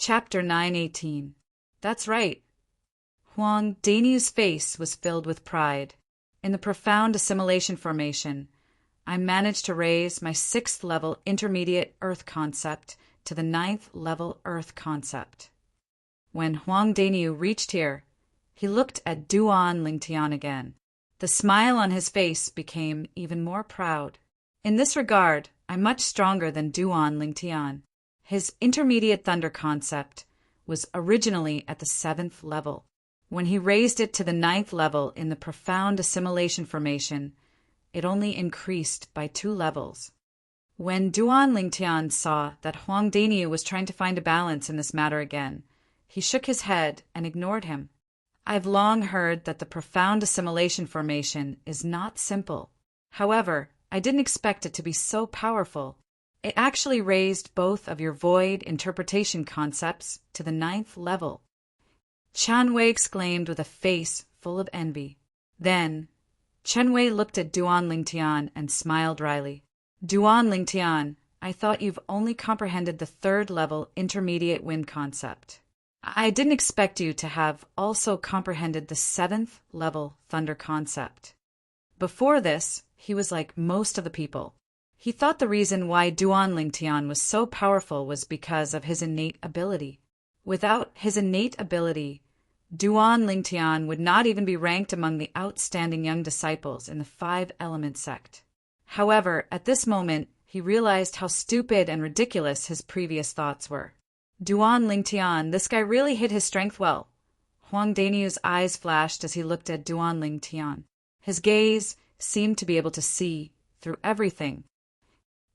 Chapter 918. That's right. Huang Danyu's face was filled with pride. In the profound assimilation formation, I managed to raise my 6th level intermediate Earth concept to the 9th level Earth concept. When Huang Danyu reached here, he looked at Duan Lingtian again. The smile on his face became even more proud. In this regard, I'm much stronger than Duan Lingtian. His intermediate thunder concept was originally at the 7th level. When he raised it to the 9th level in the profound assimilation formation, it only increased by 2 levels. When Duan Lingtian saw that Huang Danyu was trying to find a balance in this matter again, he shook his head and ignored him. I've long heard that the profound assimilation formation is not simple. However, I didn't expect it to be so powerful. It actually raised both of your void interpretation concepts to the 9th level. Chen Wei exclaimed with a face full of envy. Then, Chen Wei looked at Duan Lingtian and smiled wryly. Duan Lingtian, I thought you've only comprehended the 3rd level intermediate wind concept. I didn't expect you to have also comprehended the 7th level thunder concept. Before this, he was like most of the people. He thought the reason why Duan Lingtian was so powerful was because of his innate ability. Without his innate ability, Duan Lingtian would not even be ranked among the outstanding young disciples in the 5-element sect. However, at this moment, he realized how stupid and ridiculous his previous thoughts were. Duan Lingtian, this guy really hit his strength well. Huang Danyu's eyes flashed as he looked at Duan Lingtian. His gaze seemed to be able to see through everything.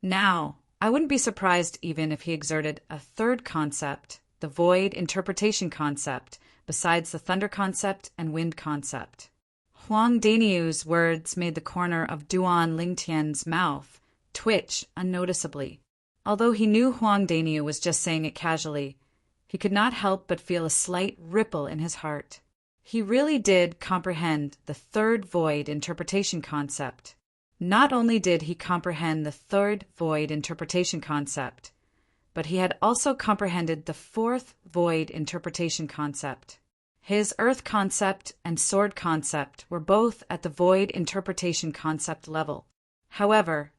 Now, I wouldn't be surprised even if he exerted a 3rd concept, the void interpretation concept, besides the thunder concept and wind concept. Huang Danyu's words made the corner of Duan Lingtian's mouth twitch unnoticeably. Although he knew Huang Danyu was just saying it casually, he could not help but feel a slight ripple in his heart. He really did comprehend the 3rd void interpretation concept. Not only did he comprehend the 3rd void interpretation concept, but he had also comprehended the 4th void interpretation concept. His earth concept and sword concept were both at the void interpretation concept level. However,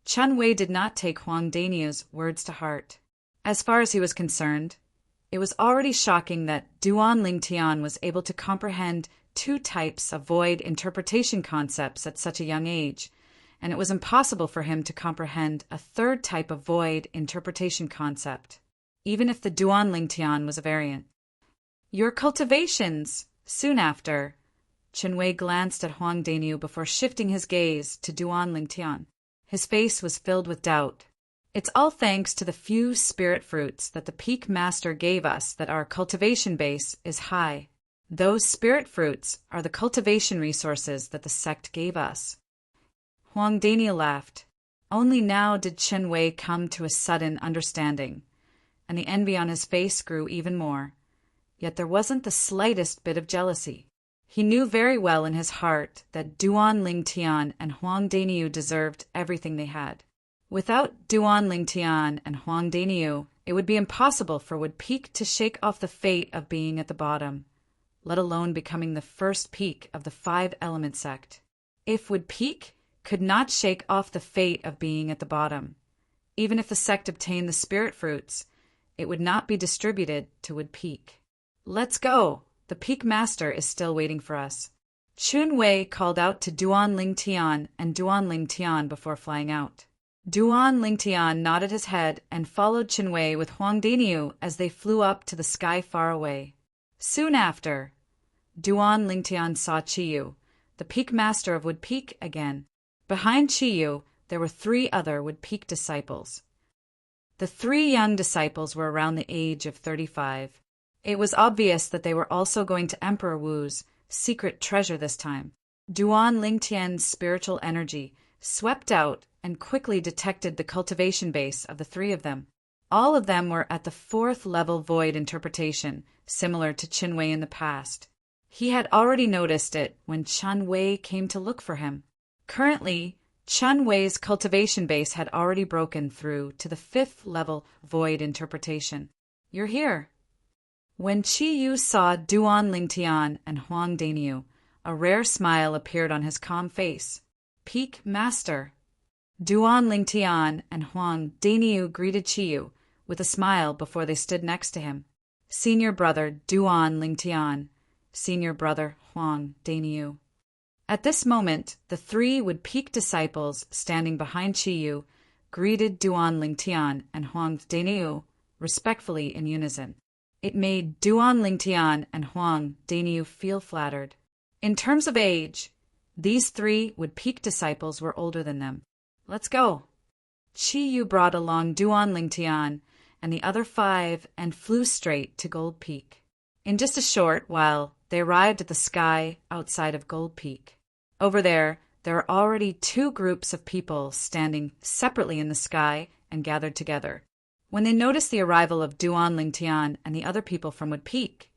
Chen Wei did not take Huang Danyu's words to heart. As far as he was concerned, it was already shocking that Duan Lingtian was able to comprehend 2 types of void interpretation concepts at such a young age, and it was impossible for him to comprehend a 3rd type of void interpretation concept, even if the Duan Lingtian was a variant. Your cultivations! Soon after, Chen Wei glanced at Huang Danyu before shifting his gaze to Duan Lingtian. His face was filled with doubt. It's all thanks to the few spirit fruits that the Peak Master gave us that our cultivation base is high. Those spirit fruits are the cultivation resources that the sect gave us. Huang Danyu laughed. Only now did Chen Wei come to a sudden understanding, and the envy on his face grew even more. Yet there wasn't the slightest bit of jealousy. He knew very well in his heart that Duan Lingtian and Huang Danyu deserved everything they had. Without Duan Lingtian and Huang Danyu, it would be impossible for Wood Peak to shake off the fate of being at the bottom, let alone becoming the first peak of the 5-element sect. If Wood Peak could not shake off the fate of being at the bottom, even if the sect obtained the spirit fruits, it would not be distributed to Wood Peak. Let's go! The Peak Master is still waiting for us. Chen Wei called out to Duan Lingtian and Duan Lingtian before flying out. Duan Lingtian nodded his head and followed Chen Wei with Huang Danyu as they flew up to the sky far away. Soon after, Duan Lingtian saw Chiyu, the Peak Master of Wood Peak, again. Behind Chiyu, there were 3 other Wood Peak disciples. The 3 young disciples were around the age of 35. It was obvious that they were also going to Emperor Wu's secret treasure this time. Duan Lingtian's spiritual energy swept out and quickly detected the cultivation base of the 3 of them. All of them were at the 4th level void interpretation, similar to Chen Wei in the past. He had already noticed it when Chen Wei came to look for him. Currently, Chen Wei's cultivation base had already broken through to the 5th level void interpretation. You're here, When Qi Yu saw Duan Lingtian and Huang Daniu, a rare smile appeared on his calm face. Peak Master. Duan Lingtian and Huang Daniu greeted Qi Yu with a smile before they stood next to him. Senior brother Duan Lingtian, senior brother Huang Daniu. At this moment, the three Wood Peak disciples standing behind Qi Yu greeted Duan Lingtian and Huang Daniu respectfully in unison. It made Duan Lingtian and Huang Daniu feel flattered. In terms of age, these three Wood Peak disciples were older than them. Let's go. Qi Yu brought along Duan Lingtian and the other 5 and flew straight to Gold Peak. In just a short while, they arrived at the sky outside of Gold Peak. Over there are already 2 groups of people standing separately in the sky and gathered together. When they noticed the arrival of Duan Lingtian and the other people from Wood Peak,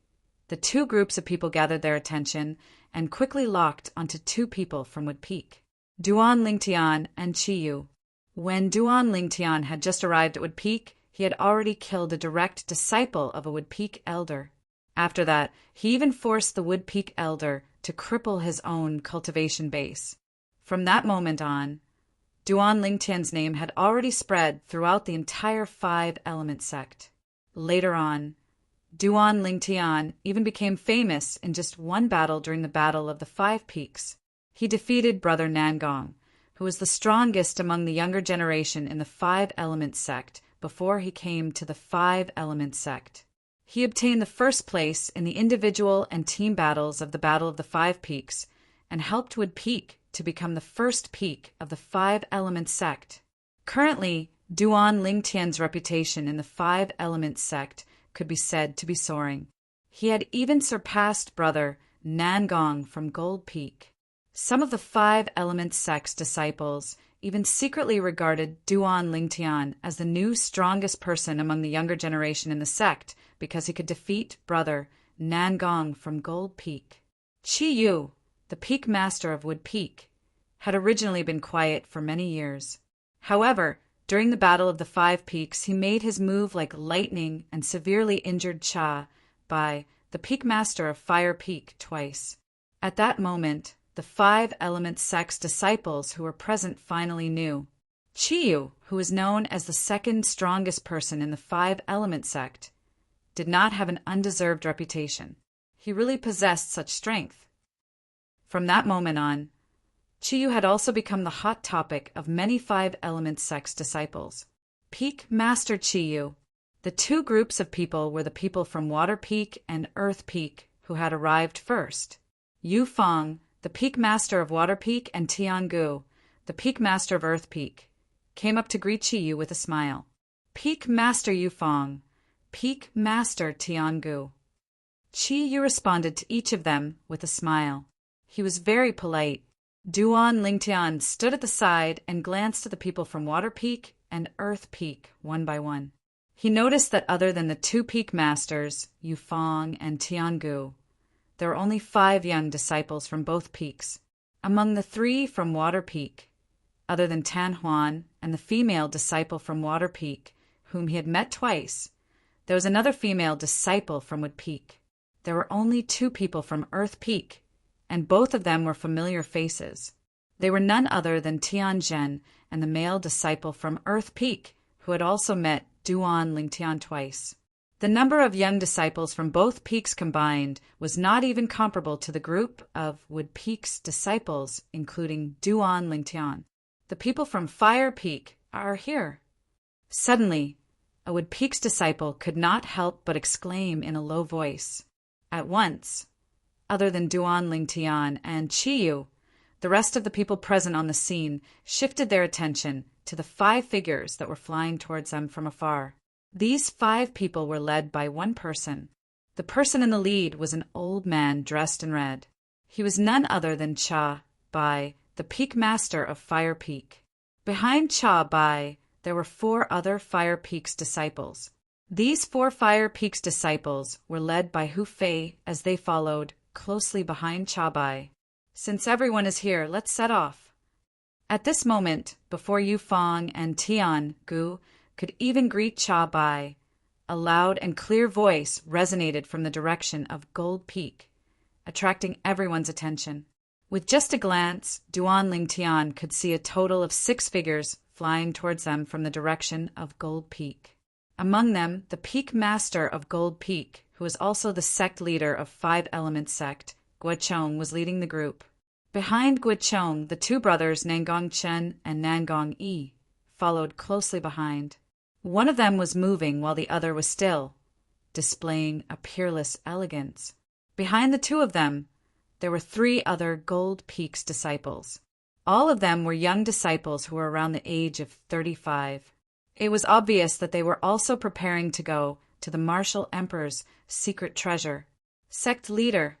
the 2 groups of people gathered their attention and quickly locked onto 2 people from Wood Peak, Duan Lingtian and Qi Yu. When Duan Lingtian had just arrived at Wood Peak, he had already killed a direct disciple of a Wood Peak elder. After that, he even forced the Wood Peak elder to cripple his own cultivation base. From that moment on, Duan Lingtian's name had already spread throughout the entire 5-element sect. Later on, Duan Lingtian even became famous in just one battle during the Battle of the 5 Peaks. He defeated Brother Nangong, who was the strongest among the younger generation in the 5-element sect before he came to the 5-element sect. He obtained the first place in the individual and team battles of the Battle of the 5 Peaks and helped Wood Peak to become the first peak of the 5-element sect. Currently, Duan Lingtian's reputation in the 5-element sect could be said to be soaring. He had even surpassed Brother Nangong from Gold Peak. Some of the 5-element sect's disciples even secretly regarded Duan Lingtian as the new strongest person among the younger generation in the sect because he could defeat Brother Nangong from Gold Peak. Qi Yu, the Peak Master of Wood Peak, had originally been quiet for many years. However, during the Battle of the 5 Peaks, he made his move like lightning and severely injured Cha Bai, the Peak Master of Fire Peak, twice. At that moment, the 5-element sect's disciples who were present finally knew. Qi Yu, who was known as the second strongest person in the 5-element sect, did not have an undeserved reputation. He really possessed such strength. From that moment on, Qi Yu had also become the hot topic of many 5-element sect's disciples. Peak Master Qi Yu. The 2 groups of people were the people from Water Peak and Earth Peak who had arrived first. Yu Feng, the Peak Master of Water Peak, and Tiangu, the Peak Master of Earth Peak, came up to greet Qi Yu with a smile. Peak Master Yu Feng, Peak Master Tiangu. Qi Yu responded to each of them with a smile. He was very polite. Duan Lingtian stood at the side and glanced at the people from Water Peak and Earth Peak one by one. He noticed that other than the 2 Peak Masters, Yu Feng and Tiangu, there were only 5 young disciples from both peaks. Among the 3 from Water Peak, other than Tan Huan and the female disciple from Water Peak, whom he had met twice, there was another female disciple from Wood Peak. There were only 2 people from Earth Peak, and both of them were familiar faces. They were none other than Tian Zhen and the male disciple from Earth Peak, who had also met Duan Lingtian twice. The number of young disciples from both peaks combined was not even comparable to the group of Wood Peak's disciples, including Duan Lingtian. The people from Fire Peak are here. Suddenly, a Wood Peak's disciple could not help but exclaim in a low voice. At once, other than Duan Lingtian and Qi Yu, the rest of the people present on the scene shifted their attention to the 5 figures that were flying towards them from afar. These 5 people were led by one person. The person in the lead was an old man dressed in red. He was none other than Cha Bai, the Peak Master of Fire Peak. Behind Cha Bai, there were 4 other Fire Peak's disciples. These 4 Fire Peak's disciples were led by Hu Fei as they followed closely behind Cha Bai. Since everyone is here, let's set off. At this moment, before Yu Feng and Tian Gu could even greet Cha Bai, A loud and clear voice resonated from the direction of Gold Peak, attracting everyone's attention. With just a glance, Duan Lingtian could see a total of 6 figures flying towards them from the direction of Gold Peak. Among them, the Peak Master of Gold Peak, who was also the sect leader of 5 Element Sect, Guochong, was leading the group. Behind Guochong, the 2 brothers Nangong Chen and Nangong Yi followed closely behind. One of them was moving while the other was still, displaying a peerless elegance. Behind the 2 of them, there were 3 other Gold Peak's disciples. All of them were young disciples who were around the age of 35. It was obvious that they were also preparing to go to the Martial Emperor's secret treasure. Sect leader.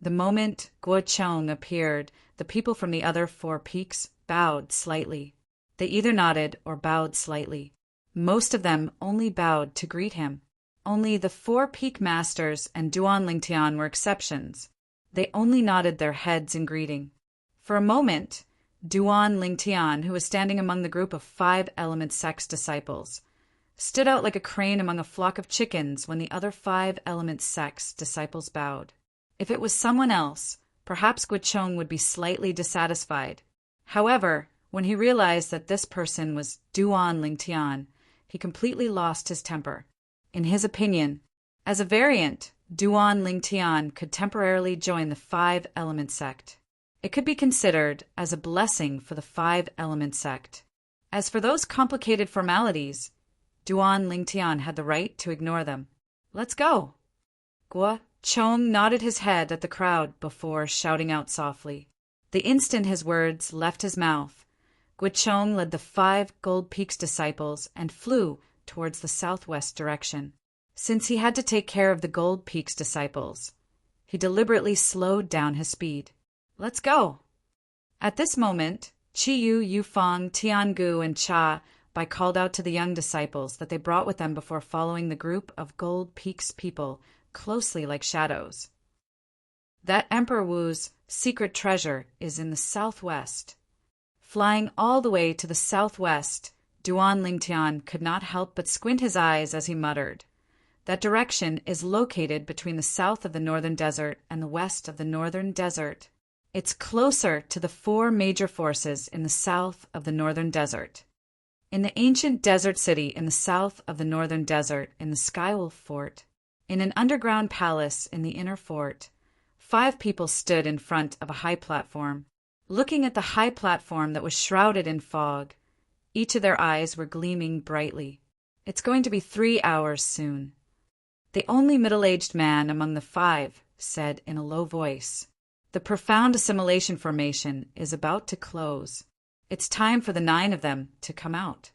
The moment Guochong appeared, the people from the other 4 peaks bowed slightly. They either nodded or bowed slightly. Most of them only bowed to greet him. Only the 4 peak masters and Duan Lingtian were exceptions. They only nodded their heads in greeting. For a moment, Duan Lingtian, who was standing among the group of 5 Element Sect's disciples, stood out like a crane among a flock of chickens when the other 5 Element Sect's disciples bowed. If it was someone else, perhaps Guochong would be slightly dissatisfied. However, when he realized that this person was Duan Lingtian, he completely lost his temper. In his opinion, as a variant, Duan Lingtian could temporarily join the 5 Element Sect. It could be considered as a blessing for the 5 Element Sect. As for those complicated formalities, Duan Lingtian had the right to ignore them. Let's go. Guochong nodded his head at the crowd before shouting out softly. The instant his words left his mouth, Guochong led the 5 Gold Peak's disciples and flew towards the southwest direction. Since he had to take care of the Gold Peak's disciples, he deliberately slowed down his speed. Let's go. At this moment, Qiyu, Yufang, Tiangu, and Cha Bai called out to the young disciples that they brought with them before following the group of Gold Peak's people closely like shadows. That Emperor Wu's secret treasure is in the southwest. Flying all the way to the southwest, Duan Lingtian could not help but squint his eyes as he muttered. That direction is located between the south of the Northern Desert and the west of the Northern Desert. It's closer to the 4 major forces in the south of the Northern Desert. In the ancient desert city in the south of the Northern Desert, in the Skywolf Fort, in an underground palace in the inner fort, 5 people stood in front of a high platform. Looking at the high platform that was shrouded in fog, each of their eyes were gleaming brightly. It's going to be 3 hours soon. The only middle-aged man among the 5 said in a low voice, "The profound assimilation formation is about to close. It's time for the 9 of them to come out."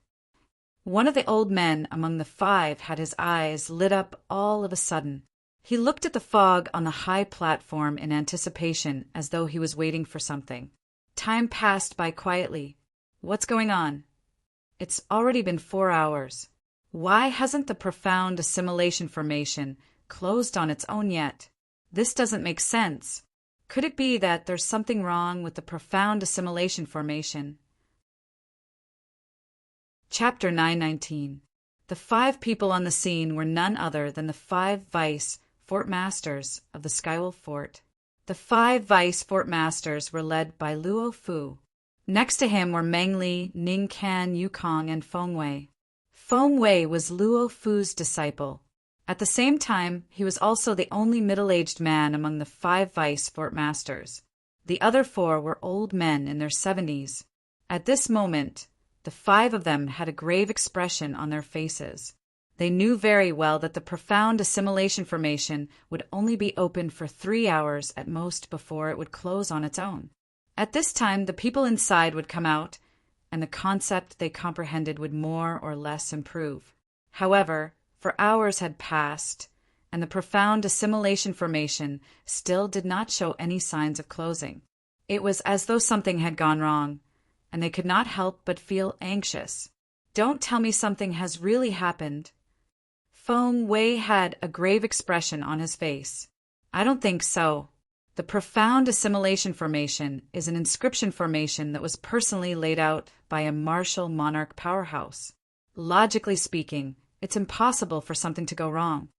One of the old men among the 5 had his eyes lit up all of a sudden. He looked at the fog on the high platform in anticipation as though he was waiting for something. Time passed by quietly. What's going on? It's already been 4 hours. Why hasn't the profound assimilation formation closed on its own yet? This doesn't make sense. Could it be that there's something wrong with the profound assimilation formation? Chapter 919. The 5 people on the scene were none other than the 5 vice fort masters of the Skywolf Fort. The 5 vice fort masters were led by Luo Fu. Next to him were Meng Li, Ning Kan, Yukong, and Feng Wei. Feng Wei was Luo Fu's disciple. At the same time, he was also the only middle-aged man among the 5 vice fort masters. The other 4 were old men in their 70s. At this moment, the 5 of them had a grave expression on their faces. They knew very well that the profound assimilation formation would only be open for 3 hours at most before it would close on its own. At this time, the people inside would come out, and the concept they comprehended would more or less improve. However, for hours had passed, and the profound assimilation formation still did not show any signs of closing. It was as though something had gone wrong, and they could not help but feel anxious. Don't tell me something has really happened. Feng Wei had a grave expression on his face. I don't think so. The profound assimilation formation is an inscription formation that was personally laid out by a martial monarch powerhouse. Logically speaking, It's impossible for something to go wrong.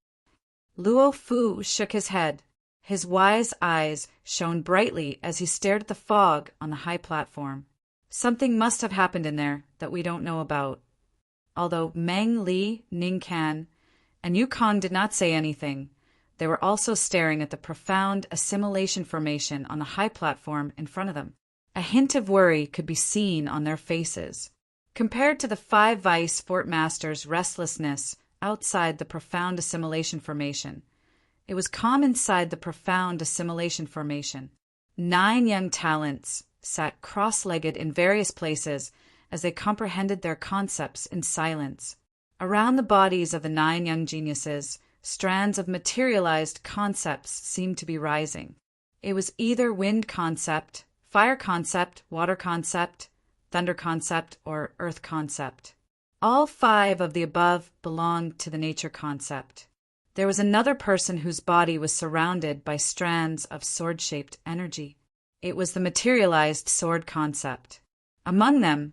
Luo Fu shook his head. His wise eyes shone brightly as he stared at the fog on the high platform. Something must have happened in there that we don't know about. Although Meng Li, Ning Can, and Yukong did not say anything, they were also staring at the profound assimilation formation on the high platform in front of them. A hint of worry could be seen on their faces. Compared to the 5 Vice Fort Masters' restlessness outside the profound assimilation formation, it was calm inside the profound assimilation formation. 9 young talents sat cross-legged in various places as they comprehended their concepts in silence. Around the bodies of the 9 young geniuses, strands of materialized concepts seemed to be rising. It was either wind concept, fire concept, water concept, thunder concept, or earth concept. All 5 of the above belonged to the nature concept. There was another person whose body was surrounded by strands of sword-shaped energy. It was the materialized sword concept. Among them,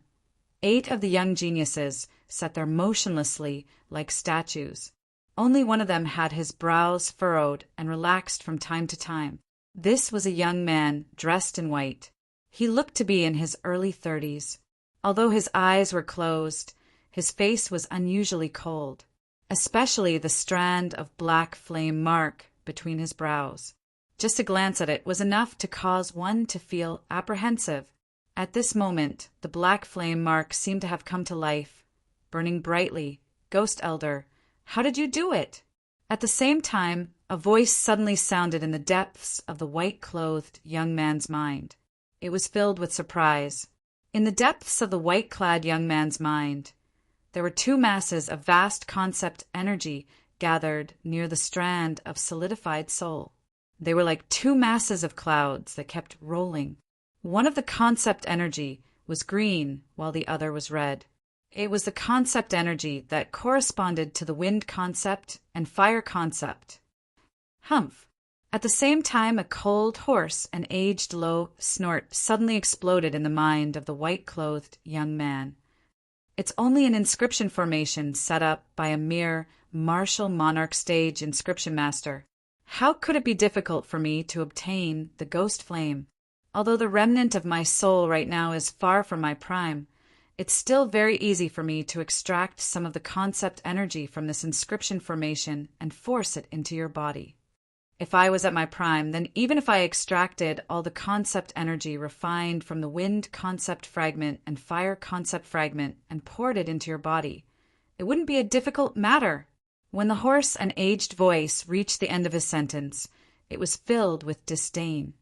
8 of the young geniuses sat there motionlessly like statues. Only one of them had his brows furrowed and relaxed from time to time. This was a young man dressed in white. He looked to be in his early 30s. Although his eyes were closed, his face was unusually cold, especially the strand of black flame mark between his brows. Just a glance at it was enough to cause one to feel apprehensive. At this moment, the black flame mark seemed to have come to life, burning brightly. Ghost Elder, how did you do it? At the same time, a voice suddenly sounded in the depths of the white-clothed young man's mind. It was filled with surprise. In the depths of the white-clad young man's mind, there were 2 masses of vast concept energy gathered near the strand of solidified soul. They were like 2 masses of clouds that kept rolling. One of the concept energy was green while the other was red. It was the concept energy that corresponded to the wind concept and fire concept. Humph! At the same time, a cold, hoarse, and aged low snort suddenly exploded in the mind of the white-clothed young man. It's only an inscription formation set up by a mere martial monarch stage inscription master. How could it be difficult for me to obtain the ghost flame? Although the remnant of my soul right now is far from my prime, it's still very easy for me to extract some of the concept energy from this inscription formation and force it into your body. If I was at my prime, then even if I extracted all the concept energy refined from the wind concept fragment and fire concept fragment and poured it into your body, it wouldn't be a difficult matter. When the hoarse and aged voice reached the end of his sentence, it was filled with disdain.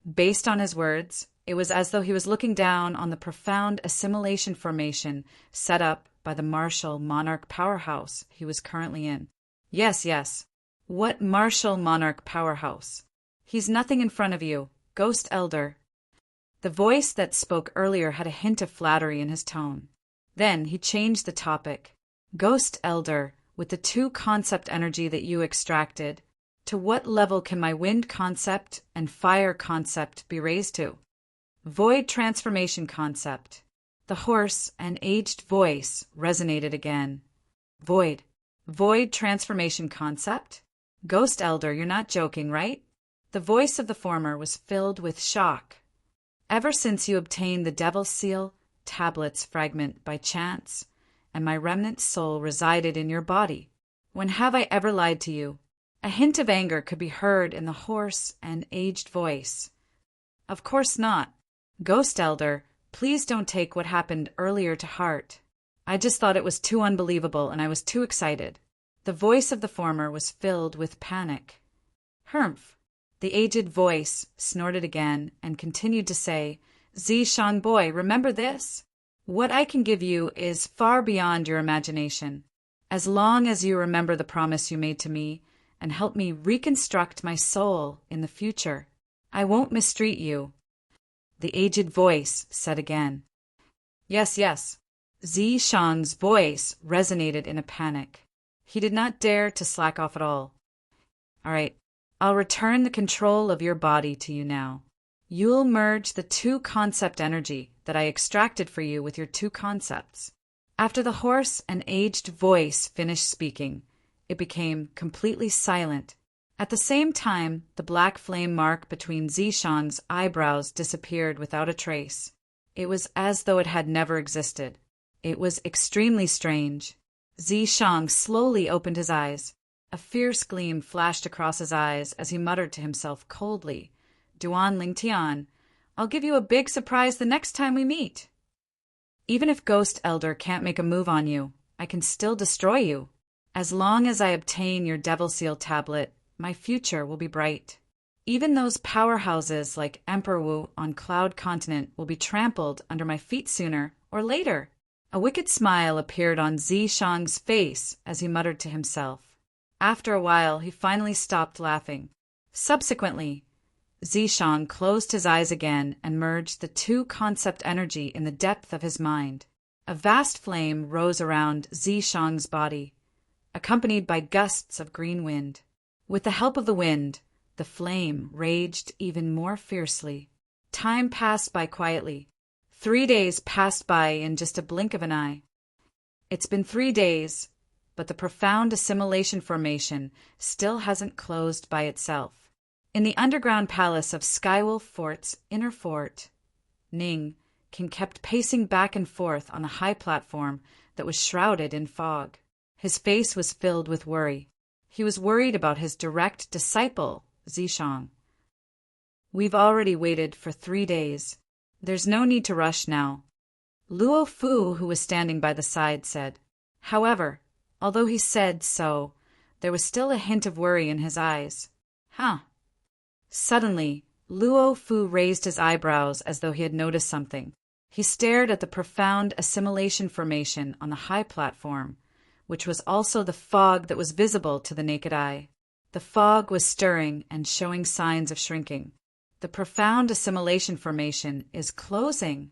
Based on his words, it was as though he was looking down on the profound assimilation formation set up by the martial monarch powerhouse he was currently in. Yes. What martial monarch powerhouse? He's nothing in front of you, Ghost Elder. The voice that spoke earlier had a hint of flattery in his tone. Then he changed the topic. Ghost Elder, with the 2 concept energy that you extracted, to what level can my wind concept and fire concept be raised to? Void transformation concept. The hoarse and aged voice resonated again. Void transformation concept? Ghost Elder, you're not joking, right? The voice of the former was filled with shock. Ever since you obtained the Devil's Seal tablets fragment by chance, and my remnant soul resided in your body, when have I ever lied to you? A hint of anger could be heard in the hoarse and aged voice. Of course not. Ghost Elder, please don't take what happened earlier to heart. I just thought it was too unbelievable and I was too excited. The voice of the former was filled with panic. Humph! The aged voice snorted again and continued to say, Zishan boy, remember this? What I can give you is far beyond your imagination. As long as you remember the promise you made to me and help me reconstruct my soul in the future, I won't mistreat you. The aged voice said again. Yes. Zishan's voice resonated in a panic. He did not dare to slack off at all. All right, I'll return the control of your body to you now. You'll merge the 2 concept energy that I extracted for you with your 2 concepts. After the hoarse and aged voice finished speaking, it became completely silent. At the same time, the black flame mark between Zishang's eyebrows disappeared without a trace. It was as though it had never existed. It was extremely strange. Zishang slowly opened his eyes. A fierce gleam flashed across his eyes as he muttered to himself coldly, "Duan Lingtian, I'll give you a big surprise the next time we meet. Even if Ghost Elder can't make a move on you, I can still destroy you. As long as I obtain your Devil Seal tablet, my future will be bright. Even those powerhouses like Emperor Wu on Cloud Continent will be trampled under my feet sooner or later." A wicked smile appeared on Zishang's face as he muttered to himself. After a while, he finally stopped laughing. Subsequently, Zishang closed his eyes again and merged the two concept energy in the depth of his mind. A vast flame rose around Zishang's body, accompanied by gusts of green wind. With the help of the wind, the flame raged even more fiercely. Time passed by quietly. 3 days passed by in just a blink of an eye. It's been 3 days, but the profound assimilation formation still hasn't closed by itself. In the underground palace of Skywolf Fort's inner fort, Ning King kept pacing back and forth on a high platform that was shrouded in fog. His face was filled with worry. He was worried about his direct disciple, Zishang. "We've already waited for 3 days. There's no need to rush now," Luo Fu, who was standing by the side, said. However, although he said so, there was still a hint of worry in his eyes. "Huh." Suddenly, Luo Fu raised his eyebrows as though he had noticed something. He stared at the profound assimilation formation on the high platform, which was also the fog that was visible to the naked eye. The fog was stirring and showing signs of shrinking. The profound assimilation formation is closing.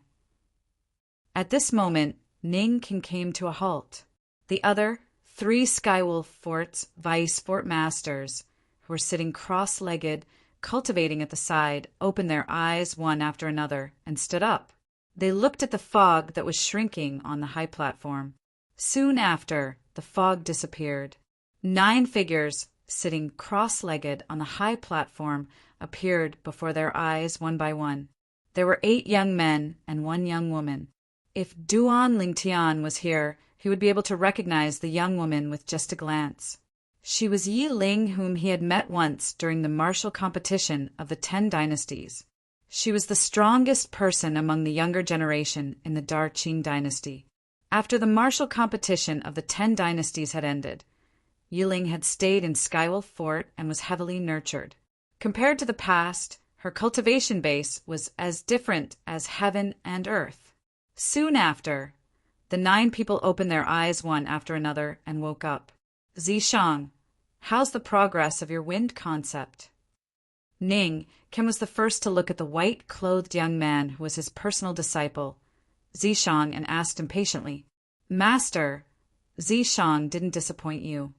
At this moment, Ning King came to a halt. The other 3 Skywolf Fort's Vice Fort Masters, who were sitting cross-legged, cultivating at the side, opened their eyes one after another and stood up. They looked at the fog that was shrinking on the high platform. Soon after, the fog disappeared. 9 figures, sitting cross-legged on the high platform, appeared before their eyes one by one. There were 8 young men and 1 young woman. If Duan Lingtian was here, he would be able to recognize the young woman with just a glance. She was Yi Ling, whom he had met once during the martial competition of the 10 dynasties. She was the strongest person among the younger generation in the Darqing dynasty. After the martial competition of the 10 dynasties had ended, Yi Ling had stayed in Skywolf Fort and was heavily nurtured. Compared to the past, her cultivation base was as different as heaven and earth. Soon after, the 9 people opened their eyes one after another and woke up. "Zishang, how's the progress of your wind concept?" Ning Kim was the first to look at the white-clothed young man who was his personal disciple, Zishang, and asked impatiently, "Master, Zishang didn't disappoint you."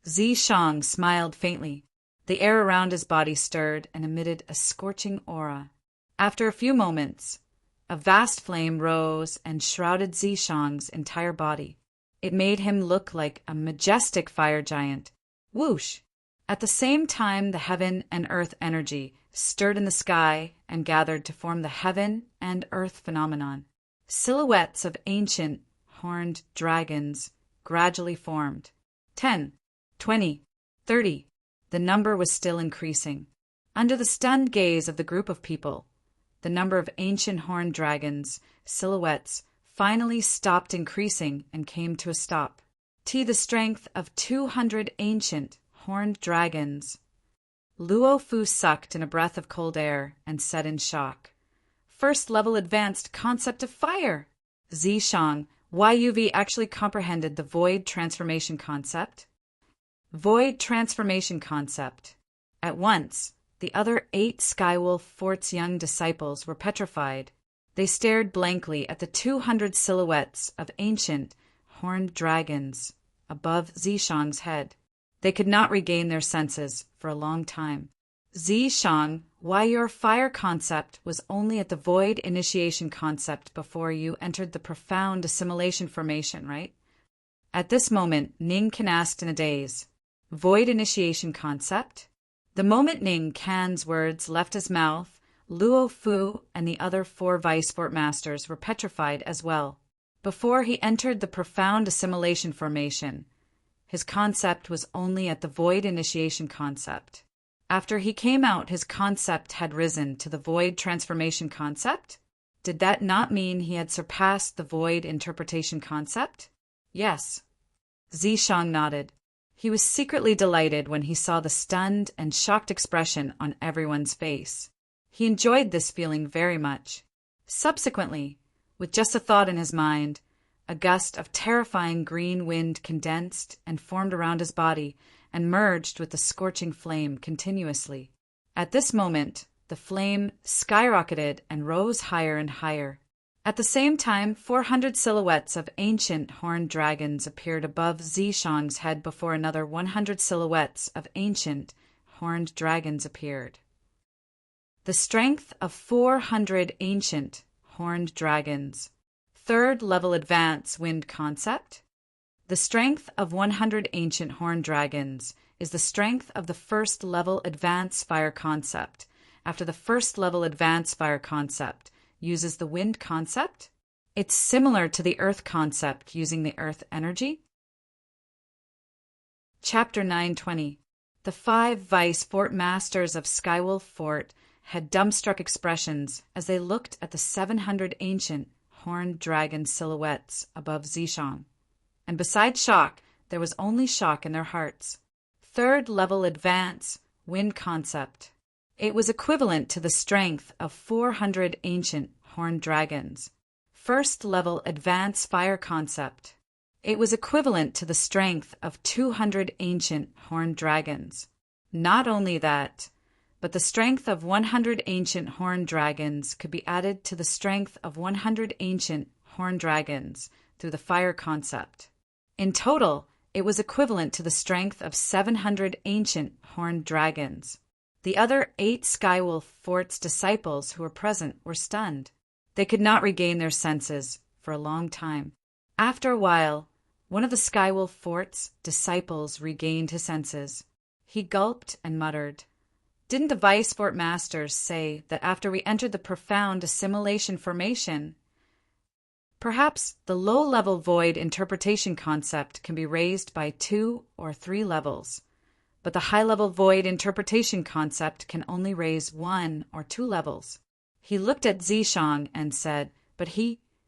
Zishang smiled faintly. The air around his body stirred and emitted a scorching aura. After a few moments, a vast flame rose and shrouded Zishang's entire body. It made him look like a majestic fire giant. Whoosh! At the same time, the heaven and earth energy stirred in the sky and gathered to form the heaven and earth phenomenon. Silhouettes of ancient, horned dragons gradually formed. 10, 20, 30. The number was still increasing. Under the stunned gaze of the group of people, the number of ancient horned dragons, silhouettes, finally stopped increasing and came to a stop. The strength of 200 ancient horned dragons. Luo Fu sucked in a breath of cold air and said in shock, "First level advanced concept of fire!" Zishang, YUV actually comprehended the void transformation concept. Void transformation concept. At once, the other 8 Skywolf Fort's young disciples were petrified. They stared blankly at the 200 silhouettes of ancient, horned dragons above Zishang's head. They could not regain their senses for a long time. Zishang, why your fire concept was only at the void initiation concept before you entered the profound assimilation formation, right? At this moment, Ning Can asked in a daze, void initiation concept? The moment Ning Can's words left his mouth, Luo Fu and the other 4 Vice Fort Masters were petrified as well. Before he entered the profound assimilation formation, his concept was only at the void initiation concept. After he came out, his concept had risen to the void transformation concept? Did that not mean he had surpassed the void interpretation concept? Yes. Zishang nodded. He was secretly delighted when he saw the stunned and shocked expression on everyone's face. He enjoyed this feeling very much. Subsequently, with just a thought in his mind, a gust of terrifying green wind condensed and formed around his body and merged with the scorching flame continuously. At this moment, the flame skyrocketed and rose higher and higher. At the same time, 400 silhouettes of ancient horned dragons appeared above Zishang's head before another 100 silhouettes of ancient horned dragons appeared. The strength of 400 ancient horned dragons. Third level advance wind concept. The strength of 100 ancient horned dragons is the strength of the first level advance fire concept. After the first level advance fire concept uses the wind concept, it's similar to the earth concept using the earth energy. Chapter 920. The 5 Vice Fort Masters of Skywolf Fort had dumbstruck expressions as they looked at the 700 ancient horned dragon silhouettes above Zishang. And besides shock, there was only shock in their hearts. Third level advance wind concept. It was equivalent to the strength of 400 ancient horned dragons. First level advance fire concept. It was equivalent to the strength of 200 ancient horned dragons. Not only that, but the strength of 100 ancient horned dragons could be added to the strength of 100 ancient horned dragons through the fire concept. In total, it was equivalent to the strength of 700 ancient horned dragons. The other 8 Skywolf Fort's disciples who were present were stunned. They could not regain their senses for a long time. After a while, one of the Skywolf Fort's disciples regained his senses. He gulped and muttered, "Didn't the Vice Fort Masters say that after we entered the profound assimilation formation, perhaps the low-level void interpretation concept can be raised by 2 or 3 levels, but the high-level void interpretation concept can only raise 1 or 2 levels?" He looked at Zishang and said,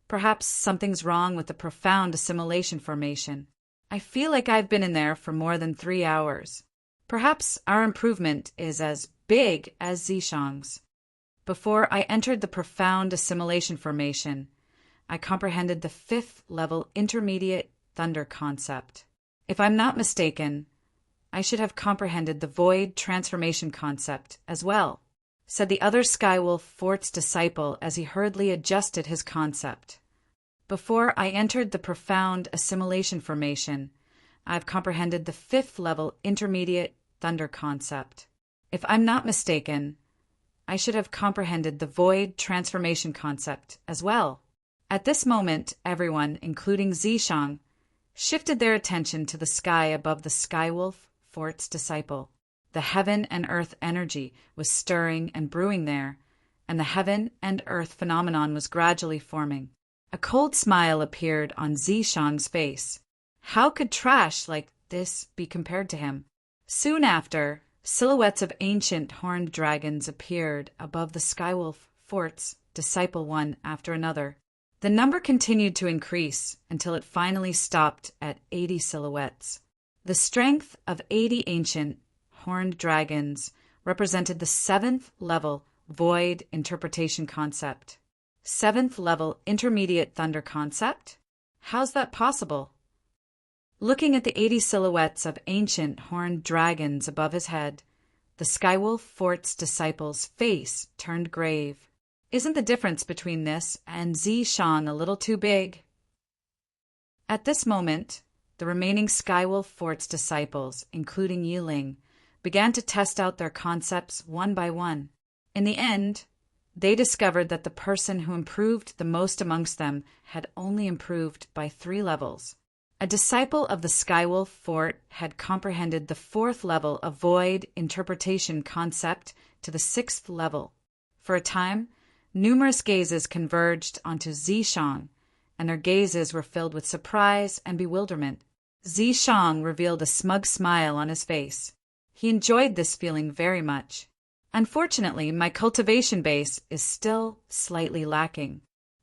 Perhaps something's wrong with the profound assimilation formation. I feel like I've been in there for more than 3 hours. Perhaps our improvement is as big as Zishang's. Before I entered the profound assimilation formation, I comprehended the 5th level intermediate thunder concept. If I'm not mistaken, I should have comprehended the void transformation concept as well, said the other Skywolf Fort's disciple as he hurriedly adjusted his concept. Before I entered the profound assimilation formation, I've comprehended the 5th level intermediate thunder concept. If I'm not mistaken, I should have comprehended the void transformation concept as well. At this moment, everyone, including Zishang, shifted their attention to the sky above the Skywolf Fort's disciple. The heaven and earth energy was stirring and brewing there, and the heaven and earth phenomenon was gradually forming. A cold smile appeared on Zishang's face. How could trash like this be compared to him? Soon after, silhouettes of ancient horned dragons appeared above the Skywolf Fort's disciple one after another. The number continued to increase until it finally stopped at 80 silhouettes. The strength of 80 ancient horned dragons represented the 7th level void interpretation concept. 7th level intermediate thunder concept? How's that possible? Looking at the 80 silhouettes of ancient horned dragons above his head, the Skywolf Fort's disciple's face turned grave. Isn't the difference between this and Zishang a little too big? At this moment, the remaining Skywolf Fort's disciples, including Yiling, began to test out their concepts one by one. In the end, they discovered that the person who improved the most amongst them had only improved by 3 levels. A disciple of the Skywolf Fort had comprehended the 4th level of void interpretation concept to the 6th level. For a time, numerous gazes converged onto Zishang, and their gazes were filled with surprise and bewilderment. Zishang revealed a smug smile on his face. He enjoyed this feeling very much. Unfortunately, my cultivation base is still slightly lacking.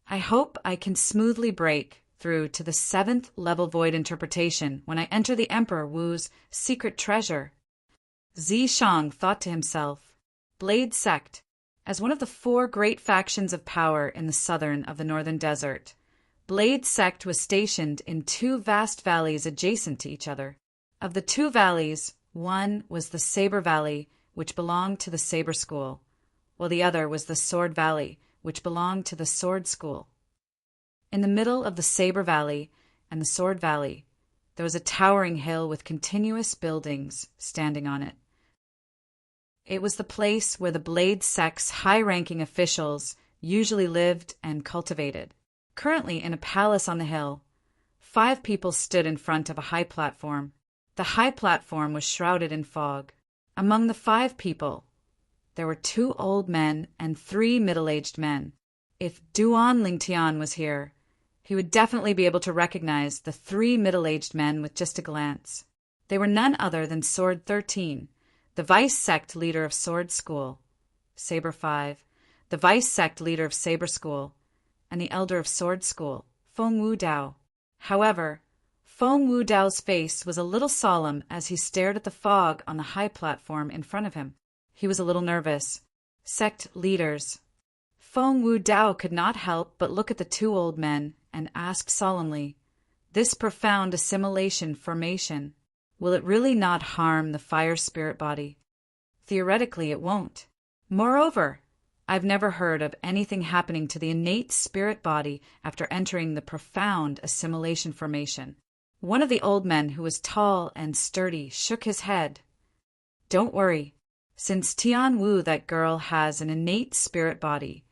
I hope I can smoothly break through to the 7th level void interpretation when I enter the Emperor Wu's secret treasure. Zishang thought to himself, Blade Sect, as one of the 4 great factions of power in the southern of the northern desert, Blade Sect was stationed in 2 vast valleys adjacent to each other. Of the 2 valleys, one was the Saber Valley, which belonged to the Saber School, while the other was the Sword Valley, which belonged to the Sword School. In the middle of the Saber Valley and the Sword Valley, there was a towering hill with continuous buildings standing on it. It was the place where the Blade Sect's high-ranking officials usually lived and cultivated. Currently, in a palace on the hill, 5 people stood in front of a high platform. The high platform was shrouded in fog. Among the 5 people, there were 2 old men and 3 middle-aged men. If Duan Lingtian was here, he would definitely be able to recognize the 3 middle-aged men with just a glance. They were none other than Sword 13, the Vice Sect leader of Sword School, Saber 5, the Vice Sect leader of Saber School, and the Elder of Sword School, Feng Wudao. However, Feng Wudao's face was a little solemn as he stared at the fog on the high platform in front of him. He was a little nervous. Sect leaders. Feng Wudao could not help but look at the 2 old men and asked solemnly, this profound assimilation formation, will it really not harm the fire spirit body? Theoretically, it won't. Moreover, I've never heard of anything happening to the innate spirit body after entering the profound assimilation formation. One of the old men, who was tall and sturdy, shook his head. Don't worry. Since Tian Wu, that girl, has an innate spirit body,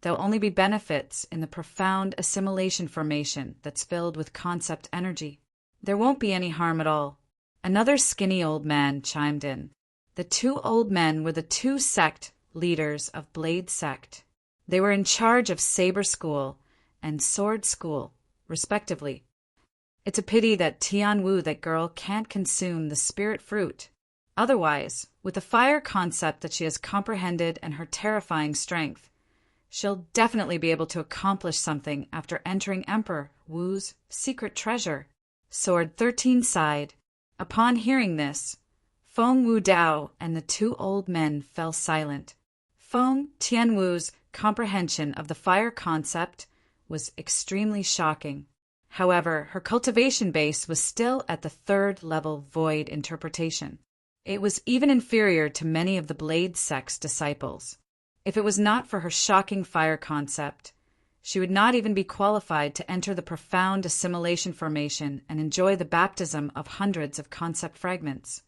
there'll only be benefits in the profound assimilation formation that's filled with concept energy. There won't be any harm at all. Another skinny old man chimed in. The 2 old men were the 2 sect leaders of Blade Sect. They were in charge of Saber School and Sword School, respectively. It's a pity that Tian Wu, that girl, can't consume the spirit fruit. Otherwise, with the fire concept that she has comprehended and her terrifying strength, she'll definitely be able to accomplish something after entering Emperor Wu's secret treasure. Sword 13 sighed. Upon hearing this, Feng Wudao and the 2 old men fell silent. Feng Tianwu's comprehension of the fire concept was extremely shocking. However, her cultivation base was still at the 3rd level void interpretation. It was even inferior to many of the Blade Sect's disciples. If it was not for her shocking fire concept, she would not even be qualified to enter the profound assimilation formation and enjoy the baptism of hundreds of concept fragments.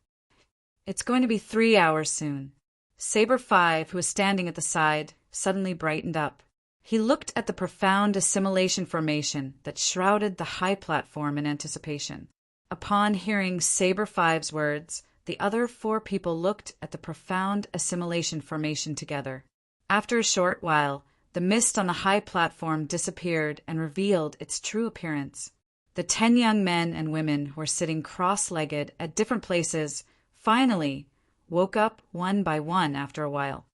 It's going to be 3 hours soon. Saber 5, who was standing at the side, suddenly brightened up. He looked at the profound assimilation formation that shrouded the high platform in anticipation. Upon hearing Saber 5's words, the other 4 people looked at the profound assimilation formation together. After a short while, the mist on the high platform disappeared and revealed its true appearance. The 10 young men and women who were sitting cross-legged at different places finally woke up one by one after a while.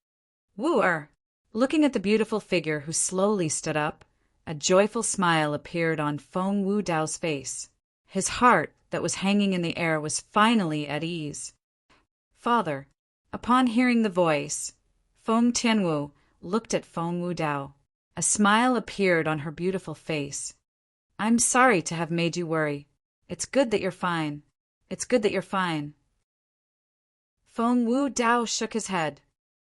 Wu-er! Looking at the beautiful figure who slowly stood up, a joyful smile appeared on Feng Wudao's face. His heart, that was hanging in the air, was finally at ease. Father. Upon hearing the voice, Feng Tianwu looked at Feng Wudao. A smile appeared on her beautiful face. I'm sorry to have made you worry. It's good that you're fine. It's good that you're fine. Feng Wudao shook his head.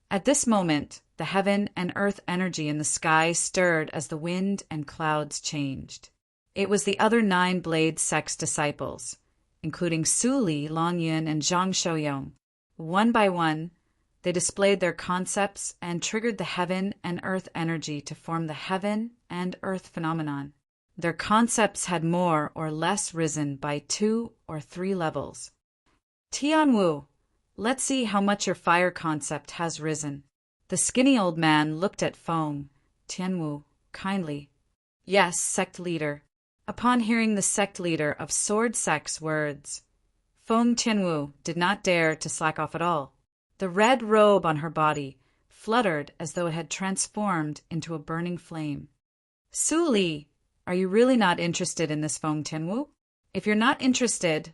At this moment, the heaven and earth energy in the sky stirred as the wind and clouds changed. It was the other 9 Blade Sect's disciples, including Su Li, Long Yun, and Zhang Shouyong. One by one, They displayed their concepts and triggered the heaven and earth energy to form the heaven and earth phenomenon. Their concepts had more or less risen by 2 or 3 levels. Tianwu, let's see how much your fire concept has risen. The skinny old man looked at Feng Tianwu kindly. Yes, sect leader. Upon hearing the sect leader of Sword Sect's words, Feng Tianwu did not dare to slack off at all. The red robe on her body fluttered as though it had transformed into a burning flame. Su Li, are you really not interested in this Feng Tianwu? If you're not interested,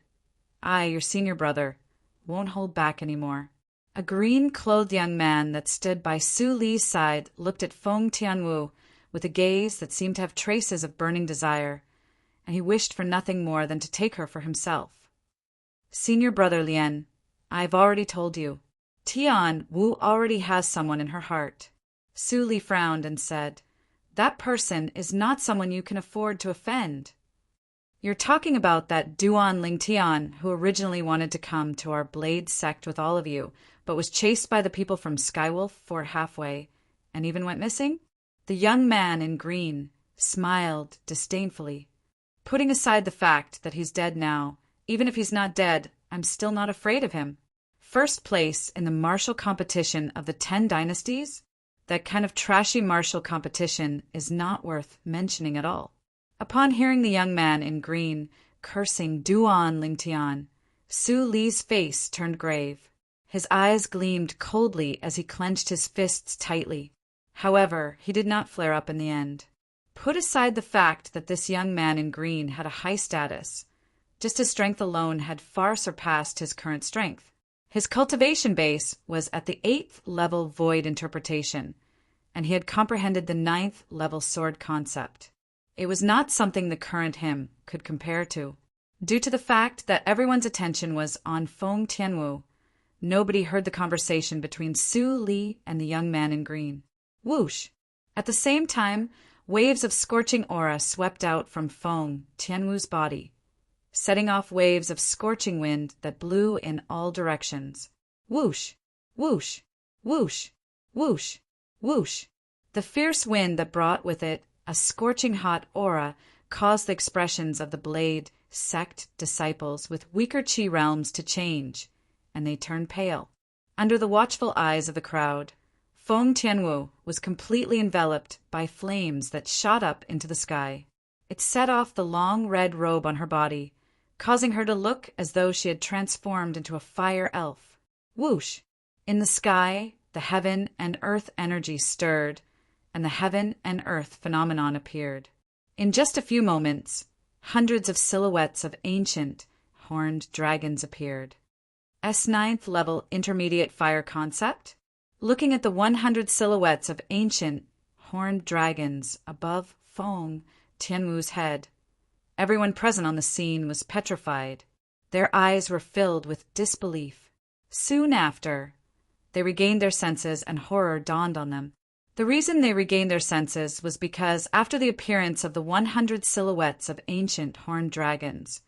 I, your senior brother, won't hold back anymore. A green-clothed young man that stood by Su Li's side looked at Feng Tianwu with a gaze that seemed to have traces of burning desire, and he wished for nothing more than to take her for himself. Senior brother Lien, I've already told you. Tian Wu already has someone in her heart. Su Li frowned and said, that person is not someone you can afford to offend. You're talking about that Duan Lingtian who originally wanted to come to our Blade sect with all of you, but was chased by the people from Skywolf Fort halfway, and even went missing? The young man in green smiled disdainfully. Putting aside the fact that he's dead now, even if he's not dead, I'm still not afraid of him. First place in the martial competition of the 10 dynasties? That kind of trashy martial competition is not worth mentioning at all. Upon hearing the young man in green cursing Duan Lingtian, Su Li's face turned grave. His eyes gleamed coldly as he clenched his fists tightly. However, he did not flare up in the end. Put aside the fact that this young man in green had a high status. Just his strength alone had far surpassed his current strength. His cultivation base was at the 8th level void interpretation, and he had comprehended the 9th level sword concept. It was not something the current him could compare to. Due to the fact that everyone's attention was on Feng Tianwu, nobody heard the conversation between Su Li and the young man in green. Whoosh! At the same time, waves of scorching aura swept out from Feng Tianwu's body, setting off waves of scorching wind that blew in all directions. Whoosh! Whoosh! Whoosh! Whoosh! Whoosh! The fierce wind that brought with it a scorching hot aura caused the expressions of the Blade sect disciples with weaker chi realms to change, and they turned pale. Under the watchful eyes of the crowd, Feng Tianwu was completely enveloped by flames that shot up into the sky. It set off the long red robe on her body, causing her to look as though she had transformed into a fire elf. Whoosh! In the sky, the heaven and earth energy stirred, and the heaven and earth phenomenon appeared. In just a few moments, hundreds of silhouettes of ancient, horned dragons appeared. S9th level intermediate fire concept? Looking at the 100 silhouettes of ancient, horned dragons above Feng Tianwu's head, everyone present on the scene was petrified. Their eyes were filled with disbelief. Soon after, they regained their senses and horror dawned on them. The reason they regained their senses was because after the appearance of the 100 silhouettes of ancient horned dragons,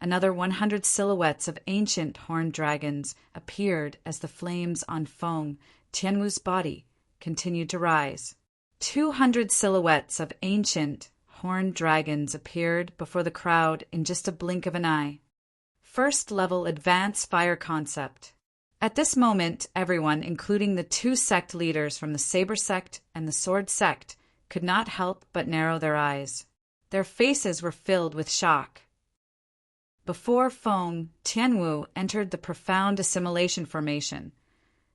another 100 silhouettes of ancient horned dragons appeared as the flames on Feng Tianwu's body continued to rise. 200 silhouettes of ancient horned dragons appeared before the crowd in just a blink of an eye. First level advanced fire concept. At this moment, everyone, including the 2 sect leaders from the Saber sect and the Sword sect, could not help but narrow their eyes. Their faces were filled with shock. Before Feng Tianwu entered the profound assimilation formation,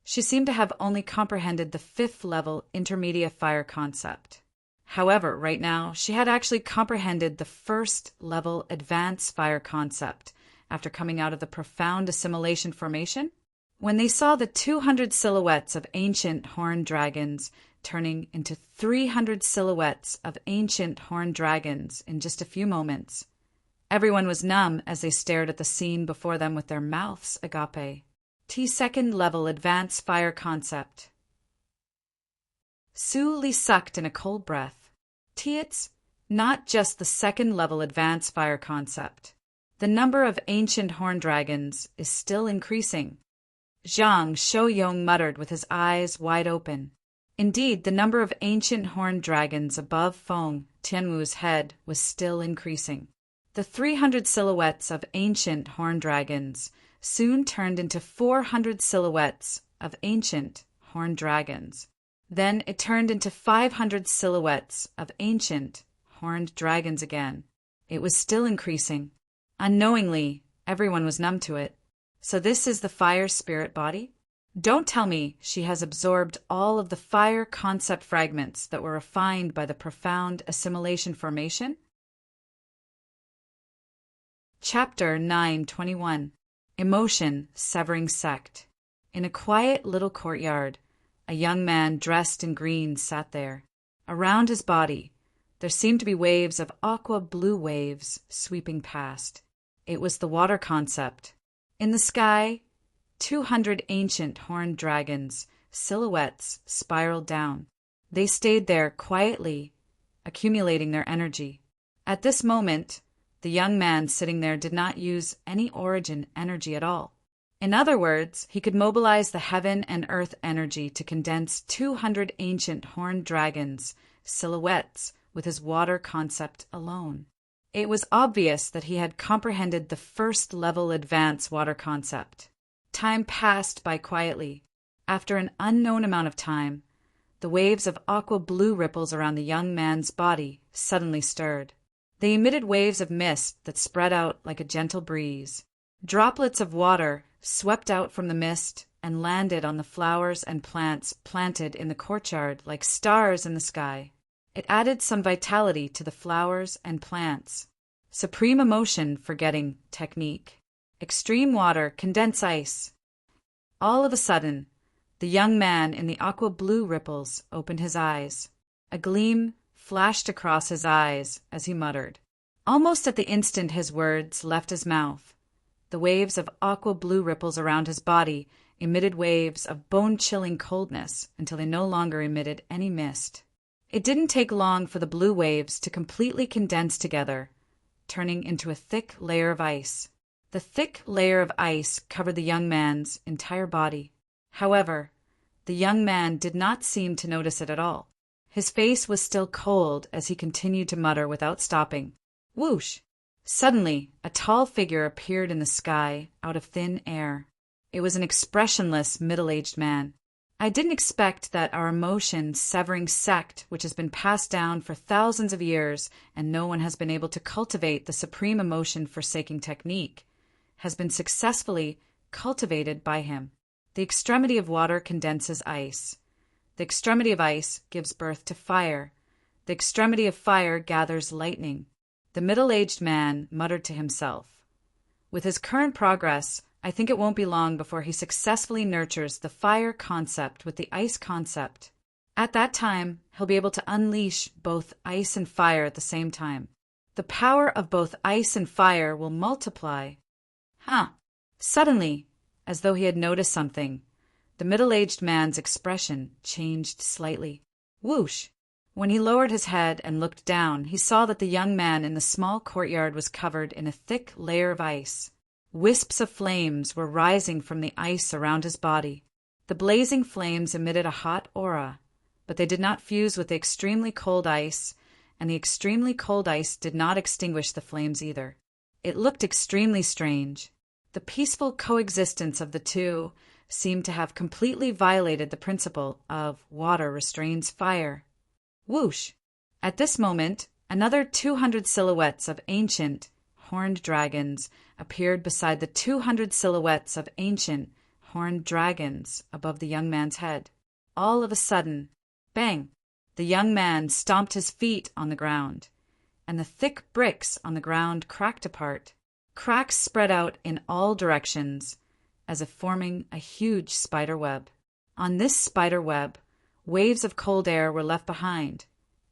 she seemed to have only comprehended the 5th level intermediate fire concept. However, right now, she had actually comprehended the 1st level advanced fire concept after coming out of the profound assimilation formation. When they saw the 200 silhouettes of ancient horned dragons turning into 300 silhouettes of ancient horned dragons in just a few moments, everyone was numb as they stared at the scene before them with their mouths agape. T2nd level advanced fire concept. Su Li sucked in a cold breath. It's not just the 2nd level advanced fire concept. The number of ancient horned dragons is still increasing. Zhang Shouyong muttered with his eyes wide open. Indeed, the number of ancient horned dragons above Feng Tianwu's head was still increasing. The 300 silhouettes of ancient horned dragons soon turned into 400 silhouettes of ancient horned dragons. Then it turned into 500 silhouettes of ancient horned dragons again. It was still increasing. Unknowingly, everyone was numb to it. So this is the fire spirit body? Don't tell me she has absorbed all of the fire concept fragments that were refined by the profound assimilation formation? Chapter 921. Emotion Severing Sect. In a quiet little courtyard, a young man dressed in green sat there. Around his body, there seemed to be waves of aqua-blue waves sweeping past. It was the water concept. In the sky, 200 ancient horned dragons, silhouettes, spiraled down. They stayed there quietly, accumulating their energy. At this moment, the young man sitting there did not use any origin energy at all. In other words, he could mobilize the heaven and earth energy to condense 200 ancient horned dragons, silhouettes, with his water concept alone. It was obvious that he had comprehended the first-level advanced water concept. Time passed by quietly. After an unknown amount of time, the waves of aqua-blue ripples around the young man's body suddenly stirred. They emitted waves of mist that spread out like a gentle breeze. Droplets of water swept out from the mist and landed on the flowers and plants planted in the courtyard like stars in the sky. It added some vitality to the flowers and plants. Supreme emotion forgetting technique. Extreme water, condense ice. All of a sudden, the young man in the aqua-blue ripples opened his eyes. A gleam flashed across his eyes as he muttered. Almost at the instant his words left his mouth, the waves of aqua-blue ripples around his body emitted waves of bone-chilling coldness until they no longer emitted any mist. It didn't take long for the blue waves to completely condense together, turning into a thick layer of ice. The thick layer of ice covered the young man's entire body. However, the young man did not seem to notice it at all. His face was still cold as he continued to mutter without stopping. Whoosh! Suddenly, a tall figure appeared in the sky out of thin air. It was an expressionless, middle-aged man. I didn't expect that our emotion-severing sect, which has been passed down for thousands of years and no one has been able to cultivate the supreme emotion-forsaking technique, has been successfully cultivated by him. The extremity of water condenses ice. The extremity of ice gives birth to fire. The extremity of fire gathers lightning. The middle-aged man muttered to himself. With his current progress, I think it won't be long before he successfully nurtures the fire concept with the ice concept. At that time, he'll be able to unleash both ice and fire at the same time. The power of both ice and fire will multiply. Suddenly, as though he had noticed something, the middle-aged man's expression changed slightly. Whoosh! When he lowered his head and looked down, he saw that the young man in the small courtyard was covered in a thick layer of ice. Wisps of flames were rising from the ice around his body. The blazing flames emitted a hot aura, but they did not fuse with the extremely cold ice, and the extremely cold ice did not extinguish the flames either. It looked extremely strange. The peaceful coexistence of the two seemed to have completely violated the principle of water restrains fire. Whoosh! At this moment, another 200 silhouettes of ancient, horned dragons appeared beside the 200 silhouettes of ancient, horned dragons above the young man's head. All of a sudden, bang! The young man stomped his feet on the ground, and the thick bricks on the ground cracked apart. Cracks spread out in all directions, as if forming a huge spider web. On this spider web, waves of cold air were left behind,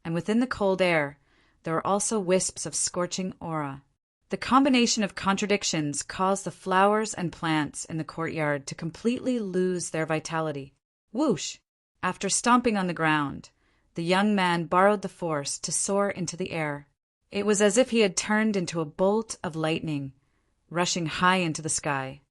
and within the cold air, there were also wisps of scorching aura. The combination of contradictions caused the flowers and plants in the courtyard to completely lose their vitality. Whoosh! After stomping on the ground, the young man borrowed the force to soar into the air. It was as if he had turned into a bolt of lightning, rushing high into the sky.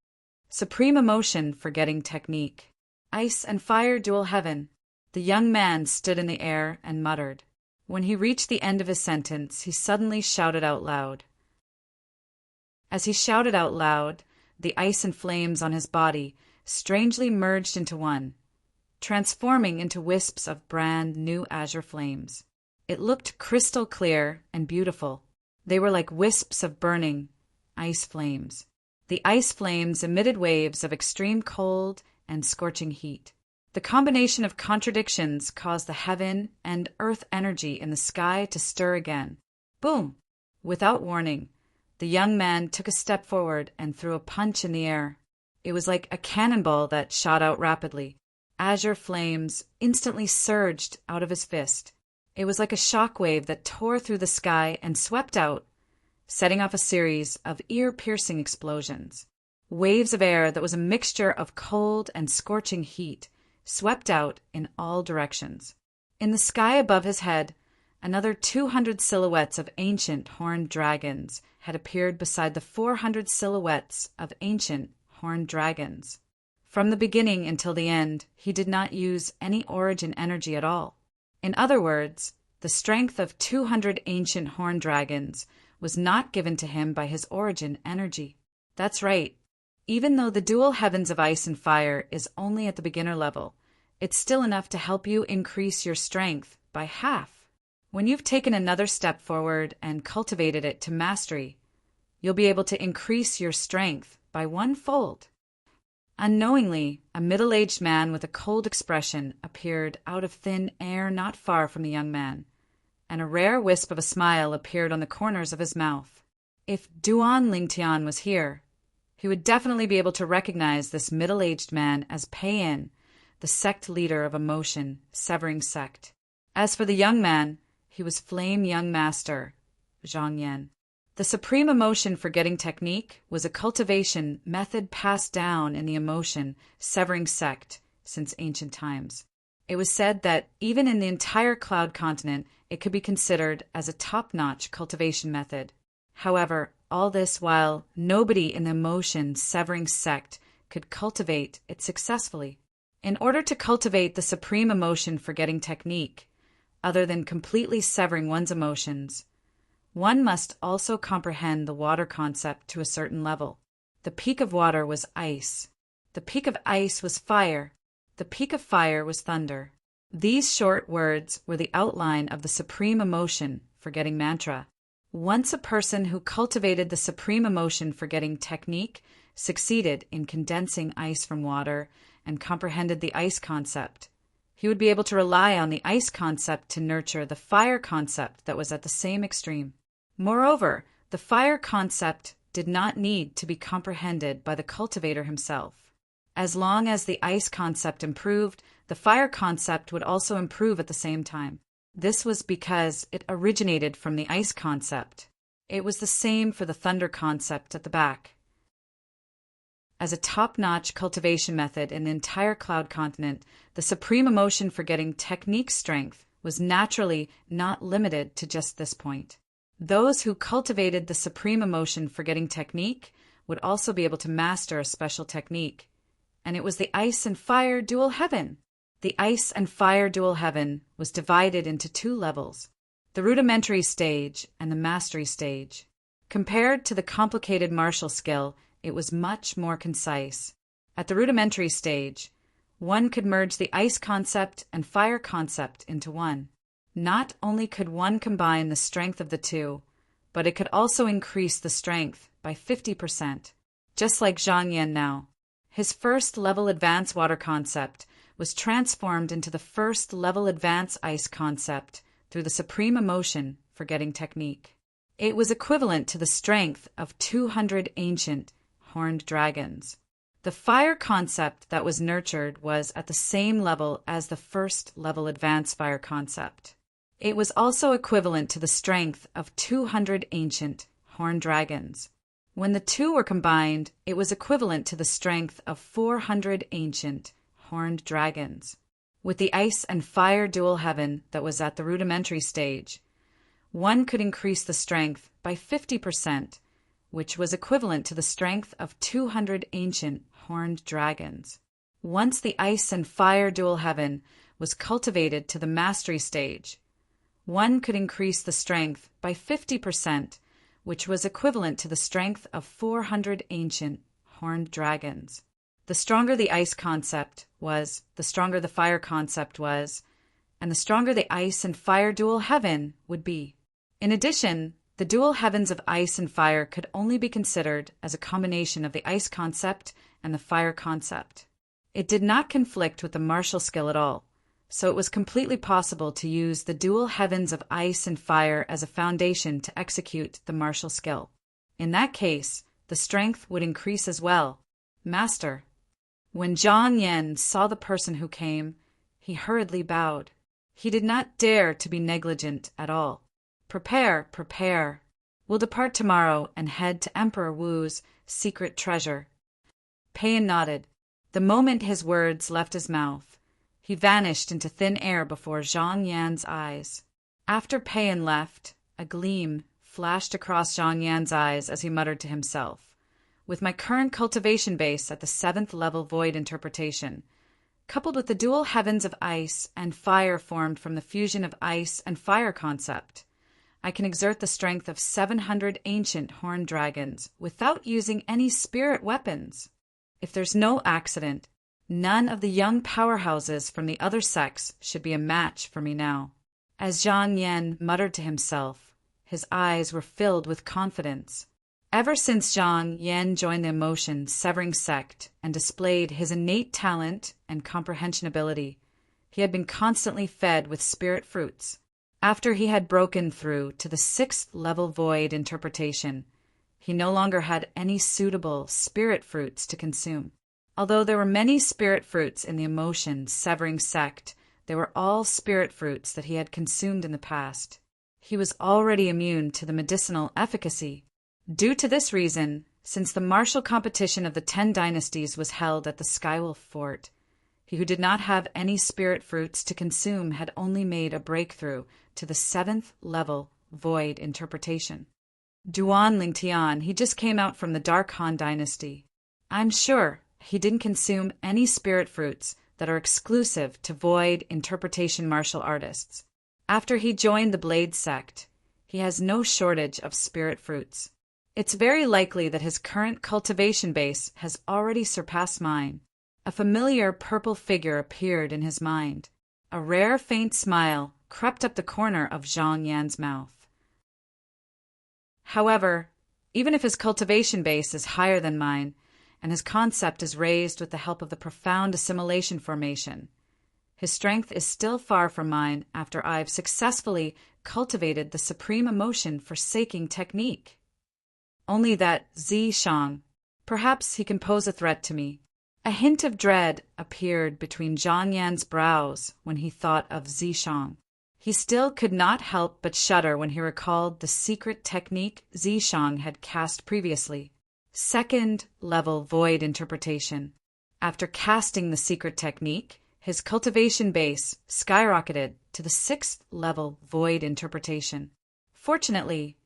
Supreme emotion forgetting technique. Ice and fire dual heaven. The young man stood in the air and muttered. When he reached the end of his sentence, he suddenly shouted out loud. As he shouted out loud, the ice and flames on his body strangely merged into one, transforming into wisps of brand new azure flames. It looked crystal clear and beautiful. They were like wisps of burning ice flames. The ice flames emitted waves of extreme cold and scorching heat. The combination of contradictions caused the heaven and earth energy in the sky to stir again. Boom! Without warning, the young man took a step forward and threw a punch in the air. It was like a cannonball that shot out rapidly. Azure flames instantly surged out of his fist. It was like a shockwave that tore through the sky and swept out, setting off a series of ear-piercing explosions. Waves of air that was a mixture of cold and scorching heat swept out in all directions. In the sky above his head, another 200 silhouettes of ancient horned dragons had appeared beside the 400 silhouettes of ancient horned dragons. From the beginning until the end, he did not use any origin energy at all. In other words, the strength of 200 ancient horned dragons was not given to him by his origin energy. That's right. Even though the dual heavens of ice and fire is only at the beginner level, it's still enough to help you increase your strength by half. When you've taken another step forward and cultivated it to mastery, you'll be able to increase your strength by 1-fold. Unknowingly, a middle-aged man with a cold expression appeared out of thin air not far from the young man, and a rare wisp of a smile appeared on the corners of his mouth. If Duan Lingtian was here, he would definitely be able to recognize this middle-aged man as Pei-In, the sect leader of Emotion Severing Sect. As for the young man, he was Flame Young Master Zhang Yan. The supreme emotion forgetting technique was a cultivation method passed down in the Emotion Severing Sect since ancient times. It was said that even in the entire Cloud Continent, it could be considered as a top-notch cultivation method. However, all this while nobody in the Emotion Severing Sect could cultivate it successfully. In order to cultivate the supreme emotion forgetting technique, other than completely severing one's emotions, one must also comprehend the water concept to a certain level. The peak of water was ice. The peak of ice was fire. The peak of fire was thunder. These short words were the outline of the supreme emotion forgetting mantra. Once a person who cultivated the supreme emotion forgetting technique succeeded in condensing ice from water and comprehended the ice concept, he would be able to rely on the ice concept to nurture the fire concept that was at the same extreme. Moreover, the fire concept did not need to be comprehended by the cultivator himself. As long as the ice concept improved, the fire concept would also improve at the same time. This was because it originated from the ice concept. It was the same for the thunder concept at the back. As a top-notch cultivation method in the entire Cloud Continent, the supreme emotion forgetting technique strength was naturally not limited to just this point. Those who cultivated the supreme emotion forgetting technique would also be able to master a special technique, and it was the ice and fire dual heaven. The ice and fire dual heaven was divided into 2 levels, the rudimentary stage and the mastery stage. Compared to the complicated martial skill, it was much more concise. At the rudimentary stage, one could merge the ice concept and fire concept into one. Not only could one combine the strength of the two, but it could also increase the strength by 50%, just like Zhang Yan now. His first level advanced water concept was transformed into the first level advanced ice concept through the supreme emotion forgetting technique. It was equivalent to the strength of 200 ancient horned dragons. The fire concept that was nurtured was at the same level as the first level advanced fire concept. It was also equivalent to the strength of 200 ancient horned dragons. When the two were combined, it was equivalent to the strength of 400 ancient horned dragons. With the ice and fire dual heaven that was at the rudimentary stage, one could increase the strength by 50%, which was equivalent to the strength of 200 ancient horned dragons. Once the ice and fire dual heaven was cultivated to the mastery stage, one could increase the strength by 50%, which was equivalent to the strength of 400 ancient horned dragons. The stronger the ice concept was, the stronger the fire concept was, and the stronger the ice and fire dual heaven would be. In addition, the dual heavens of ice and fire could only be considered as a combination of the ice concept and the fire concept. It did not conflict with the martial skill at all, so it was completely possible to use the dual heavens of ice and fire as a foundation to execute the martial skill. In that case, the strength would increase as well. Master. When Zhang Yan saw the person who came, he hurriedly bowed. He did not dare to be negligent at all. Prepare, prepare. We'll depart tomorrow and head to Emperor Wu's secret treasure. Payan nodded. The moment his words left his mouth, he vanished into thin air before Zhang Yan's eyes. After Payan left, a gleam flashed across Zhang Yan's eyes as he muttered to himself. With my current cultivation base at the 7th level void interpretation, coupled with the dual heavens of ice and fire formed from the fusion of ice and fire concept, I can exert the strength of 700 ancient horned dragons without using any spirit weapons. If there's no accident, none of the young powerhouses from the other sects should be a match for me now. As Zhang Yan muttered to himself, his eyes were filled with confidence. Ever since Zhang Yan joined the emotion-severing sect and displayed his innate talent and comprehension ability, he had been constantly fed with spirit fruits. After he had broken through to the 6th level void interpretation, he no longer had any suitable spirit fruits to consume. Although there were many spirit fruits in the emotion-severing sect, they were all spirit fruits that he had consumed in the past. He was already immune to the medicinal efficacy. Due to this reason, since the martial competition of the 10 dynasties was held at the Skywolf Fort, he who did not have any spirit fruits to consume had only made a breakthrough to the 7th level void interpretation. Duan Lingtian, he just came out from the Dark Han dynasty. I'm sure he didn't consume any spirit fruits that are exclusive to void interpretation martial artists. After he joined the Blade sect, he has no shortage of spirit fruits. It's very likely that his current cultivation base has already surpassed mine. A familiar purple figure appeared in his mind. A rare faint smile crept up the corner of Zhang Yan's mouth. However, even if his cultivation base is higher than mine, and his concept is raised with the help of the profound assimilation formation, his strength is still far from mine after I've successfully cultivated the supreme emotion forsaking technique. Only that Zishang, perhaps he can pose a threat to me. A hint of dread appeared between Zhang Yan's brows when he thought of Zishang. He still could not help but shudder when he recalled the secret technique Zishang had cast previously. 2nd level void interpretation. After casting the secret technique, his cultivation base skyrocketed to the 6th level void interpretation. Fortunately,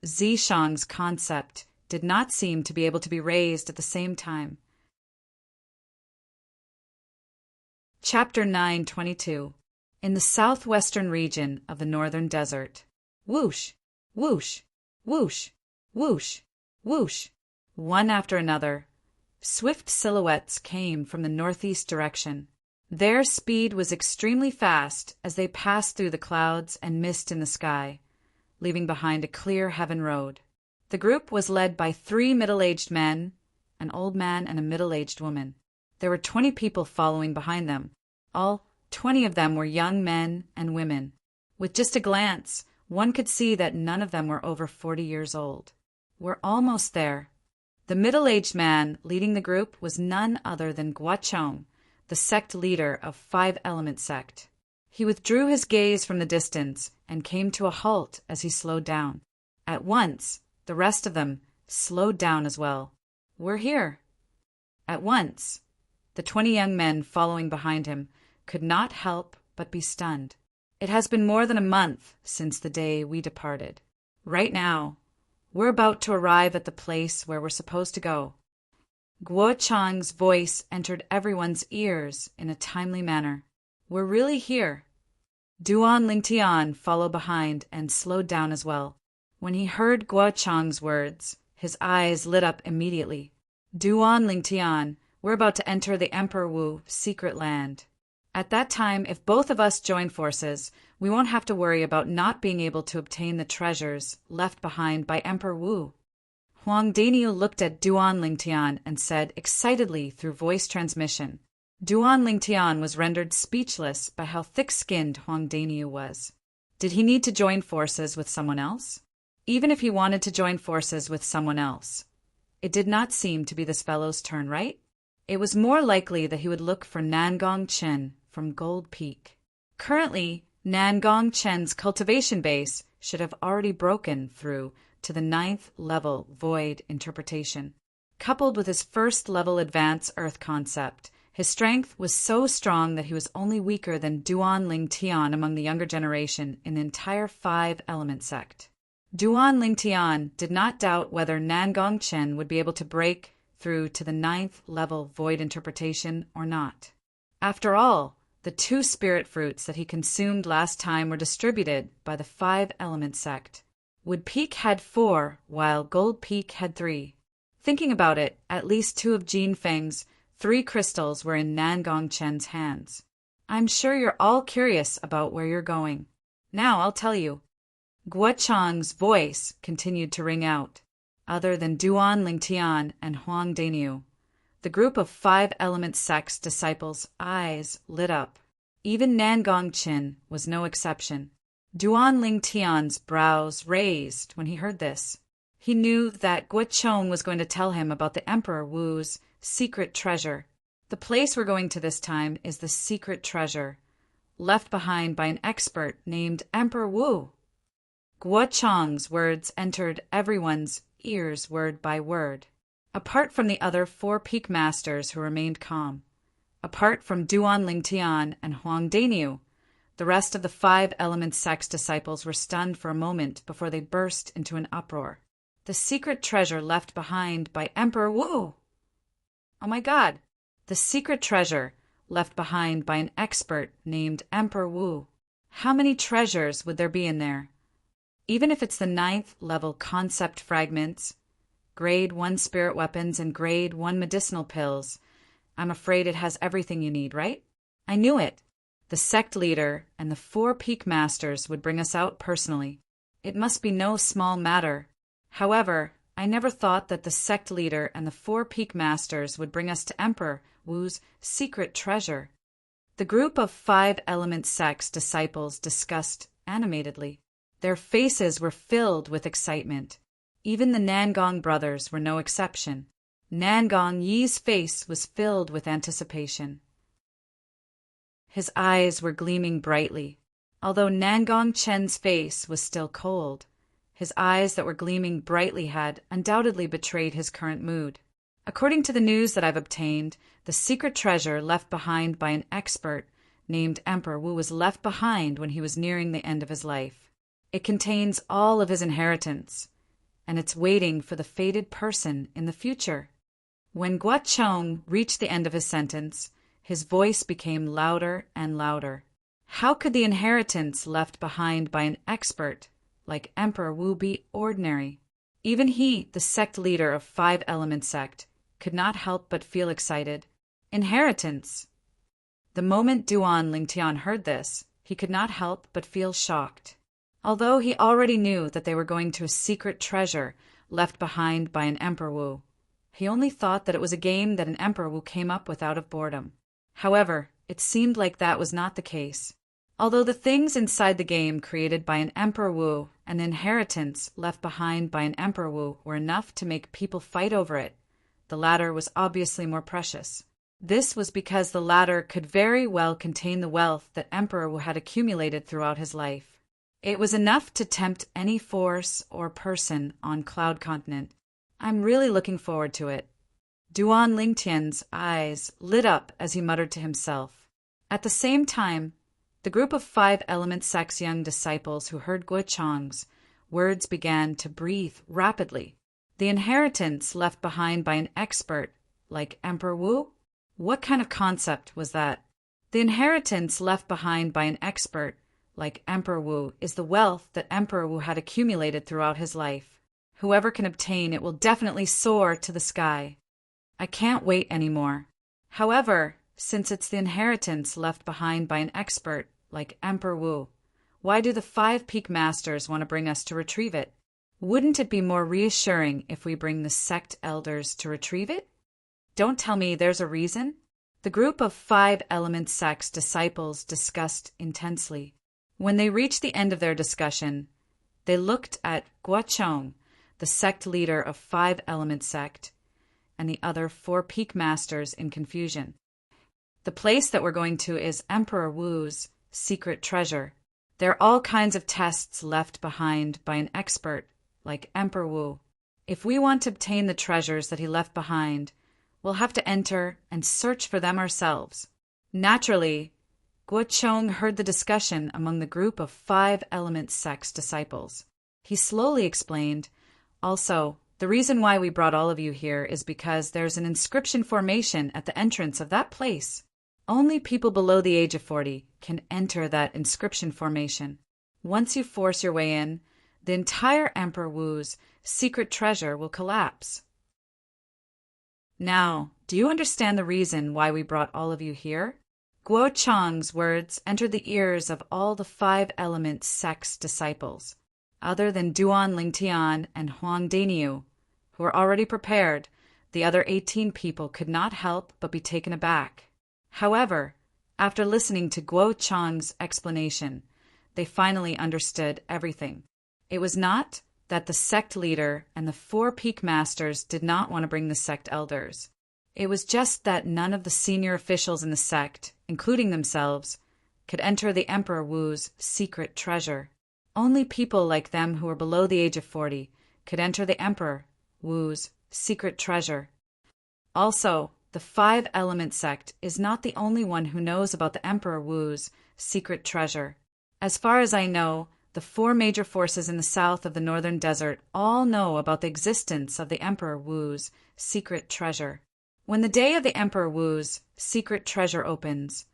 Zishang's concept did not seem to be able to be raised at the same time. Chapter 922. In the southwestern region of the northern desert. Whoosh, whoosh, whoosh, whoosh, whoosh. One after another, swift silhouettes came from the northeast direction. Their speed was extremely fast as they passed through the clouds and mist in the sky, leaving behind a clear heaven road. The group was led by 3 middle-aged men, an old man and a middle-aged woman. There were 20 people following behind them. All 20 of them were young men and women. With just a glance, one could see that none of them were over 40 years old. We're almost there. The middle-aged man leading the group was none other than Guachong, the sect leader of 5 Element sect. He withdrew his gaze from the distance and came to a halt as he slowed down. At once, the rest of them slowed down as well. We're here. At once, the 20 young men following behind him could not help but be stunned. It has been more than a month since the day we departed. Right now, we're about to arrive at the place where we're supposed to go. Guo Chang's voice entered everyone's ears in a timely manner. We're really here. Duan Lingtian followed behind and slowed down as well. When he heard Guo Chang's words, his eyes lit up immediately. Duan Lingtian, we're about to enter the Emperor Wu secret land. At that time, if both of us join forces, we won't have to worry about not being able to obtain the treasures left behind by Emperor Wu. Huang Daniu looked at Duan Lingtian and said excitedly through voice transmission. Duan Lingtian was rendered speechless by how thick-skinned Huang Daniu was. Did he need to join forces with someone else? Even if he wanted to join forces with someone else, it did not seem to be this fellow's turn, right? It was more likely that he would look for Nangong Chen from Gold Peak. Currently, Nangong Chen's cultivation base should have already broken through to the 9th level void interpretation. Coupled with his 1st level advanced earth concept, his strength was so strong that he was only weaker than Duan Lingtian among the younger generation in the entire 5-element sect. Duan Lingtian did not doubt whether Nangong Chen would be able to break through to the 9th level void interpretation or not. After all, the 2 spirit fruits that he consumed last time were distributed by the 5-element sect. Wood Peak had 4, while Gold Peak had 3. Thinking about it, at least 2 of Jin Feng's 3 crystals were in Nangong Chen's hands. I'm sure you're all curious about where you're going. Now I'll tell you. Guo Chang's voice continued to ring out. Other than Duan Lingtian and Huang Daniu, the group of 5-element sect's disciples' eyes lit up. Even Nangong Chen was no exception. Duan Lingtian's brows raised when he heard this. He knew that Guo Chang was going to tell him about the Emperor Wu's secret treasure. The place we're going to this time is the secret treasure, left behind by an expert named Emperor Wu. Guo Chang's words entered everyone's ears word by word. Apart from the other 4 peak masters who remained calm, apart from Duan Lingtian and Huang Daniu, the rest of the 5-element sect's disciples were stunned for a moment before they burst into an uproar. The secret treasure left behind by Emperor Wu! Oh my God! The secret treasure left behind by an expert named Emperor Wu. How many treasures would there be in there? Even if it's the 9th level concept fragments, grade 1 spirit weapons, and grade 1 medicinal pills, I'm afraid it has everything you need, right? I knew it. The sect leader and the 4 peak masters would bring us out personally. It must be no small matter. However, I never thought that the sect leader and the 4 peak masters would bring us to Emperor Wu's secret treasure. The group of 5-element sect's disciples discussed animatedly. Their faces were filled with excitement. Even the Nangong brothers were no exception. Nangong Yi's face was filled with anticipation. His eyes were gleaming brightly. Although Nangong Chen's face was still cold, his eyes that were gleaming brightly had undoubtedly betrayed his current mood. According to the news that I've obtained, the secret treasure left behind by an expert named Emperor Wu was left behind when he was nearing the end of his life. It contains all of his inheritance, and it's waiting for the fated person in the future. When Guo Chang reached the end of his sentence, his voice became louder and louder. How could the inheritance left behind by an expert like Emperor Wu be ordinary? Even he, the sect leader of 5-element sect, could not help but feel excited. Inheritance! The moment Duan Lingtian heard this, he could not help but feel shocked. Although he already knew that they were going to a secret treasure left behind by an Emperor Wu, he only thought that it was a game that an Emperor Wu came up with out of boredom. However, it seemed like that was not the case. Although the things inside the game created by an Emperor Wu and the inheritance left behind by an Emperor Wu were enough to make people fight over it, the latter was obviously more precious. This was because the latter could very well contain the wealth that Emperor Wu had accumulated throughout his life. It was enough to tempt any force or person on Cloud Continent. I'm really looking forward to it. Duan Lingtian's eyes lit up as he muttered to himself. At the same time, the group of 5-element sect's young disciples who heard Guo Chang's words began to breathe rapidly. The inheritance left behind by an expert like Emperor Wu? What kind of concept was that? The inheritance left behind by an expert like Emperor Wu is the wealth that Emperor Wu had accumulated throughout his life. Whoever can obtain it will definitely soar to the sky. I can't wait anymore. However, since it's the inheritance left behind by an expert like Emperor Wu, why do the 5 peak masters want to bring us to retrieve it? Wouldn't it be more reassuring if we bring the sect elders to retrieve it? Don't tell me there's a reason. The group of 5 element sect's disciples discussed intensely. When they reached the end of their discussion, they looked at Guocheng, the sect leader of 5 element sect, and the other 4 peak masters in confusion. The place that we're going to is Emperor Wu's secret treasure. There are all kinds of tests left behind by an expert like Emperor Wu. If we want to obtain the treasures that he left behind, we'll have to enter and search for them ourselves. Naturally, Guocheng heard the discussion among the group of 5 element sect's disciples. He slowly explained, also, the reason why we brought all of you here is because there's an inscription formation at the entrance of that place. Only people below the age of 40 can enter that inscription formation. Once you force your way in, the entire Emperor Wu's secret treasure will collapse. Now, do you understand the reason why we brought all of you here? Guocheng's words entered the ears of all the 5 element sect's disciples. Other than Duan Lingtian and Huang Daniu, who were already prepared, the other 18 people could not help but be taken aback. However, after listening to Guocheng's explanation, they finally understood everything. It was not that the sect leader and the 4 peak masters did not want to bring the sect elders. It was just that none of the senior officials in the sect, including themselves, could enter the Emperor Wu's secret treasure. Only people like them who were below the age of 40 could enter the Emperor Wu's secret treasure. Also, the 5 element sect is not the only one who knows about the Emperor Wu's secret treasure. As far as I know, the 4 major forces in the south of the northern desert all know about the existence of the Emperor Wu's secret treasure. When the day of the Emperor Wu's secret treasure opens,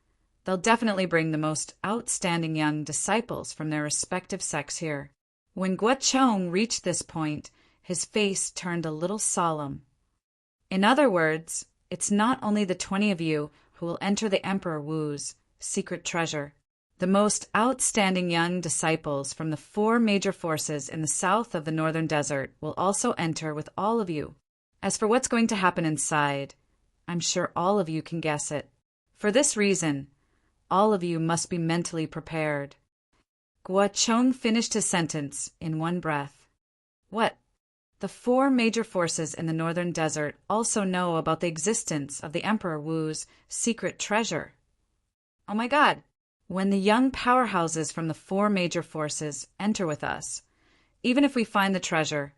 they'll definitely bring the most outstanding young disciples from their respective sects here. When Guocheng reached this point, his face turned a little solemn. In other words, it's not only the 20 of you who will enter the Emperor Wu's secret treasure. The most outstanding young disciples from the 4 major forces in the south of the northern desert will also enter with all of you. As for what's going to happen inside, I'm sure all of you can guess it. For this reason, all of you must be mentally prepared. Guocheng finished his sentence in one breath. What? The 4 major forces in the northern desert also know about the existence of the Emperor Wu's secret treasure. Oh my God! When the young powerhouses from the 4 major forces enter with us, even if we find the treasure,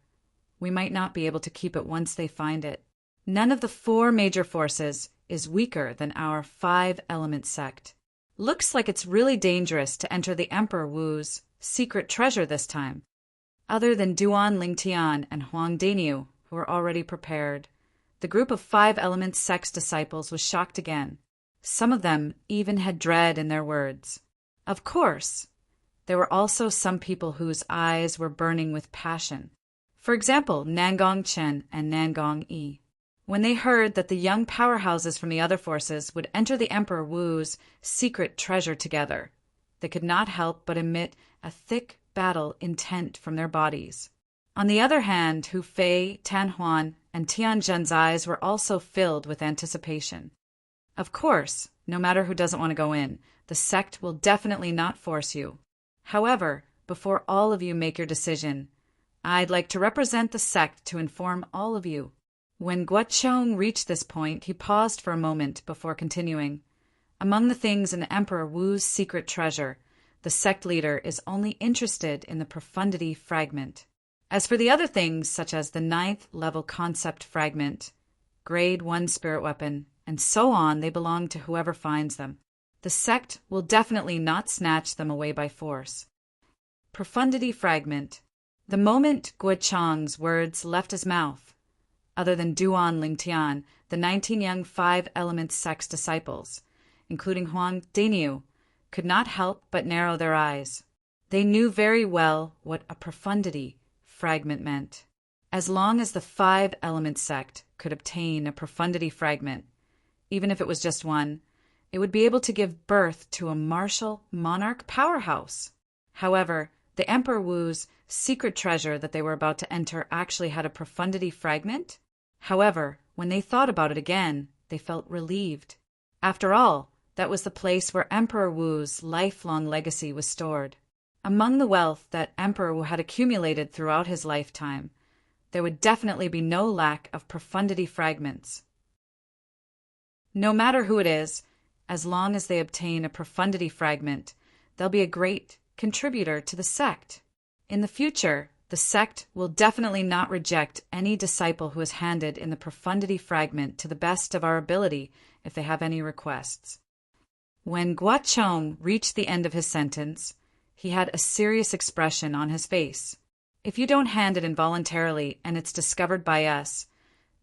we might not be able to keep it once they find it. None of the 4 major forces is weaker than our 5 element sect. Looks like it's really dangerous to enter the Emperor Wu's secret treasure this time. Other than Duan Lingtian and Huang Daniu, who were already prepared, the group of 5 element sect's disciples was shocked again. Some of them even had dread in their words. Of course, there were also some people whose eyes were burning with passion. For example, Nangong Chen and Nangong Yi. When they heard that the young powerhouses from the other forces would enter the Emperor Wu's secret treasure together, they could not help but emit a thick battle intent from their bodies. On the other hand, Hu Fei, Tan Huan, and Tian Zhen's eyes were also filled with anticipation. Of course, no matter who doesn't want to go in, the sect will definitely not force you. However, before all of you make your decision, I'd like to represent the sect to inform all of you. When Guocheng reached this point, he paused for a moment before continuing. Among the things in Emperor Wu's secret treasure, the sect leader is only interested in the profundity fragment. As for the other things, such as the 9th level concept fragment, grade 1 spirit weapon, and so on, they belong to whoever finds them. The sect will definitely not snatch them away by force. Profundity fragment. The moment Guo Chang's words left his mouth, other than Duan Lingtian, the 19 young Five Elements sect's disciples, including Huang Daniu, could not help but narrow their eyes. They knew very well what a profundity fragment meant. As long as the Five Elements sect could obtain a profundity fragment, even if it was just one, it would be able to give birth to a martial monarch powerhouse. However, the Emperor Wu's secret treasure that they were about to enter actually had a profundity fragment. However, when they thought about it again, they felt relieved. After all, that was the place where Emperor Wu's lifelong legacy was stored. Among the wealth that Emperor Wu had accumulated throughout his lifetime, there would definitely be no lack of profundity fragments. No matter who it is, as long as they obtain a profundity fragment, they'll be a great contributor to the sect. In the future, the sect will definitely not reject any disciple who is handed in the profundity fragment to the best of our ability if they have any requests. When Guo Chong reached the end of his sentence, he had a serious expression on his face. If you don't hand it involuntarily and it's discovered by us,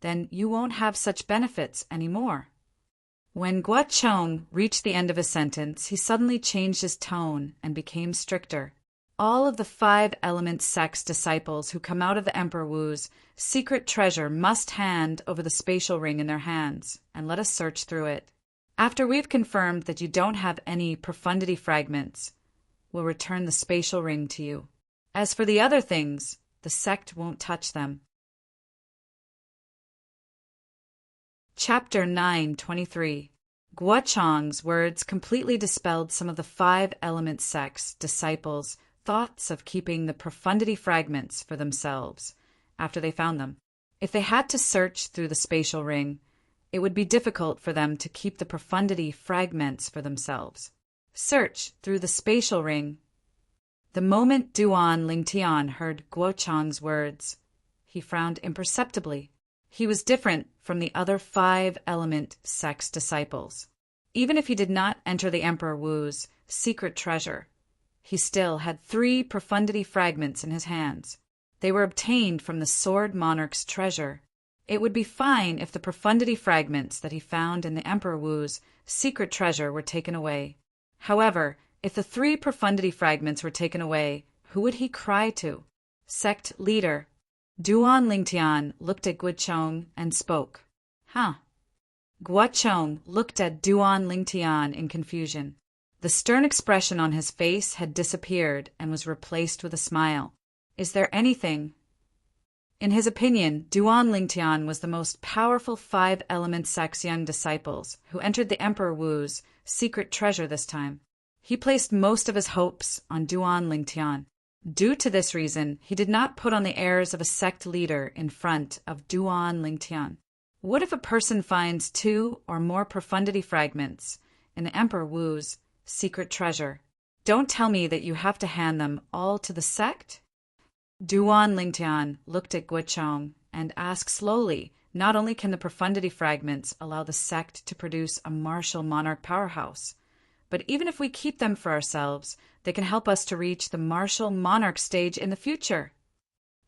then you won't have such benefits anymore. When Guo Chong reached the end of his sentence, he suddenly changed his tone and became stricter. All of the Five Elements sect's disciples who come out of the Emperor Wu's secret treasure must hand over the spatial ring in their hands and let us search through it. After we've confirmed that you don't have any profundity fragments, we'll return the spatial ring to you. As for the other things, the sect won't touch them. Chapter 9:23. Guo Chang's words completely dispelled some of the Five Elements sect's disciples' thoughts of keeping the profundity fragments for themselves after they found them. If they had to search through the spatial ring, it would be difficult for them to keep the profundity fragments for themselves. Search through the spatial ring. The moment Duan Lingtian heard Guo Chang's words, he frowned imperceptibly. He was different from the other Five Element sect's disciples. Even if he did not enter the Emperor Wu's secret treasure, he still had 3 profundity fragments in his hands. They were obtained from the Sword Monarch's treasure. It would be fine if the profundity fragments that he found in the Emperor Wu's secret treasure were taken away. However, if the 3 profundity fragments were taken away, who would he cry to? Sect leader. Duan Lingtian looked at Guo Chong and spoke. Guo Chong looked at Duan Lingtian in confusion. The stern expression on his face had disappeared and was replaced with a smile. Is there anything? In his opinion, Duan Lingtian was the most powerful Five Elements sect's young disciples who entered the Emperor Wu's secret treasure this time. He placed most of his hopes on Duan Lingtian. Due to this reason, he did not put on the airs of a sect leader in front of Duan Lingtian. What if a person finds 2 or more profundity fragments in the Emperor Wu's secret treasure? Don't tell me that you have to hand them all to the sect? Duan Lingtian looked at Guo Chong and asked slowly, not only can the profundity fragments allow the sect to produce a martial monarch powerhouse, but even if we keep them for ourselves, they can help us to reach the martial monarch stage in the future.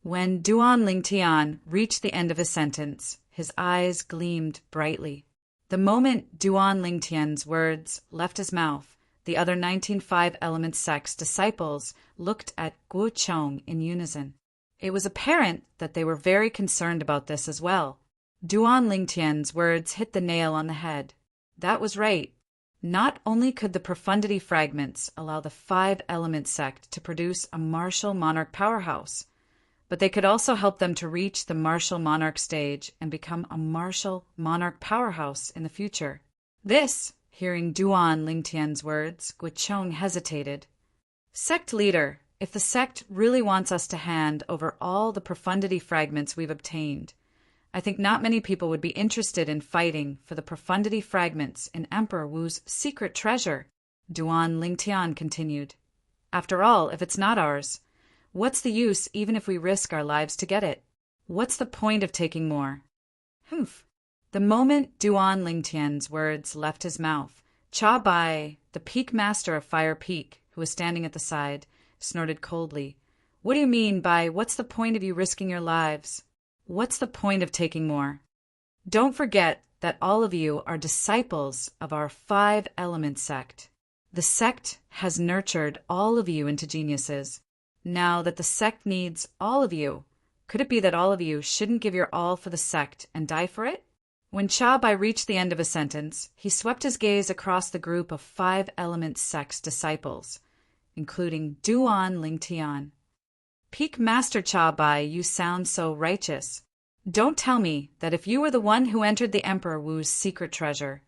When Duan Lingtian reached the end of his sentence, his eyes gleamed brightly. The moment Duan Lingtian's words left his mouth, the other 19 Five Elements sect's disciples looked at Guo Chong in unison. It was apparent that they were very concerned about this as well. Duan Lingtian's words hit the nail on the head. That was right. Not only could the profundity fragments allow the Five Elements sect to produce a martial monarch powerhouse, but they could also help them to reach the martial monarch stage and become a martial monarch powerhouse in the future. This, hearing Duan Lingtian's words, Guo Chong hesitated. Sect leader, if the sect really wants us to hand over all the profundity fragments we've obtained, I think not many people would be interested in fighting for the profundity fragments in Emperor Wu's secret treasure, Duan Lingtian continued. After all, if it's not ours, what's the use even if we risk our lives to get it? What's the point of taking more? Humph. The moment Duan Lingtian's words left his mouth, Cha Bai, the Peak Master of Fire Peak, who was standing at the side, snorted coldly. What do you mean by what's the point of you risking your lives? What's the point of taking more? Don't forget that all of you are disciples of our 5-element sect. The sect has nurtured all of you into geniuses. Now that the sect needs all of you, could it be that all of you shouldn't give your all for the sect and die for it? When Cha Bai reached the end of a sentence, he swept his gaze across the group of 5-element sect's disciples, including Duan Ling Tian. Peak Master Cha Bai, you sound so righteous. Don't tell me that if you were the one who entered the Emperor Wu's secret treasure,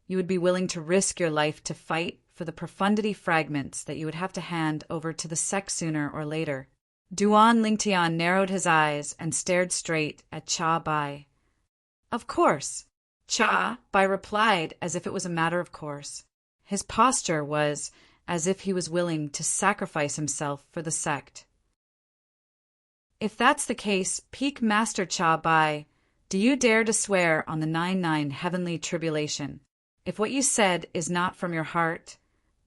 you would be willing to risk your life to fight for the profundity fragments that you would have to hand over to the sect sooner or later. Duan Lingtian narrowed his eyes and stared straight at Cha Bai. Of course, Cha Bai replied as if it was a matter of course. His posture was as if he was willing to sacrifice himself for the sect. If that's the case, Peak Master Cha Bai, do you dare to swear on the 99 heavenly tribulation? If what you said is not from your heart,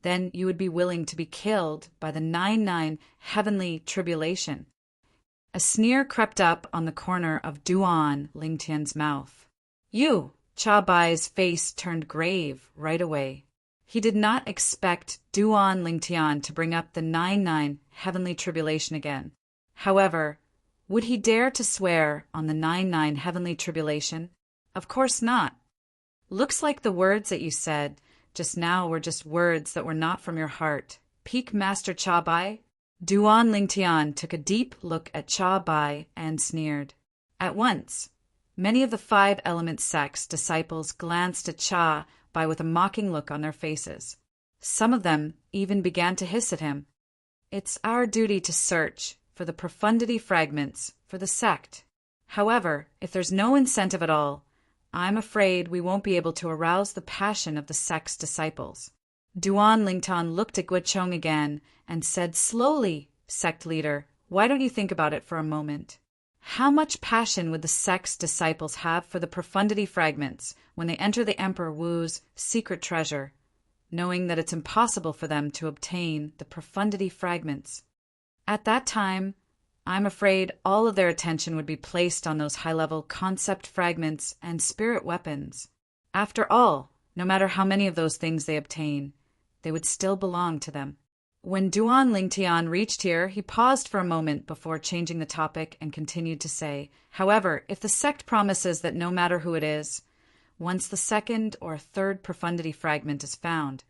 then you would be willing to be killed by the 99 heavenly tribulation. A sneer crept up on the corner of Duan Lingtian's mouth. You! Cha Bai's face turned grave right away. He did not expect Duan Lingtian to bring up the 99 heavenly tribulation again. However, would he dare to swear on the 99 heavenly tribulation? Of course not. Looks like the words that you said just now were just words that were not from your heart. Peak Master Cha Bai? Duan Lingtian took a deep look at Cha Bai and sneered. At once, many of the 5-element sect's disciples glanced at Cha Bai with a mocking look on their faces. Some of them even began to hiss at him. It's our duty to search for the profundity fragments for the sect. However, if there's no incentive at all, I'm afraid we won't be able to arouse the passion of the sect's disciples. Duan Lingtan looked at Guochong again and said slowly, Sect leader, why don't you think about it for a moment? How much passion would the sect's disciples have for the profundity fragments when they enter the Emperor Wu's secret treasure, knowing that it's impossible for them to obtain the profundity fragments? At that time, I'm afraid all of their attention would be placed on those high-level concept fragments and spirit weapons. After all, no matter how many of those things they obtain, they would still belong to them. When Duan Lingtian reached here, he paused for a moment before changing the topic and continued to say, however, if the sect promises that no matter who it is, once the second or third profundity fragment is found,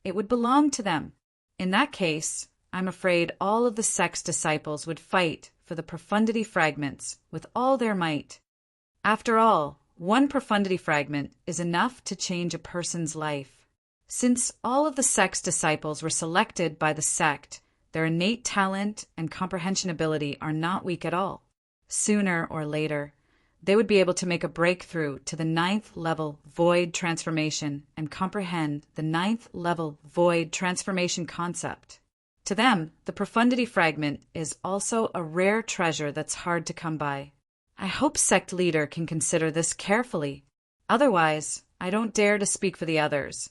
it would belong to them. In that case, I'm afraid all of the sect's disciples would fight for the profundity fragments with all their might. After all, one profundity fragment is enough to change a person's life. Since all of the sect's disciples were selected by the sect, their innate talent and comprehension ability are not weak at all. Sooner or later, they would be able to make a breakthrough to the 9th level void transformation and comprehend the 9th level void transformation concept. To them, the profundity fragment is also a rare treasure that's hard to come by. I hope sect leader can consider this carefully. Otherwise, I don't dare to speak for the others.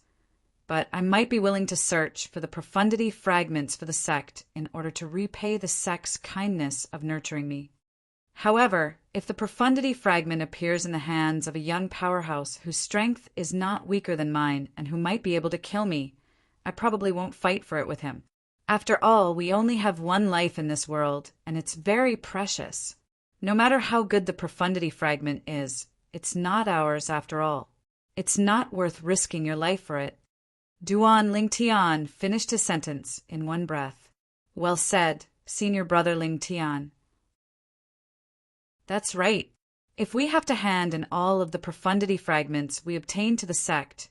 But I might be willing to search for the profundity fragments for the sect in order to repay the sect's kindness of nurturing me. However, if the profundity fragment appears in the hands of a young powerhouse whose strength is not weaker than mine and who might be able to kill me, I probably won't fight for it with him. After all, we only have one life in this world, and it's very precious. No matter how good the profundity fragment is, it's not ours after all. It's not worth risking your life for it. Duan Lingtian finished his sentence in one breath. Well said, senior brother Lingtian. That's right. If we have to hand in all of the profundity fragments we obtain to the sect,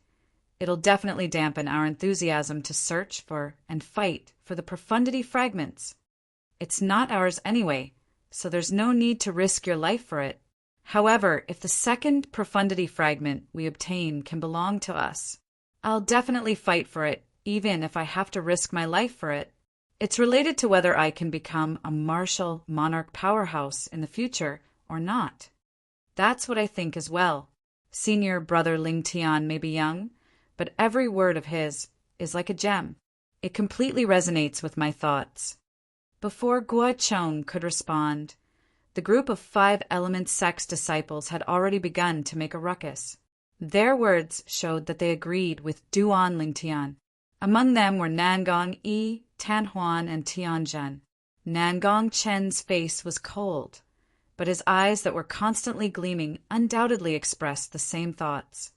it'll definitely dampen our enthusiasm to search for and fight for the profundity fragments. It's not ours anyway, so there's no need to risk your life for it. However, if the second profundity fragment we obtain can belong to us, I'll definitely fight for it, even if I have to risk my life for it. It's related to whether I can become a martial monarch powerhouse in the future or not. That's what I think as well. Senior brother Lingtian may be young, but every word of his is like a gem. It completely resonates with my thoughts. Before Guo Chong could respond, the group of 5 Element Sect's disciples had already begun to make a ruckus. Their words showed that they agreed with Duan Lingtian. Among them were Nangong Yi, Tan Huan, and Tian Zhen. Nangong Chen's face was cold, but his eyes that were constantly gleaming undoubtedly expressed the same thoughts.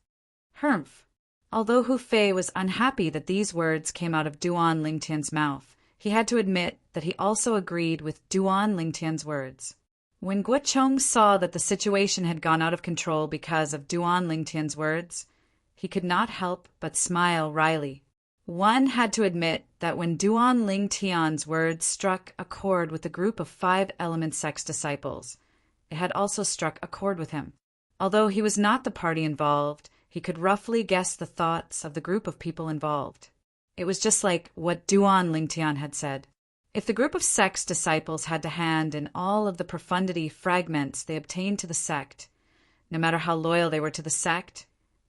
Humph! Although Hu Fei was unhappy that these words came out of Duan Lingtian's mouth, he had to admit that he also agreed with Duan Lingtian's words. When Guo Chong saw that the situation had gone out of control because of Duan Lingtian's words, he could not help but smile wryly. One had to admit that when Duan Lingtian's words struck a chord with the group of 5 Element Sect's disciples, it had also struck a chord with him. Although he was not the party involved, he could roughly guess the thoughts of the group of people involved. It was just like what Duan Lingtian had said. If the group of sect's disciples had to hand in all of the profundity fragments they obtained to the sect, no matter how loyal they were to the sect,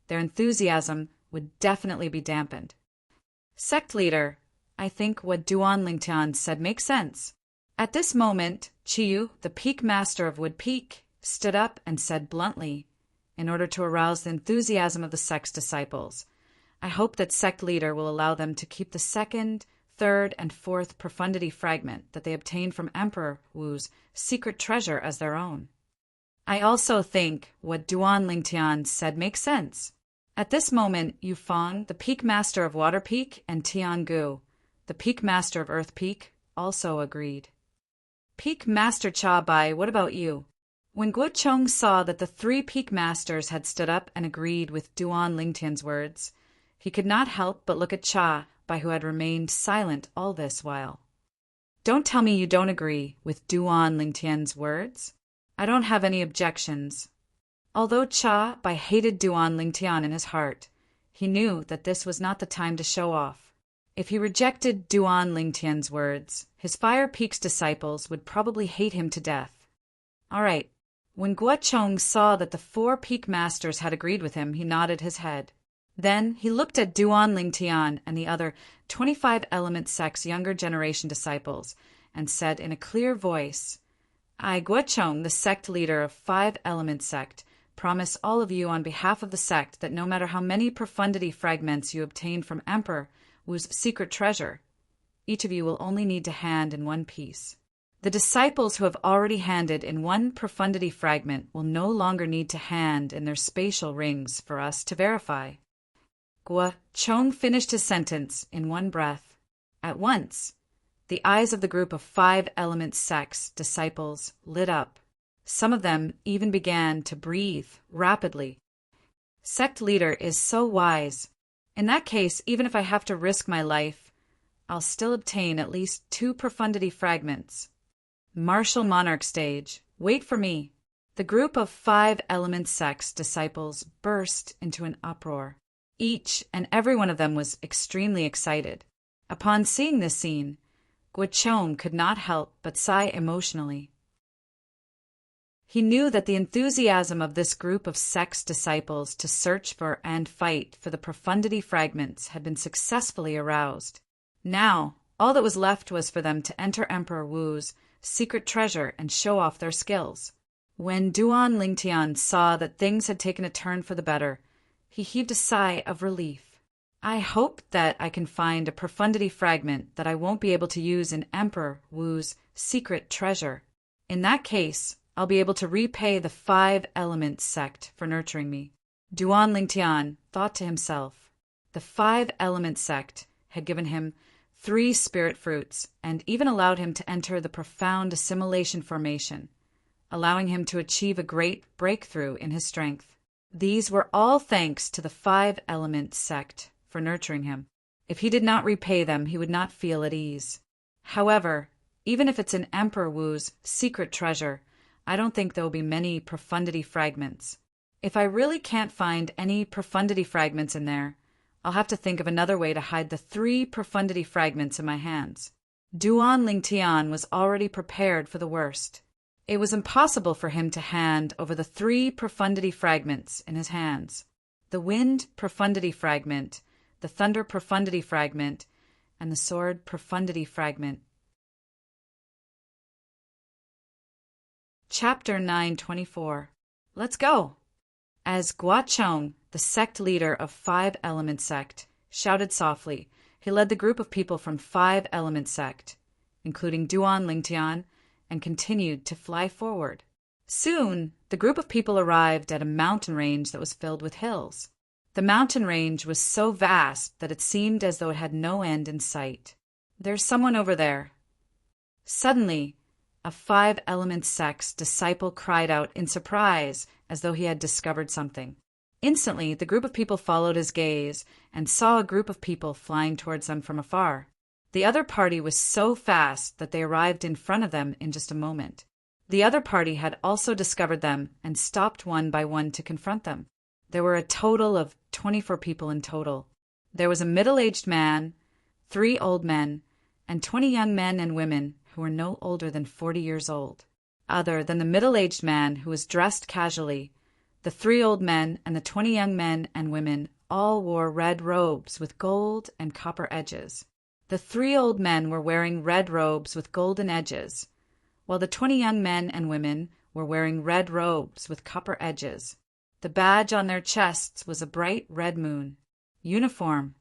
their enthusiasm would definitely be dampened. Sect leader, I think what Duan Lingtian said makes sense. At this moment, Chiyu, the Peak Master of Wood Peak, stood up and said bluntly, in order to arouse the enthusiasm of the sect's disciples, I hope that sect leader will allow them to keep the 2nd, 3rd, and 4th profundity fragment that they obtained from Emperor Wu's secret treasure as their own. I also think what Duan Lingtian said makes sense. At this moment, Yufang, the Peak Master of Water Peak, and Tiangu, the Peak Master of Earth Peak, also agreed. Peak Master Cha Bai, what about you? When Guo Chong saw that the 3 Peak Masters had stood up and agreed with Duan Lingtian's words, he could not help but look at Cha Bai, who had remained silent all this while. Don't tell me you don't agree with Duan Lingtian's words. I don't have any objections. Although Cha Bai hated Duan Lingtian in his heart, he knew that this was not the time to show off. If he rejected Duan Lingtian's words, his Fire Peak's disciples would probably hate him to death. All right. When Guo Chong saw that the 4 Peak Masters had agreed with him, he nodded his head. Then he looked at Duan Lingtian and the other 25 Element Sect's younger generation disciples and said in a clear voice, I, Guo Chong, the sect leader of 5 Element Sect, promise all of you on behalf of the sect that no matter how many profundity fragments you obtained from Emperor Wu's secret treasure, each of you will only need to hand in 1 piece. The disciples who have already handed in 1 profundity fragment will no longer need to hand in their spatial rings for us to verify. Guo Chong finished his sentence in 1 breath. At once, the eyes of the group of 5 Element Sect's disciples lit up. Some of them even began to breathe rapidly. Sect leader is so wise. In that case, even if I have to risk my life, I'll still obtain at least 2 profundity fragments. Martial Monarch stage. Wait for me. The group of 5 Element Sect's disciples burst into an uproar. Each and every one of them was extremely excited. Upon seeing this scene, Guo Chong could not help but sigh emotionally. He knew that the enthusiasm of this group of sect's disciples to search for and fight for the profundity fragments had been successfully aroused. Now, all that was left was for them to enter Emperor Wu's secret treasure and show off their skills. When Duan Lingtian saw that things had taken a turn for the better, he heaved a sigh of relief. I hope that I can find a profundity fragment that I won't be able to use in Emperor Wu's secret treasure. In that case, I'll be able to repay the 5 Element Sect for nurturing me. Duan Lingtian thought to himself. The 5 Element Sect had given him 3 spirit fruits, and even allowed him to enter the profound assimilation formation, allowing him to achieve a great breakthrough in his strength. These were all thanks to the 5 Element Sect for nurturing him. If he did not repay them, he would not feel at ease. However, even if it's in Emperor Wu's secret treasure, I don't think there will be many profundity fragments. If I really can't find any profundity fragments in there, I'll have to think of another way to hide the 3 profundity fragments in my hands. Duan Lingtian was already prepared for the worst. It was impossible for him to hand over the 3 profundity fragments in his hands. The wind profundity fragment, the thunder profundity fragment, and the sword profundity fragment. Chapter 924. Let's go! As Gua Chong, the sect leader of Five Element Sect, shouted softly, he led the group of people from Five Element Sect, including Duan Lingtian, and continued to fly forward. Soon, the group of people arrived at a mountain range that was filled with hills. The mountain range was so vast that it seemed as though it had no end in sight. There's someone over there. Suddenly, a Five Element Sect's disciple cried out in surprise as though he had discovered something. Instantly, the group of people followed his gaze and saw a group of people flying towards them from afar. The other party was so fast that they arrived in front of them in just a moment. The other party had also discovered them and stopped one by one to confront them. There were a total of 24 people in total. There was a middle-aged man, 3 old men, and 20 young men and women who were no older than 40 years old. Other than the middle-aged man who was dressed casually, the 3 old men and the 20 young men and women all wore red robes with gold and copper edges. The 3 old men were wearing red robes with golden edges, while the 20 young men and women were wearing red robes with copper edges. The badge on their chests was a bright red moon. Uniform.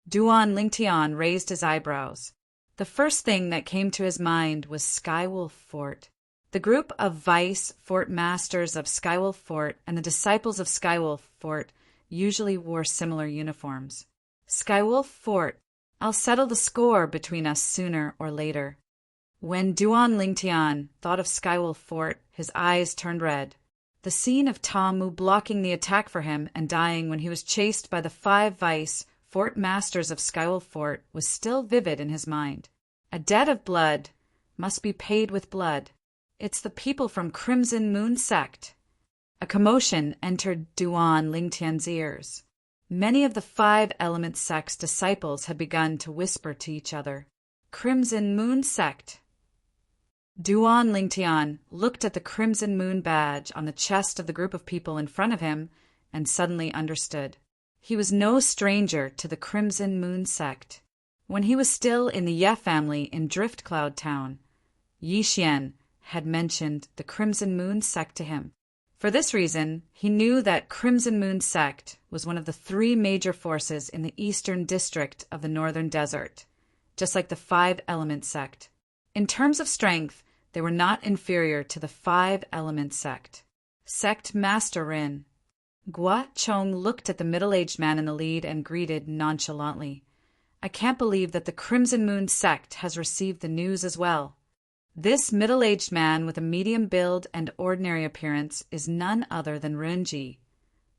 Duan Lingtian raised his eyebrows. The first thing that came to his mind was Skywolf Fort. The group of vice fort masters of Skywolf Fort and the disciples of Skywolf Fort usually wore similar uniforms. Skywolf Fort, I'll settle the score between us sooner or later. When Duan Lingtian thought of Skywolf Fort, his eyes turned red. The scene of Tamu blocking the attack for him and dying when he was chased by the 5 vice fort masters of Skywolf Fort was still vivid in his mind. A debt of blood must be paid with blood. It's the people from Crimson Moon Sect. A commotion entered Duan Lingtian's ears. Many of the 5 Element Sect's disciples had begun to whisper to each other. Crimson Moon Sect. Duan Lingtian looked at the Crimson Moon badge on the chest of the group of people in front of him and suddenly understood. He was no stranger to the Crimson Moon Sect. When he was still in the Ye family in Drift Cloud Town, Yi Xian had mentioned the Crimson Moon Sect to him. For this reason, he knew that Crimson Moon Sect was one of the 3 major forces in the eastern district of the Northern Desert, just like the 5 Element Sect. In terms of strength, they were not inferior to the 5 Element Sect. Sect Master Rin. Gua Chong looked at the middle-aged man in the lead and greeted nonchalantly. I can't believe that the Crimson Moon Sect has received the news as well. This middle-aged man with a medium build and ordinary appearance is none other than Renji,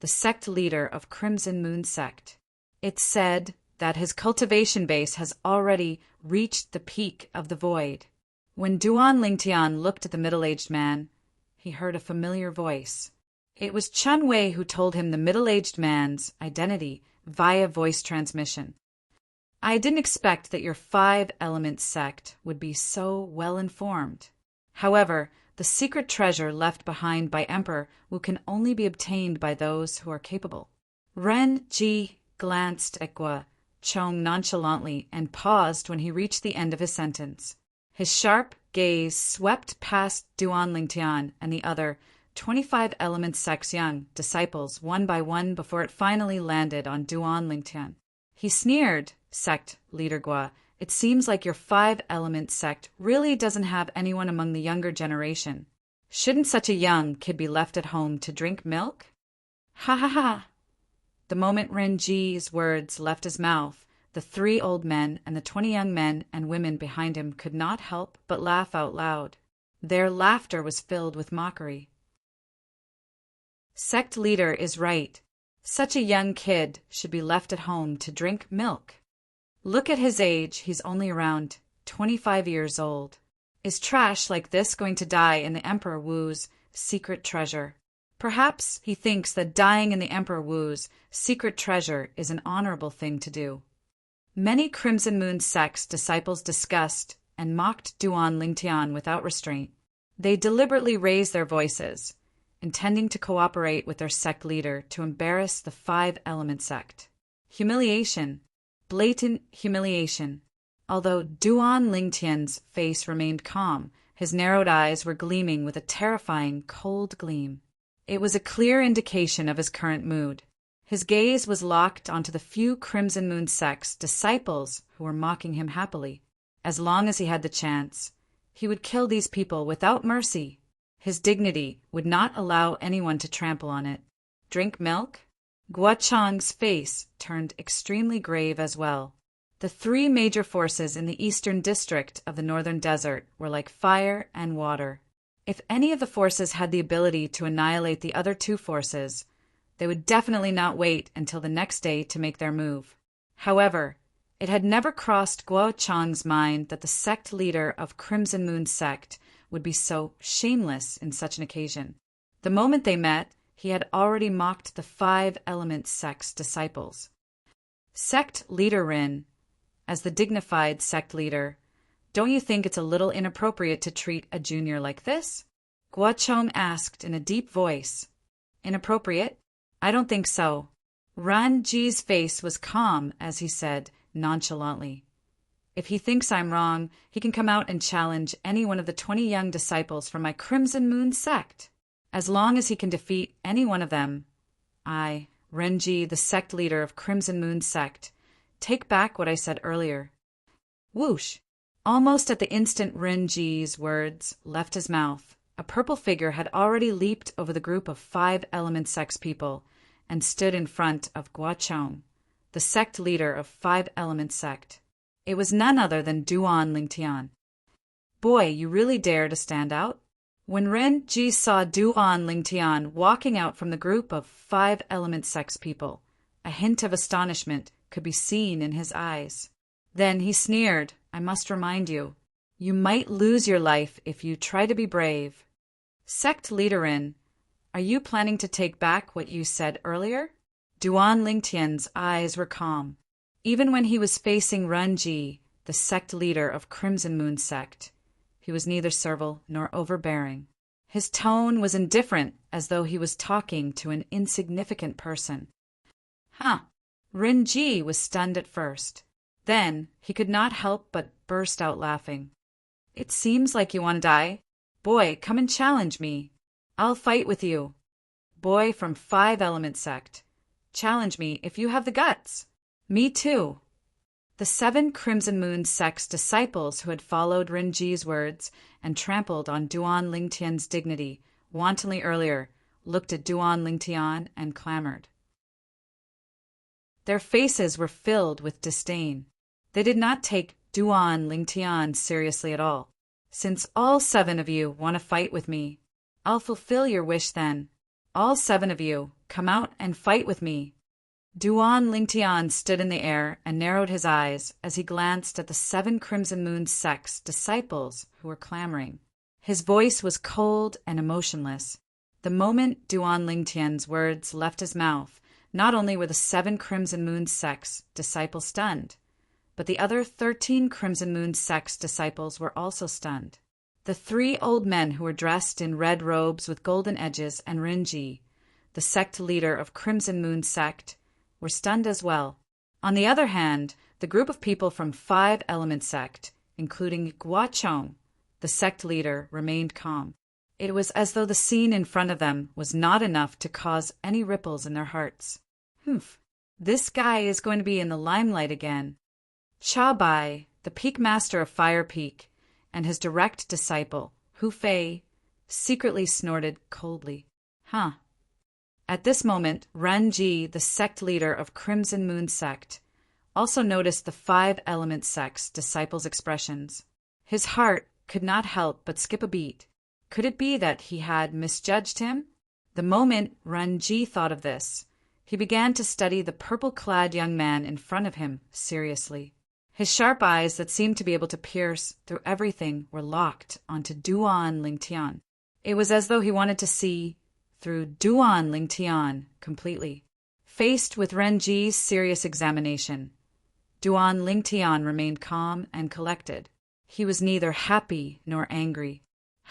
the sect leader of Crimson Moon Sect. It's said that his cultivation base has already reached the peak of the void. When Duan Lingtian looked at the middle-aged man, he heard a familiar voice. It was Chun Wei who told him the middle-aged man's identity via voice transmission. I didn't expect that your 5 Element Sect would be so well-informed. However, the secret treasure left behind by Emperor Wu can only be obtained by those who are capable. Ren Ji glanced at Gua Chong nonchalantly and paused when he reached the end of his sentence. His sharp gaze swept past Duan Lingtian and the other 25 Element Sect's young disciples one by one before it finally landed on Duan Lingtian. He sneered, Sect Leader Gua. It seems like your 5 Element Sect really doesn't have anyone among the younger generation. Shouldn't such a young kid be left at home to drink milk? Ha ha ha! The moment Renji's words left his mouth, the 3 old men and the 20 young men and women behind him could not help but laugh out loud. Their laughter was filled with mockery. Sect leader is right. Such a young kid should be left at home to drink milk. Look at his age, he's only around 25 years old. Is trash like this going to die in the Emperor Wu's secret treasure? Perhaps he thinks that dying in the Emperor Wu's secret treasure is an honorable thing to do. Many Crimson Moon Sect's disciples discussed and mocked Duan Lingtian without restraint. They deliberately raised their voices, intending to cooperate with their sect leader to embarrass the 5 Element Sect. Humiliation. Blatant humiliation. Although Duan Lingtian's face remained calm, His narrowed eyes were gleaming with a terrifying, cold gleam. It was a clear indication of his current mood. His gaze was locked onto the few Crimson Moon sect's disciples who were mocking him happily. As long as he had the chance, he would kill these people without mercy. His dignity would not allow anyone to trample on it. Drink milk? Guo Chang's face turned extremely grave as well. The three major forces in the eastern district of the northern desert were like fire and water. If any of the forces had the ability to annihilate the other two forces, they would definitely not wait until the next day to make their move. However, it had never crossed Guo Chang's mind that the sect leader of Crimson Moon sect would be so shameless in such an occasion. The moment they met, he had already mocked the 5 Elements sect's disciples. Sect leader Rin, as the dignified sect leader, don't you think it's a little inappropriate to treat a junior like this? Guo Chang asked in a deep voice. Inappropriate? I don't think so. Ran Ji's face was calm as he said, nonchalantly. If he thinks I'm wrong, he can come out and challenge any one of the 20 young disciples from my Crimson Moon sect. As long as he can defeat any one of them, I, Renji, the sect leader of Crimson Moon sect, take back what I said earlier. Whoosh! Almost at the instant Renji's words left his mouth, a purple figure had already leaped over the group of 5 Element Sect's people and stood in front of Guo Chang, the sect leader of 5 Element Sect. It was none other than Duan Lingtian. Boy, you really dare to stand out? When Ren Ji saw Duan Lingtian walking out from the group of 5 Element Sect's people, a hint of astonishment could be seen in his eyes. Then he sneered, I must remind you, you might lose your life if you try to be brave. Sect leader Rin, are you planning to take back what you said earlier? Duan Lingtian's eyes were calm. Even when he was facing Renji, the sect leader of Crimson Moon sect, he was neither servile nor overbearing. His tone was indifferent, as though he was talking to an insignificant person. Renji was stunned at first. Then he could not help but burst out laughing. It seems like you want to die. Boy, come and challenge me. I'll fight with you. Boy from 5 Element Sect. Challenge me if you have the guts. Me too. The 7 Crimson Moon sect's disciples who had followed Renji's words and trampled on Duan Lingtian's dignity wantonly earlier looked at Duan Lingtian and clamored. Their faces were filled with disdain. They did not take Duan Lingtian seriously at all. Since all 7 of you want to fight with me, I'll fulfill your wish then. All 7 of you, come out and fight with me. Duan Lingtian stood in the air and narrowed his eyes as he glanced at the 7 Crimson Moon sect's disciples who were clamoring. His voice was cold and emotionless. The moment Duan Lingtian's words left his mouth, not only were the 7 Crimson Moon sect's disciples stunned, but the other 13 Crimson Moon sect's disciples were also stunned. The 3 old men who were dressed in red robes with golden edges and Renji, the sect leader of Crimson Moon sect, were stunned as well. On the other hand, the group of people from 5 Element Sect, including Guo Chang, the sect leader, remained calm. It was as though the scene in front of them was not enough to cause any ripples in their hearts. This guy is going to be in the limelight again. Cha Bai, the Peak Master of Fire Peak, and his direct disciple, Hu Fei, secretly snorted coldly. At this moment, Ren Ji, the sect leader of Crimson Moon sect, also noticed the 5 Element sect's disciples' expressions. His heart could not help but skip a beat. Could it be that he had misjudged him? The moment Ren Ji thought of this, he began to study the purple-clad young man in front of him seriously. His sharp eyes that seemed to be able to pierce through everything were locked onto Duan Lingtian. It was as though he wanted to see through Duan Lingtian completely. Faced with Renji's serious examination, Duan Lingtian remained calm and collected. He was neither happy nor angry.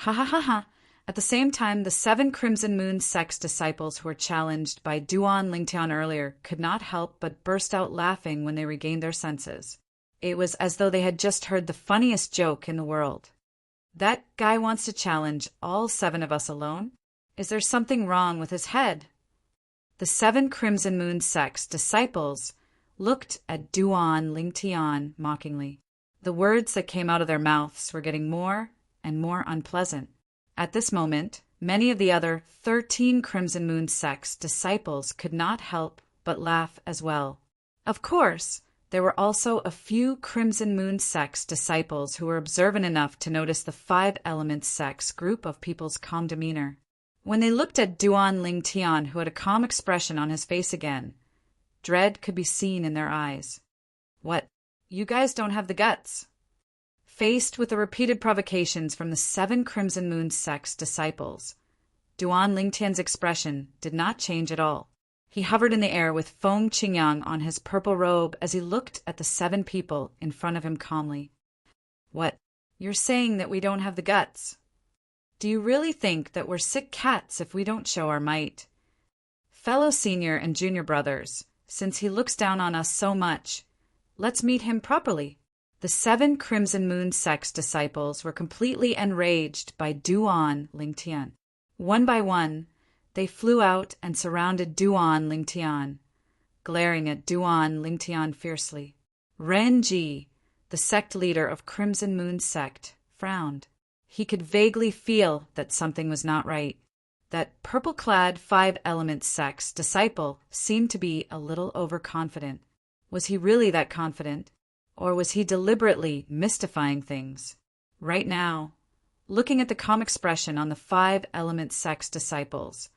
At the same time, the 7 Crimson Moon sect's disciples who were challenged by Duan Lingtian earlier could not help but burst out laughing when they regained their senses. It was as though they had just heard the funniest joke in the world. That guy wants to challenge all 7 of us alone? Is there something wrong with his head? The 7 Crimson Moon sect's disciples looked at Duan Lingtian mockingly. The words that came out of their mouths were getting more and more unpleasant. At this moment, many of the other 13 Crimson Moon sect's disciples could not help but laugh as well. Of course, there were also a few Crimson Moon sect's disciples who were observant enough to notice the 5 Elements sect's group of people's calm demeanor. When they looked at Duan Lingtian, who had a calm expression on his face again, dread could be seen in their eyes. What? You guys don't have the guts. Faced with the repeated provocations from the 7 Crimson Moon sect's disciples, Duan Lingtian's expression did not change at all. He hovered in the air with Feng Qingyang on his purple robe as he looked at the 7 people in front of him calmly. What? You're saying that we don't have the guts? Do you really think that we're sick cats if we don't show our might? Fellow senior and junior brothers, since he looks down on us so much, let's meet him properly. The 7 Crimson Moon sect's disciples were completely enraged by Duan Lingtian. One by one, they flew out and surrounded Duan Lingtian, glaring at Duan Lingtian fiercely. Ren Ji, the sect leader of Crimson Moon sect, frowned. He could vaguely feel that something was not right. That purple-clad 5 Elements sect's disciple seemed to be a little overconfident. Was he really that confident? Or was he deliberately mystifying things? Right now, looking at the calm expression on the 5 Elements sect's disciples,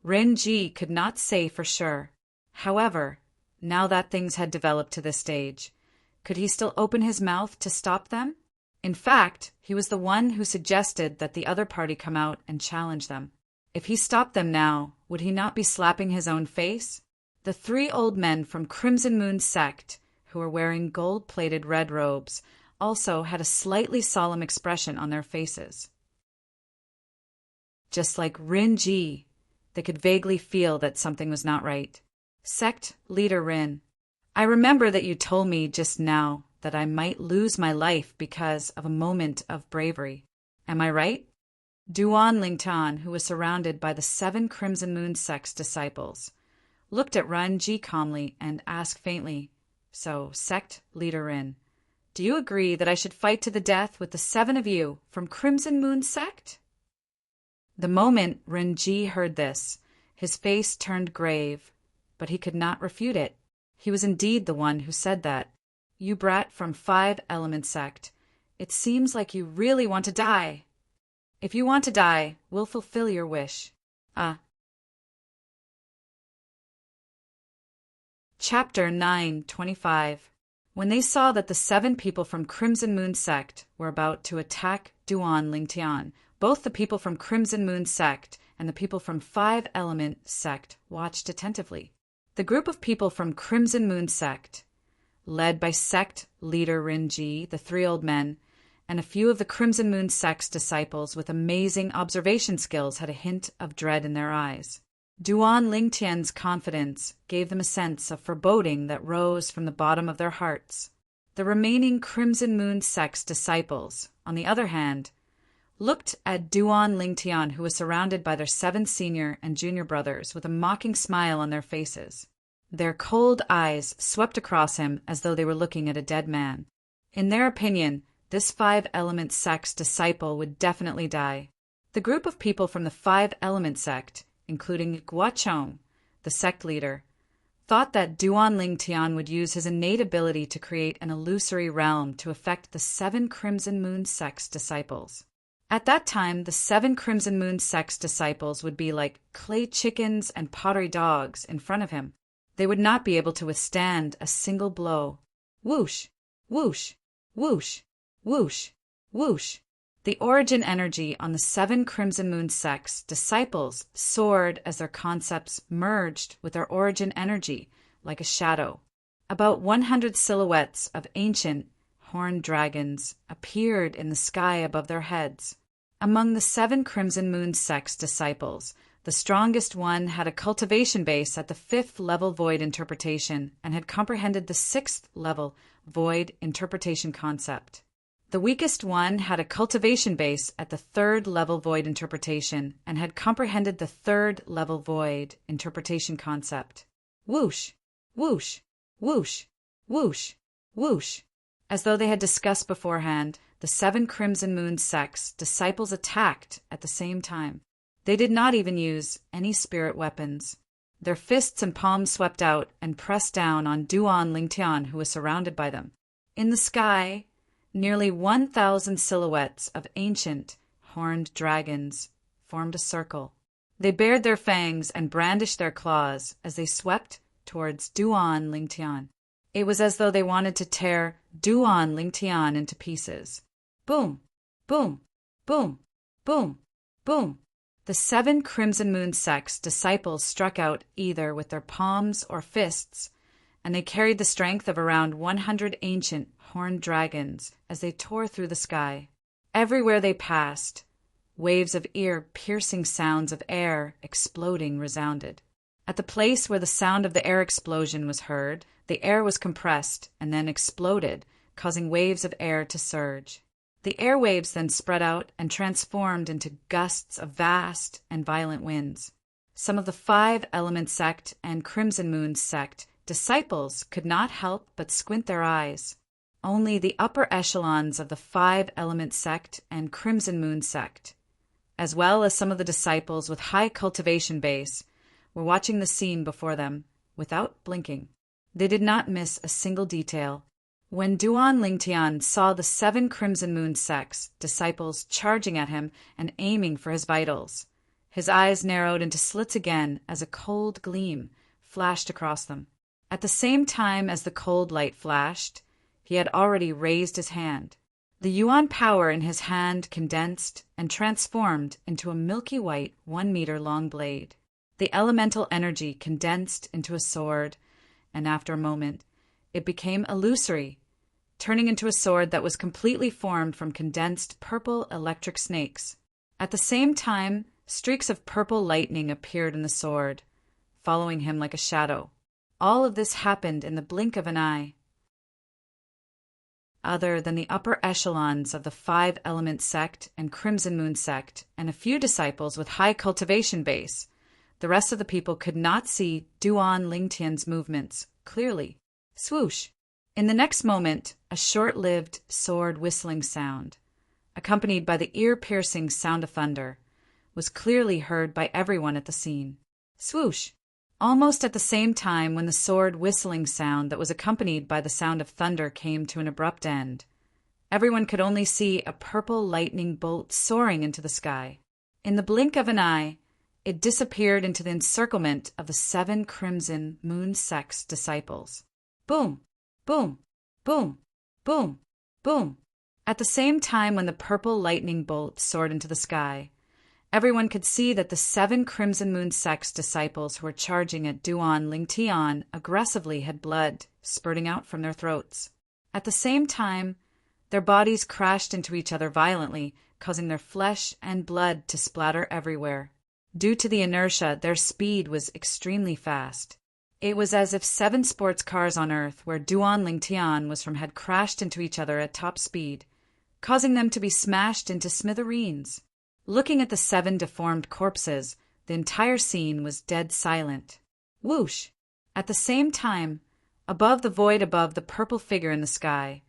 Ren Ji could not say for sure. However, now that things had developed to this stage, could he still open his mouth to stop them? In fact, he was the one who suggested that the other party come out and challenge them. If he stopped them now, would he not be slapping his own face? The 3 old men from Crimson Moon sect, who were wearing gold-plated red robes, also had a slightly solemn expression on their faces. Just like Rin Ji, they could vaguely feel that something was not right. Sect leader Rin, I remember that you told me just now that I might lose my life because of a moment of bravery. Am I right? Duan Lingtian, who was surrounded by the 7 Crimson Moon sect's disciples, looked at Ren Ji calmly and asked faintly, So, sect leader Rin, do you agree that I should fight to the death with the 7 of you from Crimson Moon sect? The moment Ren Ji heard this, his face turned grave, but he could not refute it. He was indeed the one who said that. You brat from 5 Element sect, it seems like you really want to die. If you want to die, we'll fulfill your wish. Chapter 9:25. When they saw that the 7 people from Crimson Moon sect were about to attack Duan Lingtian, both the people from Crimson Moon sect and the people from 5 Element sect watched attentively. The group of people from Crimson Moon sect, led by sect leader Rin Ji, the 3 old men, and a few of the Crimson Moon sect's disciples with amazing observation skills had a hint of dread in their eyes. Duan Lingtian's confidence gave them a sense of foreboding that rose from the bottom of their hearts. The remaining Crimson Moon sect's disciples, on the other hand, looked at Duan Lingtian, who was surrounded by their 7 senior and junior brothers with a mocking smile on their faces. Their cold eyes swept across him as though they were looking at a dead man. In their opinion, this 5 Element sect's disciple would definitely die. The group of people from the 5 Element sect, including Guachong, the sect leader, thought that Duan Lingtian would use his innate ability to create an illusory realm to affect the 7 Crimson Moon sect's disciples. At that time, the 7 Crimson Moon sect's disciples would be like clay chickens and pottery dogs in front of him. They would not be able to withstand a single blow. Whoosh, whoosh, whoosh, whoosh, whoosh. The origin energy on the 7 Crimson Moon sect's disciples soared as their concepts merged with their origin energy like a shadow. About 100 silhouettes of ancient horned dragons appeared in the sky above their heads. Among the 7 Crimson Moon sect's disciples, the strongest one had a cultivation base at the 5th level void interpretation and had comprehended the 6th level void interpretation concept. The weakest one had a cultivation base at the third-level void interpretation and had comprehended the third-level void interpretation concept. Whoosh, whoosh, whoosh, whoosh, whoosh. As though they had discussed beforehand, the 7 Crimson Moon sect's disciples attacked at the same time. They did not even use any spirit weapons. Their fists and palms swept out and pressed down on Duan Lingtian, who was surrounded by them. In the sky, nearly 1,000 silhouettes of ancient, horned dragons formed a circle. They bared their fangs and brandished their claws as they swept towards Duan Lingtian. It was as though they wanted to tear Duan Lingtian into pieces. Boom, boom, boom, boom, boom. The 7 Crimson Moon sect's disciples struck out either with their palms or fists, and they carried the strength of around 100 ancient horned dragons as they tore through the sky. Everywhere they passed, waves of ear-piercing sounds of air exploding resounded. At the place where the sound of the air explosion was heard, the air was compressed and then exploded, causing waves of air to surge. The airwaves then spread out and transformed into gusts of vast and violent winds. Some of the 5 Element sect and Crimson Moon sect disciples could not help but squint their eyes. Only the upper echelons of the 5 Element sect and Crimson Moon sect, as well as some of the disciples with high cultivation base, were watching the scene before them without blinking. They did not miss a single detail. When Duan Lingtian saw the 7 Crimson Moon sect's disciples charging at him and aiming for his vitals, his eyes narrowed into slits again as a cold gleam flashed across them. At the same time as the cold light flashed, he had already raised his hand. The Yuan power in his hand condensed and transformed into a milky white 1-meter-long blade. The elemental energy condensed into a sword, and after a moment, it became illusory, turning into a sword that was completely formed from condensed purple electric snakes. At the same time, streaks of purple lightning appeared in the sword, following him like a shadow. All of this happened in the blink of an eye. Other than the upper echelons of the 5 Element sect and Crimson Moon sect and a few disciples with high cultivation base, the rest of the people could not see Duan Lingtian's movements clearly. Swoosh! In the next moment, a short-lived sword whistling sound, accompanied by the ear-piercing sound of thunder, was clearly heard by everyone at the scene. Swoosh! Almost at the same time when the sword whistling sound that was accompanied by the sound of thunder came to an abrupt end, everyone could only see a purple lightning bolt soaring into the sky. In the blink of an eye, it disappeared into the encirclement of the 7 Crimson Moon sect's disciples. Boom! Boom! Boom! Boom! Boom! At the same time when the purple lightning bolt soared into the sky, everyone could see that the 7 Crimson Moon sect's disciples who were charging at Duan Lingtian aggressively had blood spurting out from their throats. At the same time, their bodies crashed into each other violently, causing their flesh and blood to splatter everywhere. Due to the inertia, their speed was extremely fast. It was as if 7 sports cars on Earth, where Duan Lingtian was from, had crashed into each other at top speed, causing them to be smashed into smithereens. Looking at the 7 deformed corpses, the entire scene was dead silent. Whoosh! At the same time, above the void above the purple figure in the sky,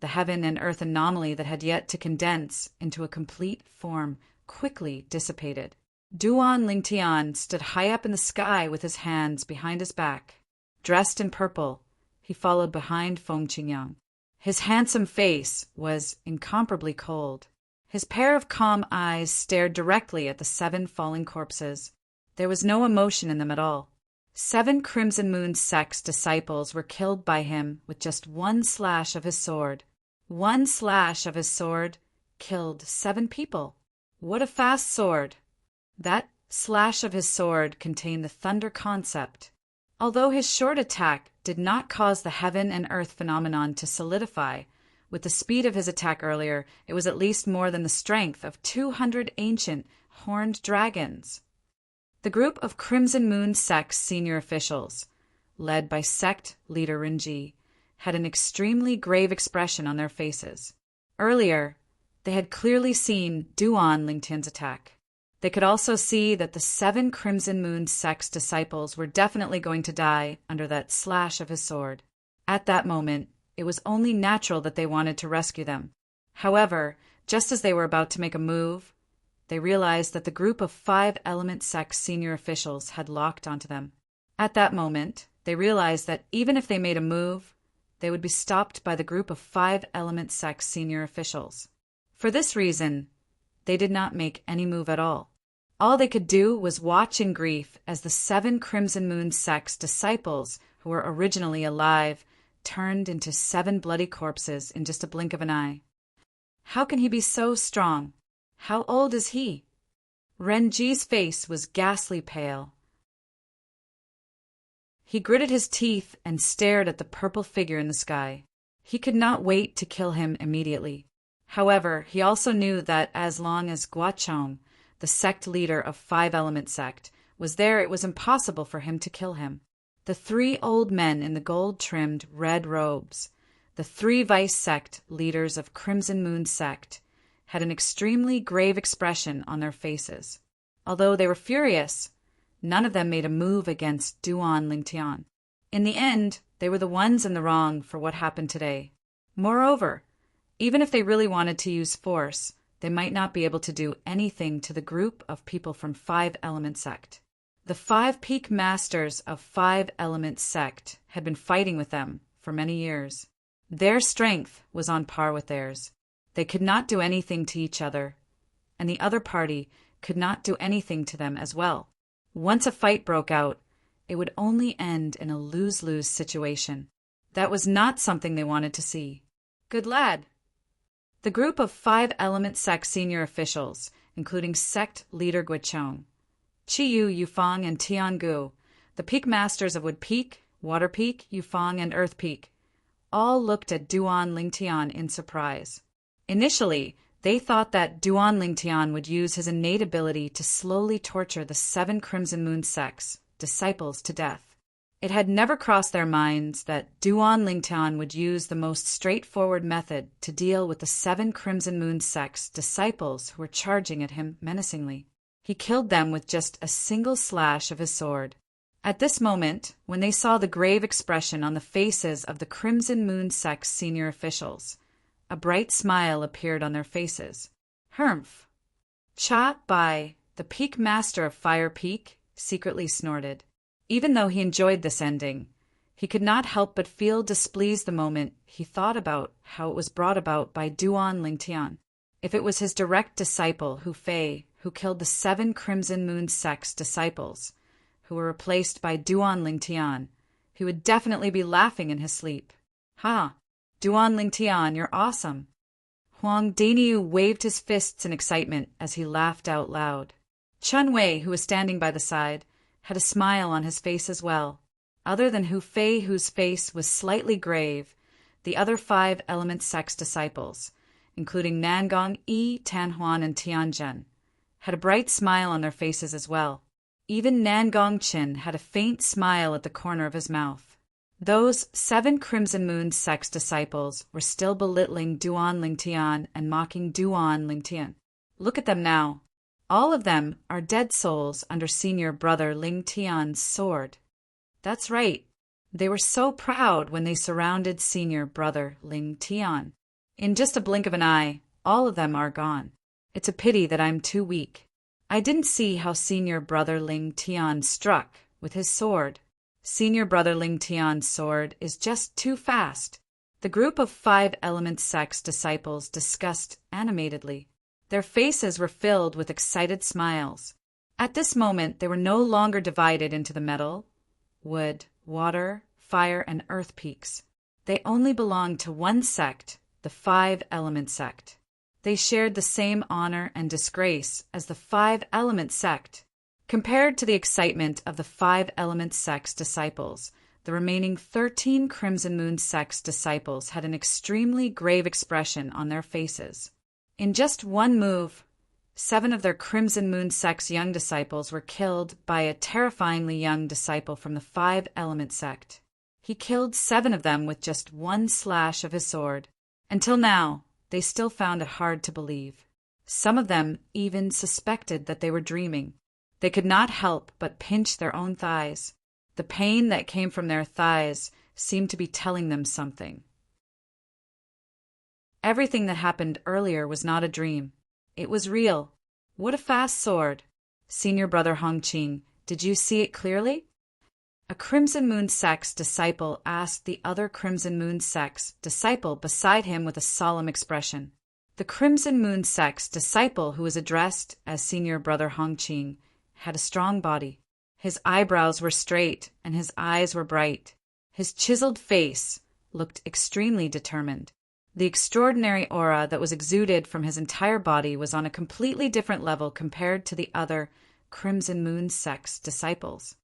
the heaven and earth anomaly that had yet to condense into a complete form quickly dissipated. Duan Lingtian stood high up in the sky with his hands behind his back. Dressed in purple, he followed behind Feng Qingyang. His handsome face was incomparably cold. His pair of calm eyes stared directly at the 7 falling corpses. There was no emotion in them at all. 7 Crimson Moon sect's disciples were killed by him with just 1 slash of his sword. 1 slash of his sword killed 7 people. What a fast sword! That slash of his sword contained the thunder concept. Although his short attack did not cause the heaven and earth phenomenon to solidify, with the speed of his attack earlier, it was at least more than the strength of 200 ancient horned dragons. The group of Crimson Moon sect's senior officials, led by sect leader Rinji, had an extremely grave expression on their faces. Earlier, they had clearly seen Duan Lingtian's attack. They could also see that the 7 Crimson Moon sect's disciples were definitely going to die under that slash of his sword. At that moment, it was only natural that they wanted to rescue them. However, just as they were about to make a move, they realized that the group of 5 Element Sect's senior officials had locked onto them. At that moment, they realized that even if they made a move, they would be stopped by the group of 5 Element Sect's senior officials. For this reason, they did not make any move at all. All they could do was watch in grief as the 7 Crimson Moon sect's disciples, who were originally alive, turned into 7 bloody corpses in just a blink of an eye. How can he be so strong? How old is he? Renji's face was ghastly pale. He gritted his teeth and stared at the purple figure in the sky. He could not wait to kill him immediately. However, he also knew that as long as Guachong, the sect leader of 5 Element Sect, was there, it was impossible for him to kill him. The 3 old men in the gold-trimmed red robes, the 3 vice sect leaders of Crimson Moon Sect, had an extremely grave expression on their faces. Although they were furious, none of them made a move against Duan Lingtian. In the end, they were the ones in the wrong for what happened today. Moreover, even if they really wanted to use force, they might not be able to do anything to the group of people from 5 Element Sect. The 5 peak masters of 5 Element Sect had been fighting with them for many years. Their strength was on par with theirs. They could not do anything to each other, and the other party could not do anything to them as well. Once a fight broke out, it would only end in a lose-lose situation. That was not something they wanted to see. Good lad. The group of 5 Element Sect senior officials, including sect leader Guichong, Chiyu, Yufang, and Tiangu, the peak masters of Wood Peak, Water Peak, Yufang, and Earth Peak, all looked at Duan Lingtian in surprise. Initially, they thought that Duan Lingtian would use his innate ability to slowly torture the 7 Crimson Moon sect's disciples to death. It had never crossed their minds that Duan Lingtian would use the most straightforward method to deal with the 7 Crimson Moon sect's disciples who were charging at him menacingly. He killed them with just a single slash of his sword. At this moment, when they saw the grave expression on the faces of the Crimson Moon sect's senior officials, a bright smile appeared on their faces. Humph! Cha Bai, the peak master of Fire Peak, secretly snorted. Even though he enjoyed this ending, he could not help but feel displeased the moment he thought about how it was brought about by Duan Lingtian. If it was his direct disciple, Hu Fei, who killed the 7 Crimson Moon sect's disciples, who were replaced by Duan Lingtian, he would definitely be laughing in his sleep. Ha! Duan Lingtian, you're awesome! Huang Daniu waved his fists in excitement as he laughed out loud. Chun Wei, who was standing by the side, had a smile on his face as well. Other than Hu Fei, whose face was slightly grave, the other 5 Element Sect's disciples, including Nangong, Yi, Tanhuan, and Tianjin, had a bright smile on their faces as well. Even Nangong Chin had a faint smile at the corner of his mouth. Those 7 Crimson Moon sect's disciples were still belittling Duan Lingtian and mocking Duan Lingtian. Look at them now. All of them are dead souls under senior brother Lingtian's sword. That's right. They were so proud when they surrounded senior brother Lingtian. In just a blink of an eye, all of them are gone. It's a pity that I'm too weak. I didn't see how senior brother Lingtian struck with his sword. Senior brother Lingtian's sword is just too fast. The group of 5 Element Sect's disciples discussed animatedly. Their faces were filled with excited smiles. At this moment, they were no longer divided into the metal, wood, water, fire, and earth peaks. They only belonged to one sect, the 5 Element Sect. They shared the same honor and disgrace as the 5 Element Sect. Compared to the excitement of the 5 Element Sect's disciples, the remaining 13 Crimson Moon sect's disciples had an extremely grave expression on their faces. In just one move, 7 of their Crimson Moon sect's young disciples were killed by a terrifyingly young disciple from the 5 Element Sect. He killed 7 of them with just one slash of his sword. Until now, they still found it hard to believe. Some of them even suspected that they were dreaming. They could not help but pinch their own thighs. The pain that came from their thighs seemed to be telling them something. Everything that happened earlier was not a dream. It was real. What a fast sword! Senior Brother Hongqing, did you see it clearly? A Crimson Moon sect's disciple asked the other Crimson Moon sect's disciple beside him with a solemn expression. The Crimson Moon sect's disciple, who was addressed as Senior Brother Hongqing, had a strong body. His eyebrows were straight and his eyes were bright. His chiseled face looked extremely determined. The extraordinary aura that was exuded from his entire body was on a completely different level compared to the other Crimson Moon sect's disciples.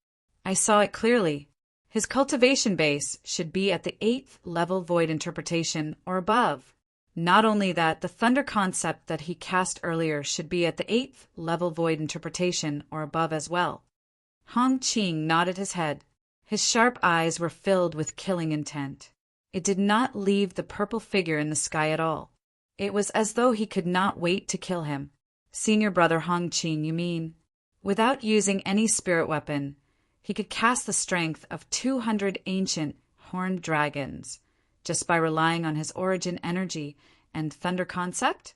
I saw it clearly. His cultivation base should be at the 8th level void interpretation or above. Not only that, the thunder concept that he cast earlier should be at the 8th level void interpretation or above as well. Hongqing nodded his head. His sharp eyes were filled with killing intent. It did not leave the purple figure in the sky at all. It was as though he could not wait to kill him. Senior Brother Hongqing, you mean? Without using any spirit weapon, he could cast the strength of 200 ancient horned dragons, just by relying on his origin energy and thunder concept?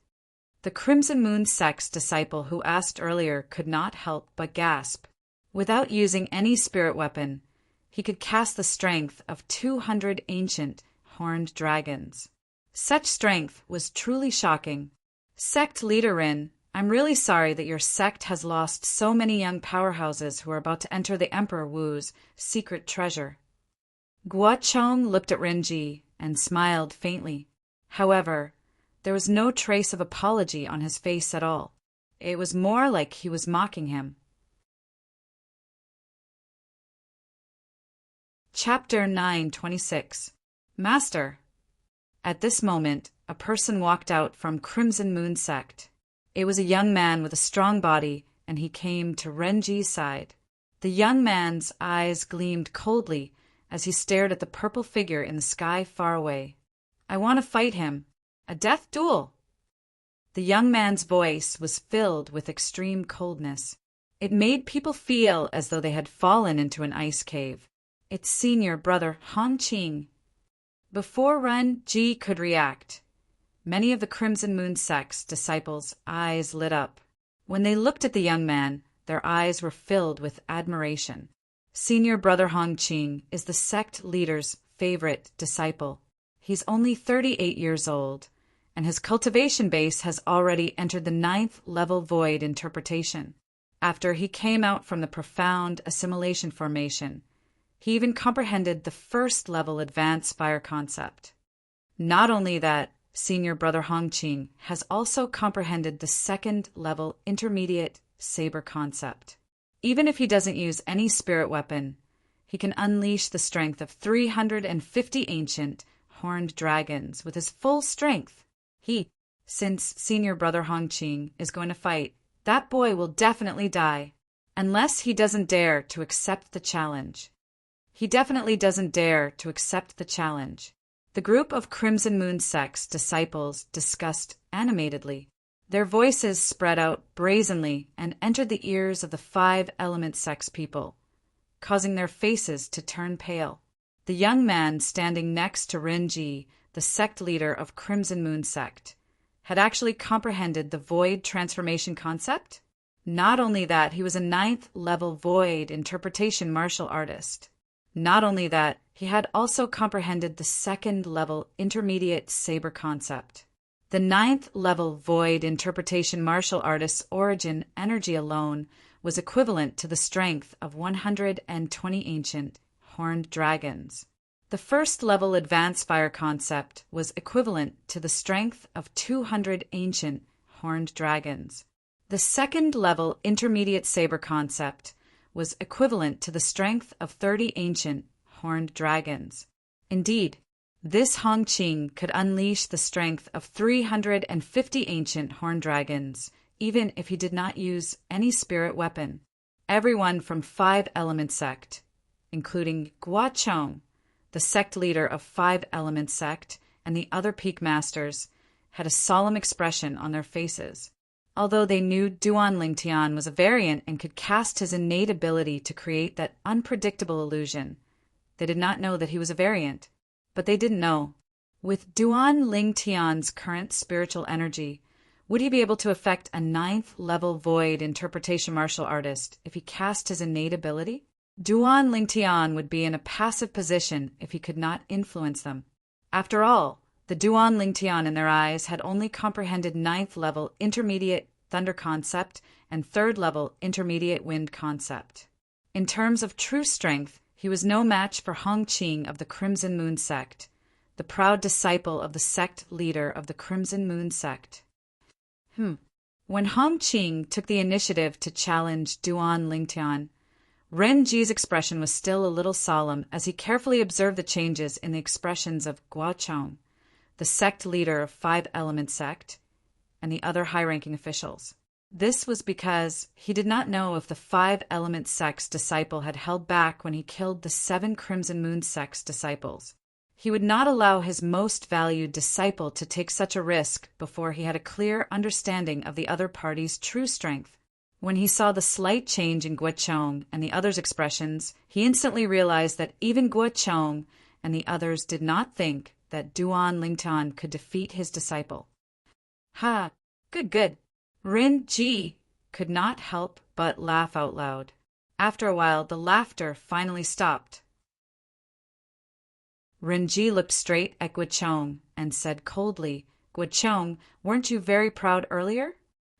The Crimson Moon sect's disciple who asked earlier could not help but gasp. Without using any spirit weapon, he could cast the strength of 200 ancient horned dragons. Such strength was truly shocking. Sect Leader Rin, I'm really sorry that your sect has lost so many young powerhouses who are about to enter the Emperor Wu's secret treasure. Guochong looked at Renji and smiled faintly. However, there was no trace of apology on his face at all. It was more like he was mocking him. Chapter 9:26. Master. At this moment, a person walked out from Crimson Moon sect. It was a young man with a strong body, and he came to Renji's side. The young man's eyes gleamed coldly as he stared at the purple figure in the sky far away. I want to fight him. A death duel. The young man's voice was filled with extreme coldness. It made people feel as though they had fallen into an ice cave. It's Senior Brother Hongqing. Before Renji could react, many of the Crimson Moon sect's disciples' eyes lit up. When they looked at the young man, their eyes were filled with admiration. Senior Brother Hongqing is the sect leader's favorite disciple. He's only 38 years old, and his cultivation base has already entered the 9th level void interpretation. After he came out from the profound assimilation formation, he even comprehended the 1st level advanced fire concept. Not only that, Senior Brother Hongqing has also comprehended the 2nd level intermediate saber concept. Even if he doesn't use any spirit weapon, he can unleash the strength of 350 ancient horned dragons with his full strength. Since Senior Brother Hongqing is going to fight, that boy will definitely die, unless he doesn't dare to accept the challenge. He definitely doesn't dare to accept the challenge. The group of Crimson Moon sect's disciples discussed animatedly. Their voices spread out brazenly and entered the ears of the 5 element sect's people, causing their faces to turn pale. The young man standing next to Renji, the sect leader of Crimson Moon sect, had actually comprehended the void transformation concept. Not only that, he was a 9th level void interpretation martial artist. Not only that, he had also comprehended the 2nd level intermediate saber concept. The 9th level void interpretation martial artist's origin energy alone was equivalent to the strength of 120 ancient horned dragons. The 1st level advanced fire concept was equivalent to the strength of 200 ancient horned dragons. The 2nd level intermediate saber concept was equivalent to the strength of 30 ancient horned dragons. Indeed, this Hongqing could unleash the strength of 350 ancient horned dragons, even if he did not use any spirit weapon. Everyone from 5 element sect, including Guochong, the sect leader of 5 element sect, and the other peak masters, had a solemn expression on their faces. Although they knew Duan Lingtian was a variant and could cast his innate ability to create that unpredictable illusion, they did not know that he was a variant. But they didn't know. With Duan Lingtian's current spiritual energy, would he be able to affect a 9th-level void interpretation martial artist if he cast his innate ability? Duan Lingtian would be in a passive position if he could not influence them. After all, the Duan Lingtian in their eyes had only comprehended 9th-level intermediate thunder concept and 3rd-level intermediate wind concept. In terms of true strength, he was no match for Hong Qing of the Crimson Moon sect, the proud disciple of the sect leader of the Crimson Moon sect. When Hong Qing took the initiative to challenge Duan Lingtian, Ren Ji's expression was still a little solemn as he carefully observed the changes in the expressions of Guo Chong, the sect leader of 5-element sect, and the other high-ranking officials. This was because he did not know if the 5-element sect's disciple had held back when he killed the 7 Crimson Moon sect's disciples. He would not allow his most valued disciple to take such a risk before he had a clear understanding of the other party's true strength. When he saw the slight change in Guo Chong and the others' expressions, he instantly realized that even Guo Chong and the others did not think that Duan Lingtian could defeat his disciple. Ha! Good. Ren Ji could not help but laugh out loud. After a while, the laughter finally stopped. Ren Ji looked straight at Guo Chong and said coldly, "Guo Chong, weren't you very proud earlier?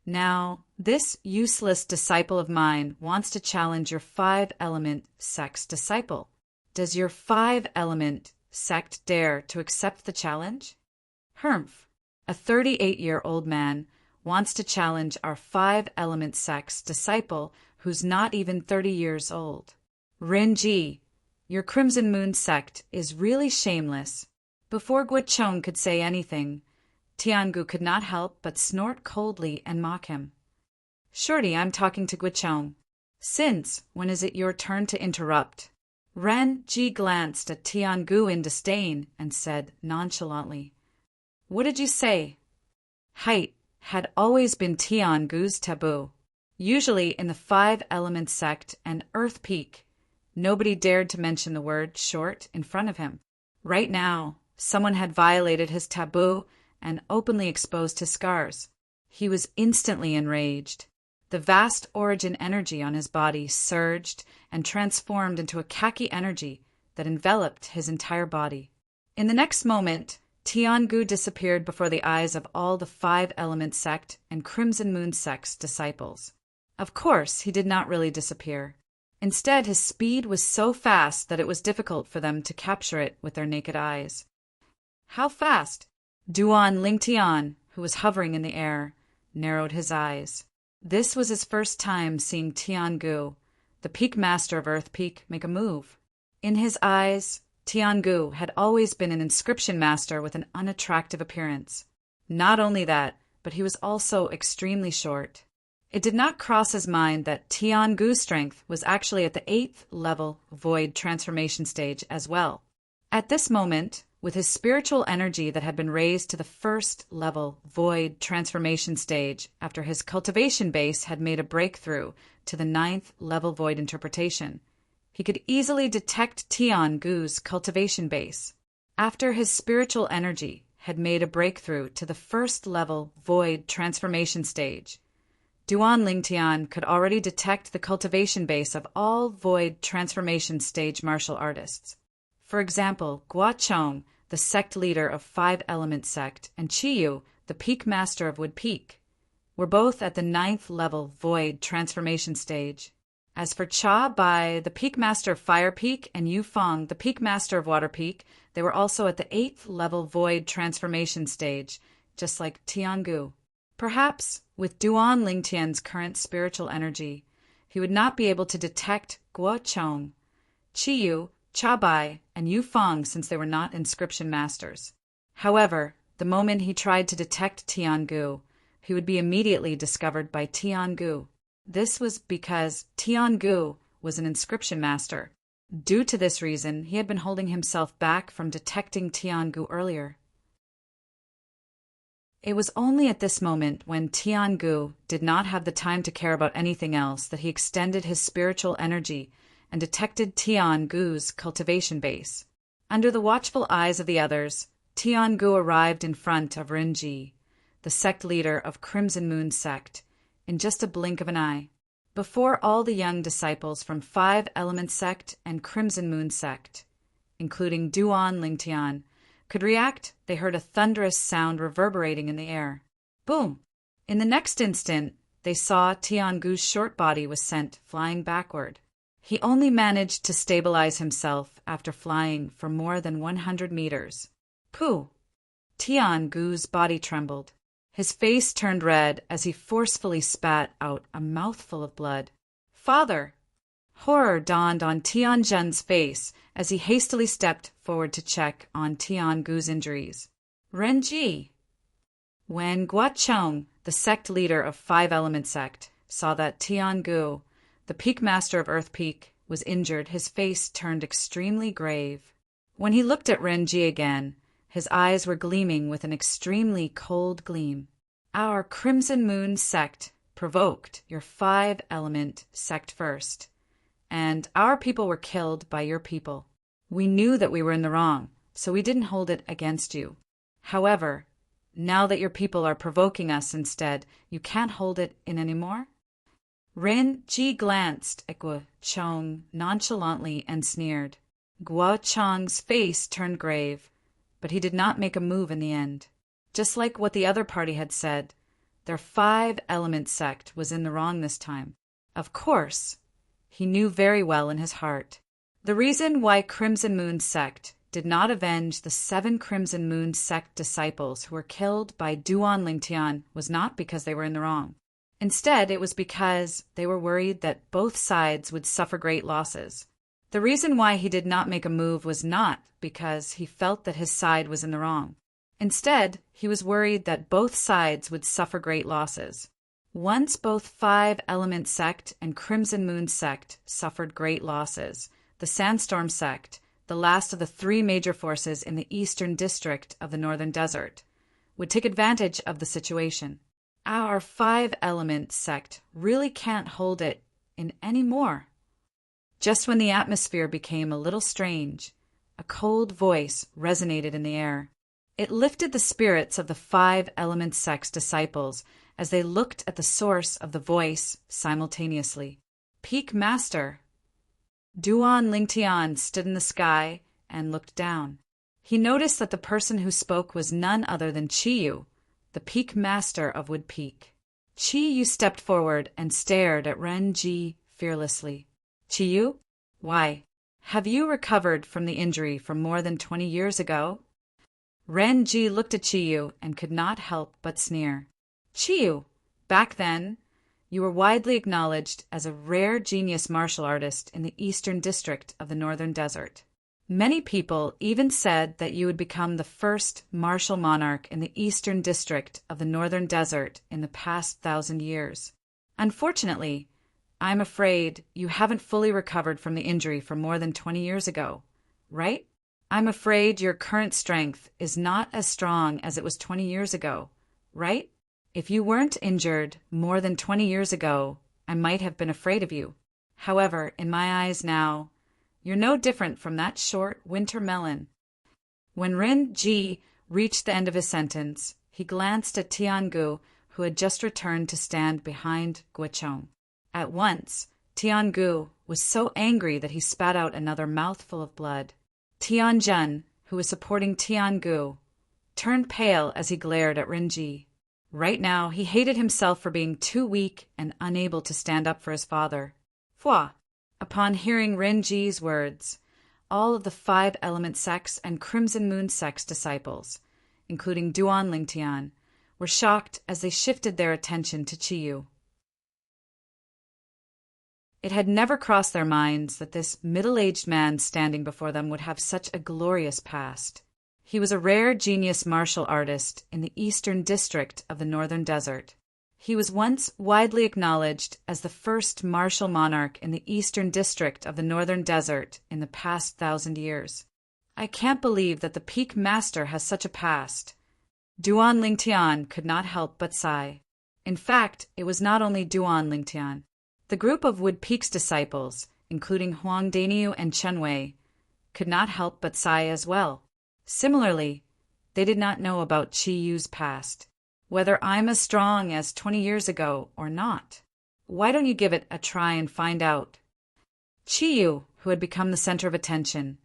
Now, this useless disciple of mine wants to challenge your 5-element sect's disciple. Does your 5-element sect dare to accept the challenge?" "Humph! A 38-year-old man wants to challenge our 5-element sect's disciple who's not even 30 years old. Ren Ji, your Crimson Moon sect is really shameless." Before Guo Chong could say anything, Tiangu could not help but snort coldly and mock him. "Shorty, I'm talking to Guo Chong. When is it your turn to interrupt?" Ren Ji glanced at Tiangu in disdain and said nonchalantly, "What did you say?" Height had always been Tiangu's taboo. Usually in the 5-element sect and Earth Peak, nobody dared to mention the word short in front of him. Right now, someone had violated his taboo and openly exposed his scars. He was instantly enraged. The vast origin energy on his body surged and transformed into a khaki energy that enveloped his entire body. In the next moment, Tiangu disappeared before the eyes of all the 5-element sect and Crimson Moon sect's disciples. Of course, he did not really disappear. Instead, his speed was so fast that it was difficult for them to capture it with their naked eyes. How fast? Duan Lingtian, who was hovering in the air, narrowed his eyes. This was his first time seeing Tiangu, the peak master of Earth Peak, make a move. In his eyes, Tiangu had always been an inscription master with an unattractive appearance. Not only that, but he was also extremely short. It did not cross his mind that Tiangu's strength was actually at the 8th-level void transformation stage as well. At this moment, with his spiritual energy that had been raised to the 1st-level void transformation stage after his cultivation base had made a breakthrough to the 9th-level void interpretation, he could easily detect Tiangu's cultivation base. After his spiritual energy had made a breakthrough to the 1st-level void transformation stage, Duan Lingtian could already detect the cultivation base of all void transformation stage martial artists. For example, Guo Chong, the sect leader of 5-element sect, and Chiyu, the peak master of Wood Peak, were both at the 9th-level void transformation stage. As for Cha Bai, the peak master of Fire Peak, and Yu Feng, the peak master of Water Peak, they were also at the 8th-level void transformation stage, just like Tiangu. Perhaps, with Duan Lingtian's current spiritual energy, he would not be able to detect Guo Chong, Chiyu, Cha Bai, and Yu Feng since they were not inscription masters. However, the moment he tried to detect Tiangu, he would be immediately discovered by Tiangu. This was because Tiangu was an inscription master. Due to this reason, he had been holding himself back from detecting Tiangu earlier. It was only at this moment, when Tiangu did not have the time to care about anything else, that he extended his spiritual energy and detected Tiangu's cultivation base. Under the watchful eyes of the others, Tiangu arrived in front of Renji, the sect leader of Crimson Moon sect, in just a blink of an eye. Before all the young disciples from Five Element sect and Crimson Moon sect, including Duan Lingtian, could react, they heard a thunderous sound reverberating in the air. Boom! In the next instant, they saw Tiangu's short body was sent flying backward. He only managed to stabilize himself after flying for more than 100 meters. Pooh! Tiangu's body trembled. His face turned red as he forcefully spat out a mouthful of blood. Father! Horror dawned on Tianjun's face as he hastily stepped forward to check on Tiangu's injuries. Renji! When Guacheng, the sect leader of Five Element sect, saw that Tiangu, the peak master of Earth Peak, was injured, his face turned extremely grave. When he looked at Renji again, his eyes were gleaming with an extremely cold gleam. Our Crimson Moon sect provoked your Five Element sect first, and our people were killed by your people. We knew that we were in the wrong, so we didn't hold it against you. However, now that your people are provoking us instead, you can't hold it in anymore? Renji glanced at Guacheng nonchalantly and sneered. Guacheng's face turned grave, but he did not make a move in the end. Just like what the other party had said, their Five Element sect was in the wrong this time. Of course, he knew very well in his heart. The reason why Crimson Moon sect did not avenge the 7 Crimson Moon sect disciples who were killed by Duan Lingtian was not because they were in the wrong. Instead, it was because they were worried that both sides would suffer great losses. The reason why he did not make a move was not because he felt that his side was in the wrong. Instead, he was worried that both sides would suffer great losses. Once both Five Element sect and Crimson Moon sect suffered great losses, the Sandstorm sect, the last of the 3 major forces in the eastern district of the Northern Desert, would take advantage of the situation. Our Five Element sect really can't hold it in any more. Just when the atmosphere became a little strange, a cold voice resonated in the air. It lifted the spirits of the Five Element sect's disciples as they looked at the source of the voice simultaneously. Peak Master! Duan Lingtian stood in the sky and looked down. He noticed that the person who spoke was none other than Chiyu, the Peak Master of Wood Peak. Chiyu stepped forward and stared at Renji fearlessly. Chiyu, why, have you recovered from the injury from more than 20 years ago? Renji looked at Chiyu and could not help but sneer. Chiyu, back then, you were widely acknowledged as a rare genius martial artist in the eastern district of the Northern Desert. Many people even said that you would become the first martial monarch in the eastern district of the Northern Desert in the past 1,000 years. Unfortunately, I'm afraid you haven't fully recovered from the injury from more than 20 years ago, right? I'm afraid your current strength is not as strong as it was 20 years ago, right? If you weren't injured more than 20 years ago, I might have been afraid of you. However, in my eyes now, you're no different from that short winter melon. When Renji reached the end of his sentence, he glanced at Tiangu, who had just returned to stand behind Guacheng. At once, Tiangu was so angry that he spat out another mouthful of blood. Tianjun, who was supporting Tiangu, turned pale as he glared at Renji. Right now, he hated himself for being too weak and unable to stand up for his father. Fwa! Upon hearing Renji's words, all of the Five Element sects and Crimson Moon sect's disciples, including Duan Lingtian, were shocked as they shifted their attention to Chiyu. It had never crossed their minds that this middle-aged man standing before them would have such a glorious past. He was a rare genius martial artist in the eastern district of the Northern Desert. He was once widely acknowledged as the first martial monarch in the eastern district of the Northern Desert in the past 1,000 years. I can't believe that the Peak Master has such a past. Duan Lingtian could not help but sigh. In fact, it was not only Duan Lingtian. The group of Wood Peak's disciples, including Huang Daniu and Chen Wei, could not help but sigh as well. Similarly, they did not know about Qi Yu's past, whether I'm as strong as 20 years ago or not. Why don't you give it a try and find out? Qi Yu, who had become the center of attention,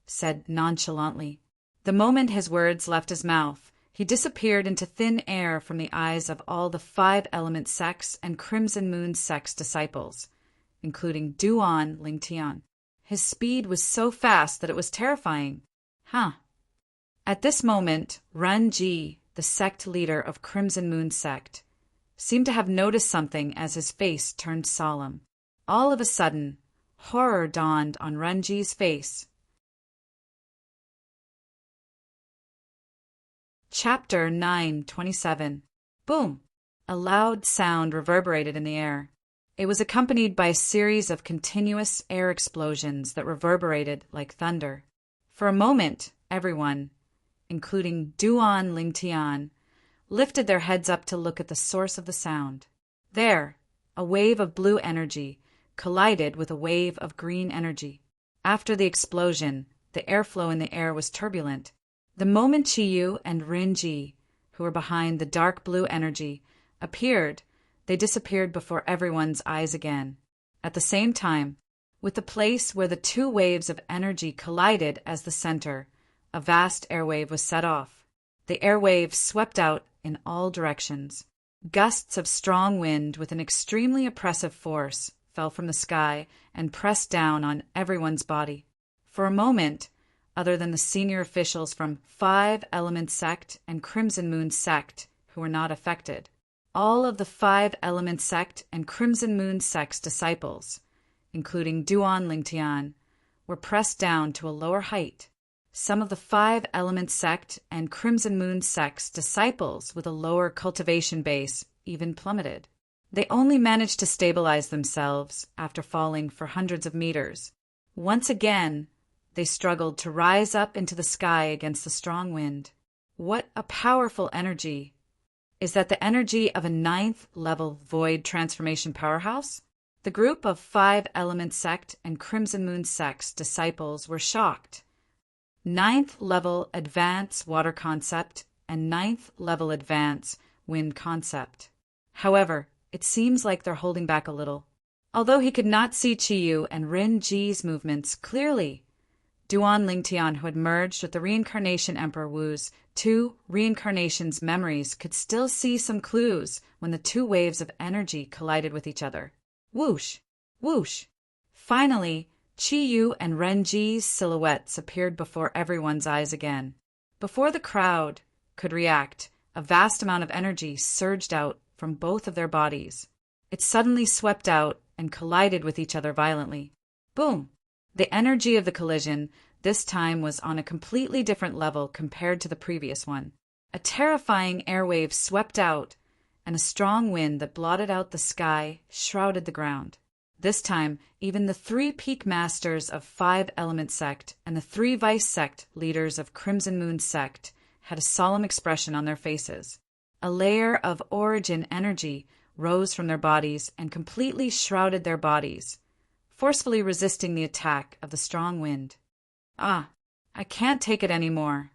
said nonchalantly. The moment his words left his mouth, he disappeared into thin air from the eyes of all the 5-element sects and Crimson Moon sect's disciples, including Duan Lingtian. His speed was so fast that it was terrifying. At this moment, Ren Ji, the sect leader of Crimson Moon sect, seemed to have noticed something as his face turned solemn. All of a sudden, horror dawned on Ren Ji's face. Chapter 9:27. Boom! A loud sound reverberated in the air. It was accompanied by a series of continuous air explosions that reverberated like thunder. For a moment, everyone, including Duan Lingtian, lifted their heads up to look at the source of the sound. There, a wave of blue energy collided with a wave of green energy. After the explosion, the airflow in the air was turbulent. The moment Qi Yu and Ren Ji, who were behind the dark blue energy, appeared, they disappeared before everyone's eyes again. At the same time, with the place where the two waves of energy collided as the center, a vast airwave was set off. The airwave swept out in all directions. Gusts of strong wind with an extremely oppressive force fell from the sky and pressed down on everyone's body. For a moment, other than the senior officials from 5-element sect and Crimson Moon sect who were not affected, all of the 5-element sect and Crimson Moon sect's disciples, including Duan Lingtian, were pressed down to a lower height. Some of the 5-element sect and Crimson Moon sect's disciples with a lower cultivation base even plummeted. They only managed to stabilize themselves after falling for hundreds of meters. Once again, they struggled to rise up into the sky against the strong wind. What a powerful energy! Is that the energy of a 9th-level void transformation powerhouse? The group of 5-element sect and Crimson Moon sect's disciples were shocked. 9th-level advanced water concept and 9th-level advanced wind concept. However, it seems like they're holding back a little. Although he could not see Qi Yu and Ren Ji's movements clearly, Duan Lingtian, who had merged with the Reincarnation Emperor Wu's 2 reincarnations memories, could still see some clues when the two waves of energy collided with each other. Whoosh! Whoosh! Finally, Qi Yu and Ren Ji's silhouettes appeared before everyone's eyes again. Before the crowd could react, a vast amount of energy surged out from both of their bodies. It suddenly swept out and collided with each other violently. Boom! The energy of the collision this time was on a completely different level compared to the previous one. A terrifying airwave swept out, and a strong wind that blotted out the sky shrouded the ground. This time, even the 3 peak masters of 5-element sect and the 3 vice sect leaders of Crimson Moon sect had a solemn expression on their faces. A layer of origin energy rose from their bodies and completely shrouded their bodies, forcefully resisting the attack of the strong wind. I can't take it anymore.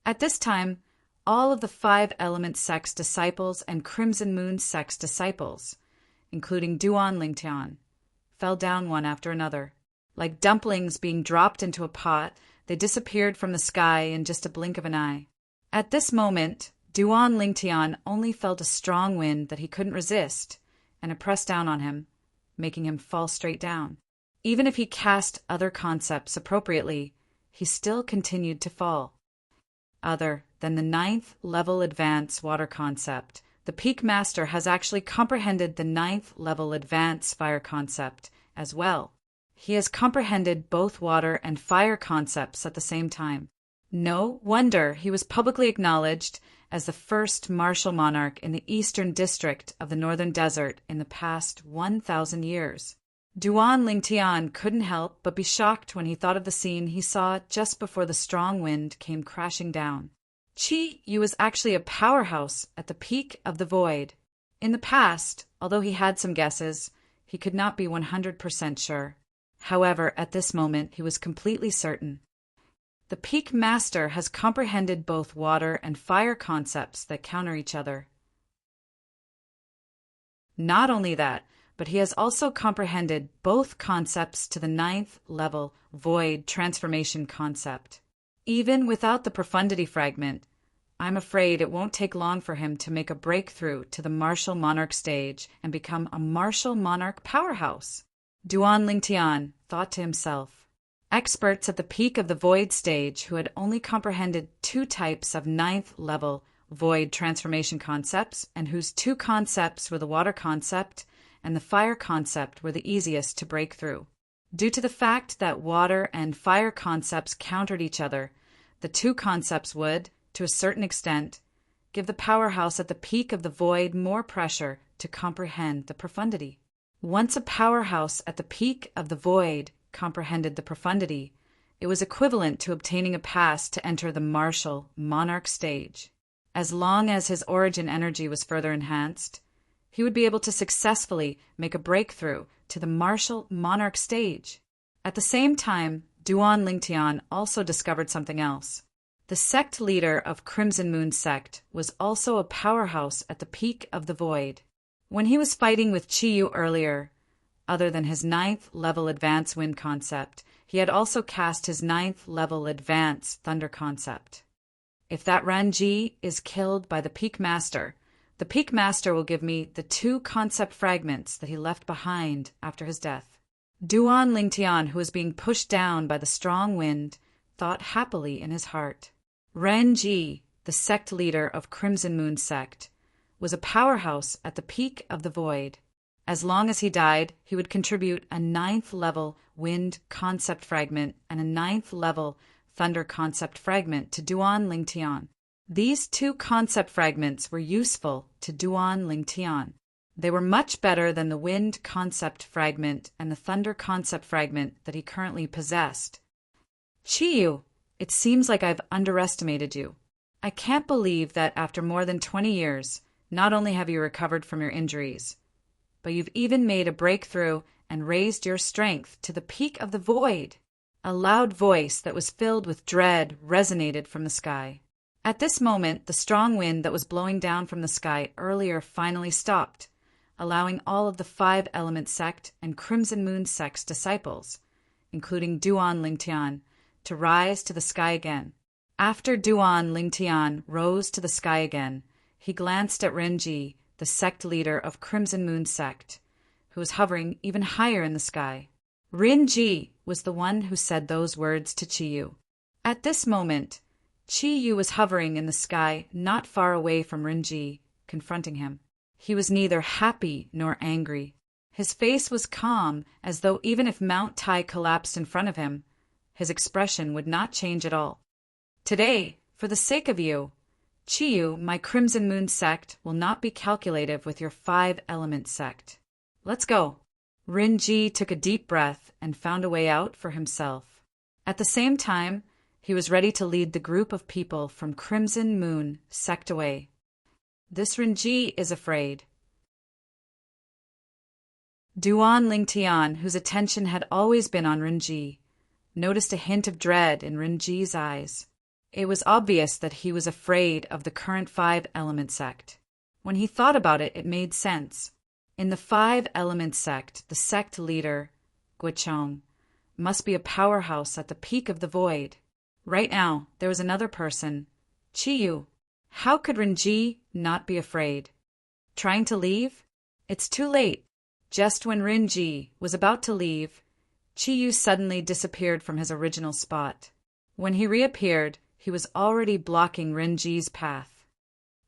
At this time, all of the 5-element sect's disciples and Crimson Moon sect's disciples, including Duan Lingtian, fell down one after another. Like dumplings being dropped into a pot, they disappeared from the sky in just a blink of an eye. At this moment, Duan Lingtian only felt a strong wind that he couldn't resist, and it pressed down on him, making him fall straight down. Even if he cast other concepts appropriately, he still continued to fall. Other than the 9th-level advanced water concept, the Peak Master has actually comprehended the 9th-level advanced fire concept as well. He has comprehended both water and fire concepts at the same time. No wonder he was publicly acknowledged as the first martial monarch in the eastern district of the northern desert in the past 1,000 years. Duan Lingtian couldn't help but be shocked when he thought of the scene he saw just before the strong wind came crashing down. Qi Yu was actually a powerhouse at the peak of the void. In the past, although he had some guesses, he could not be 100% sure. However, at this moment, he was completely certain. The peak master has comprehended both water and fire concepts that counter each other. Not only that, but he has also comprehended both concepts to the 9th level void transformation concept. Even without the profundity fragment, I'm afraid it won't take long for him to make a breakthrough to the martial monarch stage and become a martial monarch powerhouse. Duan Lingtian thought to himself. Experts at the peak of the void stage who had only comprehended 2 types of 9th level void transformation concepts and whose 2 concepts were the water concept and the fire concept were the easiest to break through. Due to the fact that water and fire concepts countered each other, the 2 concepts would, to a certain extent, give the powerhouse at the peak of the void more pressure to comprehend the profundity. Once a powerhouse at the peak of the void comprehended the profundity, it was equivalent to obtaining a pass to enter the martial monarch stage. As long as his origin energy was further enhanced, he would be able to successfully make a breakthrough to the martial monarch stage. At the same time, Duan Lingtian also discovered something else. The sect leader of Crimson Moon sect was also a powerhouse at the peak of the void. When he was fighting with Qi Yu earlier, other than his 9th level advance wind concept, he had also cast his 9th level advance thunder concept. If that Ranji is killed by the peak master will give me the 2 concept fragments that he left behind after his death. Duan Lingtian, who was being pushed down by the strong wind, thought happily in his heart. Ranji, the sect leader of Crimson Moon sect, was a powerhouse at the peak of the void. As long as he died, he would contribute a 9th level wind concept fragment and a 9th level thunder concept fragment to Duan Lingtian. These 2 concept fragments were useful to Duan Lingtian. They were much better than the wind concept fragment and the thunder concept fragment that he currently possessed. Qi Yu, it seems like I've underestimated you. I can't believe that after more than 20 years, not only have you recovered from your injuries, but you've even made a breakthrough and raised your strength to the peak of the void. A loud voice that was filled with dread resonated from the sky. At this moment, the strong wind that was blowing down from the sky earlier finally stopped, allowing all of the 5 element sect and Crimson Moon sect's disciples, including Duan Lingtian, to rise to the sky again. After Duan Lingtian rose to the sky again, he glanced at Renji, the sect leader of Crimson Moon sect, who was hovering even higher in the sky. Renji was the one who said those words to Qi Yu. At this moment, Qi Yu was hovering in the sky not far away from Renji, confronting him. He was neither happy nor angry. His face was calm, as though even if Mount Tai collapsed in front of him, his expression would not change at all. Today, for the sake of you, Qi Yu, my Crimson Moon sect will not be calculative with your 5 element sect. Let's go. Renji took a deep breath and found a way out for himself. At the same time, he was ready to lead the group of people from Crimson Moon sect away. This Renji is afraid. Duan Lingtian, whose attention had always been on Renji, noticed a hint of dread in Renji's eyes. It was obvious that he was afraid of the current 5 element sect. When he thought about it, it made sense. In the 5 element sect, the sect leader, Guichong, must be a powerhouse at the peak of the void. Right now, there was another person, Qi Yu. How could Renji not be afraid? Trying to leave? It's too late. Just when Renji was about to leave, Qi Yu suddenly disappeared from his original spot. When he reappeared, he was already blocking Renji's path.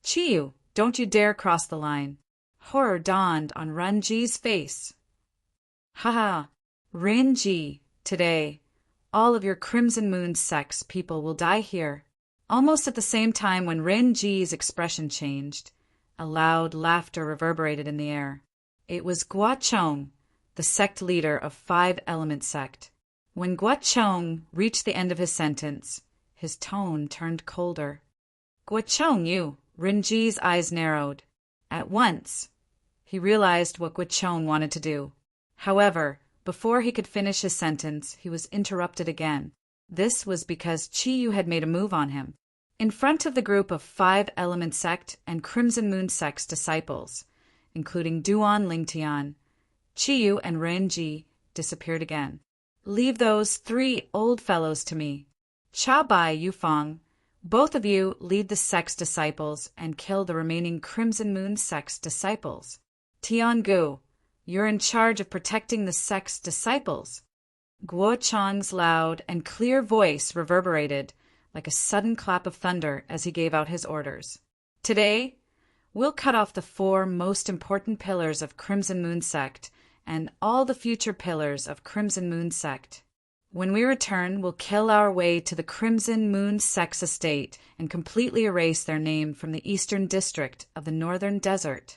Qi Yu, don't you dare cross the line. Horror dawned on Renji's face. Haha, Renji, today, all of your Crimson Moon sect's people will die here. Almost at the same time when Renji's expression changed, a loud laughter reverberated in the air. It was Guachong, the sect leader of 5 element sect. When Guachong reached the end of his sentence, his tone turned colder. Guocheng you, Rinji's eyes narrowed. At once, he realized what Guocheng wanted to do. However, before he could finish his sentence, he was interrupted again. This was because Qiyu had made a move on him. In front of the group of 5 Element Sect and Crimson Moon Sect's disciples, including Duan Lingtian, Qiyu and Renji disappeared again. Leave those 3 old fellows to me. Cha Bai Yufang, both of you lead the sect's disciples and kill the remaining Crimson Moon Sect's disciples. Tiangu, you're in charge of protecting the sect's disciples. Guo Chang's loud and clear voice reverberated like a sudden clap of thunder as he gave out his orders. Today, we'll cut off the 4 most important pillars of Crimson Moon Sect and all the future pillars of Crimson Moon Sect. When we return, we'll kill our way to the Crimson Moon Sect's estate and completely erase their name from the eastern district of the northern desert.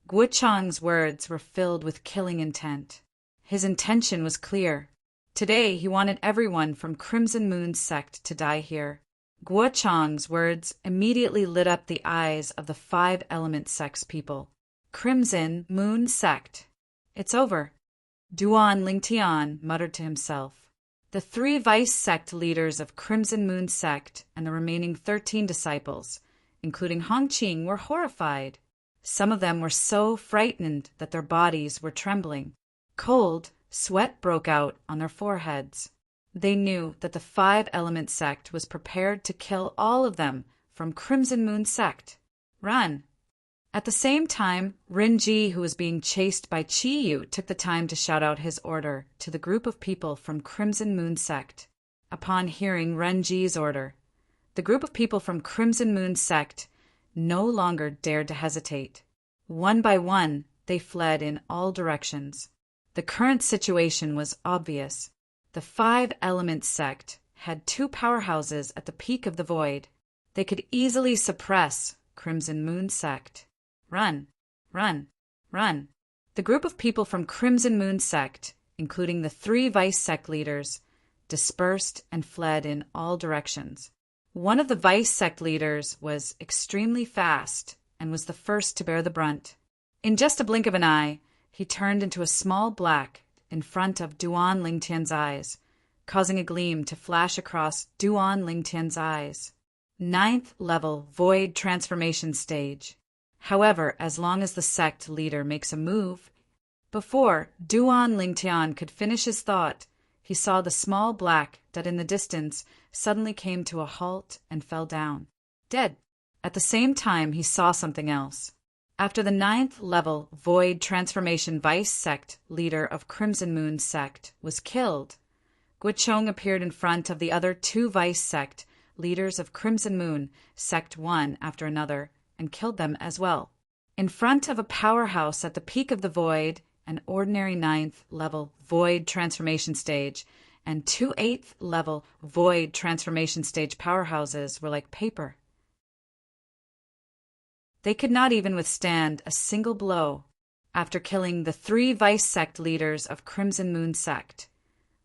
Guo Chang's words were filled with killing intent. His intention was clear. Today, he wanted everyone from Crimson Moon Sect to die here. Guo Chang's words immediately lit up the eyes of the 5 Element Sect's people. Crimson Moon Sect. It's over. Duan Lingtian muttered to himself. The 3 vice sect leaders of Crimson Moon Sect and the remaining 13 disciples, including Hongqing, were horrified. Some of them were so frightened that their bodies were trembling. Cold sweat broke out on their foreheads. They knew that the 5 Element Sect was prepared to kill all of them from Crimson Moon Sect. Run! At the same time, Rinji, who was being chased by Qiyu, took the time to shout out his order to the group of people from Crimson Moon Sect. Upon hearing Renji's order, the group of people from Crimson Moon Sect no longer dared to hesitate. One by one, they fled in all directions. The current situation was obvious. The 5 Element Sect had 2 powerhouses at the peak of the void. They could easily suppress Crimson Moon Sect. Run, run, run. The group of people from Crimson Moon Sect, including the 3 vice sect leaders, dispersed and fled in all directions. One of the vice sect leaders was extremely fast and was the first to bear the brunt. In just a blink of an eye, he turned into a small black in front of Duan Lingtian's eyes, causing a gleam to flash across Duan Lingtian's eyes. 9th level void transformation stage. However, as long as the sect leader makes a move, before Duan Lingtian could finish his thought, he saw the small black that in the distance suddenly came to a halt and fell down, dead. At the same time, he saw something else. After the 9th level void transformation vice sect leader of Crimson Moon Sect was killed, Guocheng appeared in front of the other 2 vice sect leaders of Crimson Moon Sect one after another and killed them as well. In front of a powerhouse at the peak of the void, an ordinary 9th level void transformation stage and 2 8th level void transformation stage powerhouses were like paper. They could not even withstand a single blow. After killing the 3 vice sect leaders of Crimson Moon Sect,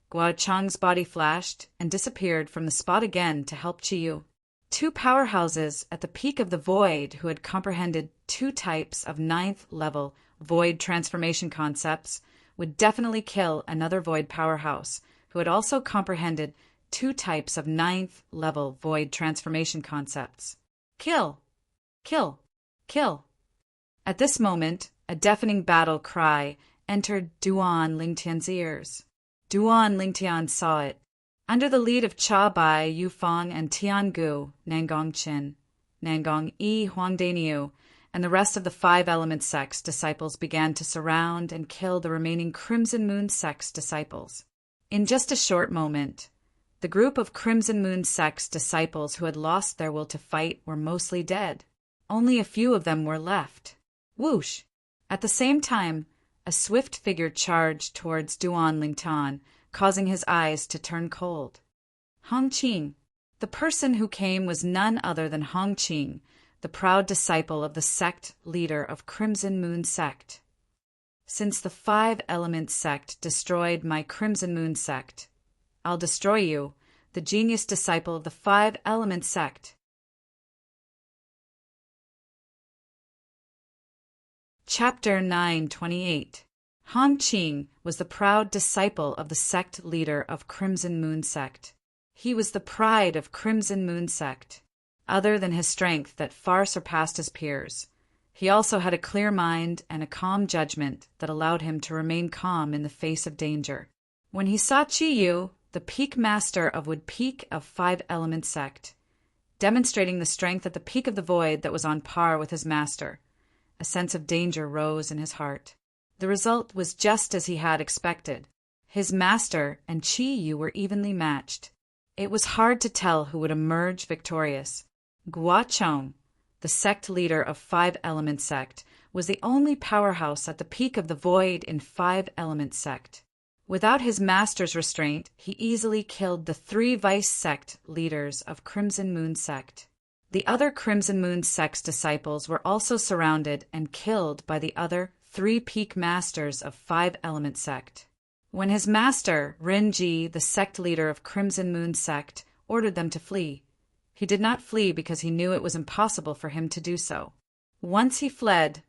Guo Chang's body flashed and disappeared from the spot again to help Qiyu. 2 powerhouses at the peak of the void who had comprehended 2 types of 9th level void transformation concepts would definitely kill another void powerhouse who had also comprehended 2 types of 9th level void transformation concepts. Kill! Kill! Kill! At this moment, a deafening battle cry entered Duan Lingtian's ears. Duan Lingtian saw it. Under the lead of Cha Bai, Yufang, and Tiangu, Nangong Qin, Nangong Yi Huangdaniu, and the rest of the 5 Element Sect's disciples began to surround and kill the remaining Crimson Moon Sect's disciples. In just a short moment, the group of Crimson Moon Sect's disciples who had lost their will to fight were mostly dead. Only a few of them were left. Whoosh! At the same time, a swift figure charged towards Duan Lingtian, causing his eyes to turn cold. Hongqing. The person who came was none other than Hongqing, the proud disciple of the sect leader of Crimson Moon Sect. Since the 5 Element Sect destroyed my Crimson Moon Sect, I'll destroy you, the genius disciple of the 5 Element Sect. Chapter 928. Han Qing was the proud disciple of the sect leader of Crimson Moon Sect. He was the pride of Crimson Moon Sect. Other than his strength that far surpassed his peers, he also had a clear mind and a calm judgment that allowed him to remain calm in the face of danger. When he saw Chi Yu, the peak master of Wood Peak of Five Element Sect, demonstrating the strength at the peak of the void that was on par with his master, a sense of danger rose in his heart. The result was just as he had expected. His master and Chi Yu were evenly matched. It was hard to tell who would emerge victorious. Gua Chong, the sect leader of Five Element Sect, was the only powerhouse at the peak of the void in Five Element Sect. Without his master's restraint, he easily killed the 3 vice sect leaders of Crimson Moon Sect. The other Crimson Moon Sect's disciples were also surrounded and killed by the other 3 peak masters of Five Element Sect. When his master, Rin Ji, the sect leader of Crimson Moon Sect, ordered them to flee, he did not flee because he knew it was impossible for him to do so. Once he fled,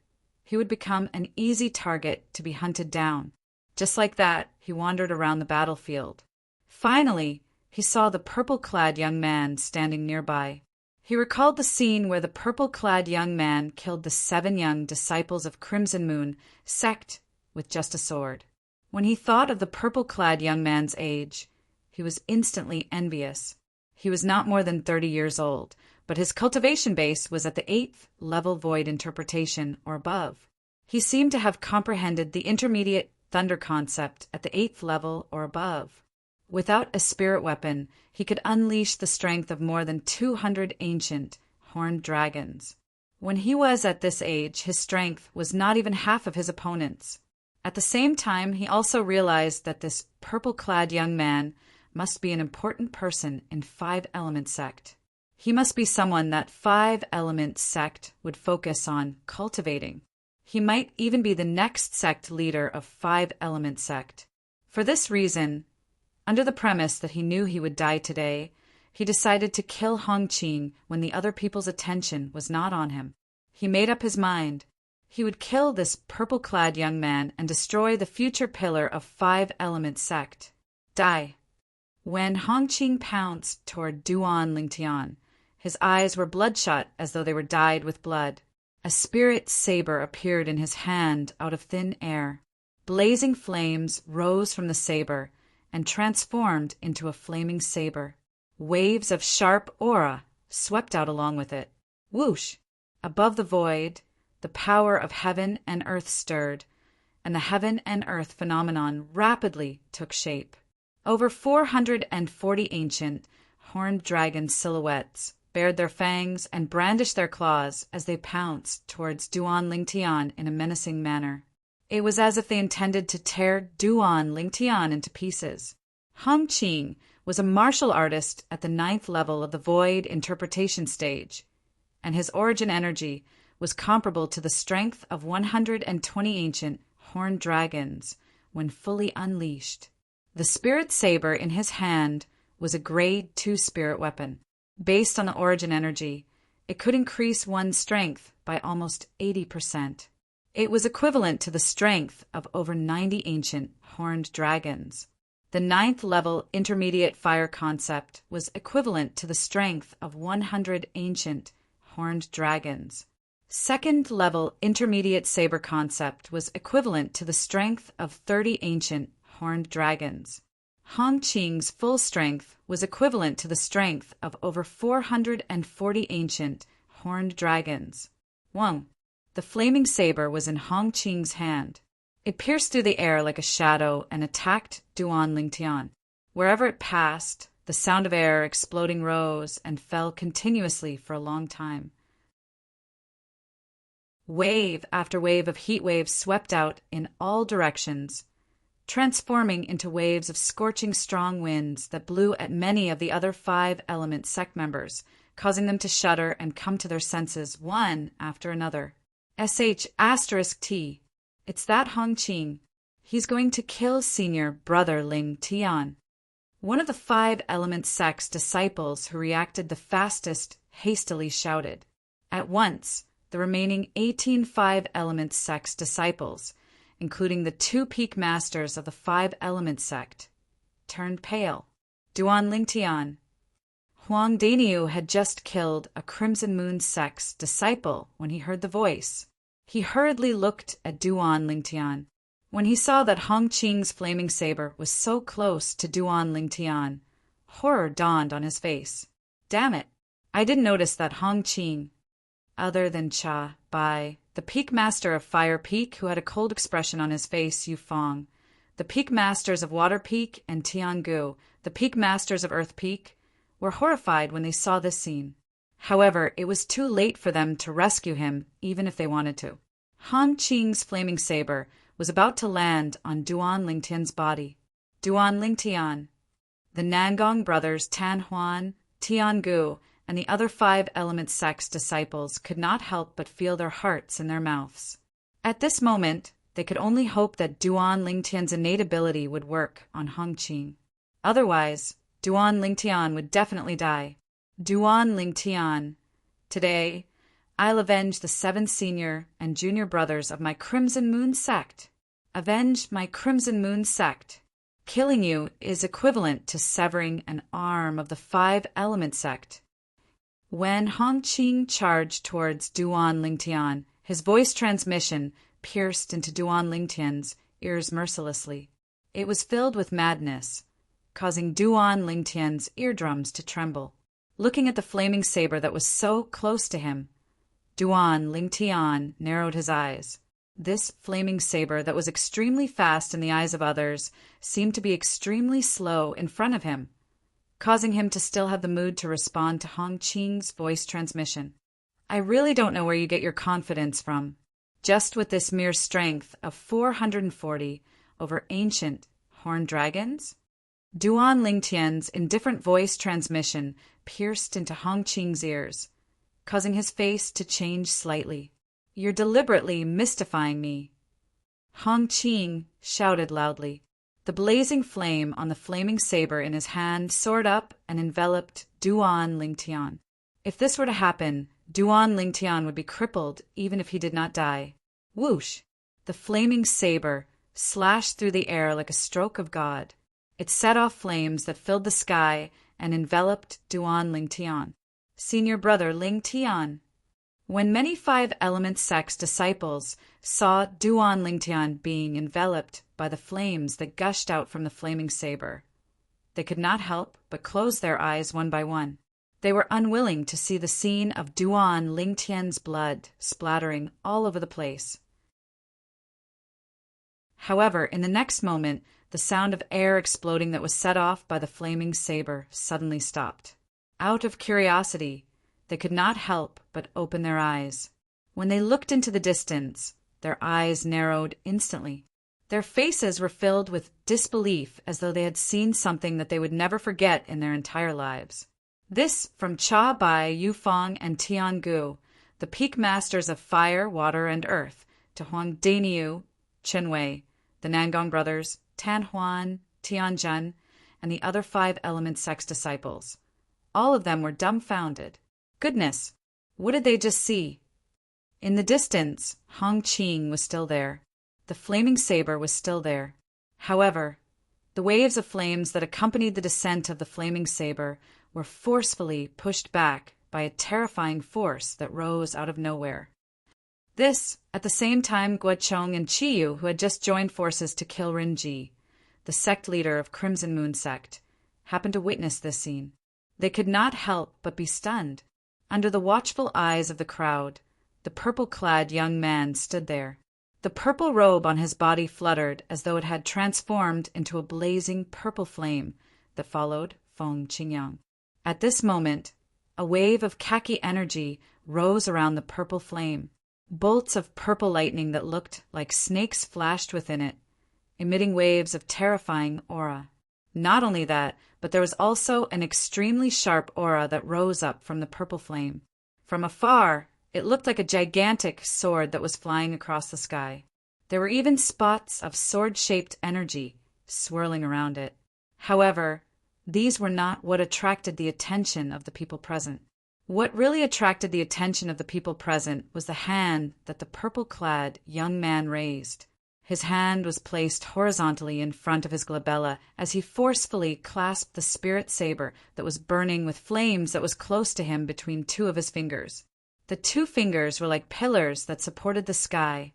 he would become an easy target to be hunted down. Just like that, he wandered around the battlefield. Finally, he saw the purple-clad young man standing nearby. He recalled the scene where the purple-clad young man killed the 7 young disciples of Crimson Moon Sect with just a sword. When he thought of the purple-clad young man's age, he was instantly envious. He was not more than 30 years old, but his cultivation base was at the 8th level void interpretation or above. He seemed to have comprehended the intermediate thunder concept at the 8th level or above. Without a spirit weapon, he could unleash the strength of more than 200 ancient, horned dragons. When he was at this age, his strength was not even half of his opponent's. At the same time, he also realized that this purple-clad young man must be an important person in Five Element Sect. He must be someone that Five Element Sect would focus on cultivating. He might even be the next sect leader of Five Element Sect. For this reason, under the premise that he knew he would die today, he decided to kill Hong Qing when the other people's attention was not on him. He made up his mind. He would kill this purple-clad young man and destroy the future pillar of Five Element Sect. Die. When Hong Qing pounced toward Duan Lingtian, his eyes were bloodshot as though they were dyed with blood. A spirit saber appeared in his hand out of thin air. Blazing flames rose from the saber and transformed into a flaming saber. Waves of sharp aura swept out along with it. Whoosh! Above the void, the power of heaven and earth stirred, and the heaven and earth phenomenon rapidly took shape. Over 440 ancient, horned dragon silhouettes bared their fangs and brandished their claws as they pounced towards Duan Lingtian in a menacing manner. It was as if they intended to tear Duan Lingtian into pieces. Hong Qing was a martial artist at the 9th level of the void interpretation stage, and his origin energy was comparable to the strength of 120 ancient horned dragons when fully unleashed. The spirit saber in his hand was a grade 2 spirit weapon. Based on the origin energy, it could increase one's strength by almost 80%. It was equivalent to the strength of over 90 ancient horned dragons. The 9th level intermediate fire concept was equivalent to the strength of 100 ancient horned dragons. 2nd level intermediate saber concept was equivalent to the strength of 30 ancient horned dragons. Hong Qing's full strength was equivalent to the strength of over 440 ancient horned dragons. 1. The flaming saber was in Hong Qing's hand. It pierced through the air like a shadow and attacked Duan Lingtian. Wherever it passed, the sound of air exploding rose and fell continuously for a long time. Wave after wave of heat waves swept out in all directions, transforming into waves of scorching strong winds that blew at many of the other 5 element sect members, causing them to shudder and come to their senses one after another. *T. It's that Hong Qing. He's going to kill senior brother Ling Tian. One of the 5 element sect's disciples who reacted the fastest hastily shouted. At once, the remaining 18 Five Elements sect's disciples, including the 2 peak masters of the Five Elements sect, turned pale. Duan Lingtian. Huang Daniu had just killed a Crimson Moon sect's disciple when he heard the voice. He hurriedly looked at Duan Lingtian. When he saw that Hong Qing's flaming saber was so close to Duan Lingtian, horror dawned on his face. Damn it! I didn't notice that Hong Qing, other than Cha Bai, the peak master of Fire Peak who had a cold expression on his face, Yu Fong, the peak masters of Water Peak, and Tiangu, the peak masters of Earth Peak, were horrified when they saw this scene. However, it was too late for them to rescue him, even if they wanted to. Hong Qing's flaming saber was about to land on Duan Lingtian's body. Duan Lingtian. The Nangong brothers Tan Huan, Tiangu, and the other Five Elements sect's disciples could not help but feel their hearts in their mouths. At this moment, they could only hope that Duan Lingtian's innate ability would work on Hong Qing. Otherwise, Duan Lingtian would definitely die. Duan Lingtian. Today, I'll avenge the 7 senior and junior brothers of my Crimson Moon sect. Avenge my Crimson Moon sect. Killing you is equivalent to severing an arm of the Five Elements sect. When Hong Qing charged towards Duan Lingtian, his voice transmission pierced into Duan Lingtian's ears mercilessly. It was filled with madness, causing Duan Lingtian's eardrums to tremble. Looking at the flaming saber that was so close to him, Duan Lingtian narrowed his eyes. This flaming saber that was extremely fast in the eyes of others seemed to be extremely slow in front of him, causing him to still have the mood to respond to Hong Qing's voice transmission. I really don't know where you get your confidence from. Just with this mere strength of 440 over ancient horned dragons? Duan Lingtian's indifferent voice transmission pierced into Hong Qing's ears, causing his face to change slightly. You're deliberately mystifying me. Hong Qing shouted loudly. The blazing flame on the flaming saber in his hand soared up and enveloped Duan Lingtian. If this were to happen, Duan Lingtian would be crippled even if he did not die. Whoosh! The flaming saber slashed through the air like a stroke of God. It set off flames that filled the sky and enveloped Duan Lingtian. Senior brother Lingtian. When many Five Elements sect's disciples saw Duan Lingtian being enveloped by the flames that gushed out from the flaming saber, they could not help but close their eyes one by one. They were unwilling to see the scene of Duan Lingtian's blood splattering all over the place. However, in the next moment, the sound of air exploding that was set off by the flaming saber suddenly stopped. Out of curiosity, they could not help but open their eyes. When they looked into the distance, their eyes narrowed instantly. Their faces were filled with disbelief as though they had seen something that they would never forget in their entire lives. This from Cha Bai, Yu Fong, and Tiangu, the peak masters of fire, water, and earth, to Huang Daniu, Chen Wei, the Nangong brothers, Tan Huan, Tianjun, and the other Five Elements sect's disciples. All of them were dumbfounded. Goodness, what did they just see? In the distance, Hong Qing was still there. The flaming saber was still there. However, the waves of flames that accompanied the descent of the flaming saber were forcefully pushed back by a terrifying force that rose out of nowhere. This, at the same time Guochong and Chiyu, who had just joined forces to kill Rinji, the sect leader of Crimson Moon sect, happened to witness this scene. They could not help but be stunned. Under the watchful eyes of the crowd, the purple-clad young man stood there. The purple robe on his body fluttered as though it had transformed into a blazing purple flame that followed Feng Qingyang. At this moment, a wave of khaki energy rose around the purple flame. Bolts of purple lightning that looked like snakes flashed within it, emitting waves of terrifying aura. Not only that, but there was also an extremely sharp aura that rose up from the purple flame. From afar, it looked like a gigantic sword that was flying across the sky. There were even spots of sword-shaped energy swirling around it. However, these were not what attracted the attention of the people present. What really attracted the attention of the people present was the hand that the purple-clad young man raised. His hand was placed horizontally in front of his glabella as he forcefully clasped the spirit saber that was burning with flames that was close to him between two of his fingers. The two fingers were like pillars that supported the sky,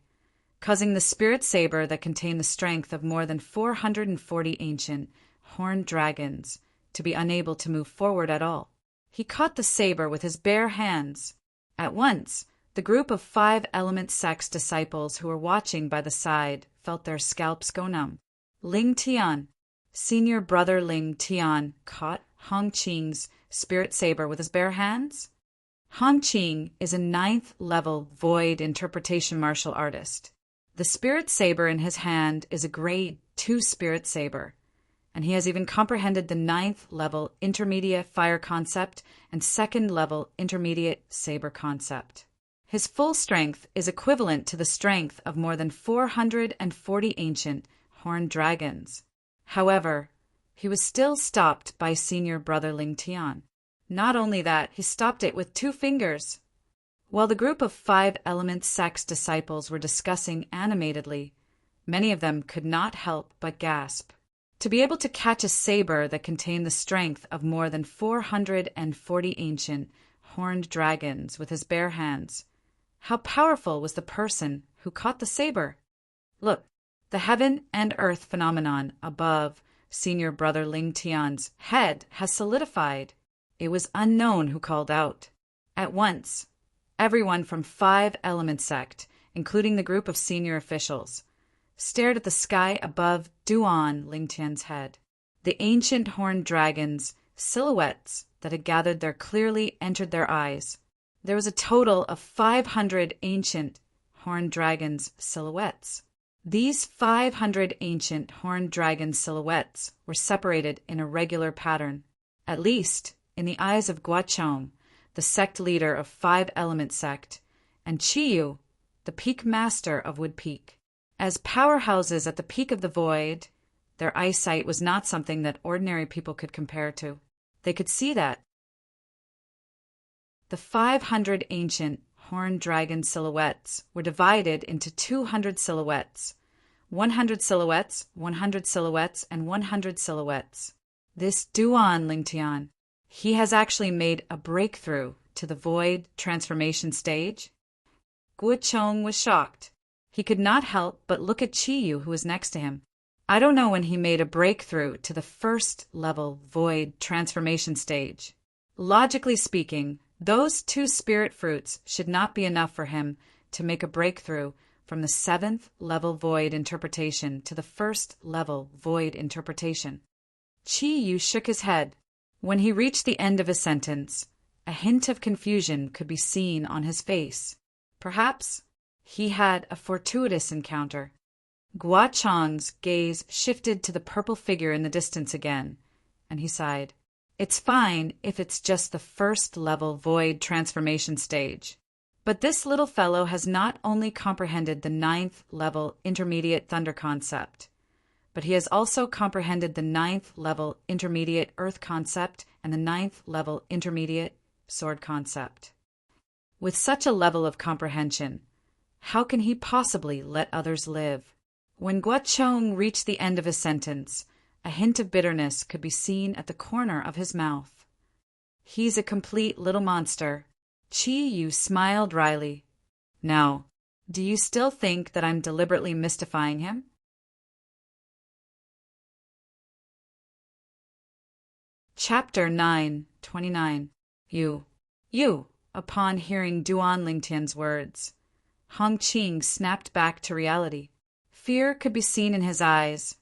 causing the spirit saber that contained the strength of more than 440 ancient, horned dragons to be unable to move forward at all. He caught the saber with his bare hands. At once, the group of 5 element sect's disciples who were watching by the side felt their scalps go numb. Ling Tian, senior brother Ling Tian, caught Hong Qing's spirit saber with his bare hands. Hong Qing is a 9th level void interpretation martial artist. The spirit saber in his hand is a grade 2 spirit saber, and he has even comprehended the 9th level intermediate fire concept and 2nd level intermediate saber concept. His full strength is equivalent to the strength of more than 440 ancient horned dragons. However, he was still stopped by senior brother Ling Tian. Not only that, he stopped it with 2 fingers. While the group of 5 element sect's disciples were discussing animatedly, many of them could not help but gasp. To be able to catch a saber that contained the strength of more than 440 ancient horned dragons with his bare hands, how powerful was the person who caught the saber? Look, the heaven and earth phenomenon above senior brother Ling Tian's head has solidified. It was unknown who called out. At once, everyone from 5 element sect, including the group of senior officials, stared at the sky above Duan Ling Tian's head. The ancient horned dragons' silhouettes that had gathered there clearly entered their eyes. There was a total of 500 ancient horned dragons' silhouettes. These 500 ancient horned dragon silhouettes were separated in a regular pattern. At least, in the eyes of Guachong, the sect leader of 5 element sect, and Chiyu, the peak master of Wood Peak. As powerhouses at the peak of the void, their eyesight was not something that ordinary people could compare to. They could see that. The 500 ancient horned dragon silhouettes were divided into 200 silhouettes, 100 silhouettes, 100 silhouettes, and 100 silhouettes. This Duan Lingtian, he has actually made a breakthrough to the void transformation stage. Guochong was shocked. He could not help but look at Chiyu, who was next to him. I don't know when he made a breakthrough to the 1st level void transformation stage. Logically speaking, those 2 spirit fruits should not be enough for him to make a breakthrough from the 7th level void interpretation to the 1st level void interpretation. Chiyu shook his head. When he reached the end of his sentence, a hint of confusion could be seen on his face. Perhaps he had a fortuitous encounter. Guachong's gaze shifted to the purple figure in the distance again, and he sighed. It's fine if it's just the 1st level void transformation stage. But this little fellow has not only comprehended the 9th level intermediate thunder concept, but he has also comprehended the 9th level intermediate earth concept and the 9th level intermediate sword concept. With such a level of comprehension, how can he possibly let others live? When Guachong reached the end of his sentence, a hint of bitterness could be seen at the corner of his mouth. He's a complete little monster. Chiyu smiled wryly. Now, do you still think that I'm deliberately mystifying him? Chapter 9:29. You, upon hearing Duan Lingtian's words, Hong Qing snapped back to reality. Fear could be seen in his eyes,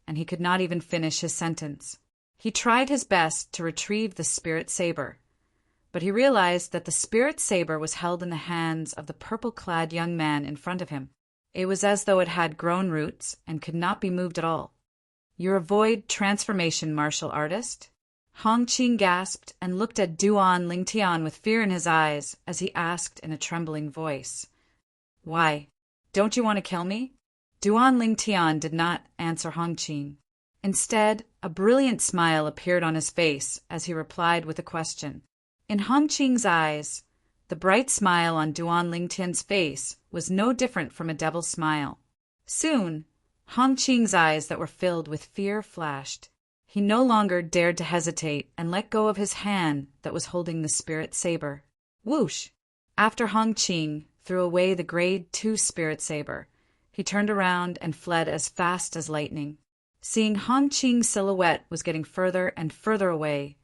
and he could not even finish his sentence. He tried his best to retrieve the spirit saber, but he realized that the spirit saber was held in the hands of the purple-clad young man in front of him. It was as though it had grown roots and could not be moved at all. You're a void transformation martial artist? Hong Qing gasped and looked at Duan Lingtian with fear in his eyes as he asked in a trembling voice. Why? Don't you want to kill me? Duan Lingtian did not answer Hong Qing. Instead, a brilliant smile appeared on his face as he replied with a question. In Hong Qing's eyes, the bright smile on Duan Lingtian's face was no different from a devil's smile. Soon, Hong Qing's eyes that were filled with fear flashed. He no longer dared to hesitate and let go of his hand that was holding the spirit saber. Whoosh! After Hong Qing threw away the Grade 2 spirit saber, he turned around and fled as fast as lightning. Seeing Hong Qing's silhouette was getting further and further away,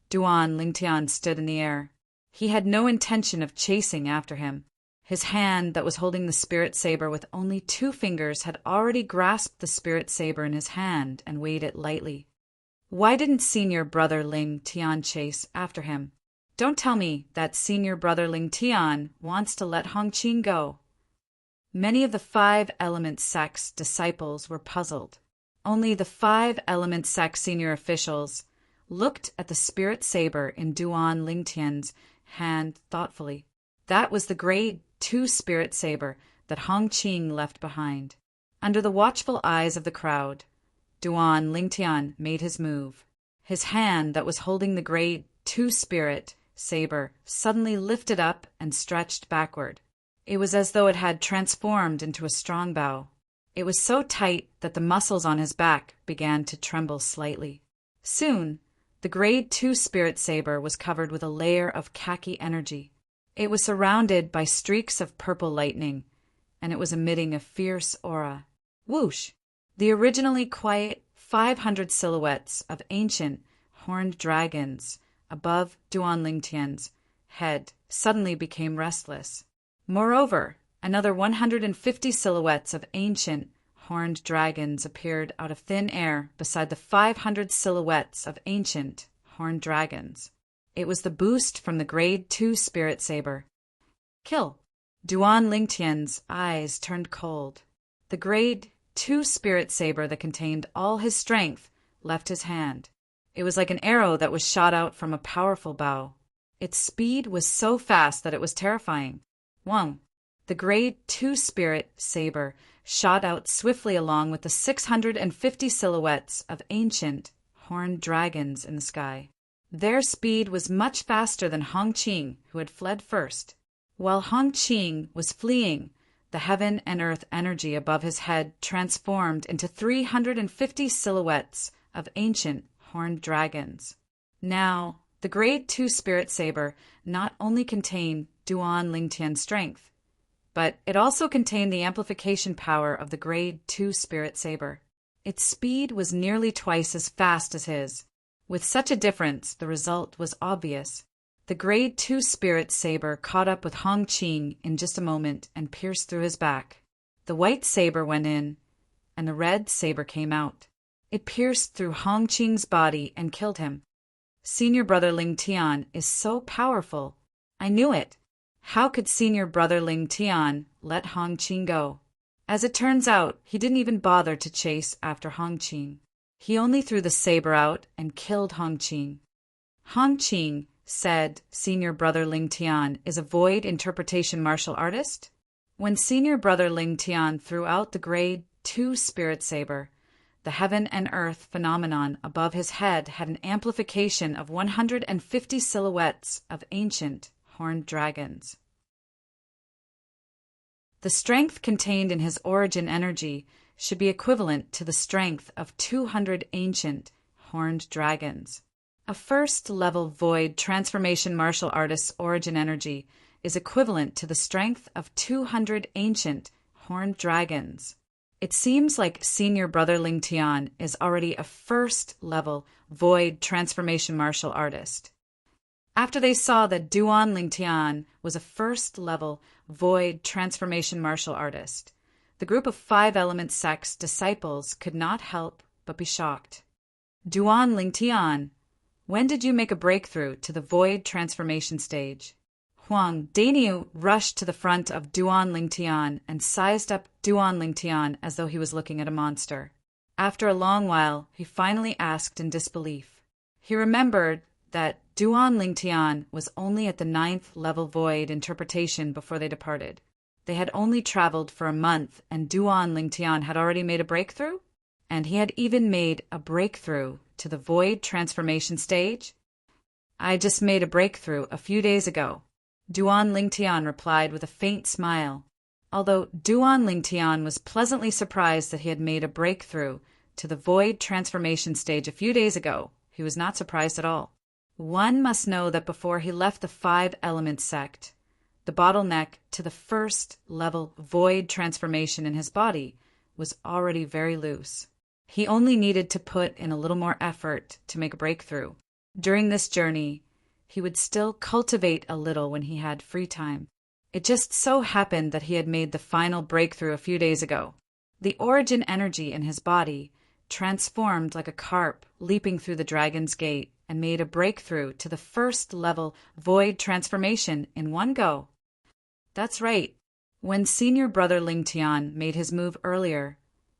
Duan Lingtian stood in the air. He had no intention of chasing after him. His hand that was holding the spirit saber with only 2 fingers had already grasped the spirit saber in his hand and weighed it lightly. Why didn't senior brother Ling Tian chase after him? Don't tell me that senior brother Ling Tian wants to let Hong Qing go. Many of the 5 Element sect's disciples were puzzled. Only the 5 Element sect senior officials looked at the spirit saber in Duan Lingtian's hand thoughtfully. That was the Grade 2 spirit saber that Hong Qing left behind. Under the watchful eyes of the crowd, Duan Lingtian made his move. His hand that was holding the Grade 2 spirit saber suddenly lifted up and stretched backward. It was as though it had transformed into a strong bow. It was so tight that the muscles on his back began to tremble slightly. Soon, the Grade 2 spirit saber was covered with a layer of khaki energy. It was surrounded by streaks of purple lightning, and it was emitting a fierce aura. Whoosh! The originally quiet 500 silhouettes of ancient horned dragons above Duan Lingtian's head suddenly became restless. Moreover, another 150 silhouettes of ancient horned dragons appeared out of thin air beside the 500 silhouettes of ancient horned dragons. It was the boost from the Grade 2 spirit saber. Kill! Duan Lingtian's eyes turned cold. The Grade 2 spirit saber that contained all his strength left his hand. It was like an arrow that was shot out from a powerful bow. Its speed was so fast that it was terrifying. Wong! The Grade 2 spirit saber shot out swiftly along with the 650 silhouettes of ancient horned dragons in the sky. Their speed was much faster than Hong Qing, who had fled first. While Hong Qing was fleeing, the heaven and earth energy above his head transformed into 350 silhouettes of ancient horned dragons. Now, the Grade 2 spirit saber not only contained Duan Lingtian's strength, but it also contained the amplification power of the Grade 2 spirit saber. Its speed was nearly twice as fast as his. With such a difference, the result was obvious. The Grade 2 spirit saber caught up with Hong Qing in just a moment and pierced through his back. The white saber went in, and the red saber came out. It pierced through Hong Qing's body and killed him. Senior brother Ling Tian is so powerful. I knew it. How could senior brother Ling Tian let Hong Qing go? As it turns out, he didn't even bother to chase after Hong Qing. He only threw the saber out and killed Hong Qing. Hong Qing said senior brother Ling Tian is a void interpretation martial artist. When senior brother Ling Tian threw out the Grade 2 spirit saber, the heaven and earth phenomenon above his head had an amplification of 150 silhouettes of ancient horned dragons. The strength contained in his origin energy should be equivalent to the strength of 200 ancient horned dragons. A first-level void transformation martial artist's origin energy is equivalent to the strength of 200 ancient horned dragons. It seems like senior brother Ling Tian is already a first-level void transformation martial artist. After they saw that Duan Ling Tian was a first-level void transformation martial artist, the group of 5 Element sect's disciples could not help but be shocked. Duan Ling Tian, when did you make a breakthrough to the void transformation stage? Huang Daniu rushed to the front of Duan Ling Tian and sized up Duan Ling Tian as though he was looking at a monster. After a long while, he finally asked in disbelief. He remembered that Duan Ling Tian was only at the 9th level void interpretation before they departed. They had only traveled for a month, and Duan Ling Tian had already made a breakthrough? And he had even made a breakthrough to the void transformation stage? I just made a breakthrough a few days ago. Duan Lingtian replied with a faint smile. Although Duan Lingtian was pleasantly surprised that he had made a breakthrough to the void transformation stage a few days ago, he was not surprised at all. One must know that before he left the 5-element sect, the bottleneck to the first level void transformation in his body was already very loose. He only needed to put in a little more effort to make a breakthrough. During this journey, he would still cultivate a little when he had free time. It just so happened that he had made the final breakthrough a few days ago. The origin energy in his body transformed like a carp leaping through the dragon's gate and made a breakthrough to the first level void transformation in one go. That's right. When senior brother Lingtian made his move earlier,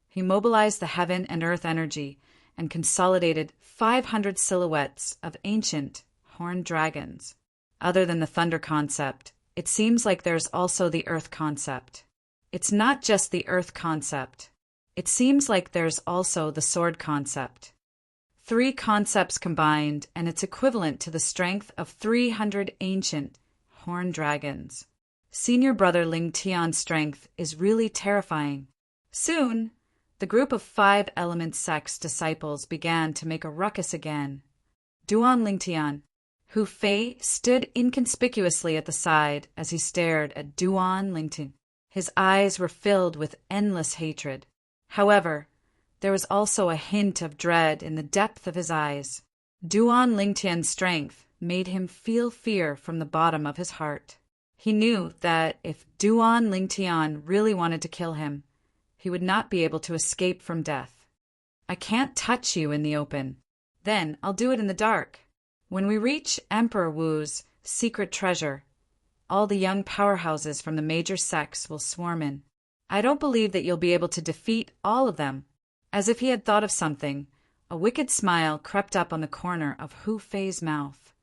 he mobilized the heaven and earth energy and consolidated 500 silhouettes of ancient horned dragons. Other than the thunder concept, it seems like there's also the earth concept. It's not just the earth concept. It seems like there's also the sword concept. 3 concepts combined, and it's equivalent to the strength of 300 ancient horned dragons. Senior brother Lingtian's strength is really terrifying. Soon, the group of 5-element sect's disciples began to make a ruckus again. Duan Lingtian, Hu Fei, stood inconspicuously at the side as he stared at Duan Lingtian. His eyes were filled with endless hatred. However, there was also a hint of dread in the depth of his eyes. Duan Lingtian's strength made him feel fear from the bottom of his heart. He knew that if Duan Lingtian really wanted to kill him, he would not be able to escape from death. I can't touch you in the open. Then I'll do it in the dark. When we reach Emperor Wu's secret treasure, all the young powerhouses from the major sects will swarm in. I don't believe that you'll be able to defeat all of them. As if he had thought of something, a wicked smile crept up on the corner of Hu Fei's mouth.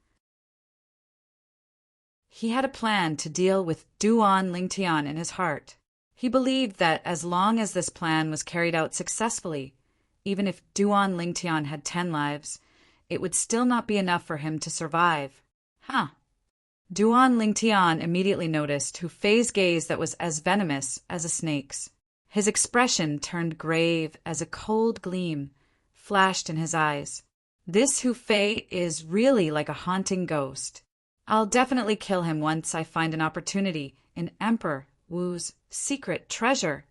He had a plan to deal with Duan Lingtian in his heart. He believed that as long as this plan was carried out successfully, even if Duan Lingtian had 10 lives, it would still not be enough for him to survive. Duan Lingtian immediately noticed Hu Fei's gaze that was as venomous as a snake's. His expression turned grave as a cold gleam flashed in his eyes. This Hu Fei is really like a haunting ghost. I'll definitely kill him once I find an opportunity in Emperor Wu's secret treasure.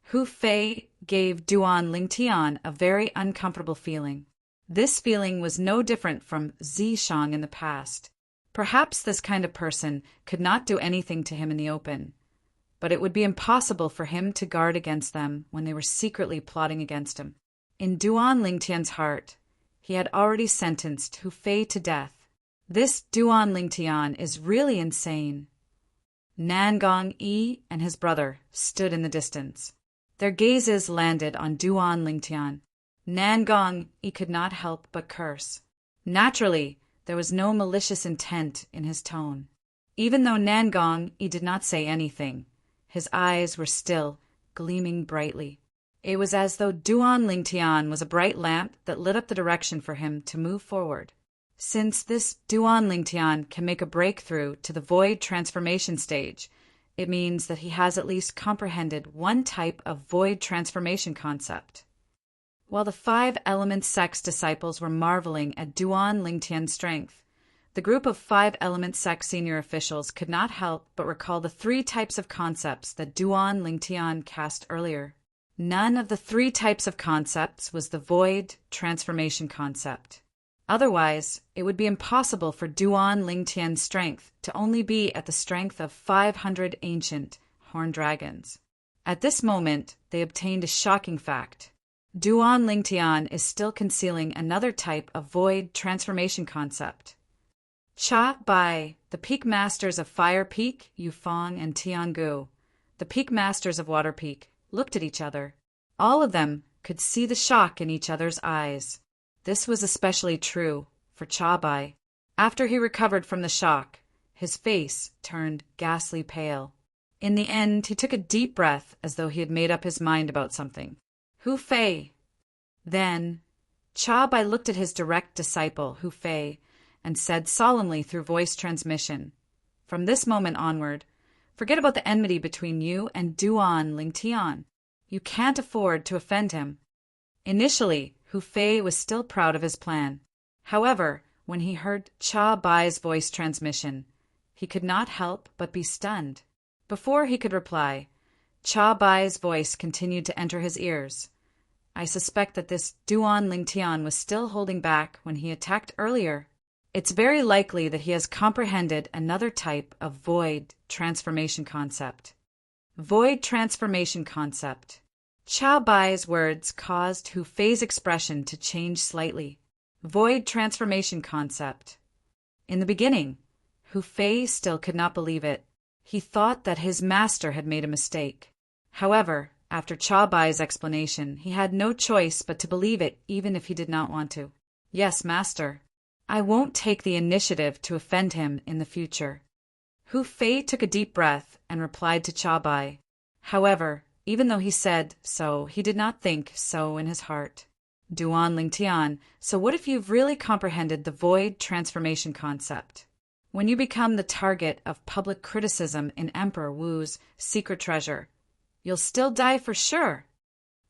Hu Fei gave Duan Lingtian a very uncomfortable feeling. This feeling was no different from Zishang in the past. Perhaps this kind of person could not do anything to him in the open, but it would be impossible for him to guard against them when they were secretly plotting against him. In Duan Lingtian's heart, he had already sentenced Hu Fei to death. This Duan Lingtian is really insane. Nangong Yi and his brother stood in the distance. Their gazes landed on Duan Lingtian. Nangong Yi could not help but curse. Naturally, there was no malicious intent in his tone. Even though Nangong Yi did not say anything, his eyes were still gleaming brightly. It was as though Duan Lingtian was a bright lamp that lit up the direction for him to move forward. Since this Duan Lingtian can make a breakthrough to the void transformation stage, it means that he has at least comprehended one type of void transformation concept. While the 5-element sect's disciples were marveling at Duan Lingtian's strength, the group of 5-element sect senior officials could not help but recall the 3 types of concepts that Duan Lingtian cast earlier. None of the 3 types of concepts was the void transformation concept. Otherwise, it would be impossible for Duan Lingtian's strength to only be at the strength of 500 ancient horned dragons. At this moment, they obtained a shocking fact. Duan Lingtian is still concealing another type of void transformation concept. Cha Bai, the peak masters of Fire Peak, Yufeng, and Tiangu, the peak masters of Water Peak, looked at each other. All of them could see the shock in each other's eyes. This was especially true for Cha Bai. After he recovered from the shock, his face turned ghastly pale. In the end, he took a deep breath as though he had made up his mind about something. Hu Fei. Then, Cha Bai looked at his direct disciple, Hu Fei, and said solemnly through voice transmission, "From this moment onward, forget about the enmity between you and Duan Lingtian. You can't afford to offend him." Initially, Hu Fei was still proud of his plan. However, when he heard Cha Bai's voice transmission, he could not help but be stunned. Before he could reply, Cha Bai's voice continued to enter his ears. "I suspect that this Duan Lingtian was still holding back when he attacked earlier. It's very likely that he has comprehended another type of void transformation concept." Void transformation concept. Cha Bai's words caused Hu Fei's expression to change slightly. Void transformation concept. In the beginning, Hu Fei still could not believe it. He thought that his master had made a mistake. However, after Cha Bai's explanation, he had no choice but to believe it even if he did not want to. "Yes, master. I won't take the initiative to offend him in the future." Hu Fei took a deep breath and replied to Cha Bai. However, even though he said so, he did not think so in his heart. "Duan Lingtian, so what if you've really comprehended the void transformation concept? When you become the target of public criticism in Emperor Wu's secret treasure, you'll still die for sure."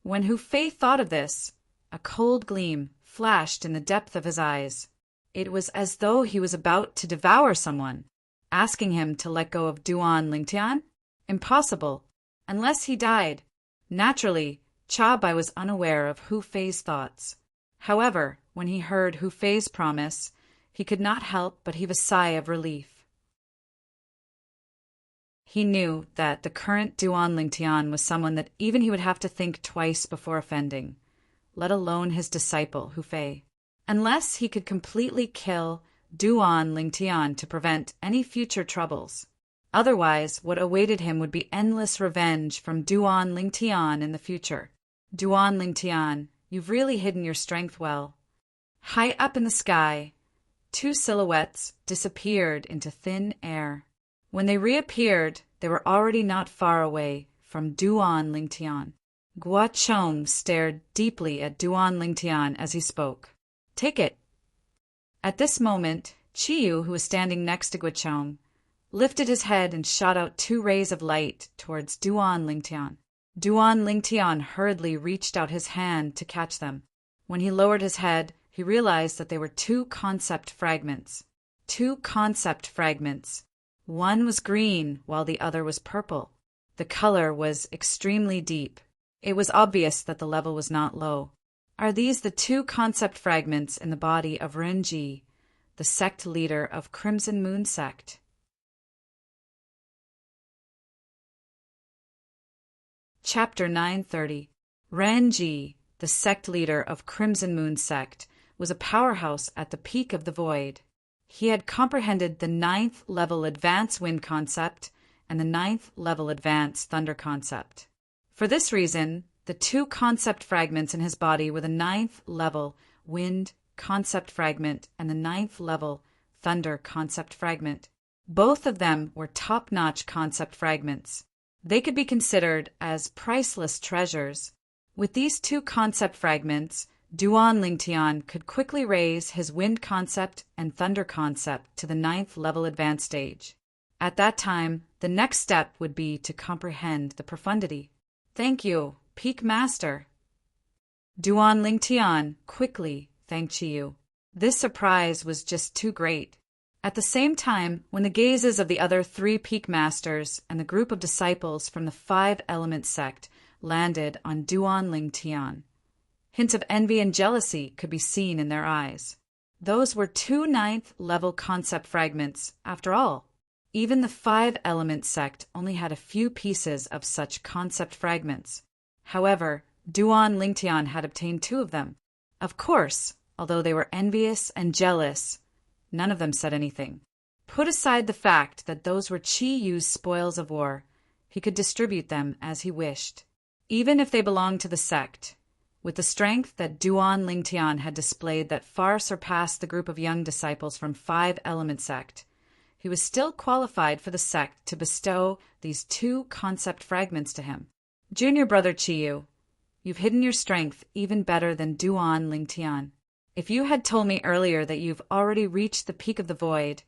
When Hu Fei thought of this, a cold gleam flashed in the depth of his eyes. It was as though he was about to devour someone. Asking him to let go of Duan Lingtian? Impossible, unless he died. Naturally, Cha Bai was unaware of Hu Fei's thoughts. However, when he heard Hu Fei's promise, he could not help but heave a sigh of relief. He knew that the current Duan Lingtian was someone that even he would have to think twice before offending, let alone his disciple, Hu Fei. Unless he could completely kill Duan Lingtian to prevent any future troubles. Otherwise, what awaited him would be endless revenge from Duan Lingtian in the future. "Duan Lingtian, you've really hidden your strength well." High up in the sky, two silhouettes disappeared into thin air. When they reappeared, they were already not far away from Duan Lingtian. Gua Chong stared deeply at Duan Lingtian as he spoke. "Take it." At this moment, Chiyu, who was standing next to Gua Chong, lifted his head and shot out 2 rays of light towards Duan Lingtian. Duan Lingtian hurriedly reached out his hand to catch them. When he lowered his head, he realized that they were 2 concept fragments. 2 concept fragments. One was green while the other was purple. The color was extremely deep. It was obvious that the level was not low. Are these the 2 concept fragments in the body of Renji, the sect leader of Crimson Moon Sect? Chapter 930. Renji, the sect leader of Crimson Moon Sect, was a powerhouse at the peak of the void. He had comprehended the 9th level Advanced Wind concept and the 9th level Advanced Thunder concept. For this reason, the 2 concept fragments in his body were the 9th level Wind concept fragment and the 9th level Thunder concept fragment. Both of them were top-notch concept fragments. They could be considered as priceless treasures. With these 2 concept fragments, Duan Lingtian could quickly raise his Wind concept and Thunder concept to the 9th level advanced stage. At that time, the next step would be to comprehend the profundity. "Thank you, Peak Master." Duan Lingtian quickly thanked Chiyu. This surprise was just too great. At the same time, when the gazes of the other 3 Peak Masters and the group of disciples from the 5-element sect landed on Duan Lingtian, hints of envy and jealousy could be seen in their eyes. Those were 2 9th level concept fragments, after all. Even the 5-element sect only had a few pieces of such concept fragments. However, Duan Lingtian had obtained 2 of them. Of course, although they were envious and jealous, none of them said anything. Put aside the fact that those were Qi Yu's spoils of war, he could distribute them as he wished. Even if they belonged to the sect, with the strength that Duan Lingtian had displayed that far surpassed the group of young disciples from 5-element sect, he was still qualified for the sect to bestow these 2 concept fragments to him. "Junior brother Chiyu, you've hidden your strength even better than Duan Lingtian. If you had told me earlier that you've already reached the peak of the void,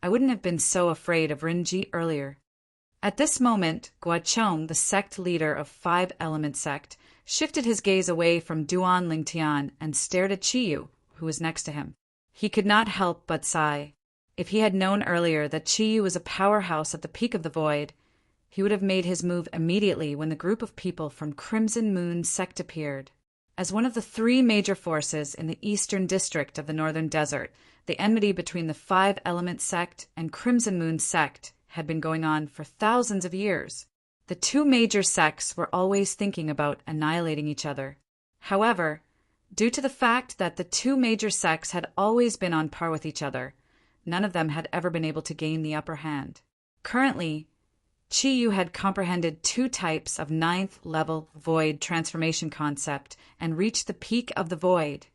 I wouldn't have been so afraid of Renji earlier. At this moment, Guachong, the sect leader of Five Element Sect, shifted his gaze away from Duan Lingtian and stared at Chiyu, who was next to him. He could not help but sigh. If he had known earlier that Chiyu was a powerhouse at the peak of the void, he would have made his move immediately when the group of people from Crimson Moon Sect appeared. As one of the three major forces in the eastern district of the Northern Desert, the enmity between the Five Element Sect and Crimson Moon Sect had been going on for thousands of years. The two major sects were always thinking about annihilating each other. However, due to the fact that the two major sects had always been on par with each other, none of them had ever been able to gain the upper hand. Currently, Chiyu had comprehended two types of 9th-level void transformation concept and reached the peak of the void.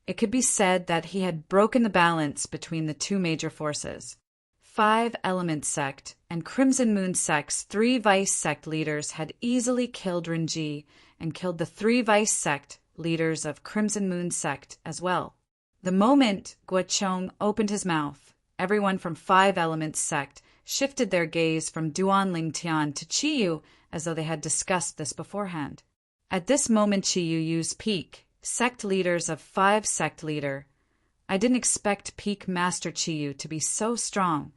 It could be said that he had broken the balance between the two major forces. Five Element Sect and Crimson Moon Sect's three Vice Sect leaders had easily killed Renji and killed the three Vice Sect leaders of Crimson Moon Sect as well. The moment Guachong opened his mouth, everyone from Five Element Sect shifted their gaze from Duan Lingtian to Chiyu as though they had discussed this beforehand. At this moment Chiyu used Peak, sect leaders of Five Sect leader. I didn't expect Peak Master Chiyu to be so strong.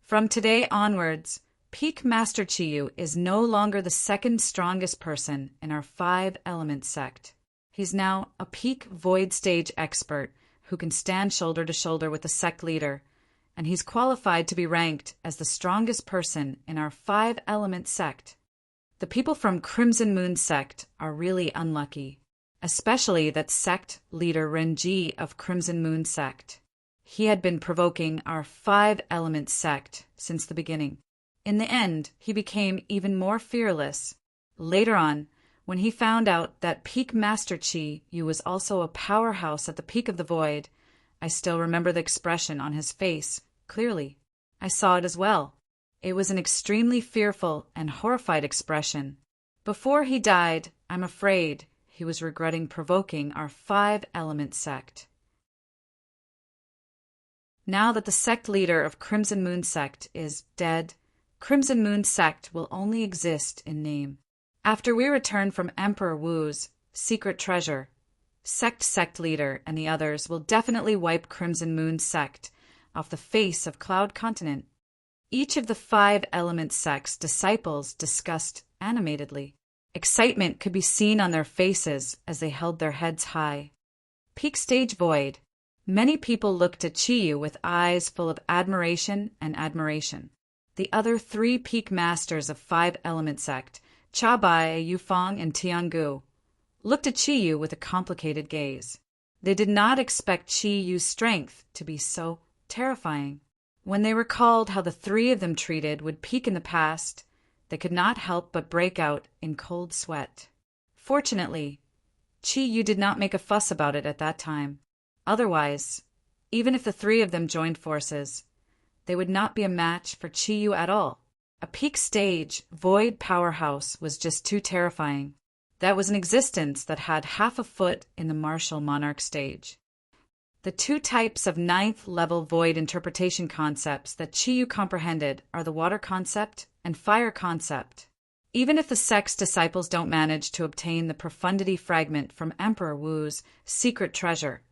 From today onwards, Peak Master Chiyu is no longer the second strongest person in our Five Element Sect. He's now a peak void stage expert who can stand shoulder to shoulder with the sect leader, and he's qualified to be ranked as the strongest person in our Five Element Sect. The people from Crimson Moon Sect are really unlucky, especially that sect leader Renji of Crimson Moon Sect. He had been provoking our Five Element Sect since the beginning. In the end, he became even more fearless. Later on, when he found out that Peak Master Chiyu was also a powerhouse at the peak of the void, I still remember the expression on his face clearly. I saw it as well. It was an extremely fearful and horrified expression. Before he died, I'm afraid he was regretting provoking our Five Element Sect. Now that the sect leader of Crimson Moon Sect is dead, Crimson Moon Sect will only exist in name. After we return from Emperor Wu's secret treasure, sect leader and the others will definitely wipe Crimson Moon Sect off the face of Cloud Continent. Each of the Five Element Sect's disciples discussed animatedly. Excitement could be seen on their faces as they held their heads high. Peak Stage Void. Many people looked at Chiyu with eyes full of admiration and admiration. The other three peak masters of Five Element Sect, Chabai, Yufeng, and Tiangu, looked at Chiyu with a complicated gaze. They did not expect Chiyu's strength to be so terrifying. When they recalled how the three of them treated Would Peak in the past, they could not help but break out in cold sweat. Fortunately, Chiyu did not make a fuss about it at that time. Otherwise, even if the three of them joined forces, they would not be a match for Chiyu at all. A peak stage, void powerhouse was just too terrifying. That was an existence that had half a foot in the martial monarch stage. The two types of 9th-level void interpretation concepts that Chiyu comprehended are the water concept and fire concept. Even if the sect's disciples don't manage to obtain the profundity fragment from Emperor Wu's secret treasure,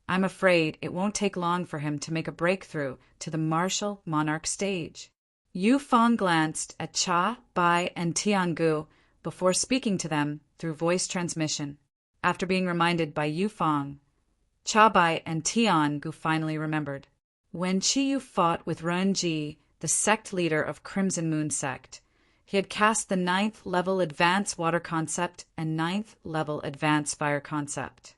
I'm afraid it won't take long for him to make a breakthrough to the martial monarch stage. Yu Feng glanced at Cha, Bai, and Tiangu before speaking to them through voice transmission. After being reminded by Yu Feng, Cha Bai and Tiangu finally remembered. When Chiyu fought with Renji, the sect leader of Crimson Moon Sect, he had cast the 9th-level advanced water concept and 9th-level advanced fire concept.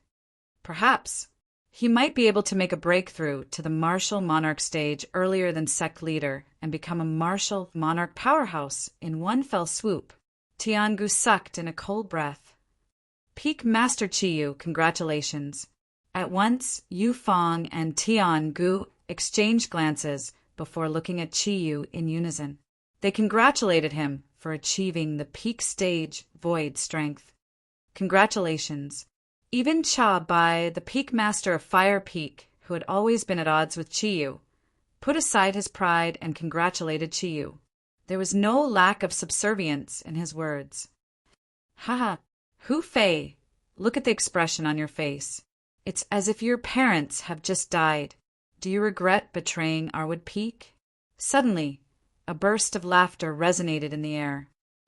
Perhaps he might be able to make a breakthrough to the martial monarch stage earlier than sect leader and become a martial monarch powerhouse in one fell swoop. Tiangu sucked in a cold breath. Peak Master Chiyu, congratulations. At once, Yu Feng and Tiangu exchanged glances before looking at Chiyu in unison. They congratulated him for achieving the peak stage void strength. Congratulations. Even Cha Bai, the peak master of Fire Peak, who had always been at odds with Chiyu, put aside his pride and congratulated Chiyu. There was no lack of subservience in his words. Haha, Hu Fei, look at the expression on your face. It's as if your parents have just died. Do you regret betraying Arwood Peak? Suddenly, a burst of laughter resonated in the air.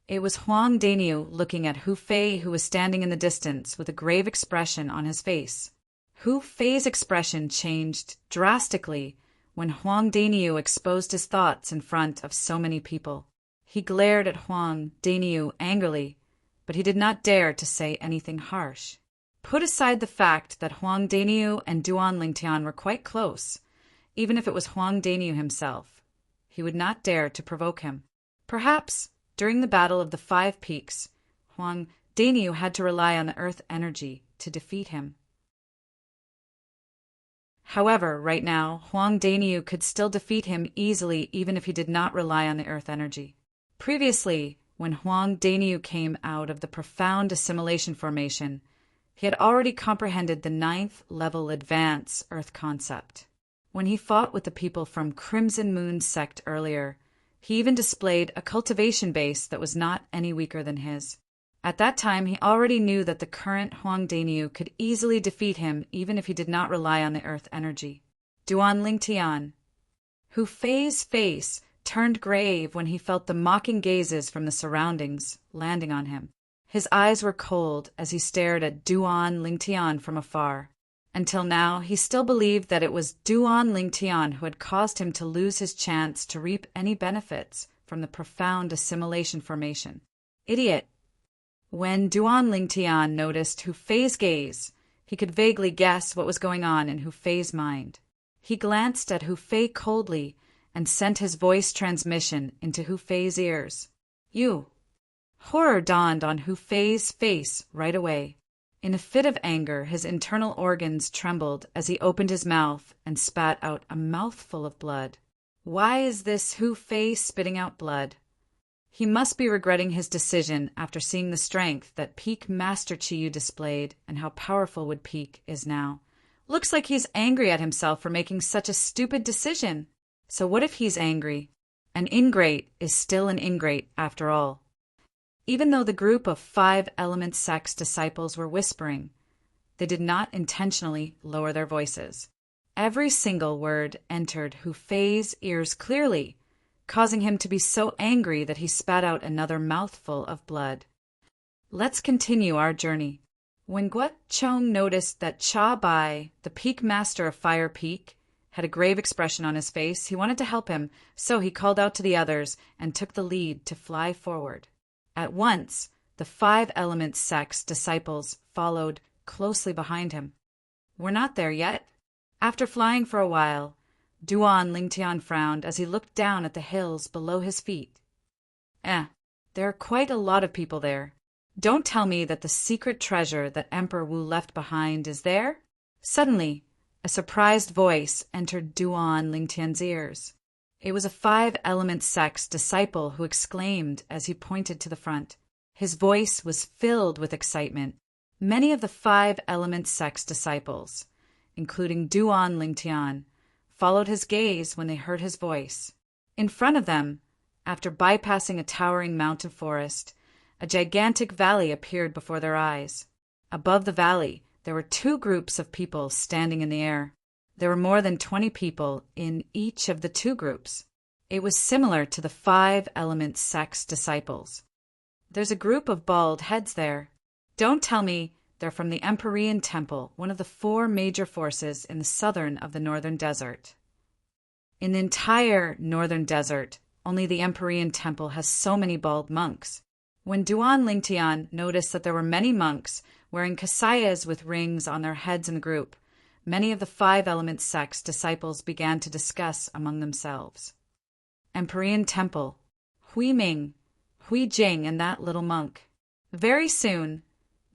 It was Huang Daniu looking at Hu Fei, who was standing in the distance with a grave expression on his face. Hu Fei's expression changed drastically when Huang Daniu exposed his thoughts in front of so many people. He glared at Huang Daniu angrily, but he did not dare to say anything harsh. Put aside the fact that Huang Daniu and Duan Lingtian were quite close, even if it was Huang Daniu himself, he would not dare to provoke him. Perhaps, during the Battle of the Five Peaks, Huang Daniu had to rely on the earth energy to defeat him. However, right now, Huang Daniu could still defeat him easily even if he did not rely on the earth energy. Previously, when Huang Daniu came out of the profound assimilation formation, he had already comprehended the 9th level advance earth concept. When he fought with the people from Crimson Moon sect earlier, he even displayed a cultivation base that was not any weaker than his. At that time, he already knew that the current Huang Daniu could easily defeat him even if he did not rely on the earth energy. Duan Lingtian. Hu Fei's face turned grave when he felt the mocking gazes from the surroundings landing on him. His eyes were cold as he stared at Duan Lingtian from afar. Until now, he still believed that it was Duan Lingtian who had caused him to lose his chance to reap any benefits from the profound assimilation formation. Idiot! When Duan Lingtian noticed Hu Fei's gaze, he could vaguely guess what was going on in Hu Fei's mind. He glanced at Hu Fei coldly and sent his voice transmission into Hu Fei's ears. You! Horror dawned on Hu Fei's face right away. In a fit of anger, his internal organs trembled as he opened his mouth and spat out a mouthful of blood. Why is this Hu Fei spitting out blood? He must be regretting his decision after seeing the strength that Peak Master Chiyu displayed and how powerful Wood Peak is now. Looks like he's angry at himself for making such a stupid decision. So what if he's angry? An ingrate is still an ingrate after all. Even though the group of 5 Element Sect's disciples were whispering, they did not intentionally lower their voices. Every single word entered Hu Fei's ears clearly, causing him to be so angry that he spat out another mouthful of blood. Let's continue our journey. When Guat Chong noticed that Cha Bai, the Peak Master of Fire Peak, had a grave expression on his face, he wanted to help him, so he called out to the others and took the lead to fly forward. At once, the 5 Element Sect's disciples followed closely behind him. We're not there yet. After flying for a while, Duan Lingtian frowned as he looked down at the hills below his feet. There are quite a lot of people there. Don't tell me that the secret treasure that Emperor Wu left behind is there? Suddenly, a surprised voice entered Duan Lingtian's ears. It was a 5 Element Sect's disciple who exclaimed as he pointed to the front. His voice was filled with excitement. Many of the 5 Element Sect's disciples, including Duan Lingtian, followed his gaze when they heard his voice. In front of them, after bypassing a towering mountain forest, a gigantic valley appeared before their eyes. Above the valley, there were 2 groups of people standing in the air. There were more than 20 people in each of the 2 groups. It was similar to the 5 Element Sect's disciples. There's a group of bald heads there. Don't tell me they're from the Empyrean Temple, one of the 4 major forces in the southern of the Northern Desert. In the entire Northern Desert, only the Empyrean Temple has so many bald monks. When Duan Lingtian noticed that there were many monks wearing kasayas with rings on their heads in the group, many of the 5 Element Sect's disciples began to discuss among themselves. Empyrean Temple, Hui Ming, Hui Jing, and that little monk. Very soon,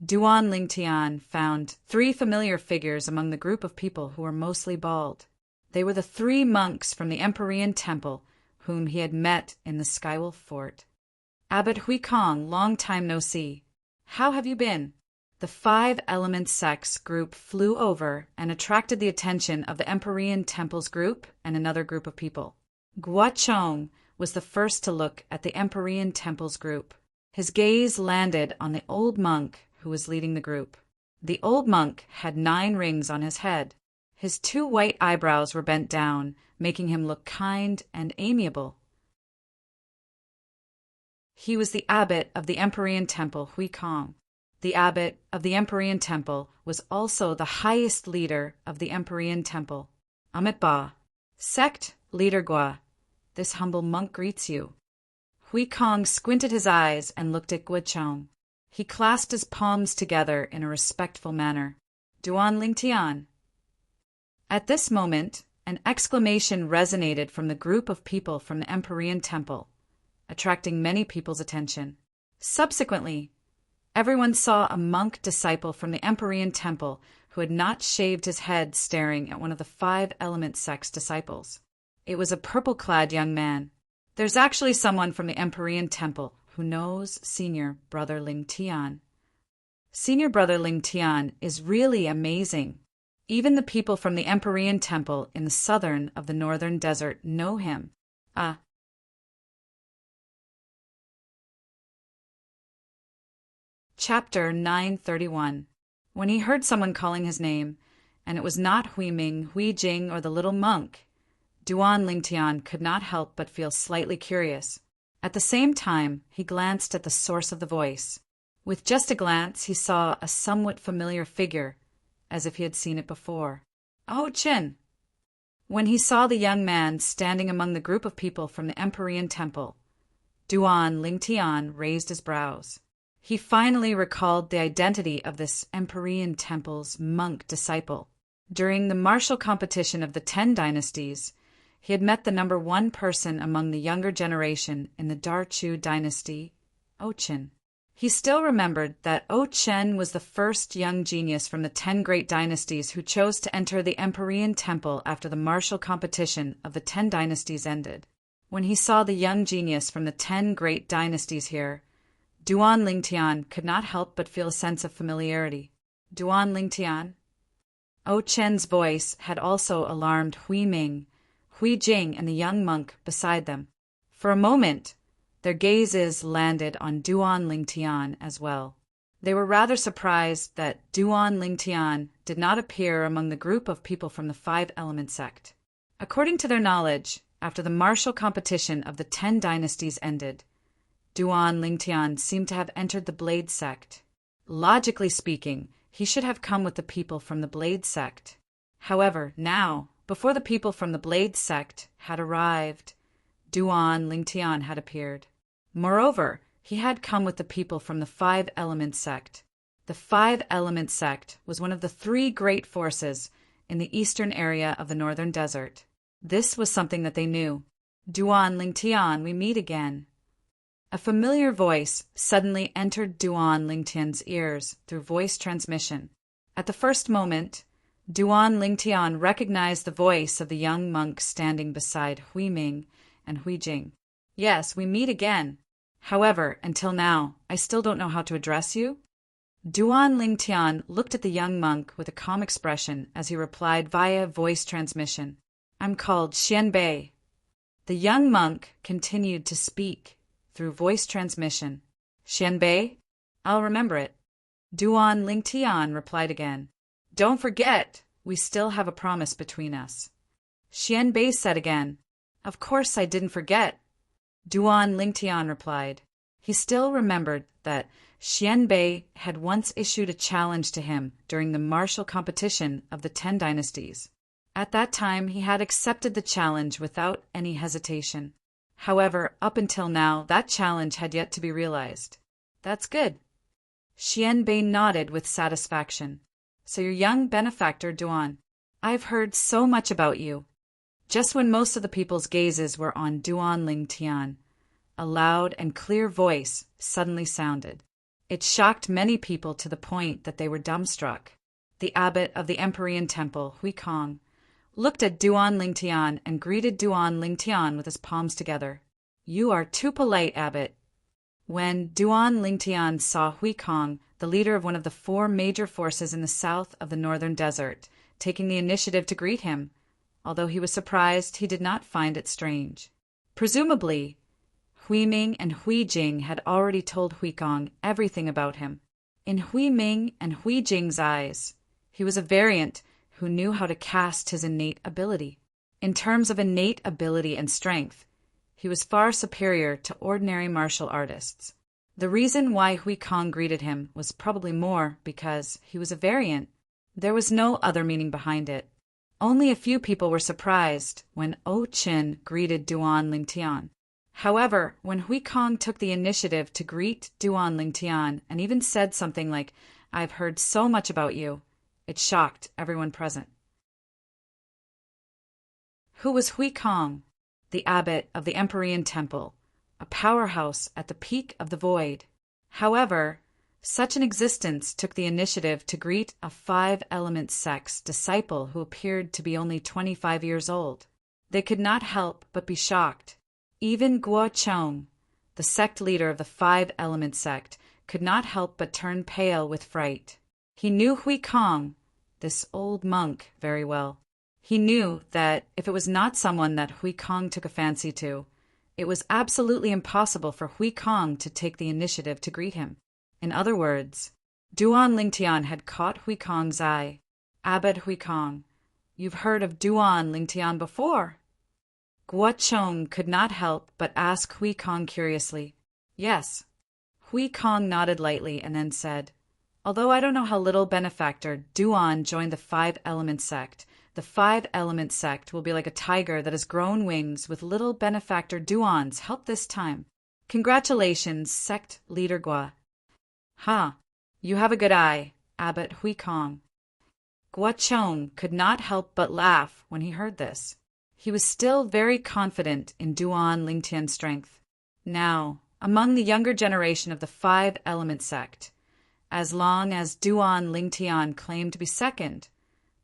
Duan Lingtian found 3 familiar figures among the group of people who were mostly bald. They were the 3 monks from the Empyrean Temple whom he had met in the Skywolf Fort. Abbot Hui Kong, long time no see. How have you been? The Five Elements sects group flew over and attracted the attention of the Empyrean Temples group and another group of people. Guo was the first to look at the Empyrean Temples group. His gaze landed on the old monk who was leading the group. The old monk had 9 rings on his head. His 2 white eyebrows were bent down, making him look kind and amiable. He was the abbot of the Empyrean Temple, Huikong. The abbot of the Empyrean Temple was also the highest leader of the Empyrean Temple. Amit Ba. Sect Leader Gua, this humble monk greets you. Huikong squinted his eyes and looked at Guo. He clasped his palms together in a respectful manner. Duan Lingtian. At this moment, an exclamation resonated from the group of people from the Empyrean Temple, attracting many people's attention. Subsequently, everyone saw a monk disciple from the Empyrean Temple who had not shaved his head staring at one of the Five Elements sect's disciples. It was a purple-clad young man. There's actually someone from the Empyrean Temple who knows Senior Brother Ling Tian. Senior Brother Ling Tian is really amazing. Even the people from the Empyrean Temple in the southern of the northern desert know him. Chapter 931. When he heard someone calling his name, and it was not Huiming, Huijing, or the little monk, Duan Lingtian could not help but feel slightly curious. At the same time, he glanced at the source of the voice. With just a glance, he saw a somewhat familiar figure, as if he had seen it before. Oh, Chin! When he saw the young man standing among the group of people from the Empyrean Temple, Duan Lingtian raised his brows. He finally recalled the identity of this Empyrean Temple's monk disciple. During the martial competition of the 10 dynasties, he had met the number 1 person among the younger generation in the Darchu dynasty, Ochen. He still remembered that Ochen was the first young genius from the 10 great dynasties who chose to enter the Empyrean Temple after the martial competition of the 10 dynasties ended. When he saw the young genius from the 10 great dynasties here, Duan Lingtian could not help but feel a sense of familiarity. Duan Lingtian? Ochen's voice had also alarmed Huiming, Huijing, and the young monk beside them. For a moment, their gazes landed on Duan Lingtian as well. They were rather surprised that Duan Lingtian did not appear among the group of people from the Five Elements sect. According to their knowledge, after the martial competition of the 10 dynasties ended, Duan Lingtian seemed to have entered the Blade sect. Logically speaking, he should have come with the people from the Blade sect. However, now, before the people from the Blade sect had arrived, Duan Lingtian had appeared. Moreover, he had come with the people from the Five Elements sect. The Five Elements sect was one of the 3 great forces in the eastern area of the northern desert. This was something that they knew. Duan Lingtian, we meet again. A familiar voice suddenly entered Duan Lingtian's ears through voice transmission. At the first moment, Duan Lingtian recognized the voice of the young monk standing beside Huiming and Huijing. Yes, we meet again. However, until now, I still don't know how to address you. Duan Lingtian looked at the young monk with a calm expression as he replied via voice transmission. I'm called Xianbei. The young monk continued to speak through voice transmission. Xianbei? I'll remember it. Duan Lingtian replied again. Don't forget, we still have a promise between us. Xianbei said again. Of course I didn't forget. Duan Lingtian replied. He still remembered that Xianbei had once issued a challenge to him during the martial competition of the 10 dynasties. At that time, he had accepted the challenge without any hesitation. However, up until now, that challenge had yet to be realized. That's good. Xianbei nodded with satisfaction. So your young benefactor, Duan. I've heard so much about you. Just when most of the people's gazes were on Duan Lingtian, a loud and clear voice suddenly sounded. It shocked many people to the point that they were dumbstruck. The abbot of the Empyrean Temple, Huikong, looked at Duan Lingtian and greeted Duan Lingtian with his palms together. You are too polite, abbot. When Duan Lingtian saw Hui Kong, the leader of one of the four major forces in the south of the northern desert, taking the initiative to greet him, although he was surprised, he did not find it strange. Presumably, Hui Ming and Hui Jing had already told Hui Kong everything about him. In Hui Ming and Hui Jing's eyes, he was a variant who knew how to cast his innate ability. In terms of innate ability and strength, he was far superior to ordinary martial artists. The reason why Hui Kong greeted him was probably more because he was a variant. There was no other meaning behind it. Only a few people were surprised when O Chin greeted Duan Lingtian. However, when Hui Kong took the initiative to greet Duan Lingtian and even said something like, "I've heard so much about you," it shocked everyone present. Who was Hui Kong? The abbot of the Empyrean Temple, a powerhouse at the peak of the void. However, such an existence took the initiative to greet a five-element sect's disciple who appeared to be only 25 years old. They could not help but be shocked. Even Guo Chong, the sect leader of the five-element sect, could not help but turn pale with fright. He knew Hui Kong, this old monk, very well. He knew that if it was not someone that Hui Kong took a fancy to, it was absolutely impossible for Hui Kong to take the initiative to greet him. In other words, Duan Lingtian had caught Hui Kong's eye. "Abbot Hui Kong, you've heard of Duan Lingtian before?" Guo Chong could not help but ask Hui Kong curiously. "Yes." Hui Kong nodded lightly and then said, "Although I don't know how little benefactor Duan joined the five-element sect, the five-element sect will be like a tiger that has grown wings with little benefactor Duan's help this time. Congratulations, sect leader Guo." "Ha, you have a good eye, Abbot Hui Kong." Guo Chong could not help but laugh when he heard this. He was still very confident in Duan Lingtian's strength. Now, among the younger generation of the five-element sect, as long as Duan Lingtian claimed to be second,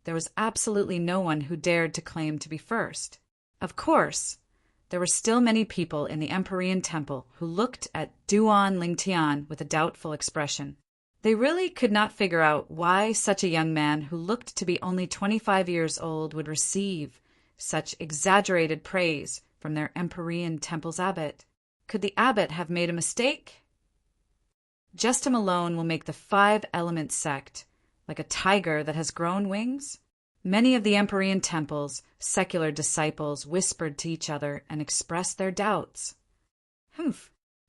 there was absolutely no one who dared to claim to be first. Of course, there were still many people in the Empyrean Temple who looked at Duan Lingtian with a doubtful expression. They really could not figure out why such a young man who looked to be only 25 years old would receive such exaggerated praise from their Empyrean Temple's abbot. Could the abbot have made a mistake? Just him alone will make the five-element sect like a tiger that has grown wings? Many of the Empyrean Temple's secular disciples whispered to each other and expressed their doubts.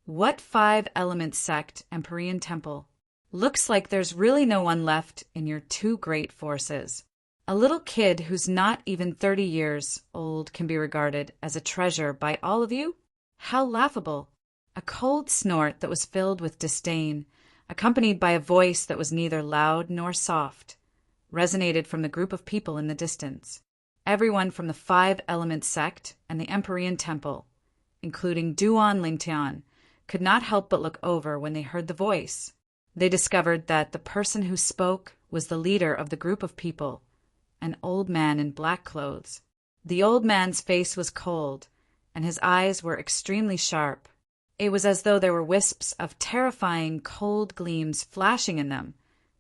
What five-element sect, Empyrean Temple? Looks like there's really no one left in your two great forces. A little kid who's not even 30 years old can be regarded as a treasure by all of you? How laughable! A cold snort that was filled with disdain, accompanied by a voice that was neither loud nor soft, resonated from the group of people in the distance. Everyone from the five-element sect and the Empyrean Temple, including Duan Lingtian, could not help but look over when they heard the voice. They discovered that the person who spoke was the leader of the group of people, an old man in black clothes. The old man's face was cold, and his eyes were extremely sharp. It was as though there were wisps of terrifying cold gleams flashing in them,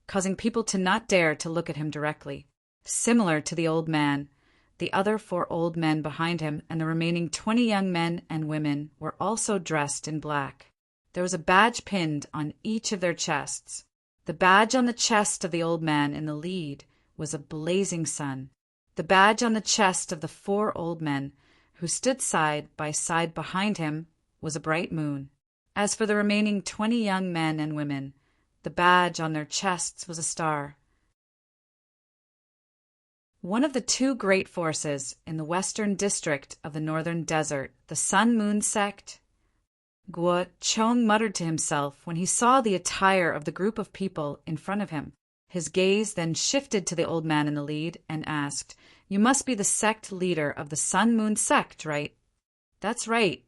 causing people to not dare to look at him directly. Similar to the old man, the other 4 old men behind him and the remaining 20 young men and women were also dressed in black. There was a badge pinned on each of their chests. The badge on the chest of the old man in the lead was a blazing sun. The badge on the chest of the 4 old men, who stood side by side behind him, was a bright moon. As for the remaining 20 young men and women, the badge on their chests was a star. One of the 2 great forces in the western district of the northern desert, the Sun-Moon sect. Guo Chong muttered to himself when he saw the attire of the group of people in front of him. His gaze then shifted to the old man in the lead and asked, "You must be the sect leader of the Sun-Moon sect, right?" "That's right.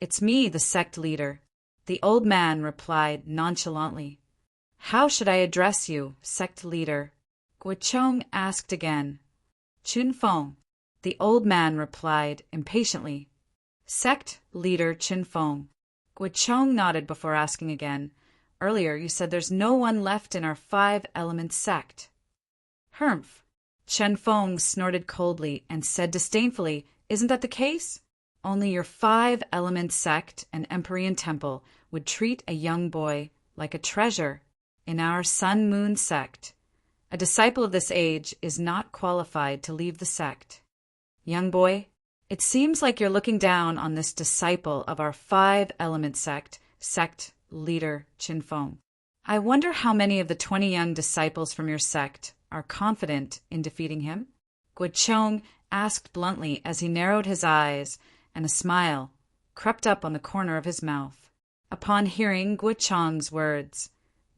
It's me, the sect leader," the old man replied nonchalantly. "How should I address you, sect leader?" Guo Chong asked again. "Chun Feng," the old man replied impatiently. "Sect leader Chun Feng." Guo nodded before asking again. Earlier you said there's no one left in our 5-element sect. Humph. Chen Feng snorted coldly and said disdainfully, isn't that the case? Only your 5-element sect and Empyrean temple would treat a young boy like a treasure. In our Sun-Moon sect, a disciple of this age is not qualified to leave the sect. Young boy, it seems like you're looking down on this disciple of our 5-element sect leader Chen Feng. I wonder how many of the 20 young disciples from your sect are confident in defeating him? Guo asked bluntly as he narrowed his eyes, and a smile crept up on the corner of his mouth. Upon hearing Guo words,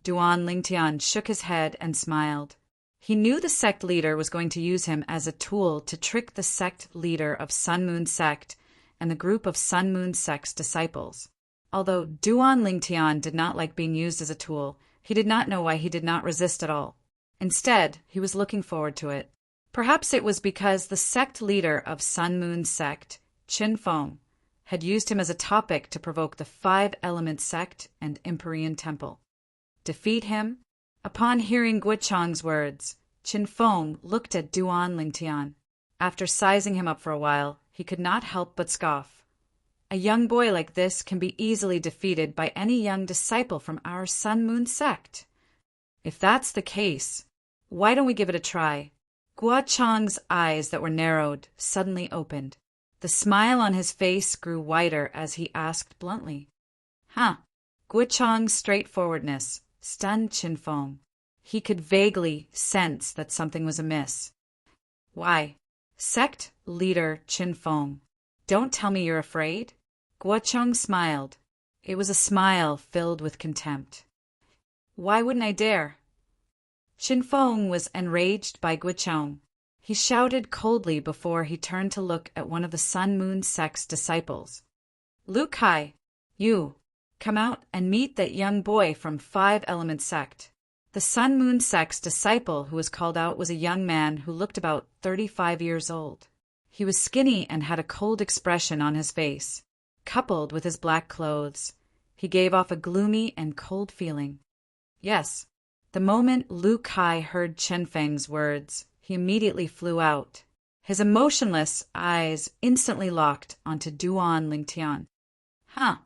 Duan Lingtian shook his head and smiled. He knew the sect leader was going to use him as a tool to trick the sect leader of Sun-Moon sect and the group of Sun-Moon sect's disciples. Although Duan Lingtian did not like being used as a tool, he did not know why he did not resist at all. Instead, he was looking forward to it. Perhaps it was because the sect leader of Sun-Moon sect, Chen Feng, had used him as a topic to provoke the 5-element sect and Empyrean temple. Defeat him? Upon hearing Guo words, Chen Feng looked at Duan Lingtian. After sizing him up for a while, he could not help but scoff. A young boy like this can be easily defeated by any young disciple from our Sun-Moon sect. If that's the case, why don't we give it a try? Guo eyes that were narrowed suddenly opened. The smile on his face grew wider as he asked bluntly. Huh. Guo straightforwardness stunned Chen Feng. He could vaguely sense that something was amiss. Why? Sect leader Chen Feng. Don't tell me you're afraid? Guo smiled. It was a smile filled with contempt. Why wouldn't I dare? Chen Feng was enraged by Guo. He shouted coldly before he turned to look at one of the Sun-Moon sect's disciples. Lu Kai, you, come out and meet that young boy from 5-element sect. The Sun-Moon sect's disciple who was called out was a young man who looked about 35 years old. He was skinny and had a cold expression on his face. Coupled with his black clothes, he gave off a gloomy and cold feeling. Yes, the moment Lu Kai heard Chen Feng's words, he immediately flew out. His emotionless eyes instantly locked onto Duan Lingtian. Huh.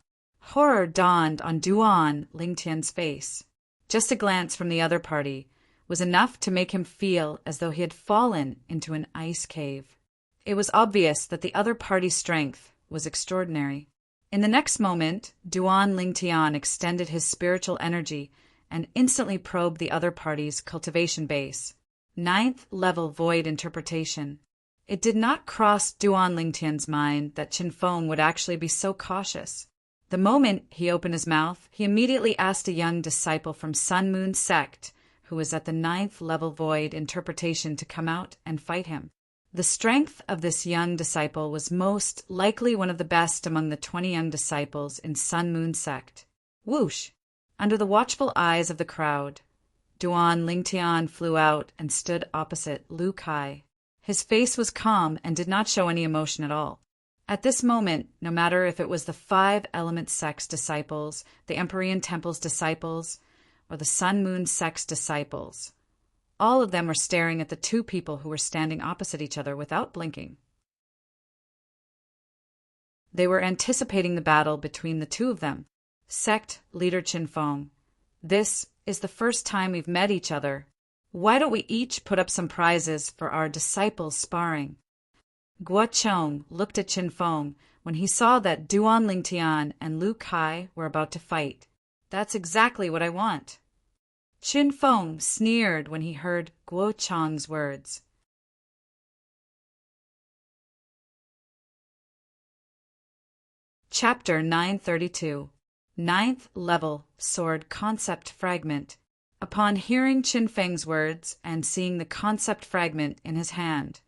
Horror dawned on Duan Lingtian's face. Just a glance from the other party was enough to make him feel as though he had fallen into an ice cave. It was obvious that the other party's strength was extraordinary. In the next moment, Duan Lingtian extended his spiritual energy and instantly probed the other party's cultivation base. 9th level void interpretation. It did not cross Duan Lingtian's mind that Chen Feng would actually be so cautious. The moment he opened his mouth, he immediately asked a young disciple from Sun-Moon sect, who was at the 9th level void interpretation, to come out and fight him. The strength of this young disciple was most likely one of the best among the 20 young disciples in Sun-Moon sect. Whoosh! Under the watchful eyes of the crowd, Duan Lingtian flew out and stood opposite Lu Kai. His face was calm and did not show any emotion at all. At this moment, no matter if it was the 5-element sect's disciples, the Empyrean temple's disciples, or the Sun-Moon sect's disciples, all of them were staring at the two people who were standing opposite each other without blinking. They were anticipating the battle between the two of them. Sect leader Chen Feng, this is the first time we've met each other. Why don't we each put up some prizes for our disciples sparring? Guo looked at Chen Feng when he saw that Duan Lingtian and Lu Kai were about to fight. That's exactly what I want. Chen Feng sneered when he heard Guo words. Chapter 932. 9th Level Sword Concept Fragment. Upon hearing Chen Feng's words and seeing the concept fragment in his hand,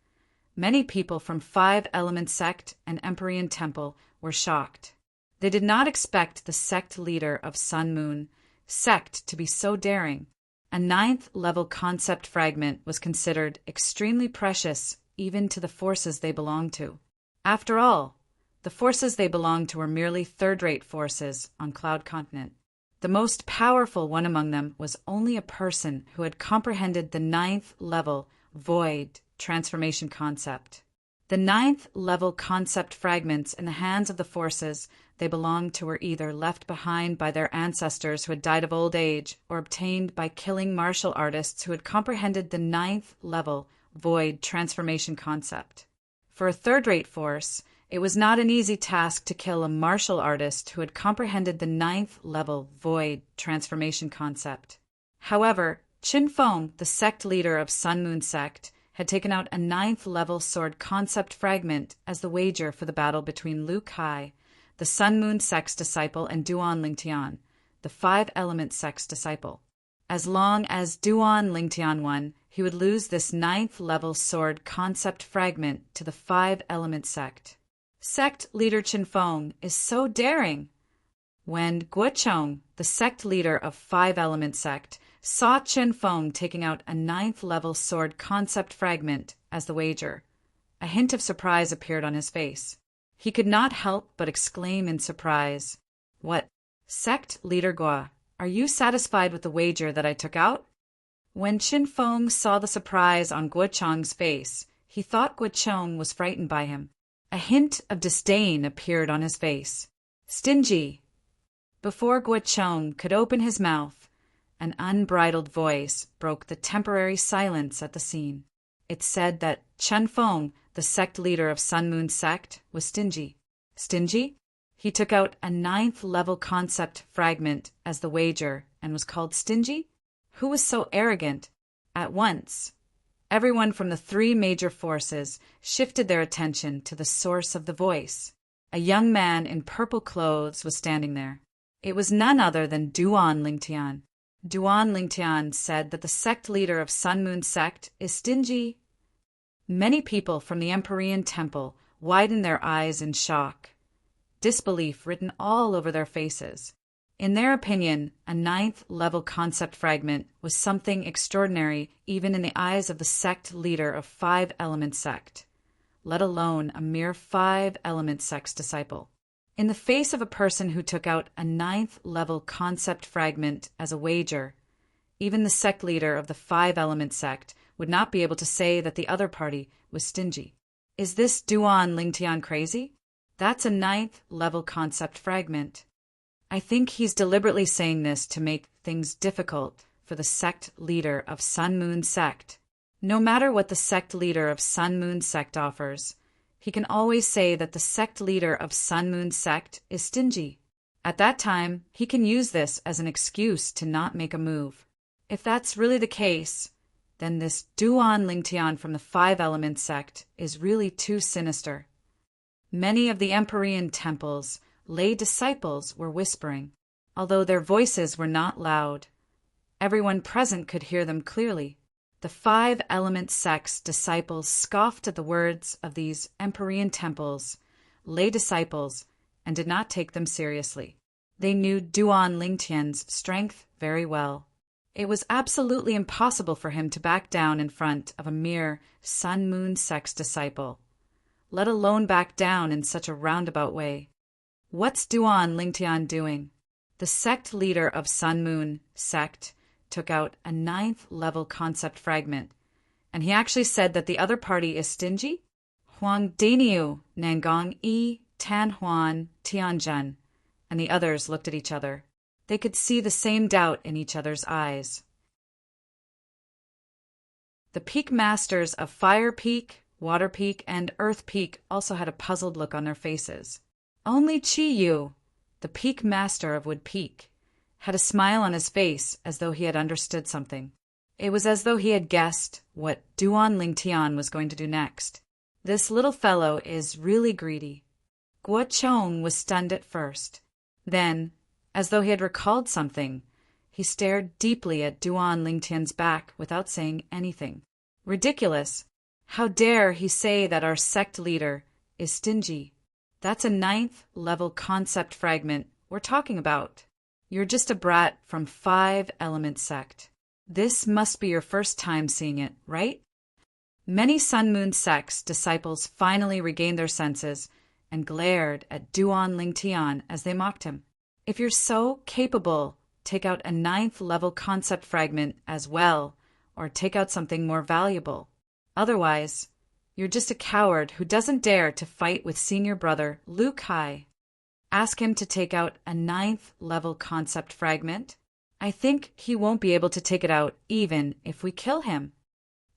many people from 5-element sect and Empyrean temple were shocked. They did not expect the sect leader of Sun-Moon sect to be so daring. A 9th level concept fragment was considered extremely precious even to the forces they belonged to. After all, The forces they belonged to were merely third-rate forces on Cloud Continent. The most powerful one among them was only a person who had comprehended the 9th level void transformation concept. The 9th level concept fragments in the hands of the forces they belonged to were either left behind by their ancestors who had died of old age or obtained by killing martial artists who had comprehended the 9th level void transformation concept. For a third-rate force, it was not an easy task to kill a martial artist who had comprehended the 9th level void transformation concept. However, Qin Feng, the sect leader of Sun Moon Sect, had taken out a 9th level sword concept fragment as the wager for the battle between Lu Kai, the Sun Moon Sect's disciple, and Duan Lingtian, the 5-element sect's disciple. As long as Duan Lingtian won, he would lose this 9th level sword concept fragment to the 5-element sect. Sect leader Qin Feng is so daring. When Guocheng, the sect leader of 5-element sect, saw Qin Feng taking out a 9th level sword concept fragment as the wager, a hint of surprise appeared on his face. He could not help but exclaim in surprise, "What? Sect leader Guo, are you satisfied with the wager that I took out?" When Qin Feng saw the surprise on Guocheng's face, he thought Guocheng was frightened by him. A hint of disdain appeared on his face. "Stingy." Before Guocheng could open his mouth, an unbridled voice broke the temporary silence at the scene. It said that Qin Feng, the sect leader of Sun Moon Sect, was stingy. Stingy? He took out a 9th level concept fragment as the wager and was called stingy? Who was so arrogant? At once, everyone from the 3 major forces shifted their attention to the source of the voice. A young man in purple clothes was standing there. It was none other than Duan Lingtian. Duan Lingtian said that the sect leader of Sun Moon Sect is stingy. Many people from the Empyrean Temple widened their eyes in shock, disbelief written all over their faces. In their opinion, a 9th level concept fragment was something extraordinary even in the eyes of the sect leader of 5-element sect, let alone a mere 5-element sect's disciple. In the face of a person who took out a 9th level concept fragment as a wager, even the sect leader of the 5-element sect would not be able to say that the other party was stingy. Is this Duan Lingtian crazy? That's a 9th level concept fragment. I think he's deliberately saying this to make things difficult for the sect leader of Sun Moon Sect. No matter what the sect leader of Sun Moon Sect offers, he can always say that the sect leader of Sun Moon Sect is stingy. At that time, he can use this as an excuse to not make a move. If that's really the case, then this Duan Lingtian from the 5-element sect is really too sinister. Many of the Empyrean temples lay disciples were whispering, although their voices were not loud. Everyone present could hear them clearly. The 5-element sect's disciples scoffed at the words of these Empyrean temples, lay disciples, and did not take them seriously. They knew Duan Lingtian's strength very well. It was absolutely impossible for him to back down in front of a mere Sun Moon Sect's disciple, let alone back down in such a roundabout way. What's Duan Lingtian doing? The sect leader of Sun Moon Sect took out a 9th level concept fragment, and he actually said that the other party is stingy? Huang Daniu, Nangong Yi, Tan Huan, Tianzhen, and the others looked at each other. They could see the same doubt in each other's eyes. The Peak Masters of Fire Peak, Water Peak, and Earth Peak also had a puzzled look on their faces. Only Chi Yu, the Peak Master of Wood Peak, had a smile on his face as though he had understood something. It was as though he had guessed what Duan Lingtian was going to do next. This little fellow is really greedy. Guo Chong was stunned at first. Then, as though he had recalled something, he stared deeply at Duan Lingtian's back without saying anything. Ridiculous! How dare he say that our sect leader is stingy? That's a 9th level concept fragment we're talking about. You're just a brat from 5-element sect. This must be your first time seeing it, right? Many Sun Moon Sect's disciples finally regained their senses and glared at Duan Lingtian as they mocked him. If you're so capable, take out a 9th level concept fragment as well, or take out something more valuable. Otherwise, you're just a coward who doesn't dare to fight with senior brother Liu Kai. Ask him to take out a 9th level concept fragment. I think he won't be able to take it out even if we kill him.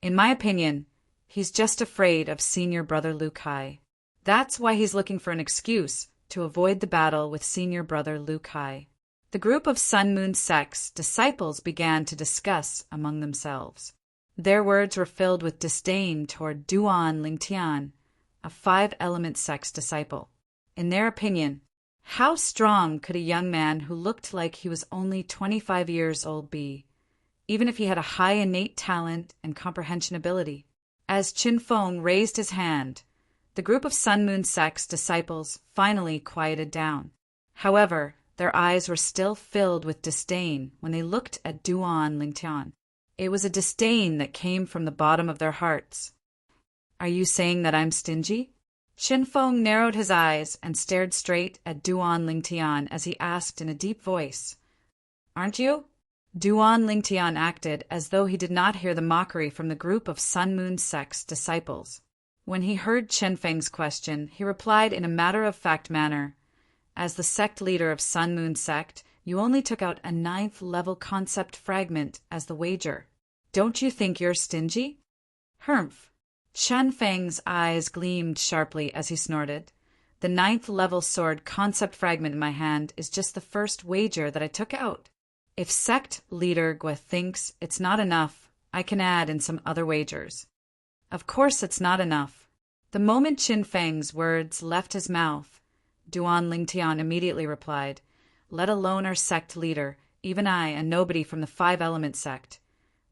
In my opinion, he's just afraid of senior brother Liu Kai. That's why he's looking for an excuse to avoid the battle with senior brother Liu Kai. The group of Sun Moon sect's disciples began to discuss among themselves. Their words were filled with disdain toward Duan Lingtian, a 5-element sect's disciple. In their opinion, how strong could a young man who looked like he was only 25 years old be, even if he had a high innate talent and comprehension ability? As Qin Feng raised his hand, the group of Sun Moon sect's disciples finally quieted down. However, their eyes were still filled with disdain when they looked at Duan Lingtian. It was a disdain that came from the bottom of their hearts. Are you saying that I'm stingy? Qin Feng narrowed his eyes and stared straight at Duan Lingtian as he asked in a deep voice, Aren't you? Duan Lingtian acted as though he did not hear the mockery from the group of Sun Moon sect's disciples. When he heard Qin Feng's question, he replied in a matter-of-fact manner, As the sect leader of Sun Moon sect, you only took out a 9th level concept fragment as the wager. Don't you think you're stingy? Humph. Qin Feng's eyes gleamed sharply as he snorted. The 9th level sword concept fragment in my hand is just the first wager that I took out. If sect leader Gua thinks it's not enough, I can add in some other wagers. Of course it's not enough. The moment Qin Feng's words left his mouth, Duan Lingtian immediately replied, Let alone our sect leader, even I, a nobody from the 5-element sect,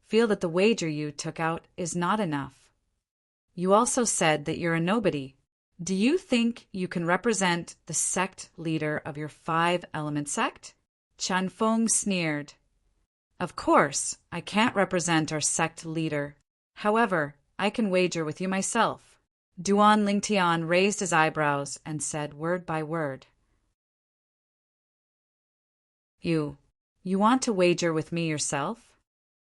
feel that the wager you took out is not enough. You also said that you're a nobody. Do you think you can represent the sect leader of your 5-element sect? Qin Feng sneered. Of course, I can't represent our sect leader. However, I can wager with you myself. Duan Lingtian raised his eyebrows and said word by word. You want to wager with me yourself?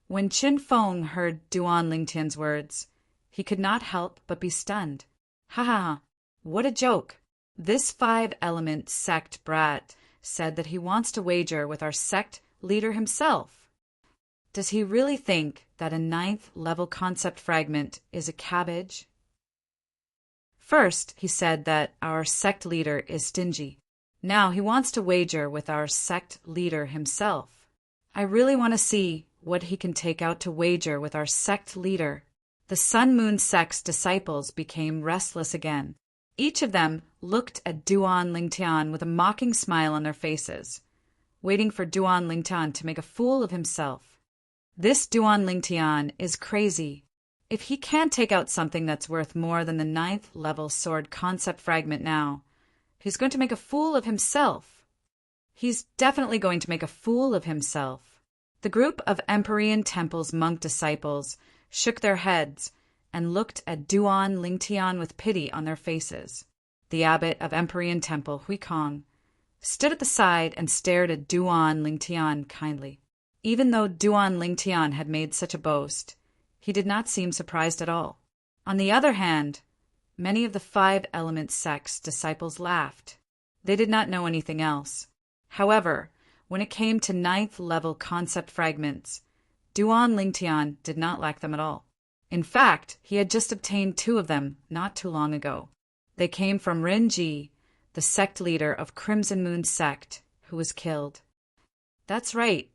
When Qin Feng heard Duan Lingtian's words, he could not help but be stunned. Ha ha ha, what a joke. This 5-element sect brat said that he wants to wager with our sect leader himself. Does he really think that a 9th level concept fragment is a cabbage? First, he said that our sect leader is stingy. Now he wants to wager with our sect leader himself. I really want to see what he can take out to wager with our sect leader. The Sun Moon sect's disciples became restless again. Each of them looked at Duan Lingtian with a mocking smile on their faces, waiting for Duan Lingtian to make a fool of himself. This Duan Lingtian is crazy. If he can't take out something that's worth more than the 9th level sword concept fragment now, he's going to make a fool of himself. He's definitely going to make a fool of himself. The group of Empyrean Temple's monk disciples shook their heads and looked at Duan Lingtian with pity on their faces. The abbot of Empyrean Temple, Huikong, stood at the side and stared at Duan Lingtian kindly. Even though Duan Lingtian had made such a boast, he did not seem surprised at all. On the other hand, many of the 5-element sect's disciples laughed. They did not know anything else. However, when it came to 9th level concept fragments, Duan Lingtian did not lack them at all. In fact, he had just obtained 2 of them not too long ago. They came from Rin Ji, the sect leader of Crimson Moon sect, who was killed. That's right.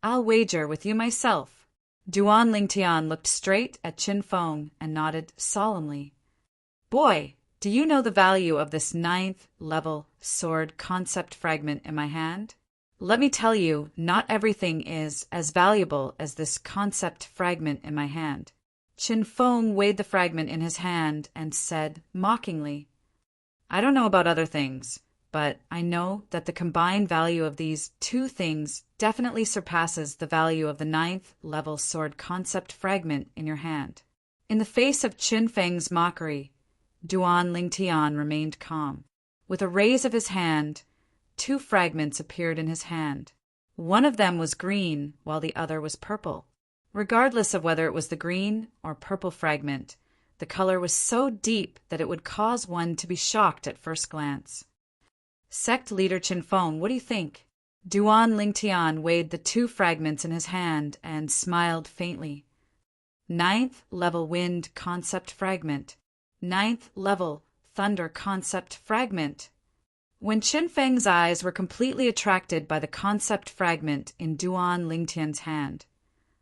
I'll wager with you myself. Duan Lingtian looked straight at Qin Feng and nodded solemnly. Boy, do you know the value of this 9th level sword concept fragment in my hand? Let me tell you, not everything is as valuable as this concept fragment in my hand. Qin Feng weighed the fragment in his hand and said mockingly, I don't know about other things, but I know that the combined value of these 2 things definitely surpasses the value of the 9th level sword concept fragment in your hand. In the face of Qin Feng's mockery, Duan Lingtian remained calm. With a raise of his hand, 2 fragments appeared in his hand. One of them was green, while the other was purple. Regardless of whether it was the green or purple fragment, the color was so deep that it would cause one to be shocked at first glance. Sect leader Qin Feng, what do you think? Duan Lingtian weighed the 2 fragments in his hand and smiled faintly. 9th level wind concept fragment. 9th level thunder concept fragment. When Qin Feng's eyes were completely attracted by the concept fragment in Duan Lingtian's hand,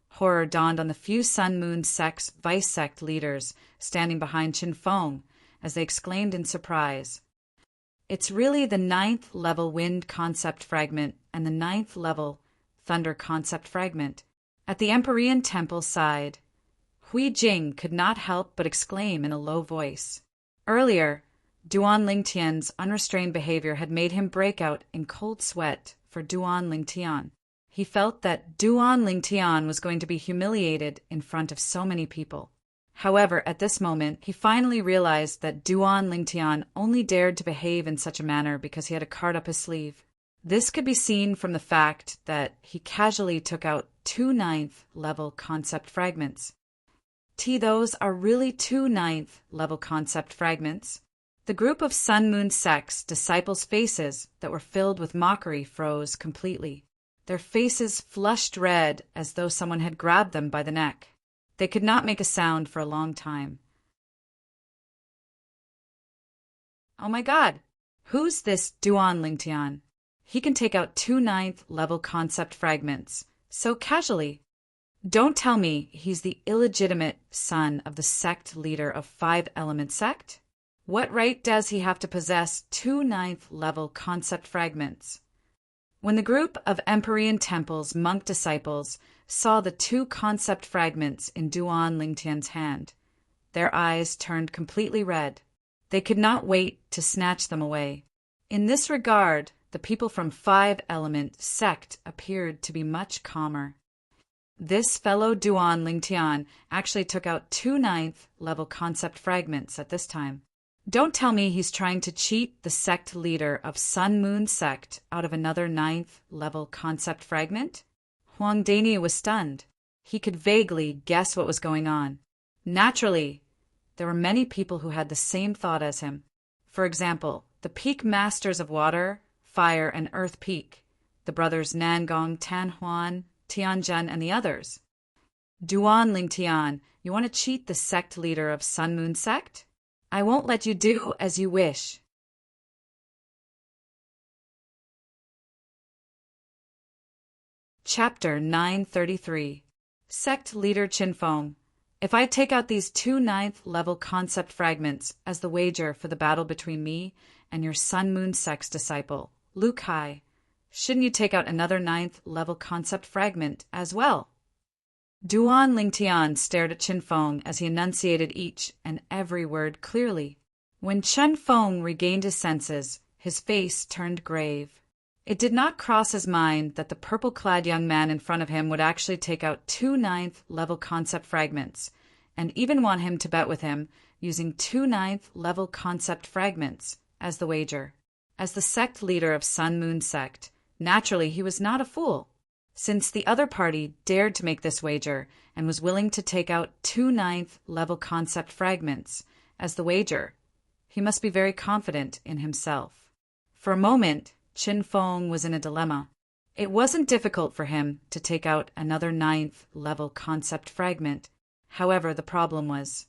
horror dawned on the few Sun Moon sect's vice sect leaders standing behind Qin Feng as they exclaimed in surprise. It's really the 9th level wind concept fragment and the 9th level thunder concept fragment. At the Empyrean Temple's side, Hui Jing could not help but exclaim in a low voice. Earlier, Duan Lingtian's unrestrained behavior had made him break out in cold sweat for Duan Lingtian. He felt that Duan Lingtian was going to be humiliated in front of so many people. However, at this moment, he finally realized that Duan Lingtian only dared to behave in such a manner because he had a card up his sleeve. This could be seen from the fact that he casually took out 2 9th level concept fragments. Those are really 2 9th level concept fragments. The group of Sun Moon sect's disciples' faces that were filled with mockery froze completely. Their faces flushed red as though someone had grabbed them by the neck. They could not make a sound for a long time. Oh my God! Who's this Duan Lingtian? He can take out 2 9th level concept fragments so casually. Don't tell me he's the illegitimate son of the sect leader of 5 Element Sect? What right does he have to possess 2 9th level concept fragments? When the group of Empyrean Temple's monk disciples saw the 2 concept fragments in Duan Lingtian's hand, their eyes turned completely red. They could not wait to snatch them away. In this regard, the people from 5 Element Sect appeared to be much calmer. This fellow Duan Lingtian actually took out 2 9th level concept fragments at this time. Don't tell me he's trying to cheat the sect leader of Sun Moon Sect out of another 9th level concept fragment? Huang Dani was stunned. He could vaguely guess what was going on. Naturally, there were many people who had the same thought as him. For example, the peak masters of water, fire, and earth peak, the brothers Nangong, Tanhuan, Tianjun, and the others. Duan Lingtian, you want to cheat the sect leader of Sun Moon Sect? I won't let you do as you wish. Chapter 933. Sect Leader Qin Feng. If I take out these 2 9th level concept fragments as the wager for the battle between me and your Sun Moon Sect's disciple, Lu Kai, shouldn't you take out another 9th level concept fragment as well? Duan Lingtian stared at Qin Feng as he enunciated each and every word clearly. When Qin Feng regained his senses, his face turned grave. It did not cross his mind that the purple-clad young man in front of him would actually take out 2 9th level concept fragments, and even want him to bet with him using 2 9th level concept fragments as the wager. As the sect leader of Sun Moon Sect, naturally he was not a fool. Since the other party dared to make this wager and was willing to take out 2 9th level concept fragments as the wager, he must be very confident in himself. For a moment, Qin Feng was in a dilemma. It wasn't difficult for him to take out another 9th level concept fragment. However, the problem was,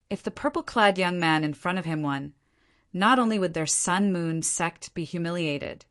if the purple-clad young man in front of him won, not only would their Sun Moon Sect be humiliated,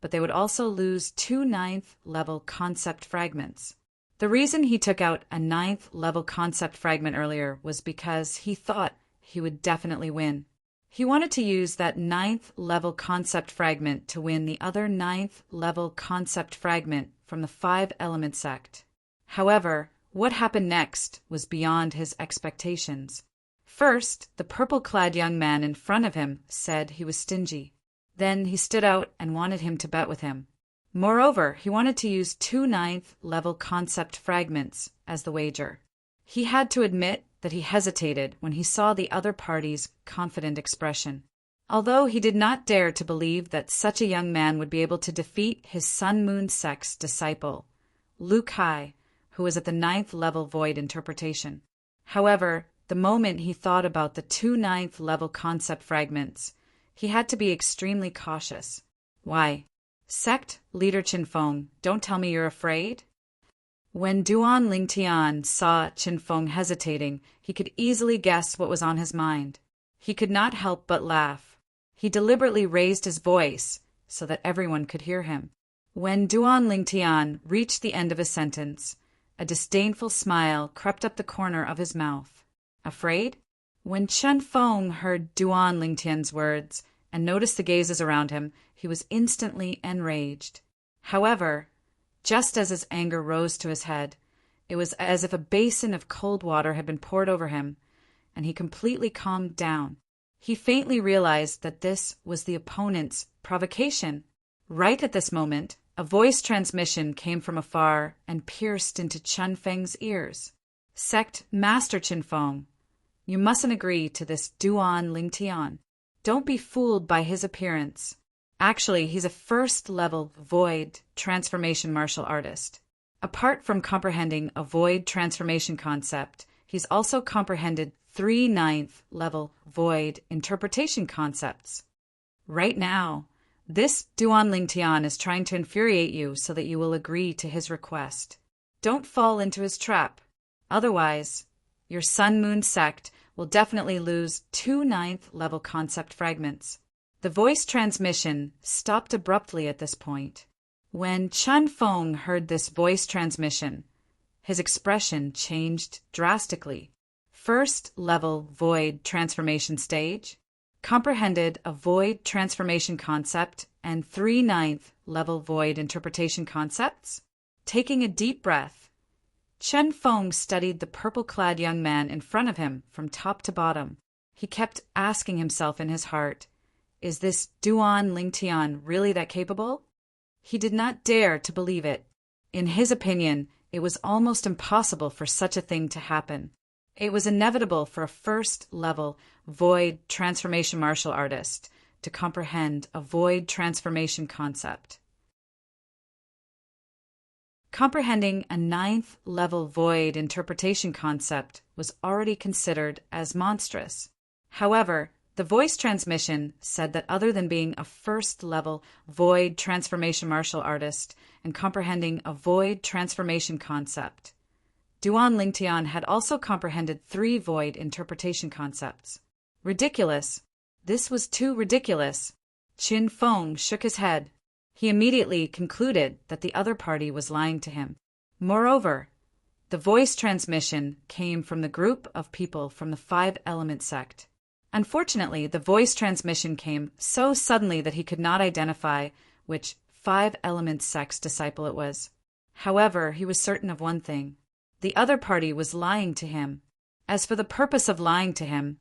but they would also lose 2 9th level concept fragments. The reason he took out a 9th level concept fragment earlier was because he thought he would definitely win. He wanted to use that 9th level concept fragment to win the other 9th level concept fragment from the 5 Element Sect. However, what happened next was beyond his expectations. First, the purple-clad young man in front of him said he was stingy. Then he stood out and wanted him to bet with him. Moreover, he wanted to use 2 9th level concept fragments as the wager. He had to admit that he hesitated when he saw the other party's confident expression. Although he did not dare to believe that such a young man would be able to defeat his Sun-Moon sect's disciple, Lu Kai, who was at the 9th level void interpretation. However, the moment he thought about the 2 9th level concept fragments, he had to be extremely cautious. Why? Sect leader Qin Feng, don't tell me you're afraid? When Duan Lingtian saw Qin Feng hesitating, he could easily guess what was on his mind. He could not help but laugh. He deliberately raised his voice so that everyone could hear him. When Duan Lingtian reached the end of his sentence, a disdainful smile crept up the corner of his mouth. Afraid? When Qin Feng heard Duan Lingtian's words and noticed the gazes around him, he was instantly enraged. However, just as his anger rose to his head, it was as if a basin of cold water had been poured over him, and he completely calmed down. He faintly realized that this was the opponent's provocation. Right at this moment, a voice transmission came from afar and pierced into Chen Feng's ears. Sect Master Qin Feng, you mustn't agree to this Duan Lingtian. Don't be fooled by his appearance. Actually, he's a first-level void transformation martial artist. Apart from comprehending a void transformation concept, he's also comprehended 3 9th level void interpretation concepts. Right now, this Duan Lingtian is trying to infuriate you so that you will agree to his request. Don't fall into his trap. Otherwise, your Sun-Moon sect will definitely lose 2 9th level concept fragments. The voice transmission stopped abruptly at this point. When Qin Feng heard this voice transmission, his expression changed drastically. First level void transformation stage, comprehended a void transformation concept and 3 9th level void interpretation concepts. Taking a deep breath, Qin Feng studied the purple-clad young man in front of him from top to bottom. He kept asking himself in his heart, is this Duan Lingtian really that capable? He did not dare to believe it. In his opinion, it was almost impossible for such a thing to happen. It was inevitable for a first-level void transformation martial artist to comprehend a void transformation concept. Comprehending a 9th level void interpretation concept was already considered as monstrous. However, the voice transmission said that other than being a first-level void transformation martial artist and comprehending a void transformation concept, Duan Lingtian had also comprehended 3 void interpretation concepts. Ridiculous. This was too ridiculous. Qin Feng shook his head. He immediately concluded that the other party was lying to him. Moreover, the voice transmission came from the group of people from the 5-element sect. Unfortunately, the voice transmission came so suddenly that he could not identify which 5-element sect's disciple it was. However, he was certain of one thing. The other party was lying to him. As for the purpose of lying to him,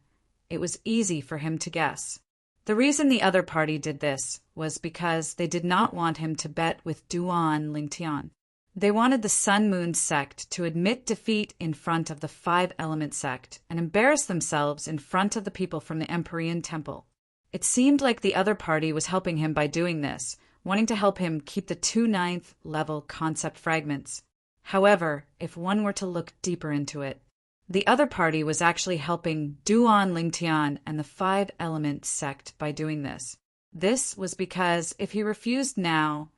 it was easy for him to guess. The reason the other party did this was because they did not want him to bet with Duan Lingtian. They wanted the Sun-Moon sect to admit defeat in front of the 5-element sect and embarrass themselves in front of the people from the Empyrean Temple. It seemed like the other party was helping him by doing this, wanting to help him keep the 2 9th level concept fragments. However, if one were to look deeper into it, the other party was actually helping Duan Lingtian and the 5-element sect by doing this. This was because if he refused now,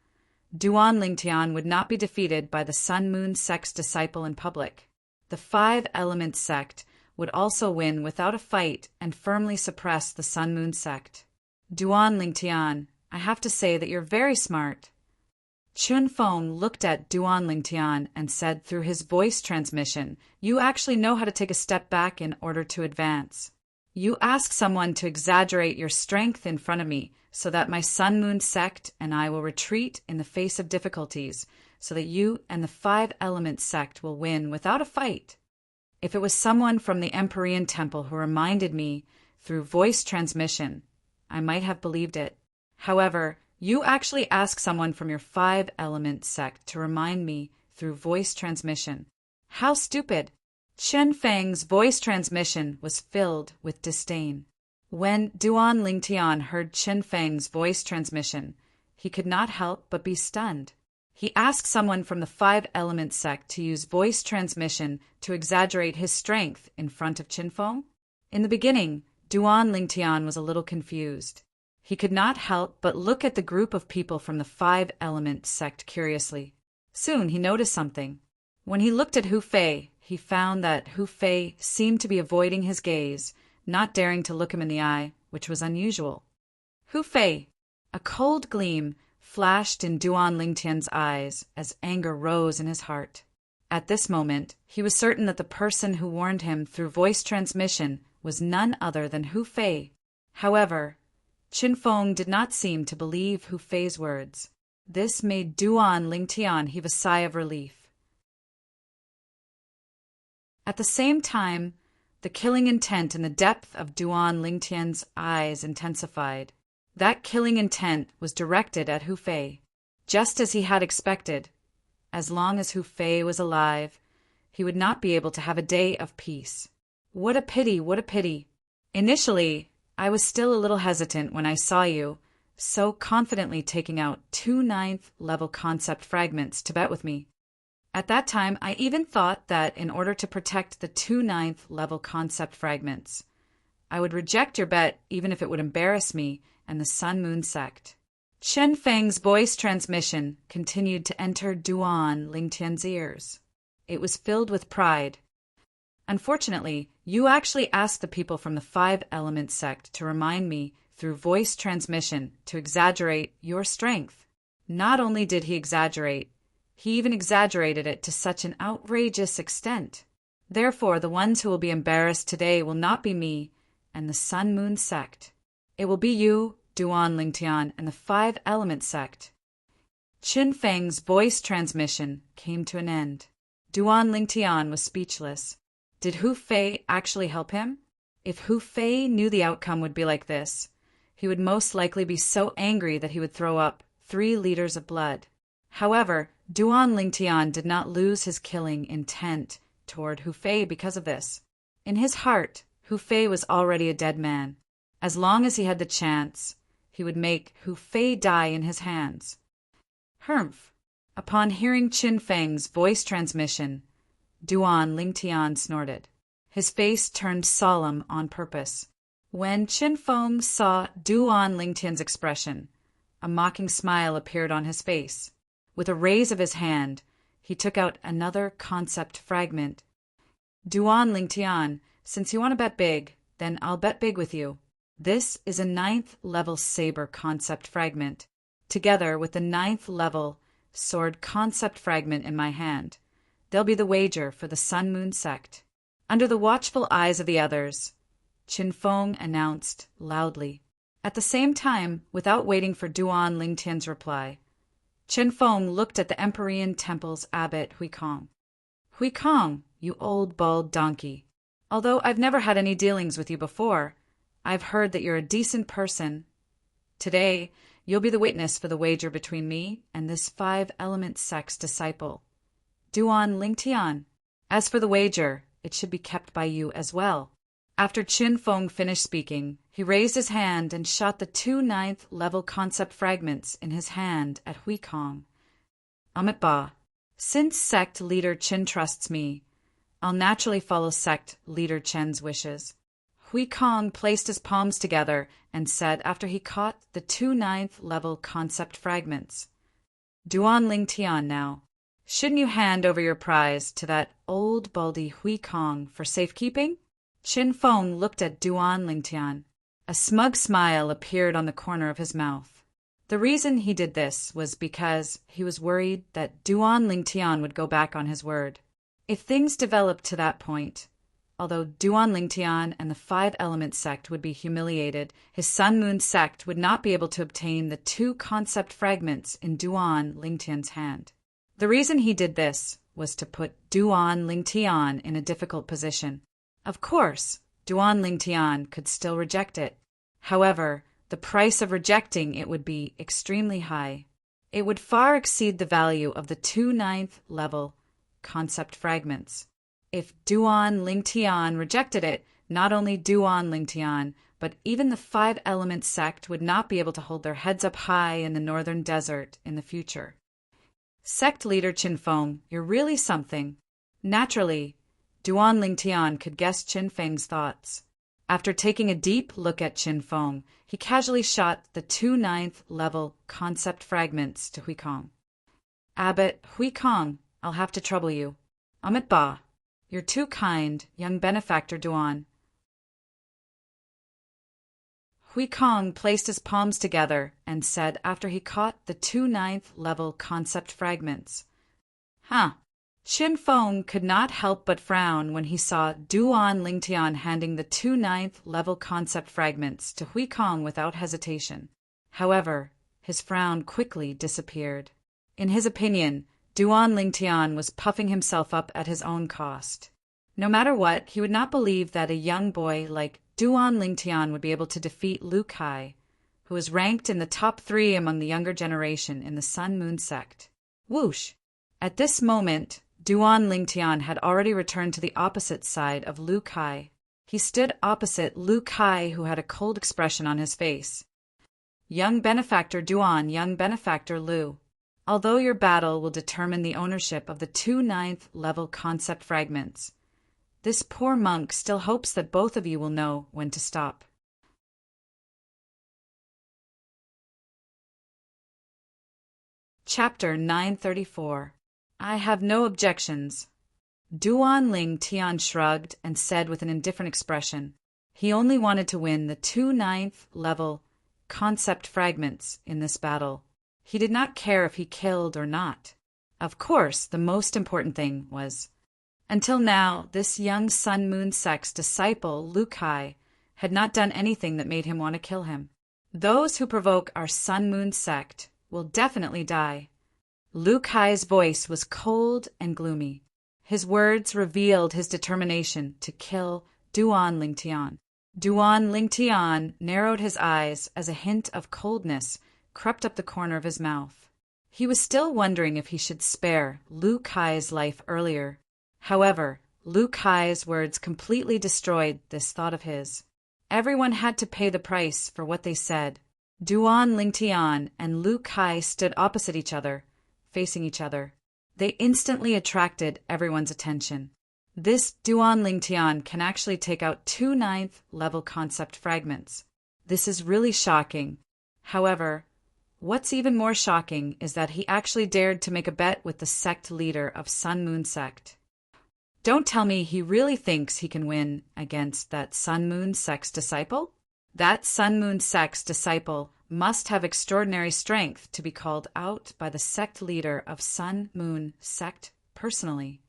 Duan Lingtian would not be defeated by the Sun-Moon sect's disciple in public. The 5-element sect would also win without a fight and firmly suppress the Sun-Moon sect. Duan Lingtian, I have to say that you're very smart. Qin Feng looked at Duan Lingtian and said through his voice transmission, you actually know how to take a step back in order to advance. You ask someone to exaggerate your strength in front of me so that my Sun-Moon sect and I will retreat in the face of difficulties so that you and the 5-element sect will win without a fight. If it was someone from the Empyrean Temple who reminded me through voice transmission, I might have believed it. However, you actually ask someone from your 5-element sect to remind me through voice transmission. How stupid! Qin Feng's voice transmission was filled with disdain. When Duan Lingtian heard Qin Feng's voice transmission, he could not help but be stunned. He asked someone from the Five Elements sect to use voice transmission to exaggerate his strength in front of Qin Feng. In the beginning, Duan Lingtian was a little confused. He could not help but look at the group of people from the Five Elements sect curiously. Soon he noticed something. When he looked at Hu Fei, he found that Hu Fei seemed to be avoiding his gaze, not daring to look him in the eye, which was unusual. Hu Fei! A cold gleam flashed in Duan Lingtian's eyes as anger rose in his heart. At this moment, he was certain that the person who warned him through voice transmission was none other than Hu Fei. However, Qin Feng did not seem to believe Hu Fei's words. This made Duan Lingtian heave a sigh of relief. At the same time, the killing intent in the depth of Duan Lingtian's eyes intensified. That killing intent was directed at Hu Fei, just as he had expected. As long as Hu Fei was alive, he would not be able to have a day of peace. What a pity, what a pity. Initially, I was still a little hesitant when I saw you so confidently taking out 2 9th-level concept fragments to bet with me. At that time, I even thought that in order to protect the 2 9th-level concept fragments, I would reject your bet even if it would embarrass me and the Sun Moon sect. Qin Feng's voice transmission continued to enter Duan Lingtian's ears. It was filled with pride. Unfortunately, you actually asked the people from the Five Elements sect to remind me through voice transmission to exaggerate your strength. Not only did he exaggerate, he even exaggerated it to such an outrageous extent. Therefore, the ones who will be embarrassed today will not be me and the Sun Moon sect. It will be you, Duan Lingtian, and the Five Elements sect. Qin Feng's voice transmission came to an end. Duan Lingtian was speechless. Did Hu Fei actually help him? If Hu Fei knew the outcome would be like this, he would most likely be so angry that he would throw up 3 liters of blood. However, Duan Lingtian did not lose his killing intent toward Hu Fei because of this. In his heart, Hu Fei was already a dead man. As long as he had the chance, he would make Hu Fei die in his hands. Humph! Upon hearing Qin Feng's voice transmission, Duan Lingtian snorted. His face turned solemn on purpose. When Qin Feng saw Duan Lingtian's expression, a mocking smile appeared on his face. With a raise of his hand, he took out another concept fragment. Duan Lingtian, since you want to bet big, then I'll bet big with you. This is a 9th-level saber concept fragment, together with the 9th-level sword concept fragment in my hand. They'll be the wager for the Sun Moon sect. Under the watchful eyes of the others, Qin Feng announced loudly. At the same time, without waiting for Duan Lingtian's reply, Qin Feng looked at the Empyrean Temple's abbot Hui Kong. Hui Kong, you old bald donkey. Although I've never had any dealings with you before, I've heard that you're a decent person. Today, you'll be the witness for the wager between me and this Five Elements sect's disciple, Duan Lingtian. As for the wager, it should be kept by you as well. After Qin Feng finished speaking, he raised his hand and shot the 2 9th-level concept fragments in his hand at Hui Kong. Amit Ba, since sect leader Qin trusts me, I'll naturally follow sect leader Chen's wishes. Hui Kong placed his palms together and said after he caught the 2 9th-level concept fragments, Duan Lingtian now. Shouldn't you hand over your prize to that old baldy Hui Kong for safekeeping? Qin Feng looked at Duan Lingtian. A smug smile appeared on the corner of his mouth. The reason he did this was because he was worried that Duan Lingtian would go back on his word. If things developed to that point, although Duan Lingtian and the Five Elements sect would be humiliated, his Sun Moon sect would not be able to obtain the 2 concept fragments in Duan Lingtian's hand. The reason he did this was to put Duan Lingtian in a difficult position. Of course, Duan Lingtian could still reject it. However, the price of rejecting it would be extremely high. It would far exceed the value of the 2 9th-level concept fragments. If Duan Lingtian rejected it, not only Duan Lingtian, but even the five-element sect would not be able to hold their heads up high in the northern desert in the future. Sect leader Qin Feng, you're really something. Naturally, Duan Lingtian could guess Qin Feng's thoughts. After taking a deep look at Qin Feng, he casually shot the 2 9th level concept fragments to Hui Kong. Abbot, Hui Kong, I'll have to trouble you. Amit Ba, you're too kind, young benefactor Duan. Hui Kong placed his palms together and said after he caught the 2 9th level concept fragments. Qin Feng could not help but frown when he saw Duan Lingtian handing the 2 9th level concept fragments to Hui Kong without hesitation. However, his frown quickly disappeared. In his opinion, Duan Lingtian was puffing himself up at his own cost. No matter what, he would not believe that a young boy like Duan Lingtian would be able to defeat Lu Kai, who was ranked in the top 3 among the younger generation in the Sun Moon sect. Whoosh! At this moment, Duan Lingtian had already returned to the opposite side of Lu Kai. He stood opposite Lu Kai, who had a cold expression on his face. Young benefactor Duan, young benefactor Lu. Although your battle will determine the ownership of the 2 9th level concept fragments, this poor monk still hopes that both of you will know when to stop. Chapter 934. I have no objections. Duan Ling Tian shrugged and said with an indifferent expression, he only wanted to win the 2 9th level concept fragments in this battle. He did not care if he killed or not. Of course, the most important thing was, until now, this young Sun Moon sect's disciple, Lu Kai, had not done anything that made him want to kill him. Those who provoke our Sun Moon sect will definitely die. Lu Kai's voice was cold and gloomy. His words revealed his determination to kill Duan Lingtian. Duan Lingtian narrowed his eyes as a hint of coldness crept up the corner of his mouth. He was still wondering if he should spare Lu Kai's life earlier. However, Lu Kai's words completely destroyed this thought of his. Everyone had to pay the price for what they said. Duan Lingtian and Lu Kai stood opposite each other, facing each other. They instantly attracted everyone's attention. This Duan Lingtian can actually take out 2 9th level concept fragments. This is really shocking. However, what's even more shocking is that he actually dared to make a bet with the sect leader of Sun Moon sect. Don't tell me he really thinks he can win against that Sun Moon sect's disciple? That Sun Moon sect's disciple must have extraordinary strength to be called out by the sect leader of Sun Moon sect personally.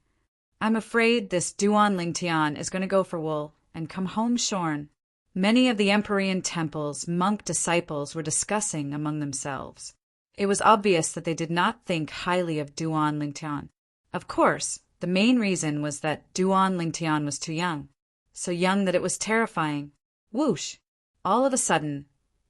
I'm afraid this Duan Lingtian is going to go for wool and come home shorn. Many of the Empyrean temple's monk disciples were discussing among themselves. It was obvious that they did not think highly of Duan Lingtian. Of course, the main reason was that Duan Lingtian was too young. So young that it was terrifying. Whoosh! All of a sudden,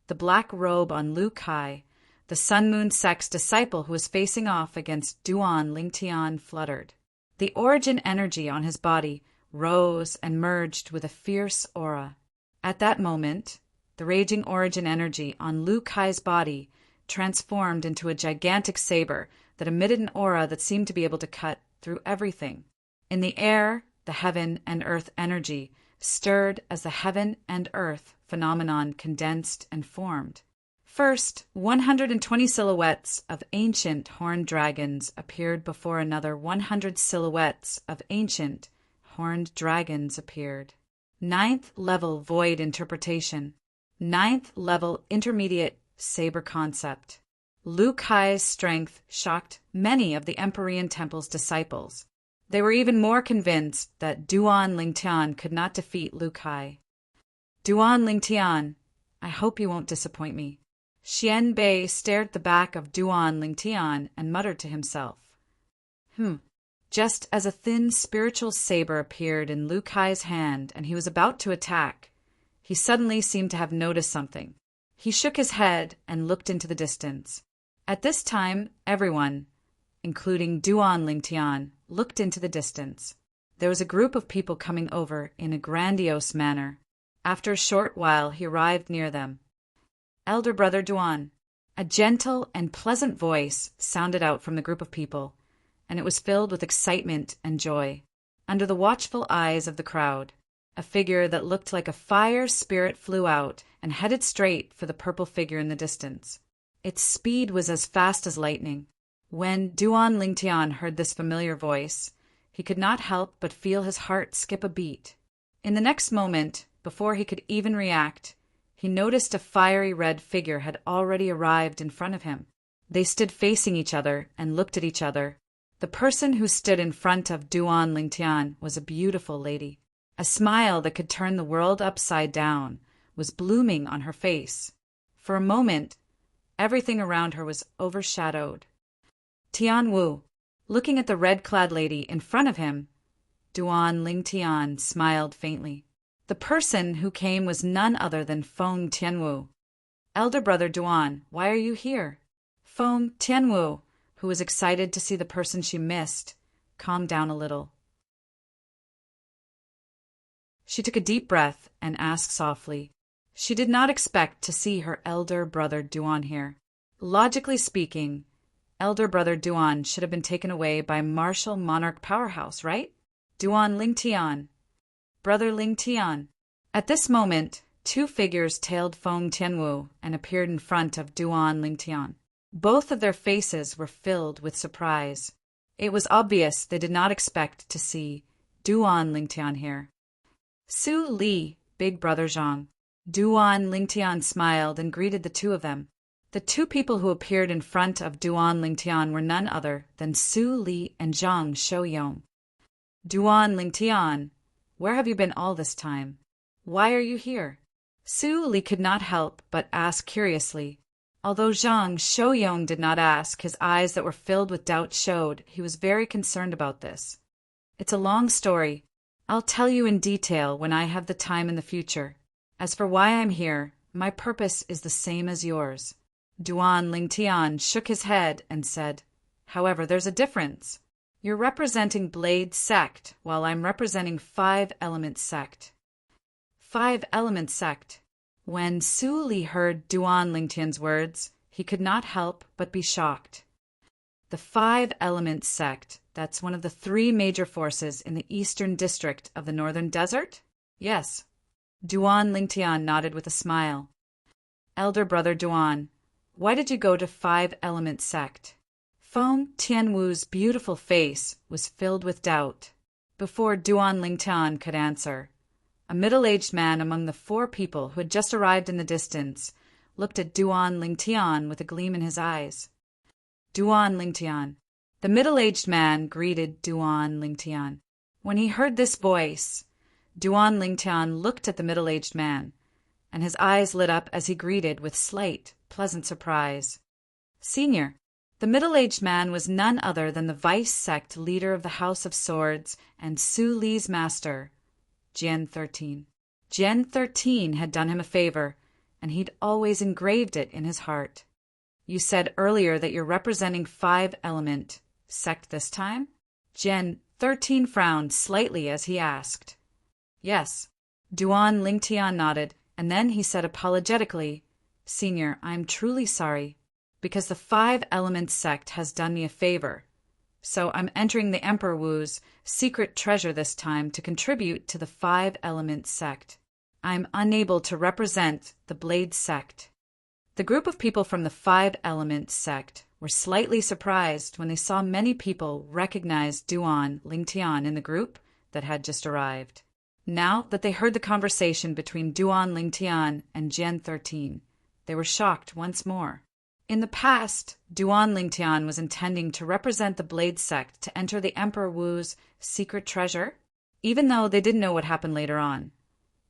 the black robe on Lu Kai, the Sun Moon sect's disciple who was facing off against Duan Lingtian, fluttered. The origin energy on his body rose and merged with a fierce aura. At that moment, the raging origin energy on Lu Kai's body transformed into a gigantic saber that emitted an aura that seemed to be able to cut through everything. In the air, the heaven and earth energy stirred as the heaven and earth phenomenon condensed and formed. First, 120 silhouettes of ancient horned dragons appeared before another 100 silhouettes of ancient horned dragons appeared. 9th level void interpretation. 9th level intermediate saber concept. Lu Kai's strength shocked many of the Empyrean Temple's disciples. They were even more convinced that Duan Lingtian could not defeat Lu Kai. Duan Lingtian, I hope you won't disappoint me. Xian Bei stared at the back of Duan Lingtian and muttered to himself. Just as a thin spiritual saber appeared in Lu Kai's hand and he was about to attack, he suddenly seemed to have noticed something. He shook his head and looked into the distance. At this time, everyone, including Duan Lingtian, looked into the distance. There was a group of people coming over in a grandiose manner. After a short while, he arrived near them. Elder brother Duan. A gentle and pleasant voice sounded out from the group of people, and it was filled with excitement and joy. Under the watchful eyes of the crowd, a figure that looked like a fire spirit flew out and headed straight for the purple figure in the distance. Its speed was as fast as lightning. When Duan Lingtian heard this familiar voice, he could not help but feel his heart skip a beat. In the next moment, before he could even react, he noticed a fiery red figure had already arrived in front of him. They stood facing each other and looked at each other. The person who stood in front of Duan Lingtian was a beautiful lady. A smile that could turn the world upside down was blooming on her face. For a moment, everything around her was overshadowed. Tian Wu, looking at the red-clad lady in front of him, Duan Lingtian smiled faintly. The person who came was none other than Feng Tianwu. Elder brother Duan, why are you here? Feng Tianwu, who was excited to see the person she missed, calmed down a little. She took a deep breath and asked softly. She did not expect to see her elder brother Duan here. Logically speaking, elder brother Duan should have been taken away by martial Monarch powerhouse, right? Duan Lingtian. Brother Lingtian. At this moment, two figures tailed Feng Tianwu and appeared in front of Duan Lingtian. Both of their faces were filled with surprise. It was obvious they did not expect to see Duan Lingtian here. Su Li, big brother Zhang. Duan Lingtian smiled and greeted the two of them. The two people who appeared in front of Duan Lingtian were none other than Su Li and Zhang Shouyong. Duan Lingtian, where have you been all this time? Why are you here? Su Li could not help but ask curiously. Although Zhang Shouyong did not ask, his eyes that were filled with doubt showed he was very concerned about this. It's a long story. I'll tell you in detail when I have the time in the future. As for why I'm here, my purpose is the same as yours. Duan Lingtian shook his head and said, however, there's a difference. You're representing Blade Sect, while I'm representing Five Element Sect. Five Element Sect. When Su Li heard Duan Lingtian's words, he could not help but be shocked. The Five Element Sect, that's one of the three major forces in the eastern district of the Northern Desert? Yes. Duan Lingtian nodded with a smile. Elder brother Duan, why did you go to Five Element Sect? Feng Tianwu's beautiful face was filled with doubt. Before Duan Lingtian could answer, a middle-aged man among the four people who had just arrived in the distance looked at Duan Lingtian with a gleam in his eyes. Duan Lingtian. The middle-aged man greeted Duan Lingtian. When he heard this voice, Duan Lingtian looked at the middle-aged man, and his eyes lit up as he greeted with slight, pleasant surprise. Senior. The middle-aged man was none other than the vice sect leader of the House of Swords and Su Li's master, Jian 13. Jian 13 had done him a favor, and he'd always engraved it in his heart. You said earlier that you're representing Five Element Sect this time? Jian 13 frowned slightly as he asked. Yes. Duan Lingtian nodded, and then he said apologetically, Senior, I'm truly sorry, because the Five Element Sect has done me a favor. So I'm entering the Emperor Wu's secret treasure this time to contribute to the Five Element Sect. I'm unable to represent the Blade Sect. The group of people from the Five Element Sect were slightly surprised when they saw many people recognize Duan Lingtian in the group that had just arrived. Now that they heard the conversation between Duan Lingtian and Jian 13, they were shocked once more. In the past, Duan Lingtian was intending to represent the Blade Sect to enter the Emperor Wu's secret treasure, even though they didn't know what happened later on.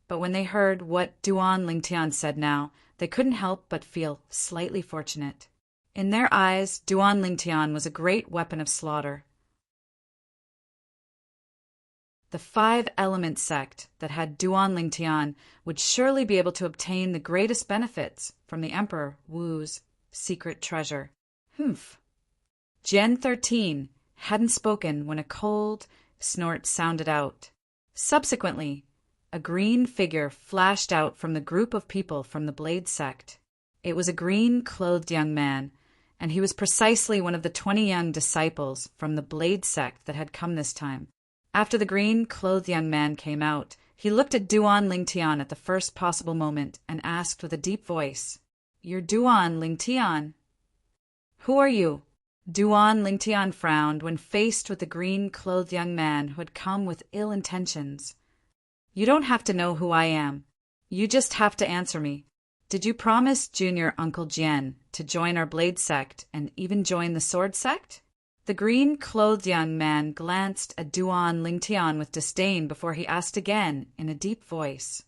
But when they heard what Duan Lingtian said now, they couldn't help but feel slightly fortunate. In their eyes, Duan Lingtian was a great weapon of slaughter. The Five Element Sect that had Duan Lingtian would surely be able to obtain the greatest benefits from the Emperor Wu's secret treasure. Humph. Jian 13 hadn't spoken when a cold snort sounded out. Subsequently, a green figure flashed out from the group of people from the Blade sect. It was a green-clothed young man, and he was precisely one of the 20 young disciples from the Blade sect that had come this time. After the green-clothed young man came out, he looked at Duan Lingtian at the first possible moment and asked with a deep voice, "You're Duan Lingtian?" "Who are you?" Duan Lingtian frowned when faced with the green-clothed young man who had come with ill intentions. "You don't have to know who I am. You just have to answer me. Did you promise Junior Uncle Jian to join our Blade sect and even join the Sword sect?" The green-clothed young man glanced at Duan Lingtian with disdain before he asked again in a deep voice.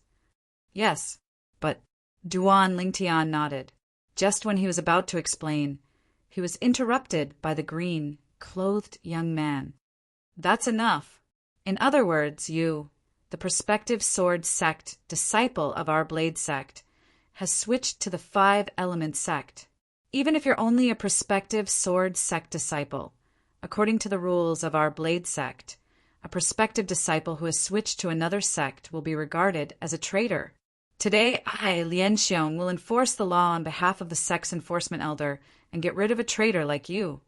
"Yes, but—" Duan Lingtian nodded. Just when he was about to explain, he was interrupted by the green-clothed young man. "That's enough. In other words, you, the prospective Sword sect disciple of our Blade sect, has switched to the 5-element sect. Even if you're only a prospective Sword sect disciple, according to the rules of our Blade sect, a prospective disciple who has switched to another sect will be regarded as a traitor. Today, I, Lian Xiong, will enforce the law on behalf of the sect's enforcement elder and get rid of a traitor like you."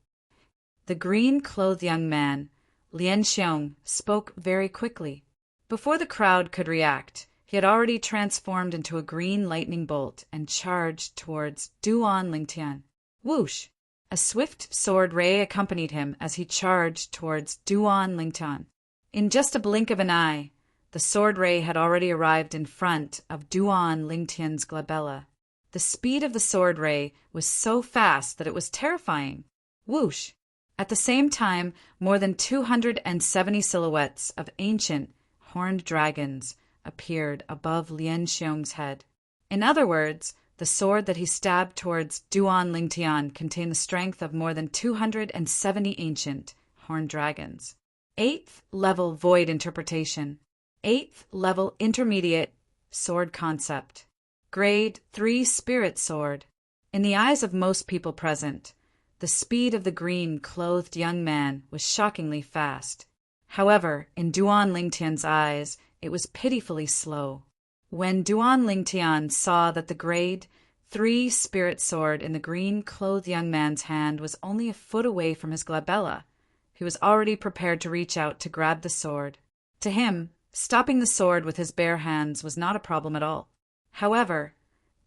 The green-clothed young man, Lian Xiong, spoke very quickly. Before the crowd could react, he had already transformed into a green lightning bolt and charged towards Duan Lingtian. Whoosh! A swift sword ray accompanied him as he charged towards Duan Lingtian. In just a blink of an eye, the sword ray had already arrived in front of Duan Lingtian's glabella. The speed of the sword ray was so fast that it was terrifying. Whoosh! At the same time, more than 270 silhouettes of ancient, horned dragons appeared above Lian Xiong's head. In other words, the sword that he stabbed towards Duan Lingtian contained the strength of more than 270 ancient, horned dragons. 8th level void interpretation. 8th level intermediate sword concept. Grade 3 spirit sword. In the eyes of most people present, the speed of the green-clothed young man was shockingly fast. However, in Duan Lingtian's eyes, it was pitifully slow. When Duan Lingtian saw that the grade 3 spirit sword in the green-clothed young man's hand was only a foot away from his glabella, he was already prepared to reach out to grab the sword. To him, stopping the sword with his bare hands was not a problem at all. However,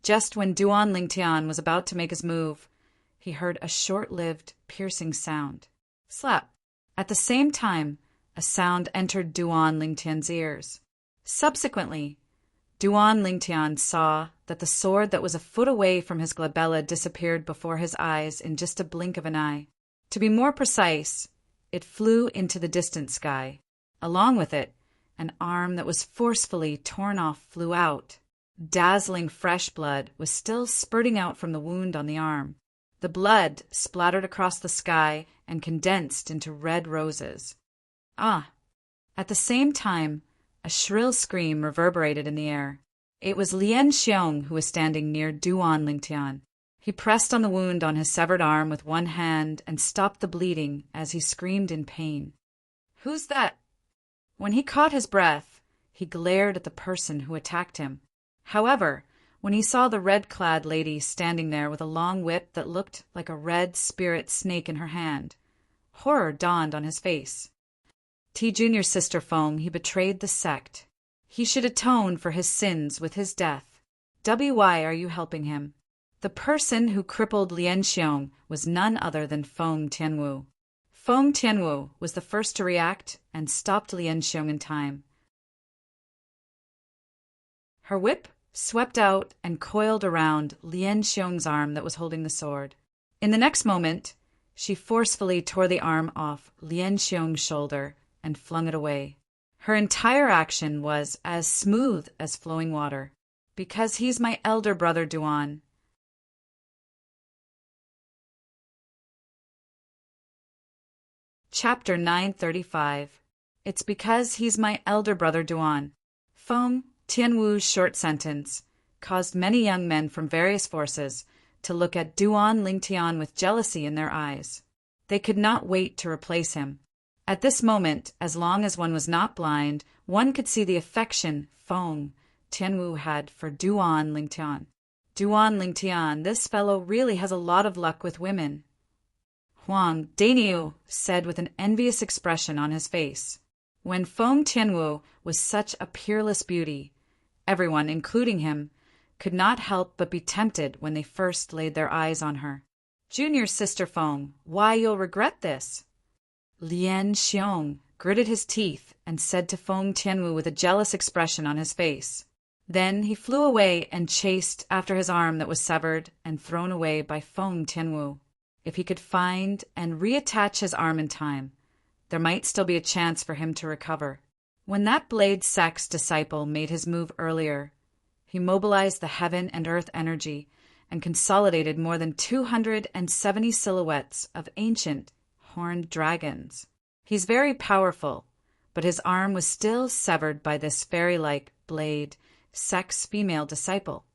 just when Duan Lingtian was about to make his move, he heard a short-lived, piercing sound. Slap! At the same time, a sound entered Duan Lingtian's ears. Subsequently, Duan Lingtian saw that the sword that was a foot away from his glabella disappeared before his eyes in just a blink of an eye. To be more precise, it flew into the distant sky. Along with it, an arm that was forcefully torn off flew out. Dazzling fresh blood was still spurting out from the wound on the arm. The blood splattered across the sky and condensed into red roses. Ah! At the same time, a shrill scream reverberated in the air. It was Lian Xiong who was standing near Duan Lingtian. He pressed on the wound on his severed arm with one hand and stopped the bleeding as he screamed in pain. "Who's that?" When he caught his breath, he glared at the person who attacked him. However, when he saw the red-clad lady standing there with a long whip that looked like a red spirit snake in her hand, horror dawned on his face. T. Junior's sister Feng, he betrayed the sect. He should atone for his sins with his death. Why are you helping him? The person who crippled Lian Xiong was none other than Feng Tianwu. Feng Tianwu was the first to react and stopped Lian Xiong in time. Her whip swept out and coiled around Lian Xiong's arm that was holding the sword. In the next moment, she forcefully tore the arm off Lian Xiong's shoulder and flung it away. Her entire action was as smooth as flowing water. "Because he's my elder brother, Duan." Chapter 935. It's because he's my elder brother, Duan. Feng Tianwu's short sentence caused many young men from various forces to look at Duan Lingtian with jealousy in their eyes. They could not wait to replace him. At this moment, as long as one was not blind, one could see the affection Feng Tianwu had for Duan Lingtian. Duan Lingtian, this fellow really has a lot of luck with women, Huang Daniu said with an envious expression on his face. When Feng Tianwu was such a peerless beauty, everyone, including him, could not help but be tempted when they first laid their eyes on her. Junior sister Feng, why you'll regret this? Lian Xiong gritted his teeth and said to Feng Tianwu with a jealous expression on his face. Then he flew away and chased after his arm that was severed and thrown away by Feng Tianwu. If he could find and reattach his arm in time, there might still be a chance for him to recover. When that blade sex disciple made his move earlier, he mobilized the heaven and earth energy and consolidated more than 270 silhouettes of ancient horned dragons. He's very powerful, but his arm was still severed by this fairy-like blade sex female disciple.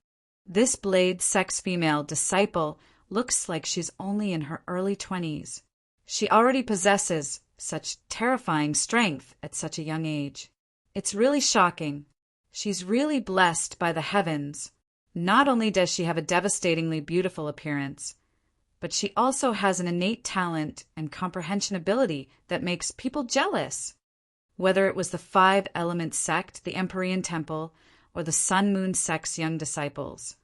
This blade sex female disciple looks like she's only in her early 20s. She already possesses such terrifying strength at such a young age. It's really shocking. She's really blessed by the heavens. Not only does she have a devastatingly beautiful appearance, but she also has an innate talent and comprehension ability that makes people jealous. Whether it was the 5-element sect, the Empyrean Temple, or the Sun-Moon sect's young disciples,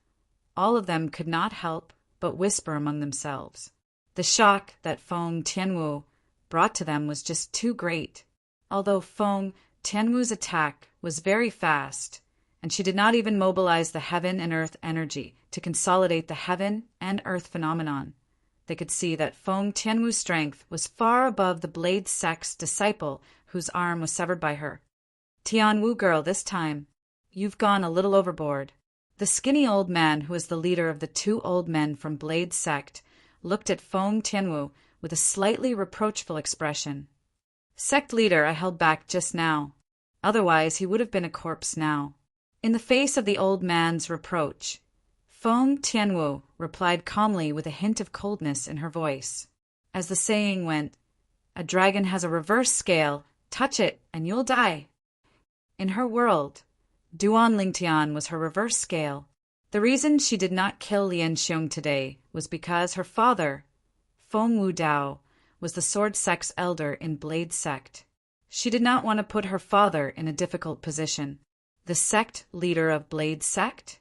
all of them could not help but whisper among themselves. The shock that Feng Tianwu brought to them was just too great. Although Feng Tianwu's attack was very fast, and she did not even mobilize the heaven and earth energy to consolidate the heaven and earth phenomenon, they could see that Feng Tianwu's strength was far above the blade sex disciple whose arm was severed by her. Tianwu girl, this time, you've gone a little overboard. The skinny old man, who was the leader of the 2 old men from Blade Sect, looked at Feng Tianwu with a slightly reproachful expression. Sect leader, I held back just now. Otherwise, he would have been a corpse now. In the face of the old man's reproach, Feng Tianwu replied calmly with a hint of coldness in her voice. As the saying went, a dragon has a reverse scale, touch it and you'll die. In her world, Duan Lingtian was her reverse scale. The reason she did not kill Lian Xiong today was because her father, Feng Wu Dao, was the sword sect's elder in Blade Sect. She did not want to put her father in a difficult position. The sect leader of Blade Sect?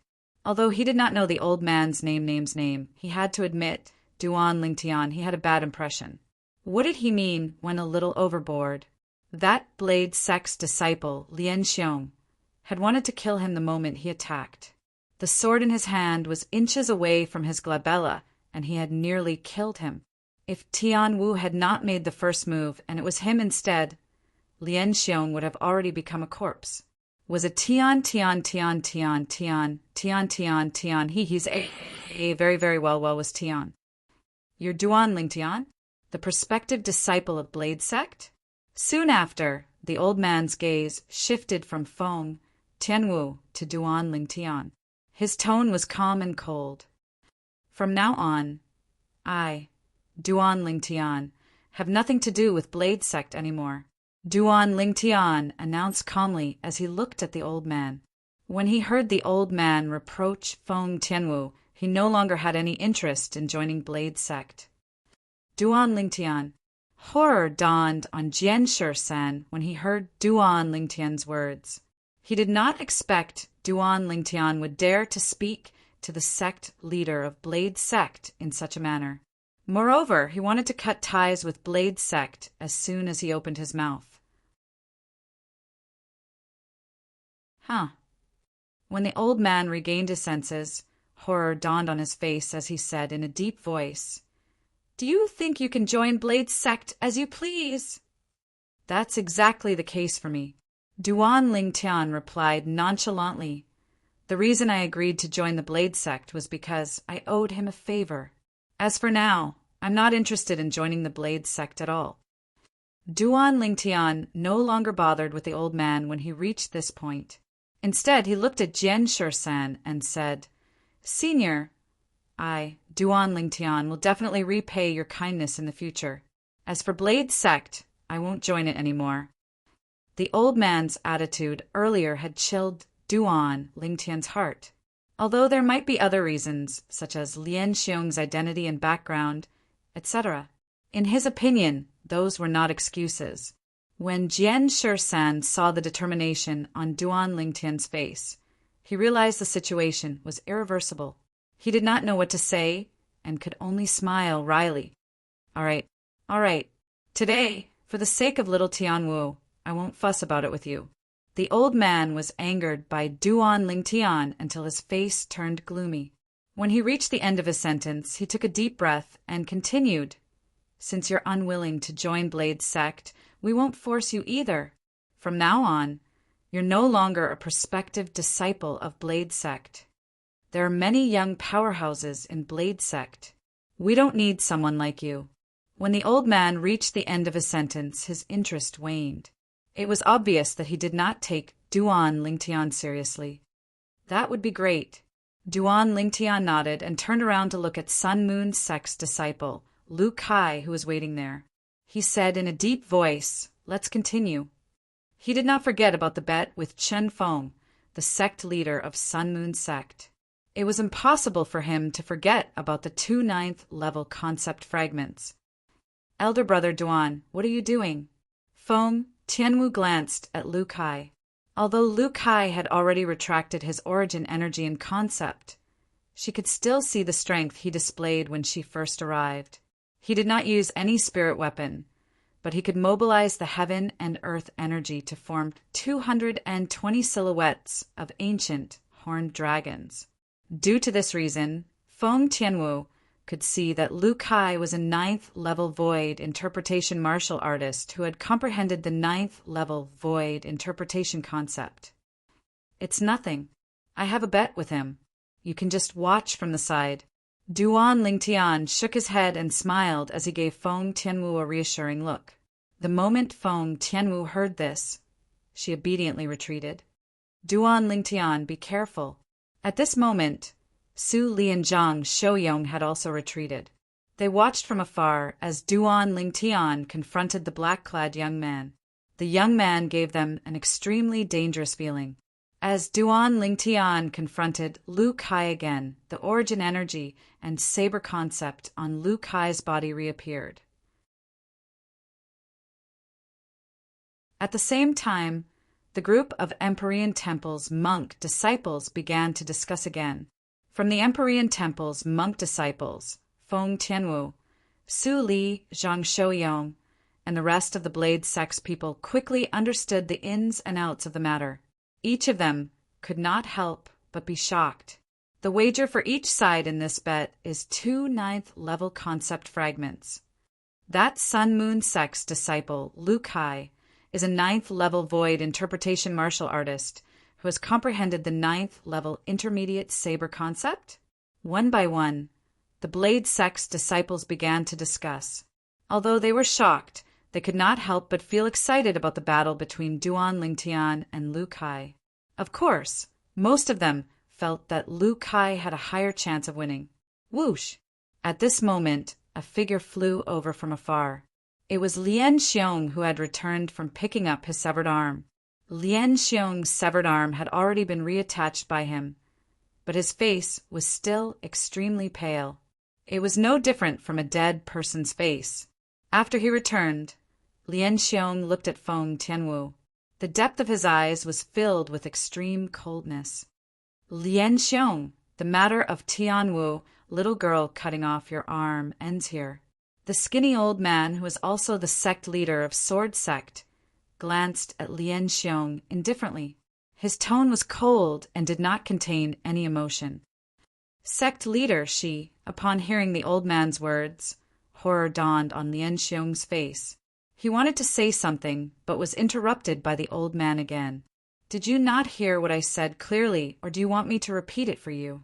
Although he did not know the old man's name, he had to admit, Duan Lingtian, he had a bad impression. What did he mean when a little overboard? That Blade Sect's disciple, Lian Xiong, had wanted to kill him the moment he attacked. The sword in his hand was inches away from his glabella, and he had nearly killed him. If Tian Wu had not made the first move, and it was him instead, Lian Xiong would have already become a corpse. Was it Tian, he's very, very well was Tian. You're Duan Lingtian, the prospective disciple of Blade Sect? Soon after, the old man's gaze shifted from Feng Tianwu to Duan Lingtian. His tone was calm and cold. From now on, I, Duan Lingtian, have nothing to do with Blade Sect anymore. Duan Lingtian announced calmly as he looked at the old man. When he heard the old man reproach Feng Tianwu, he no longer had any interest in joining Blade Sect. Duan Lingtian. Horror dawned on Jian Shi-san when he heard Duan Lingtian's words. He did not expect Duan Lingtian would dare to speak to the sect leader of Blade Sect in such a manner. Moreover, he wanted to cut ties with Blade Sect as soon as he opened his mouth. When the old man regained his senses, horror dawned on his face as he said in a deep voice, "Do you think you can join Blade Sect as you please?" "That's exactly the case for me," Duan Lingtian replied nonchalantly. "The reason I agreed to join the Blade Sect was because I owed him a favor. As for now, I'm not interested in joining the Blade Sect at all." Duan Lingtian no longer bothered with the old man when he reached this point. Instead, he looked at Jian Shi-san and said, "Senior, I, Duan Lingtian, will definitely repay your kindness in the future. As for Blade Sect, I won't join it anymore. The old man's attitude earlier had chilled Duan Lingtian's heart. Although there might be other reasons, such as Lian Xiong's identity and background, etc. In his opinion, those were not excuses. When Jian Shisan saw the determination on Duan Lingtian's face, he realized the situation was irreversible. He did not know what to say and could only smile wryly. All right. Today, for the sake of little Tianwu, I won't fuss about it with you. The old man was angered by Duan Lingtian until his face turned gloomy. When he reached the end of his sentence, he took a deep breath and continued. Since you're unwilling to join Blade's sect, we won't force you either. From now on, you're no longer a prospective disciple of Blade sect. There are many young powerhouses in Blade sect. We don't need someone like you. When the old man reached the end of his sentence, his interest waned. It was obvious that he did not take Duan Lingtian seriously. That would be great. Duan Lingtian nodded and turned around to look at Sun Moon sect's disciple, Lu Kai, who was waiting there. He said in a deep voice, "Let's continue." He did not forget about the bet with Chen Feng, the sect leader of Sun Moon sect. It was impossible for him to forget about the 2 9th level concept fragments. Elder brother Duan, what are you doing? Feng Tianwu glanced at Lu Kai. Although Lu Kai had already retracted his origin energy and concept, she could still see the strength he displayed when she first arrived. He did not use any spirit weapon, but he could mobilize the heaven and earth energy to form 220 silhouettes of ancient horned dragons. Due to this reason, Feng Tianwu could see that Lu Kai was a 9th level void interpretation martial artist who had comprehended the 9th level void interpretation concept. It's nothing. I have a bet with him. You can just watch from the side. Duan Lingtian shook his head and smiled as he gave Feng Tianwu a reassuring look. The moment Feng Tianwu heard this, she obediently retreated. Duan Lingtian, be careful. At this moment, Su Li and Zhang Shouyong had also retreated. They watched from afar as Duan Lingtian confronted the black-clad young man. The young man gave them an extremely dangerous feeling. As Duan Lingtian confronted Lu Kai again, the origin energy and saber concept on Lu Kai's body reappeared. At the same time, the group of Empyrean Temple's monk disciples began to discuss again. From the Empyrean Temple's monk disciples, Feng Tianwu, Su Li, Zhang Shouyong, and the rest of the Blade sect's people quickly understood the ins and outs of the matter. Each of them could not help but be shocked. The wager for each side in this bet is 2 9th level concept fragments. That Sun Moon sect's disciple, Lu Kai, is a 9th level void interpretation martial artist who has comprehended the 9th level intermediate saber concept. One by one, the Blade sect's disciples began to discuss. Although they were shocked, they could not help but feel excited about the battle between Duan Lingtian and Lu Kai. Of course, most of them felt that Lu Kai had a higher chance of winning. Whoosh! At this moment, a figure flew over from afar. It was Lian Xiong who had returned from picking up his severed arm. Lian Xiong's severed arm had already been reattached by him, but his face was still extremely pale. It was no different from a dead person's face. After he returned, Lian Xiong looked at Feng Tianwu. The depth of his eyes was filled with extreme coldness. Lian Xiong, the matter of Tianwu, little girl cutting off your arm, ends here. The skinny old man, who was also the sect leader of Sword Sect, glanced at Lian Xiong indifferently. His tone was cold and did not contain any emotion. Sect leader, she, upon hearing the old man's words, horror dawned on Lian Xiong's face. He wanted to say something, but was interrupted by the old man again. Did you not hear what I said clearly, or do you want me to repeat it for you?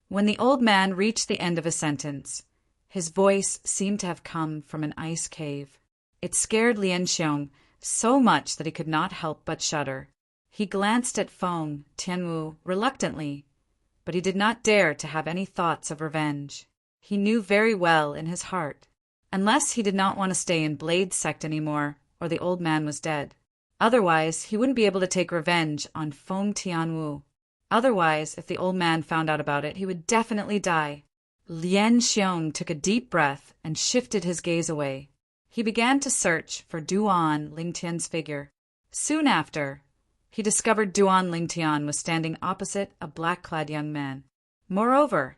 When the old man reached the end of a sentence, his voice seemed to have come from an ice cave. It scared Lian Xiong so much that he could not help but shudder. He glanced at Feng Tianwu reluctantly, but he did not dare to have any thoughts of revenge. He knew very well in his heart unless he did not want to stay in Blade's sect anymore or the old man was dead. Otherwise, he wouldn't be able to take revenge on Feng Tianwu. Otherwise, if the old man found out about it, he would definitely die. Lian Xiong took a deep breath and shifted his gaze away. He began to search for Duan Lingtian's figure. Soon after, he discovered Duan Lingtian was standing opposite a black-clad young man. Moreover,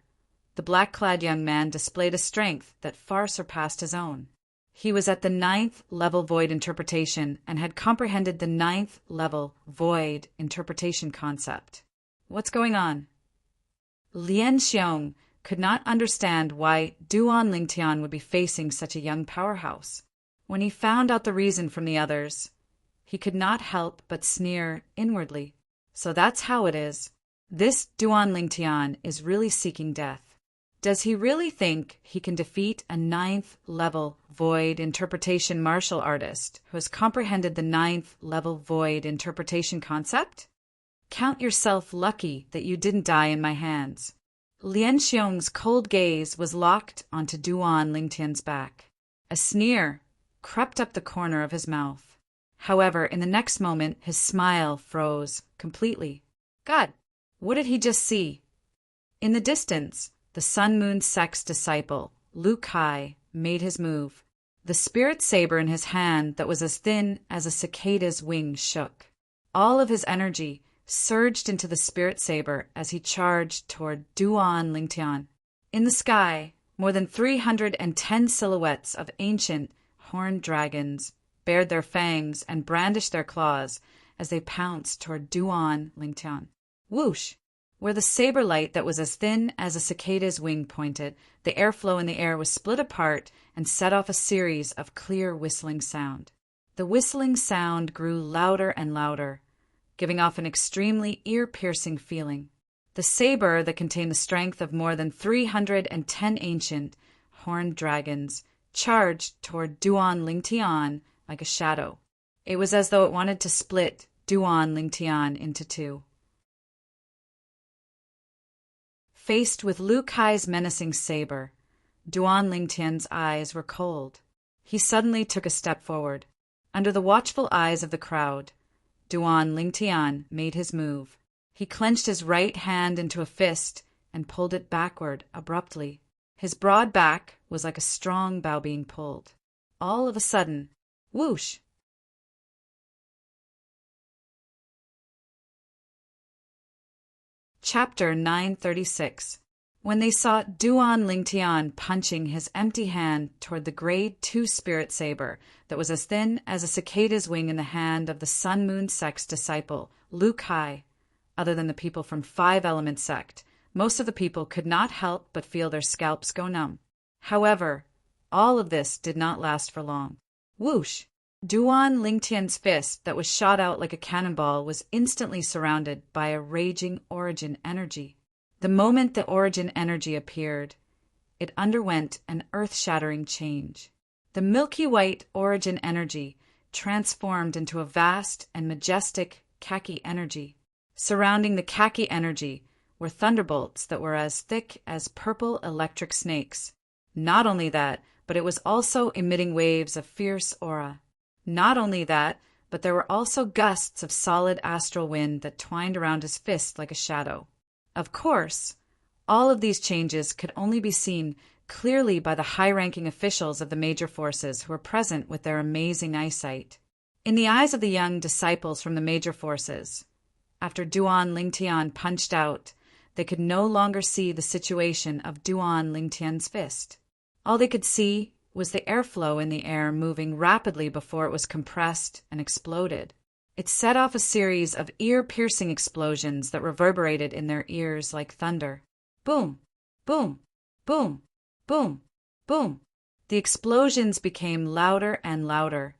the black-clad young man displayed a strength that far surpassed his own. He was at the 9th level void interpretation and had comprehended the 9th level void interpretation concept. What's going on? Lian Xiong could not understand why Duan Lingtian would be facing such a young powerhouse. When he found out the reason from the others, he could not help but sneer inwardly. So that's how it is. This Duan Lingtian is really seeking death. Does he really think he can defeat a 9th level void interpretation martial artist who has comprehended the 9th level void interpretation concept? Count yourself lucky that you didn't die in my hands. Lian Xiong's cold gaze was locked onto Duan Lingtian's back. A sneer crept up the corner of his mouth. However, in the next moment, his smile froze completely. God, what did he just see? In the distance, the Sun Moon sect's disciple, Lu Kai, made his move. The spirit saber in his hand that was as thin as a cicada's wing shook. All of his energy surged into the spirit saber as he charged toward Duan Lingtian. In the sky, more than 310 silhouettes of ancient horned dragons bared their fangs and brandished their claws as they pounced toward Duan Lingtian. Whoosh! Where the saber light that was as thin as a cicada's wing pointed, the airflow in the air was split apart and set off a series of clear whistling sound. The whistling sound grew louder and louder, giving off an extremely ear-piercing feeling. The saber that contained the strength of more than 310 ancient horned dragons charged toward Duan Lingtian like a shadow. It was as though it wanted to split Duan Lingtian into two. Faced with Lu Kai's menacing saber, Duan Lingtian's eyes were cold. He suddenly took a step forward. Under the watchful eyes of the crowd, Duan Lingtian made his move. He clenched his right hand into a fist and pulled it backward abruptly. His broad back was like a strong bow being pulled. All of a sudden, whoosh! Chapter 936. When they saw Duan Lingtian punching his empty hand toward the grade 2 spirit saber that was as thin as a cicada's wing in the hand of the Sun Moon sect's disciple, Lu Kai, other than the people from 5 Element sect, most of the people could not help but feel their scalps go numb. However, all of this did not last for long. Whoosh! Duan Lingtian's fist that was shot out like a cannonball was instantly surrounded by a raging origin energy. The moment the origin energy appeared, it underwent an earth-shattering change. The milky white origin energy transformed into a vast and majestic khaki energy. Surrounding the khaki energy were thunderbolts that were as thick as purple electric snakes. Not only that, but it was also emitting waves of fierce aura. Not only that, but there were also gusts of solid astral wind that twined around his fist like a shadow. Of course, all of these changes could only be seen clearly by the high-ranking officials of the major forces who were present with their amazing eyesight. In the eyes of the young disciples from the major forces, after Duan Lingtian punched out, they could no longer see the situation of Duan Lingtian's fist. All they could see was the airflow in the air moving rapidly before it was compressed and exploded. It set off a series of ear-piercing explosions that reverberated in their ears like thunder. Boom! Boom! Boom! Boom! Boom! The explosions became louder and louder,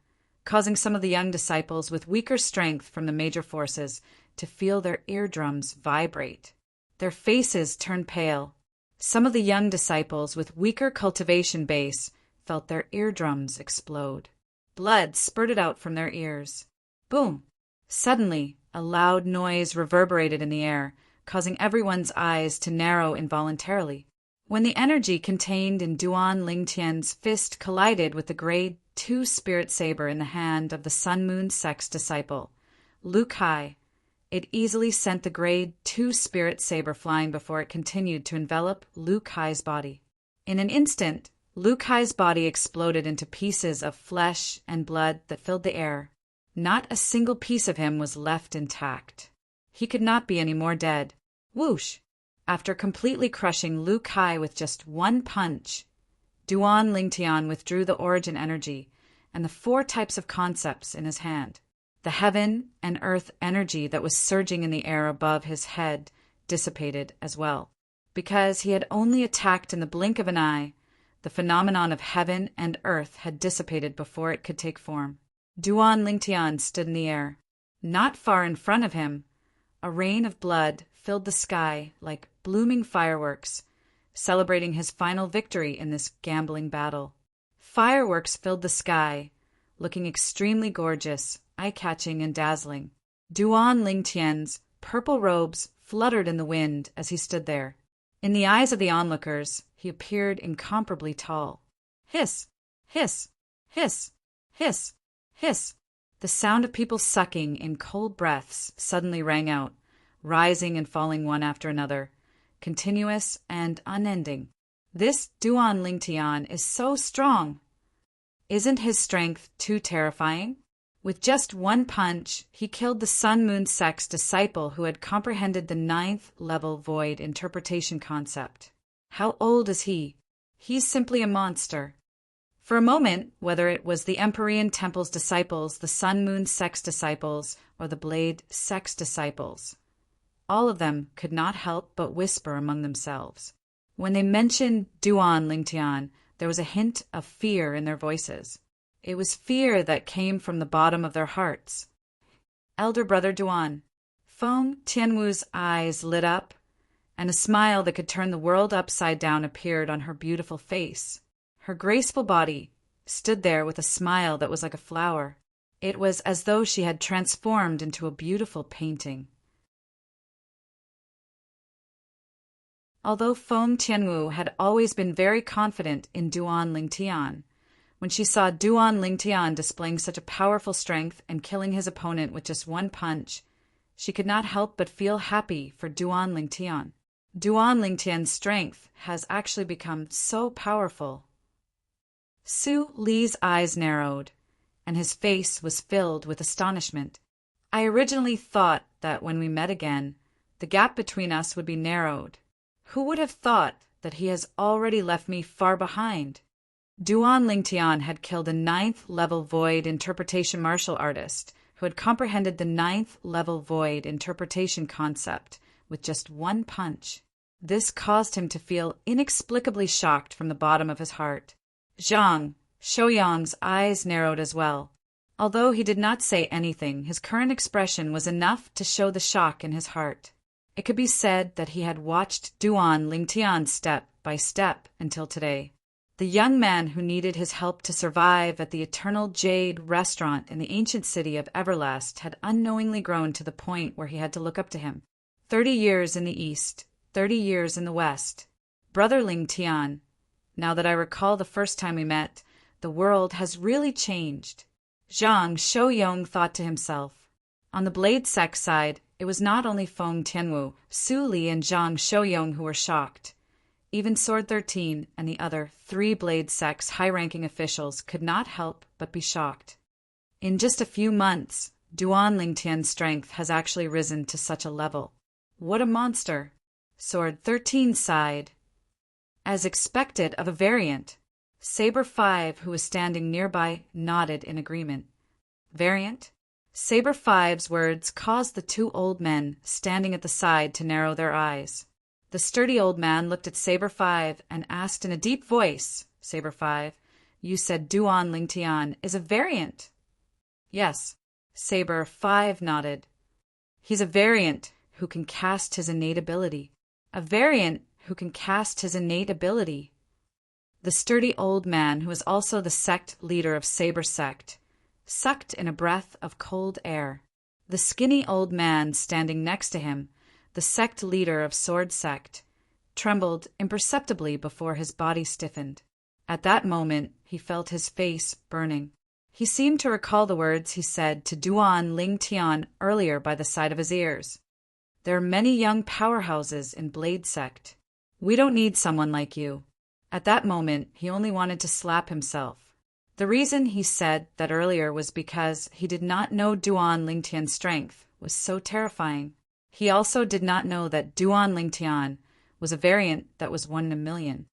causing some of the young disciples with weaker strength from the major forces to feel their eardrums vibrate. Their faces turned pale. Some of the young disciples with weaker cultivation base felt their eardrums explode. Blood spurted out from their ears. Boom! Suddenly, a loud noise reverberated in the air, causing everyone's eyes to narrow involuntarily. When the energy contained in Duan Lingtian's fist collided with the grade 2 spirit saber in the hand of the Sun Moon Sect's disciple, Lu Kai, it easily sent the grade 2 spirit saber flying before it continued to envelop Lu Kai's body. In an instant, Lu Kai's body exploded into pieces of flesh and blood that filled the air. Not a single piece of him was left intact. He could not be any more dead. Whoosh! After completely crushing Lu Kai with just one punch, Duan Lingtian withdrew the origin energy and the 4 types of concepts in his hand. The heaven and earth energy that was surging in the air above his head dissipated as well. Because he had only attacked in the blink of an eye, the phenomenon of heaven and earth had dissipated before it could take form. Duan Lingtian stood in the air. Not far in front of him, a rain of blood filled the sky like blooming fireworks, celebrating his final victory in this gambling battle. Fireworks filled the sky, looking extremely gorgeous, eye-catching and dazzling. Duan Lingtian's purple robes fluttered in the wind as he stood there. In the eyes of the onlookers, he appeared incomparably tall. Hiss! Hiss! Hiss! Hiss! Hiss! The sound of people sucking in cold breaths suddenly rang out, rising and falling one after another, continuous and unending. This Duan Lingtian is so strong. Isn't his strength too terrifying? With just one punch, he killed the Sun Moon Sect's disciple who had comprehended the 9th level void interpretation concept. How old is he? He's simply a monster. For a moment, whether it was the Empyrean Temple's disciples, the Sun Moon Sect's disciples, or the Blade Sect's disciples, all of them could not help but whisper among themselves. When they mentioned Duan Lingtian, there was a hint of fear in their voices. It was fear that came from the bottom of their hearts. Elder Brother Duan. Feng Tianwu's eyes lit up, and a smile that could turn the world upside down appeared on her beautiful face. Her graceful body stood there with a smile that was like a flower. It was as though she had transformed into a beautiful painting. Although Feng Tianwu had always been very confident in Duan Lingtian, when she saw Duan Lingtian displaying such a powerful strength and killing his opponent with just one punch, she could not help but feel happy for Duan Lingtian. Duan Lingtian's strength has actually become so powerful. Su Li's eyes narrowed, and his face was filled with astonishment. I originally thought that when we met again, the gap between us would be narrowed. Who would have thought that he has already left me far behind? Duan Lingtian had killed a 9th level void interpretation martial artist who had comprehended the 9th level void interpretation concept with just one punch. This caused him to feel inexplicably shocked from the bottom of his heart. Zhang Shouyang's eyes narrowed as well. Although he did not say anything, his current expression was enough to show the shock in his heart. It could be said that he had watched Duan Lingtian step by step until today. The young man who needed his help to survive at the Eternal Jade restaurant in the ancient city of Everlast had unknowingly grown to the point where he had to look up to him. 30 years in the east, 30 years in the west. Brother Lingtian, now that I recall the first time we met, the world has really changed. Zhang Shouyang thought to himself. On the Blade Sect side, it was not only Feng Tianwu, Su Li, and Zhang Shouyang who were shocked. Even Sword 13 and the other 3 Blade Sect's high-ranking officials could not help but be shocked. In just a few months, Duan Lingtian's strength has actually risen to such a level. What a monster! Sword 13 sighed. As expected of a variant, Saber 5, who was standing nearby, nodded in agreement. Variant? Saber 5's words caused the 2 old men standing at the side to narrow their eyes. The sturdy old man looked at Saber 5 and asked in a deep voice, Saber 5, "You said Duan Lingtian is a variant?" "Yes." Saber 5 nodded. "He's a variant who can cast his innate ability." "A variant who can cast his innate ability." The sturdy old man, who was also the sect leader of Saber Sect, sucked in a breath of cold air. The skinny old man standing next to him, the sect leader of Sword Sect, trembled imperceptibly before his body stiffened. At that moment, he felt his face burning. He seemed to recall the words he said to Duan Lingtian earlier by the side of his ears. There are many young powerhouses in Blade Sect. We don't need someone like you. At that moment, he only wanted to slap himself. The reason he said that earlier was because he did not know Duan Lingtian's strength was so terrifying. He also did not know that Duan Lingtian was a variant that was 1 in a million.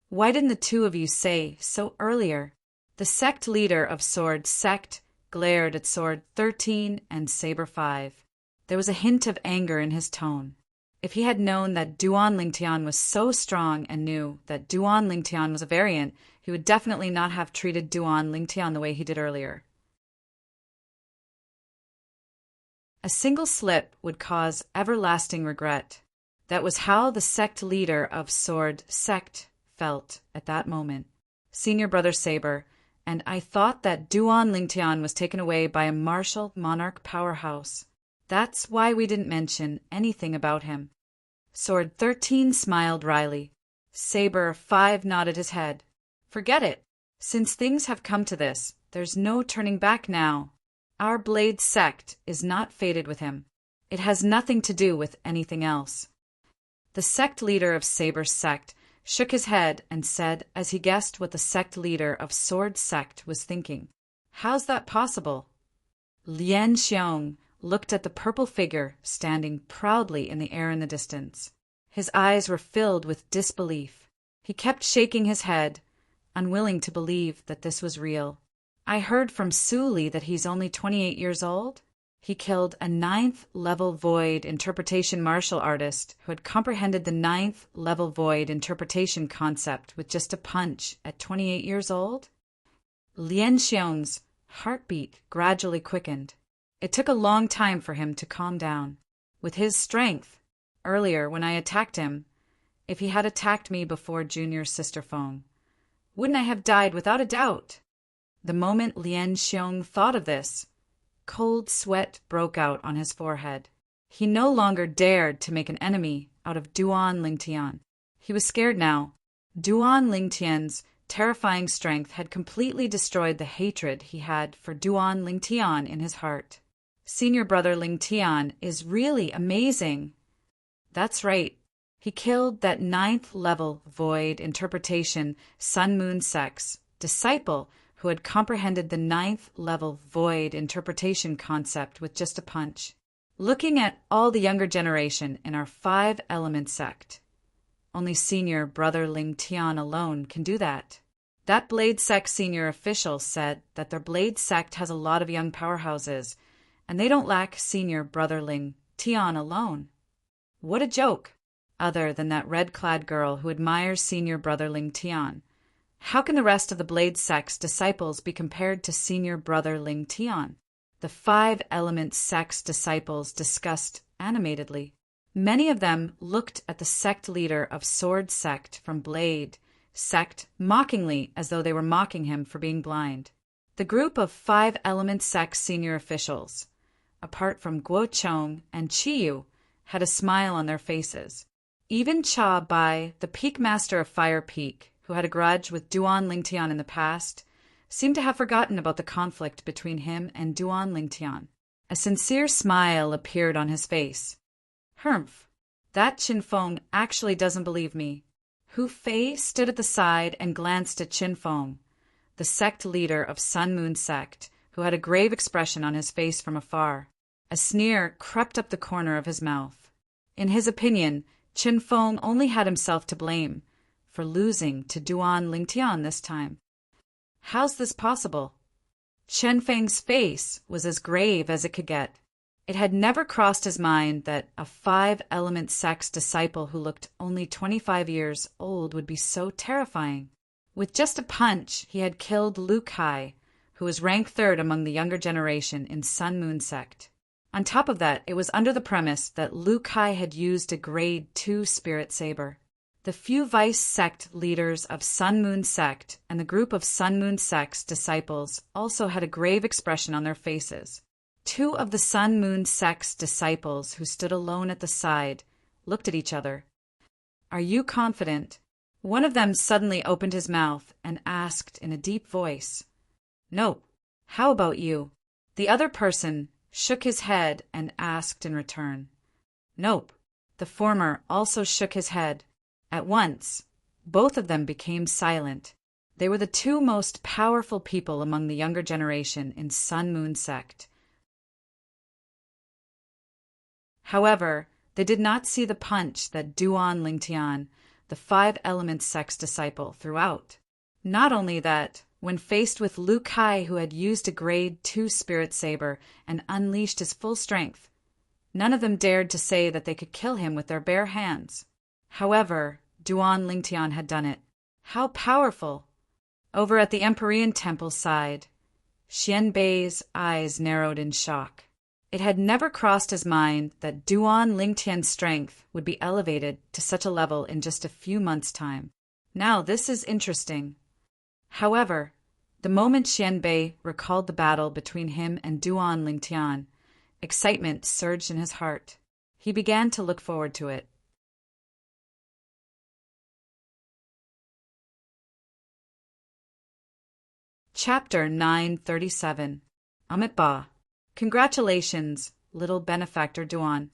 Why didn't the two of you say so earlier? The sect leader of Sword Sect glared at Sword 13 and Saber 5. There was a hint of anger in his tone. If he had known that Duan Lingtian was so strong and knew that Duan Lingtian was a variant, he would definitely not have treated Duan Lingtian the way he did earlier. A single slip would cause everlasting regret. That was how the sect leader of Sword Sect felt at that moment. Senior Brother Saber, and I thought that Duan Lingtian was taken away by a martial Monarch powerhouse. That's why we didn't mention anything about him. Sword 13 smiled wryly. Saber 5 nodded his head. Forget it. Since things have come to this, there's no turning back now. Our Blade Sect is not fated with him. It has nothing to do with anything else. The sect leader of Saber's sect shook his head and said as he guessed what the sect leader of Sword Sect was thinking. How's that possible? Lian Xiong looked at the purple figure standing proudly in the air in the distance. His eyes were filled with disbelief. He kept shaking his head, unwilling to believe that this was real. I heard from Su Li that he's only 28 years old. He killed a 9th level void interpretation martial artist who had comprehended the 9th level void interpretation concept with just a punch at 28 years old. Lian Xiong's heartbeat gradually quickened. It took a long time for him to calm down. With his strength, earlier when I attacked him, if he had attacked me before Junior's sister Feng, wouldn't I have died without a doubt? The moment Lian Xiong thought of this, cold sweat broke out on his forehead. He no longer dared to make an enemy out of Duan Lingtian. He was scared now. Duan Lingtian's terrifying strength had completely destroyed the hatred he had for Duan Lingtian in his heart. Senior Brother Lingtian is really amazing. That's right. He killed that 9th level void interpretation Sun Moon Sect's disciple who had comprehended the 9th level void interpretation concept with just a punch. Looking at all the younger generation in our 5-element sect, only Senior Brother Lingtian alone can do that. That Blade Sect senior official said that their Blade Sect has a lot of young powerhouses, and they don't lack Senior Brother Lingtian alone. What a joke! Other than that red-clad girl who admires Senior Brother Lingtian. How can the rest of the Blade Sect's disciples be compared to Senior Brother Lingtian? The 5-element sect's disciples discussed animatedly. Many of them looked at the sect leader of Sword Sect from Blade Sect mockingly as though they were mocking him for being blind. The group of 5-element sect senior officials, apart from Guo Chong and Chiyu, had a smile on their faces. Even Cha Bai, the Peak Master of Fire Peak, who had a grudge with Duan Lingtian in the past, seemed to have forgotten about the conflict between him and Duan Lingtian. A sincere smile appeared on his face. Humph, that Qin Feng actually doesn't believe me. Hu Fei stood at the side and glanced at Qin Feng, the sect leader of Sun Moon Sect, who had a grave expression on his face from afar. A sneer crept up the corner of his mouth. In his opinion, Qin Feng only had himself to blame for losing to Duan Lingtian this time. How's this possible? Chen Feng's face was as grave as it could get. It had never crossed his mind that a 5-element sect's disciple who looked only 25 years old would be so terrifying. With just a punch, he had killed Lu Kai, who was ranked 3rd among the younger generation in Sun Moon Sect. On top of that, it was under the premise that Lu Kai had used a Grade 2 Spirit Saber. The few Vice Sect leaders of Sun Moon Sect and the group of Sun Moon Sect's disciples also had a grave expression on their faces. 2 of the Sun Moon Sect's disciples who stood alone at the side looked at each other. Are you confident? One of them suddenly opened his mouth and asked in a deep voice. No. How about you? The other person shook his head and asked in return. Nope. The former also shook his head. At once, both of them became silent. They were the two most powerful people among the younger generation in Sun Moon sect. However, they did not see the punch that Duan Lingtian, the Five Elements sect's disciple, threw out. Not only that, when faced with Lu Kai, who had used a grade 2 spirit saber and unleashed his full strength, none of them dared to say that they could kill him with their bare hands. However, Duan Lingtian had done it. How powerful! Over at the Empyrean Temple's side, Xian Bei's eyes narrowed in shock. It had never crossed his mind that Duan Lingtian's strength would be elevated to such a level in just a few months' time. Now this is interesting. However, the moment Xian Bei recalled the battle between him and Duan Lingtian, excitement surged in his heart. He began to look forward to it. Chapter 937. Amit Ba. Congratulations, little benefactor Duan.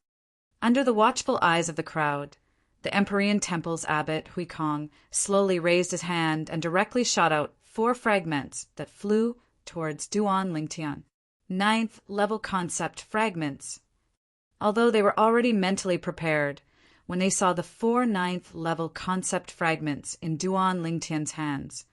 Under the watchful eyes of the crowd, the Empyrean Temple's abbot, Hui Kong, slowly raised his hand and directly shot out 4 fragments that flew towards Duan Lingtian. 9th level concept fragments. Although they were already mentally prepared, when they saw the 4 9th level concept fragments in Duan Lingtian's hands,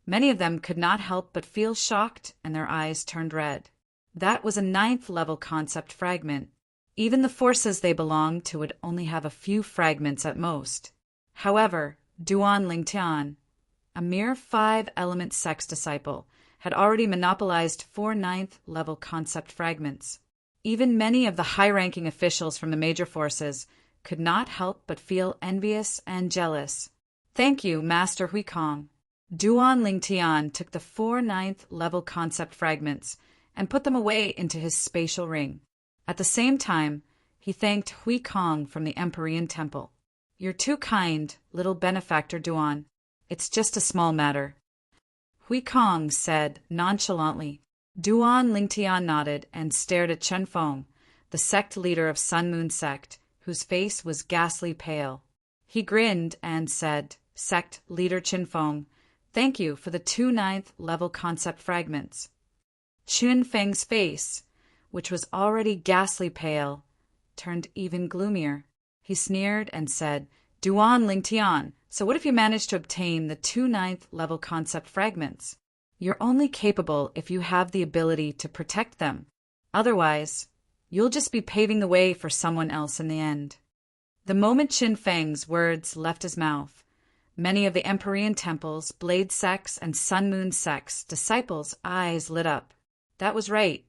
many of them could not help but feel shocked and their eyes turned red. That was a 9th level concept fragment. Even the forces they belonged to would only have a few fragments at most. However, Duan Lingtian, a mere 5 element sect's disciple, had already monopolized 4 9th level concept fragments. Even many of the high-ranking officials from the major forces could not help but feel envious and jealous. Thank you, Master Hui Kong. Duan Lingtian took the 4 9th level concept fragments and put them away into his spatial ring. At the same time, he thanked Hui Kong from the Empyrean Temple. You're too kind, little benefactor Duan. It's just a small matter. Hui Kong said nonchalantly. Duan Lingtian nodded and stared at Chen Feng, the sect leader of Sun Moon sect, whose face was ghastly pale. He grinned and said, Sect leader Chen Feng, thank you for the 2 9th level concept fragments. Chen Feng's face, which was already ghastly pale, turned even gloomier. He sneered and said, Duan Lingtian, so what if you manage to obtain the 2 9th level concept fragments? You're only capable if you have the ability to protect them. Otherwise, you'll just be paving the way for someone else in the end. The moment Chen Feng's words left his mouth, many of the Empyrean Temple's, Blade sects, and Sun Moon sects' disciples' eyes lit up. That was right.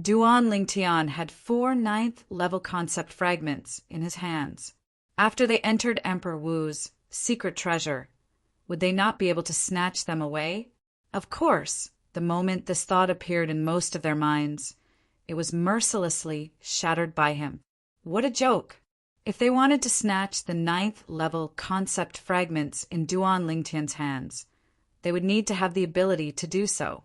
Duan Lingtian had 4 9th level concept fragments in his hands. After they entered Emperor Wu's secret treasure, would they not be able to snatch them away? Of course, the moment this thought appeared in most of their minds, it was mercilessly shattered by him. What a joke! If they wanted to snatch the 9th level concept fragments in Duan Lingtian's hands, they would need to have the ability to do so.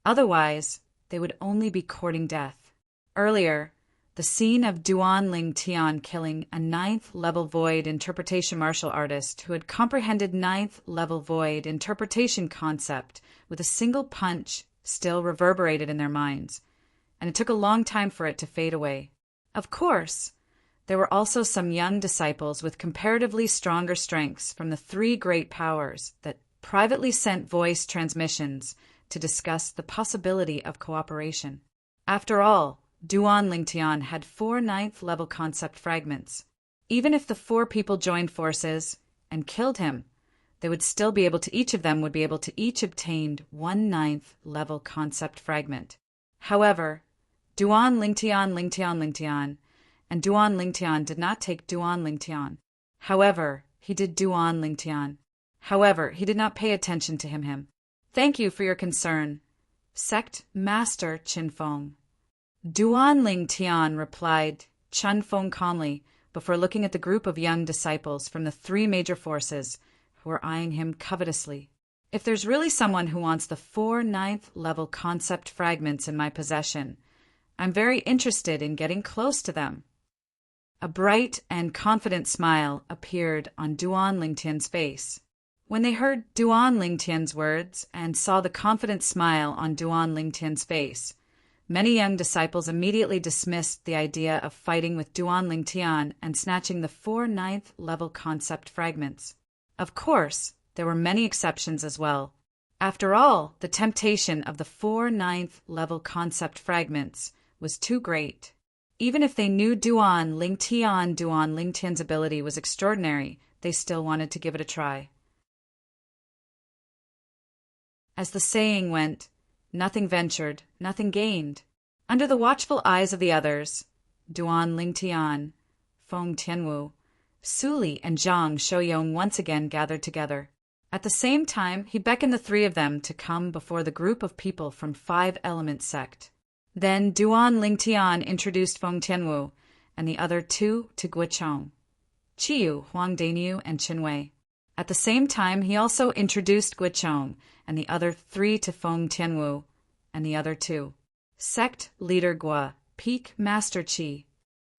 Otherwise, they would only be courting death. Earlier, the scene of Duan Lingtian killing a 9th level void interpretation martial artist who had comprehended 9th level void interpretation concept with a single punch still reverberated in their minds, and it took a long time for it to fade away. Of course, there were also some young disciples with comparatively stronger strengths from the 3 great powers that privately sent voice transmissions to discuss the possibility of cooperation. After all, Duan Lingtian had 4 9th level concept fragments. Even if the 4 people joined forces and killed him, they would still be able to, each of them would be able to each obtain 1 9th level concept fragment. However, Duan Lingtian, and Duan Lingtian did not take Duan Lingtian. However, he did Duan Lingtian. However, he did not pay attention to him. Thank you for your concern, Sect Master Chen Feng. Duan Lingtian replied Chen Feng calmly, before looking at the group of young disciples from the three major forces who were eyeing him covetously. If there's really someone who wants the 4 ninth-level concept fragments in my possession, I'm very interested in getting close to them. A bright and confident smile appeared on Duan Lingtian's face. When they heard Duan Lingtian's words and saw the confident smile on Duan Lingtian's face, many young disciples immediately dismissed the idea of fighting with Duan Lingtian and snatching the 4 ninth-level concept fragments. Of course, there were many exceptions as well. After all, the temptation of the 4 ninth-level concept fragments was too great. Even if they knew Duan Lingtian's ability was extraordinary, they still wanted to give it a try. As the saying went, nothing ventured, nothing gained. Under the watchful eyes of the others, Duan Lingtian, Feng Tianwu, Suli, and Zhang Shouyong once again gathered together. At the same time, he beckoned the three of them to come before the group of people from Five Element sect. Then Duan Lingtian introduced Feng Tianwu and the other two to Guichong, Qiyu, Huang Daniu, and Qinwei. At the same time, he also introduced Guichong and the other three to Feng Tianwu and the other two. Sect leader Gua, Peak Master Qi.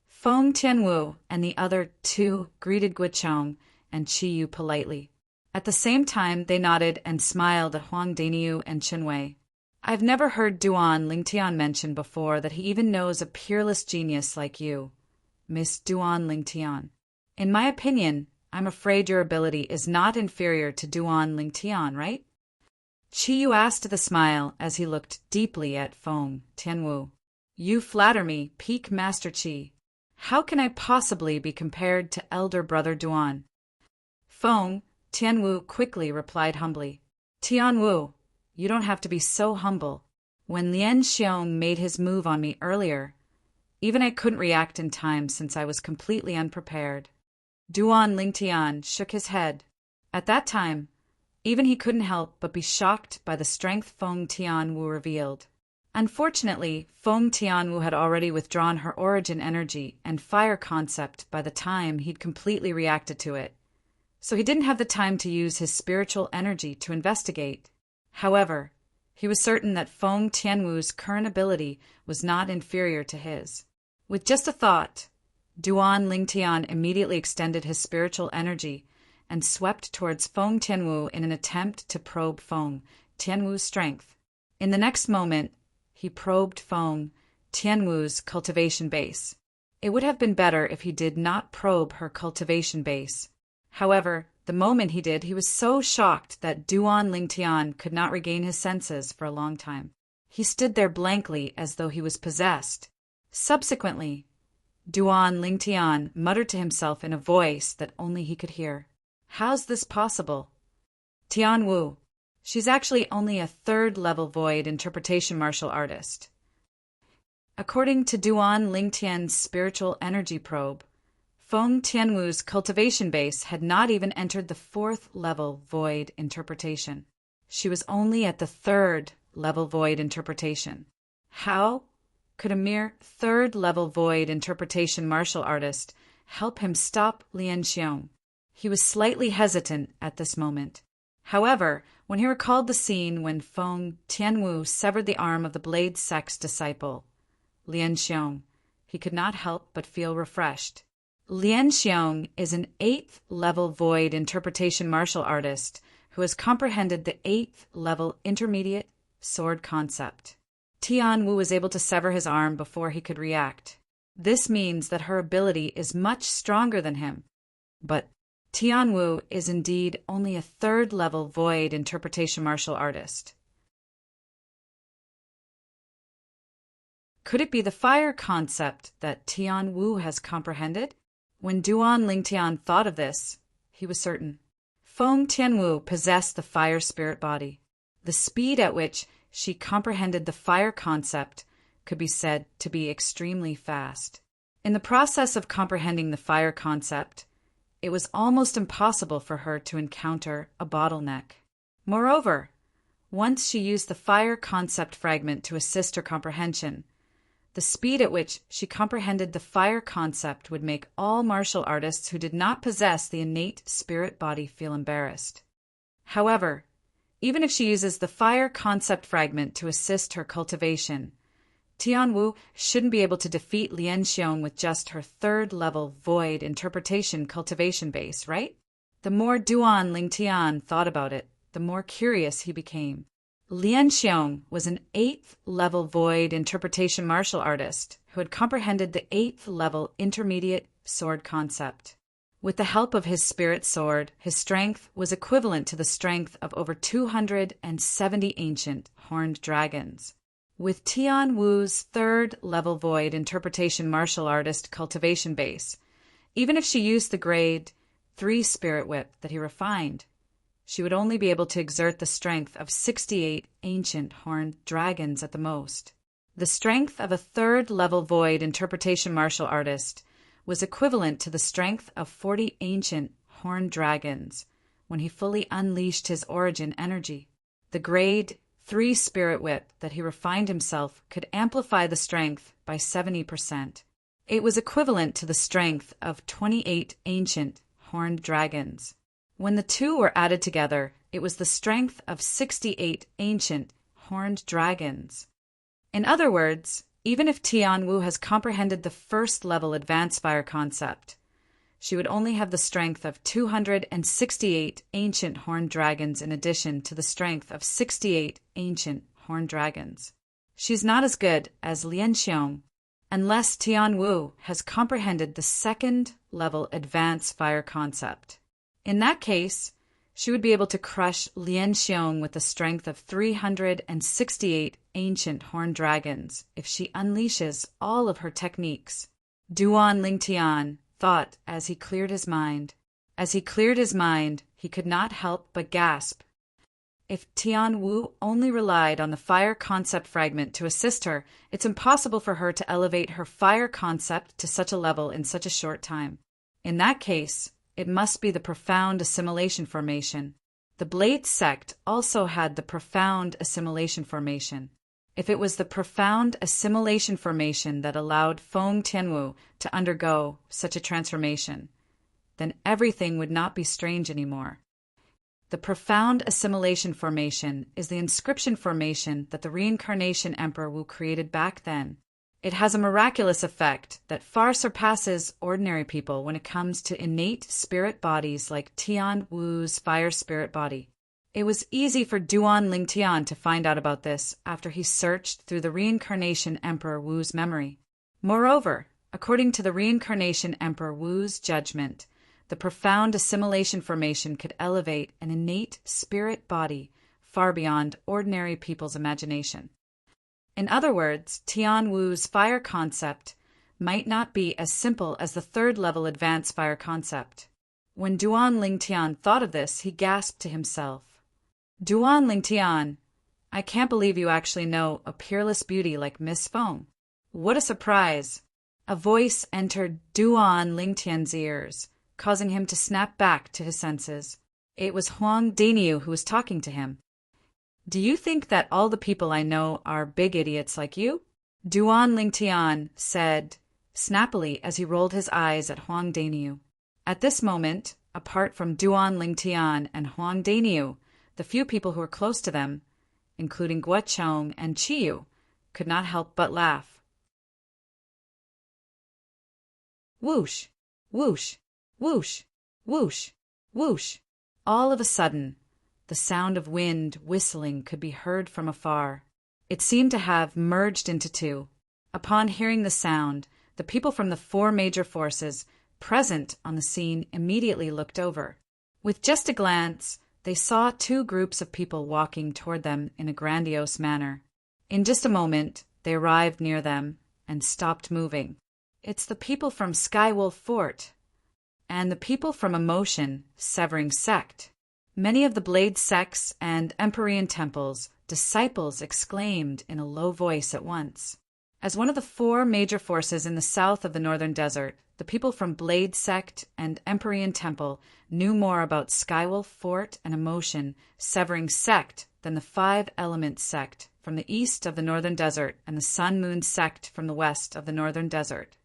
Feng Tianwu and the other two greeted Guichong and Qiyu politely. At the same time, they nodded and smiled at Huang Daniu and Qinwei. I've never heard Duan Lingtian mention before that he even knows a peerless genius like you, Miss Duan Lingtian. In my opinion, I'm afraid your ability is not inferior to Duan Lingtian, right? Qiyu asked with a smile as he looked deeply at Feng Tianwu. You flatter me, Peak Master Qi. How can I possibly be compared to elder brother Duan? Feng Tianwu quickly replied humbly. Tianwu, you don't have to be so humble. When Lian Xiong made his move on me earlier, even I couldn't react in time since I was completely unprepared. Duan Lingtian shook his head. At that time, even he couldn't help but be shocked by the strength Feng Tianwu revealed. Unfortunately, Feng Tianwu had already withdrawn her origin energy and fire concept by the time he'd completely reacted to it, so he didn't have the time to use his spiritual energy to investigate. However, he was certain that Feng Tianwu's current ability was not inferior to his. With just a thought, Duan Lingtian immediately extended his spiritual energy and swept towards Feng Tianwu in an attempt to probe Feng Tianwu's strength. In the next moment, he probed Feng Tianwu's cultivation base. It would have been better if he did not probe her cultivation base. However, the moment he did, he was so shocked that Duan Lingtian could not regain his senses for a long time. He stood there blankly as though he was possessed. Subsequently, Duan Lingtian muttered to himself in a voice that only he could hear. How's this possible? Tianwu, she's actually only a third-level void interpretation martial artist. According to Duan Lingtian's spiritual energy probe, Feng Tianwu's cultivation base had not even entered the 4th-level void interpretation. She was only at the 3rd-level void interpretation. How could a mere 3rd-level void interpretation martial artist help him stop Lian Xiong? He was slightly hesitant at this moment. However, when he recalled the scene when Feng Tianwu severed the arm of the Blade Sect's disciple, Lian Xiong, he could not help but feel refreshed. Lian Xiong is an 8th-level void interpretation martial artist who has comprehended the 8th-level intermediate sword concept. Tianwu was able to sever his arm before he could react. This means that her ability is much stronger than him. But Tianwu is indeed only a 3rd-level void interpretation martial artist. Could it be the fire concept that Tianwu has comprehended? When Duan Lingtian thought of this, he was certain. Feng Tianwu possessed the fire spirit body. The speed at which she comprehended the fire concept could be said to be extremely fast. In the process of comprehending the fire concept, it was almost impossible for her to encounter a bottleneck. Moreover, once she used the fire concept fragment to assist her comprehension, The speed at which she comprehended the fire concept would make all martial artists who did not possess the innate spirit body feel embarrassed. However, even if she uses the fire concept fragment to assist her cultivation, Tianwu shouldn't be able to defeat Lian Xiong with just her third-level void interpretation cultivation base, right? The more Duan Lingtian thought about it, the more curious he became. Lian Xiong was an 8th-level void interpretation martial artist who had comprehended the 8th-level intermediate sword concept. With the help of his spirit sword, his strength was equivalent to the strength of over 270 ancient horned dragons. With Tian Wu's 3rd-level void interpretation martial artist cultivation base, even if she used the grade 3 spirit whip that he refined, she would only be able to exert the strength of 68 ancient horned dragons at the most. The strength of a 3rd-level void interpretation martial artist was equivalent to the strength of 40 ancient horned dragons when he fully unleashed his origin energy. The grade 3 spirit whip that he refined himself could amplify the strength by 70%. It was equivalent to the strength of 28 ancient horned dragons. When the two were added together, it was the strength of 68 ancient horned dragons. In other words, even if Tianwu has comprehended the 1st-level advanced fire concept, she would only have the strength of 268 ancient horned dragons in addition to the strength of 68 ancient horned dragons. She's not as good as Lian Xiong unless Tianwu has comprehended the 2nd-level advanced fire concept. In that case, she would be able to crush Lian Xiong with the strength of 368 ancient horned dragons if she unleashes all of her techniques. Duan Lingtian thought as he cleared his mind. As he cleared his mind, he could not help but gasp. If Tianwu only relied on the fire concept fragment to assist her, it's impossible for her to elevate her fire concept to such a level in such a short time. In that case, it must be the profound assimilation formation. The Blade sect also had the profound assimilation formation. If it was the profound assimilation formation that allowed Feng Tianwu to undergo such a transformation, then everything would not be strange anymore. The profound assimilation formation is the inscription formation that the reincarnation Emperor Wu created back then. It has a miraculous effect that far surpasses ordinary people when it comes to innate spirit bodies like Tian Wu's fire spirit body. It was easy for Duan Lingtian to find out about this after he searched through the reincarnation Emperor Wu's memory. Moreover, according to the reincarnation Emperor Wu's judgment, the profound assimilation formation could elevate an innate spirit body far beyond ordinary people's imagination. In other words, Tian Wu's fire concept might not be as simple as the 3rd-level advanced fire concept. When Duan Lingtian thought of this, he gasped to himself, "Duan Lingtian, I can't believe you actually know a peerless beauty like Miss Feng. What a surprise!" A voice entered Duan Lingtian's ears, causing him to snap back to his senses. It was Huang Daniu who was talking to him. "Do you think that all the people I know are big idiots like you?" Duan Lingtian said snappily as he rolled his eyes at Huang Daniu. At this moment, apart from Duan Lingtian and Huang Daniu, the few people who were close to them, including Guo Chong and Chiyu, could not help but laugh. Whoosh, whoosh, whoosh, whoosh, whoosh. All of a sudden, the sound of wind whistling could be heard from afar. It seemed to have merged into two. Upon hearing the sound, the people from the 4 major forces present on the scene immediately looked over. With just a glance, they saw 2 groups of people walking toward them in a grandiose manner. In just a moment, they arrived near them and stopped moving. It's the people from Skywolf Fort and the people from Emotion Severing Sect. Many of the Blade sects and Empyrean temples, disciples exclaimed in a low voice at once. As one of the four major forces in the south of the northern desert, the people from Blade Sect and Empyrean Temple knew more about Skywolf Fort and emotion severing sect than the Five Elements Sect from the east of the northern desert and the Sun Moon Sect from the west of the northern desert.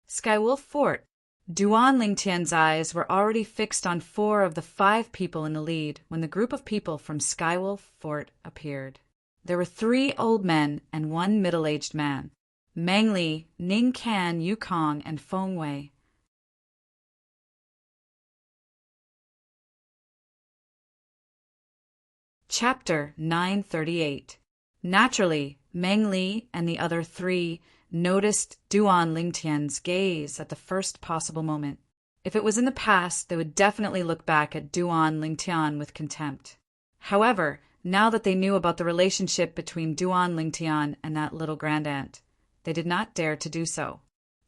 Skywolf Fort. Duan Lingtian's eyes were already fixed on four of the five people in the lead when the group of people from Skywolf Fort appeared. There were 3 old men and 1 middle-aged man. Mang Li, Ning Kan, Yukong, and Feng Wei. Chapter 938. Naturally, Mang Li and the other 3 noticed Duan Lingtian's gaze at the first possible moment. If it was in the past, they would definitely look back at Duan Lingtian with contempt. However, now that they knew about the relationship between Duan Lingtian and that little grandaunt, they did not dare to do so.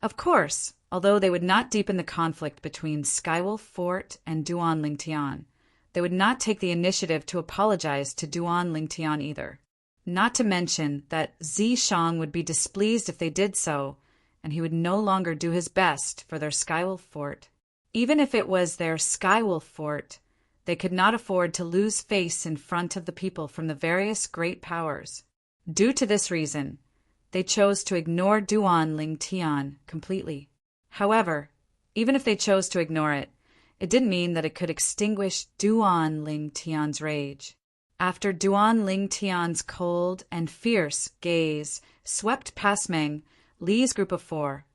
Of course, although they would not deepen the conflict between Skywolf Fort and Duan Lingtian, they would not take the initiative to apologize to Duan Lingtian either. Not to mention that Zishang would be displeased if they did so, and he would no longer do his best for their Skywolf Fort. Even if it was their Skywolf Fort, they could not afford to lose face in front of the people from the various great powers. Due to this reason, they chose to ignore Duan Lingtian completely. However, even if they chose to ignore it, it didn't mean that it could extinguish Duan Lingtian's rage. After Duan Lingtian's cold and fierce gaze swept past Meng Li's group of 4,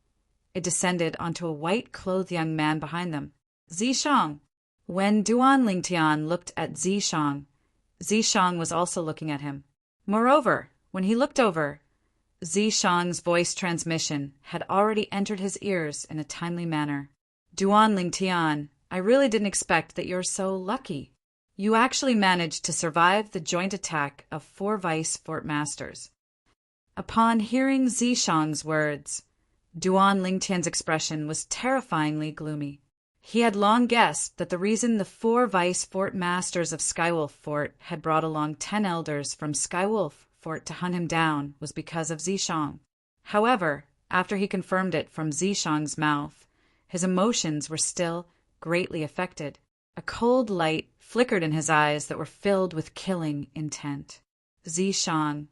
it descended onto a white-clothed young man behind them, Zishang. When Duan Lingtian looked at Zishang, Zishang was also looking at him. Moreover, when he looked over, Zishang's voice transmission had already entered his ears in a timely manner. Duan Lingtian, I really didn't expect that you're so lucky. You actually managed to survive the joint attack of 4 Vice Fort Masters. Upon hearing Zishang's words, Duan Lingtian's expression was terrifyingly gloomy. He had long guessed that the reason the 4 Vice Fort Masters of Skywolf Fort had brought along 10 elders from Skywolf Fort to hunt him down was because of Zishang. However, after he confirmed it from Zishang's mouth, his emotions were still greatly affected. A cold light flickered in his eyes that were filled with killing intent. Zishang,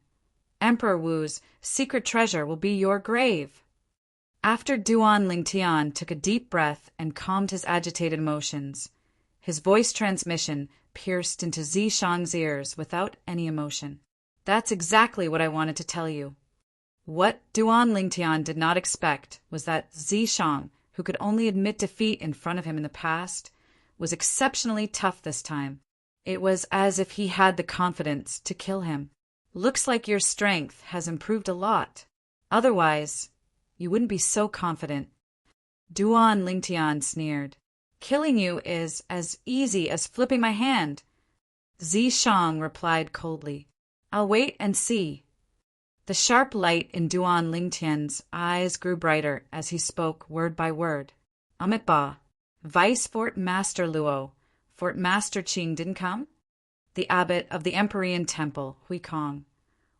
Emperor Wu's secret treasure will be your grave. After Duan Lingtian took a deep breath and calmed his agitated emotions, his voice transmission pierced into Zishang's ears without any emotion. That's exactly what I wanted to tell you. What Duan Lingtian did not expect was that Zishang, who could only admit defeat in front of him in the past, was exceptionally tough this time. It was as if he had the confidence to kill him. Looks like your strength has improved a lot. Otherwise, you wouldn't be so confident. Duan Lingtian sneered. Killing you is as easy as flipping my hand. Zishang replied coldly. I'll wait and see. The sharp light in Duan Lingtian's eyes grew brighter as he spoke word by word. Amit Ba, Vice Fort Master Luo, Fort Master Qing didn't come? The abbot of the Empyrean Temple, Hui Kong,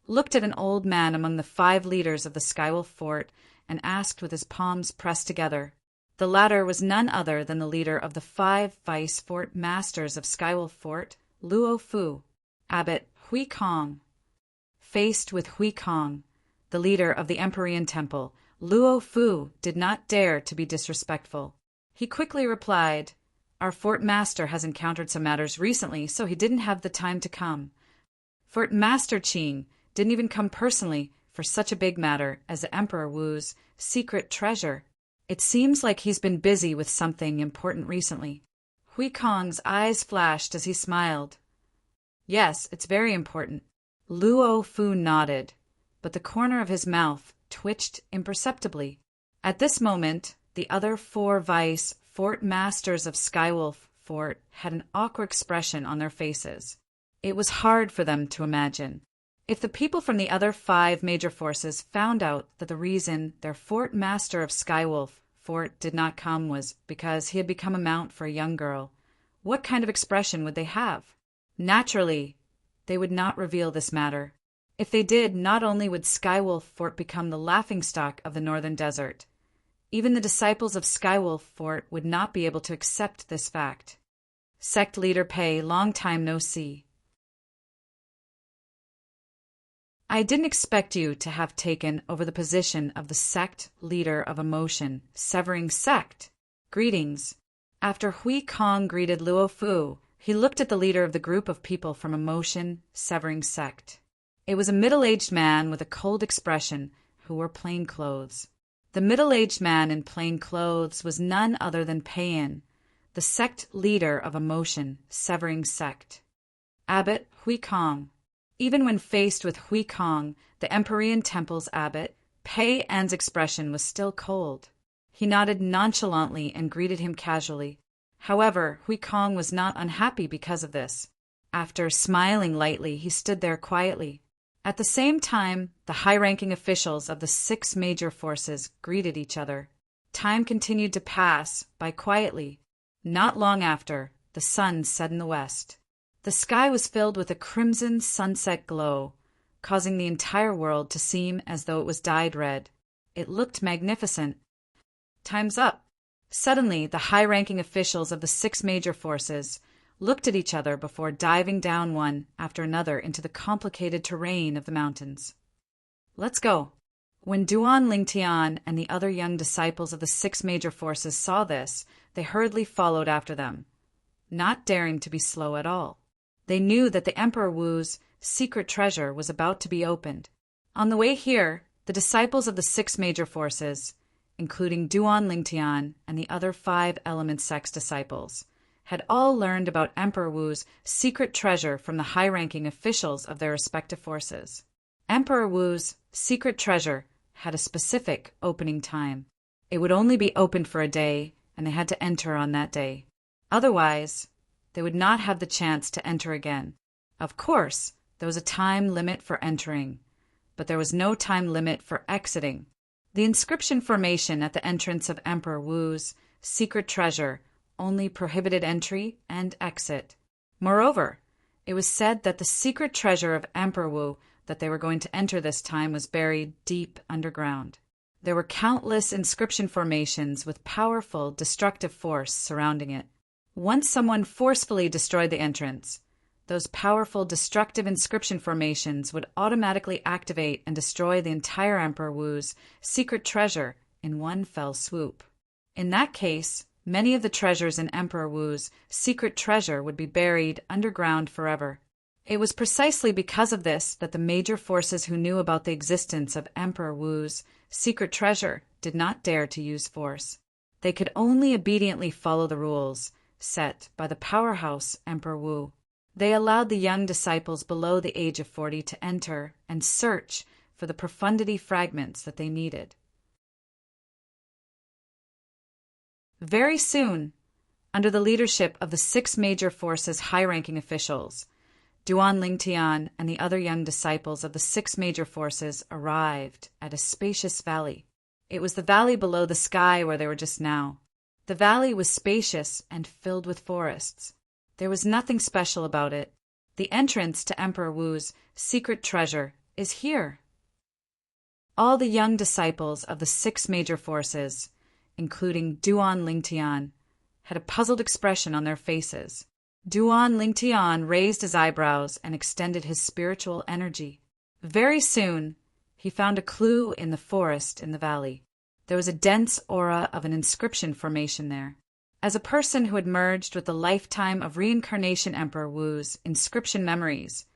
looked at an old man among the 5 leaders of the Skywolf Fort and asked with his palms pressed together. The latter was none other than the leader of the 5 Vice Fort Masters of Skywolf Fort, Luo Fu, Abbot Hui Kong. Faced with Hui Kong, the leader of the Empyrean Temple, Luo Fu did not dare to be disrespectful. He quickly replied, Our Fort Master has encountered some matters recently, so he didn't have the time to come. Fort Master Qing didn't even come personally for such a big matter as the Emperor Wu's secret treasure. It seems like he's been busy with something important recently. Hui Kong's eyes flashed as he smiled. Yes, it's very important. Luo Fu nodded, but the corner of his mouth twitched imperceptibly. At this moment, the other 4 Vice Fort Masters of Skywolf Fort had an awkward expression on their faces. It was hard for them to imagine. If the people from the other 5 major forces found out that the reason their Fort Master of Skywolf Fort did not come was because he had become a mount for a young girl, what kind of expression would they have? Naturally, they would not reveal this matter. If they did, not only would Skywolf Fort become the laughingstock of the northern desert, even the disciples of Skywolf Fort would not be able to accept this fact. Sect Leader Pei, long time no see. I didn't expect you to have taken over the position of the Sect Leader of Emotion, Severing Sect. Greetings. After Hui Kong greeted Luo Fu, he looked at the leader of the group of people from Emotion, Severing Sect. It was a middle-aged man with a cold expression who wore plain clothes. The middle-aged man in plain clothes was none other than Peiyan, the sect leader of Emotion, Severing Sect. Abbot Hui Kong. Even when faced with Hui Kong, the Empyrean Temple's abbot, Pei-An's expression was still cold. He nodded nonchalantly and greeted him casually. However, Hui Kong was not unhappy because of this. After smiling lightly, he stood there quietly. At the same time, the high-ranking officials of the 6 major forces greeted each other. Time continued to pass by quietly. Not long after, the sun set in the west. The sky was filled with a crimson sunset glow, causing the entire world to seem as though it was dyed red. It looked magnificent. Time's up. Suddenly, the high-ranking officials of the 6 major forces looked at each other before diving down one after another into the complicated terrain of the mountains. Let's go. When Duan Lingtian and the other young disciples of the 6 major forces saw this, they hurriedly followed after them, not daring to be slow at all. They knew that the Emperor Wu's secret treasure was about to be opened. On the way here, the disciples of the 6 major forces, including Duan Lingtian and the other 5 Element Sect's disciples, had all learned about Emperor Wu's secret treasure from the high-ranking officials of their respective forces. Emperor Wu's secret treasure had a specific opening time. It would only be opened for a day, and they had to enter on that day. Otherwise, they would not have the chance to enter again. Of course, there was a time limit for entering, but there was no time limit for exiting. The inscription formation at the entrance of Emperor Wu's secret treasure only prohibited entry and exit. Moreover, it was said that the secret treasure of Emperor Wu that they were going to enter this time was buried deep underground. There were countless inscription formations with powerful destructive force surrounding it. Once someone forcefully destroyed the entrance, those powerful destructive inscription formations would automatically activate and destroy the entire Emperor Wu's secret treasure in one fell swoop. In that case, many of the treasures in Emperor Wu's secret treasure would be buried underground forever. It was precisely because of this that the major forces who knew about the existence of Emperor Wu's secret treasure did not dare to use force. They could only obediently follow the rules set by the powerhouse Emperor Wu. They allowed the young disciples below the age of 40 to enter and search for the profundity fragments that they needed. Very soon, under the leadership of the 6 major forces' high-ranking officials, Duan Lingtian and the other young disciples of the 6 major forces arrived at a spacious valley. It was the valley below the sky where they were just now. The valley was spacious and filled with forests. There was nothing special about it. The entrance to Emperor Wu's secret treasure is here. All the young disciples of the 6 major forces, including Duan Lingtian, had a puzzled expression on their faces. Duan Lingtian raised his eyebrows and extended his spiritual energy. Very soon, he found a clue in the forest in the valley. There was a dense aura of an inscription formation there. As a person who had merged with the lifetime of reincarnation Emperor Wu's inscription memories,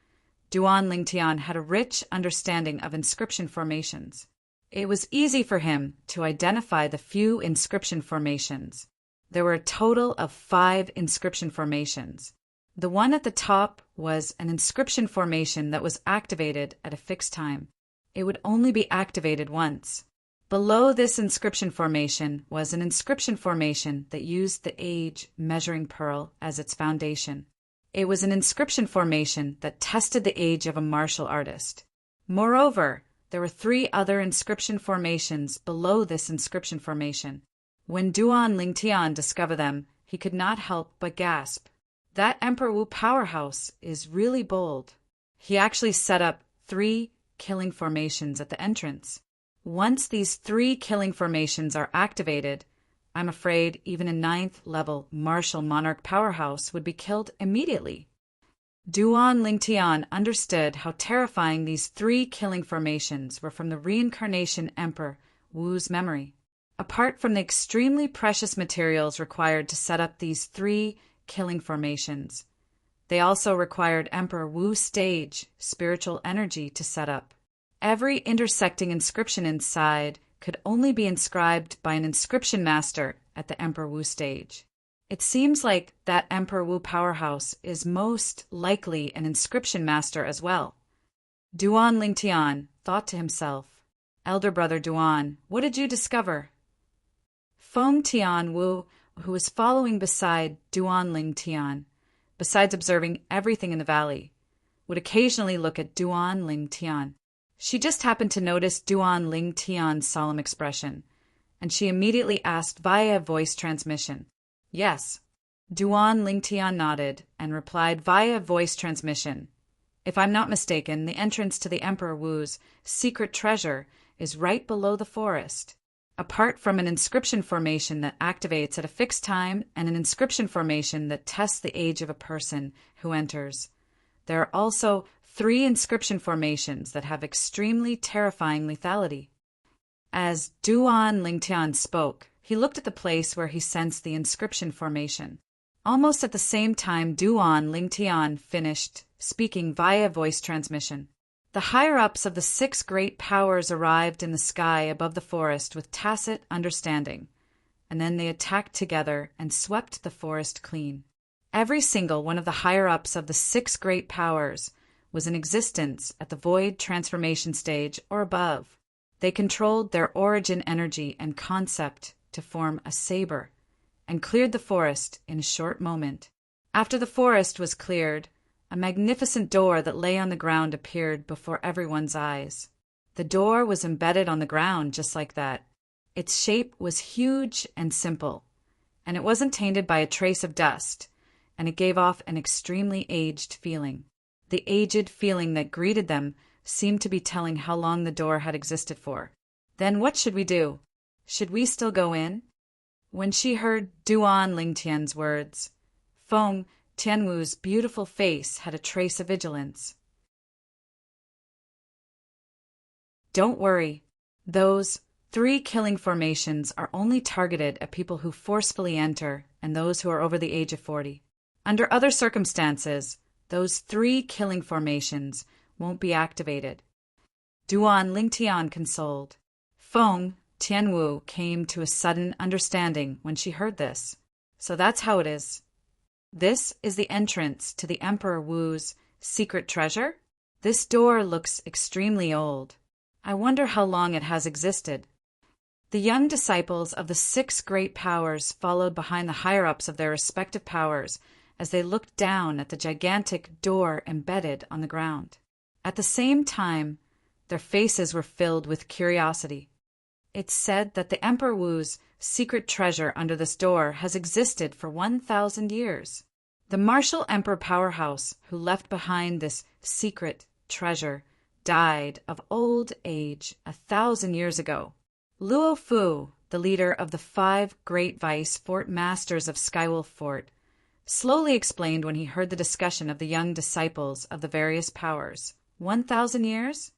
Duan Lingtian had a rich understanding of inscription formations. It was easy for him to identify the few inscription formations. There were a total of 5 inscription formations. The one at the top was an inscription formation that was activated at a fixed time. It would only be activated once. Below this inscription formation was an inscription formation that used the age measuring pearl as its foundation. It was an inscription formation that tested the age of a martial artist. Moreover, there were 3 other inscription formations below this inscription formation. When Duan Lingtian discovered them, he could not help but gasp. That Emperor Wu powerhouse is really bold. He actually set up 3 killing formations at the entrance. Once these 3 killing formations are activated, I'm afraid even a 9th level martial monarch powerhouse would be killed immediately. Duan Lingtian understood how terrifying these 3 killing formations were from the reincarnation Emperor Wu's memory. Apart from the extremely precious materials required to set up these 3 killing formations, they also required Emperor Wu's stage spiritual energy to set up. Every intersecting inscription inside could only be inscribed by an inscription master at the Emperor Wu stage. It seems like that Emperor Wu powerhouse is most likely an inscription master as well. Duan Lingtian thought to himself, "Elder brother Duan, what did you discover?" Feng Tian Wu, who was following beside Duan Lingtian, besides observing everything in the valley, would occasionally look at Duan Lingtian. She just happened to notice Duan Lingtian's solemn expression, and she immediately asked via voice transmission. "Yes." Duan Lingtian nodded and replied via voice transmission. "If I'm not mistaken, the entrance to the Emperor Wu's secret treasure is right below the forest. Apart from an inscription formation that activates at a fixed time and an inscription formation that tests the age of a person who enters, there are also 3 inscription formations that have extremely terrifying lethality." As Duan Lingtian spoke, he looked at the place where he sensed the inscription formation. Almost at the same time Duan Lingtian finished speaking via voice transmission, the higher-ups of the 6 great powers arrived in the sky above the forest with tacit understanding, and then they attacked together and swept the forest clean. Every single one of the higher-ups of the 6 great powers was in existence at the void transformation stage or above. They controlled their origin energy and concept to form a saber, and cleared the forest in a short moment. After the forest was cleared, a magnificent door that lay on the ground appeared before everyone's eyes. The door was embedded on the ground just like that. Its shape was huge and simple, and it wasn't tainted by a trace of dust, and it gave off an extremely aged feeling. The aged feeling that greeted them seemed to be telling how long the door had existed for. "Then what should we do? Should we still go in?" When she heard Duan Lingtian's words, Feng Tianwu's beautiful face had a trace of vigilance. "Don't worry. Those 3 killing formations are only targeted at people who forcefully enter and those who are over the age of 40. Under other circumstances, those 3 killing formations won't be activated." Duan Lingtian consoled. Feng Tianwu came to a sudden understanding when she heard this. "So that's how it is. This is the entrance to the Emperor Wu's secret treasure? This door looks extremely old. I wonder how long it has existed." The young disciples of the 6 great powers followed behind the higher-ups of their respective powers as they looked down at the gigantic door embedded on the ground. At the same time, their faces were filled with curiosity. It's said that the Emperor Wu's secret treasure under this door has existed for 1,000 years. The martial emperor powerhouse who left behind this secret treasure died of old age 1,000 years ago. Luo Fu, the leader of the 5 great vice fort masters of Skywolf Fort, slowly explained when he heard the discussion of the young disciples of the various powers. 1,000 years?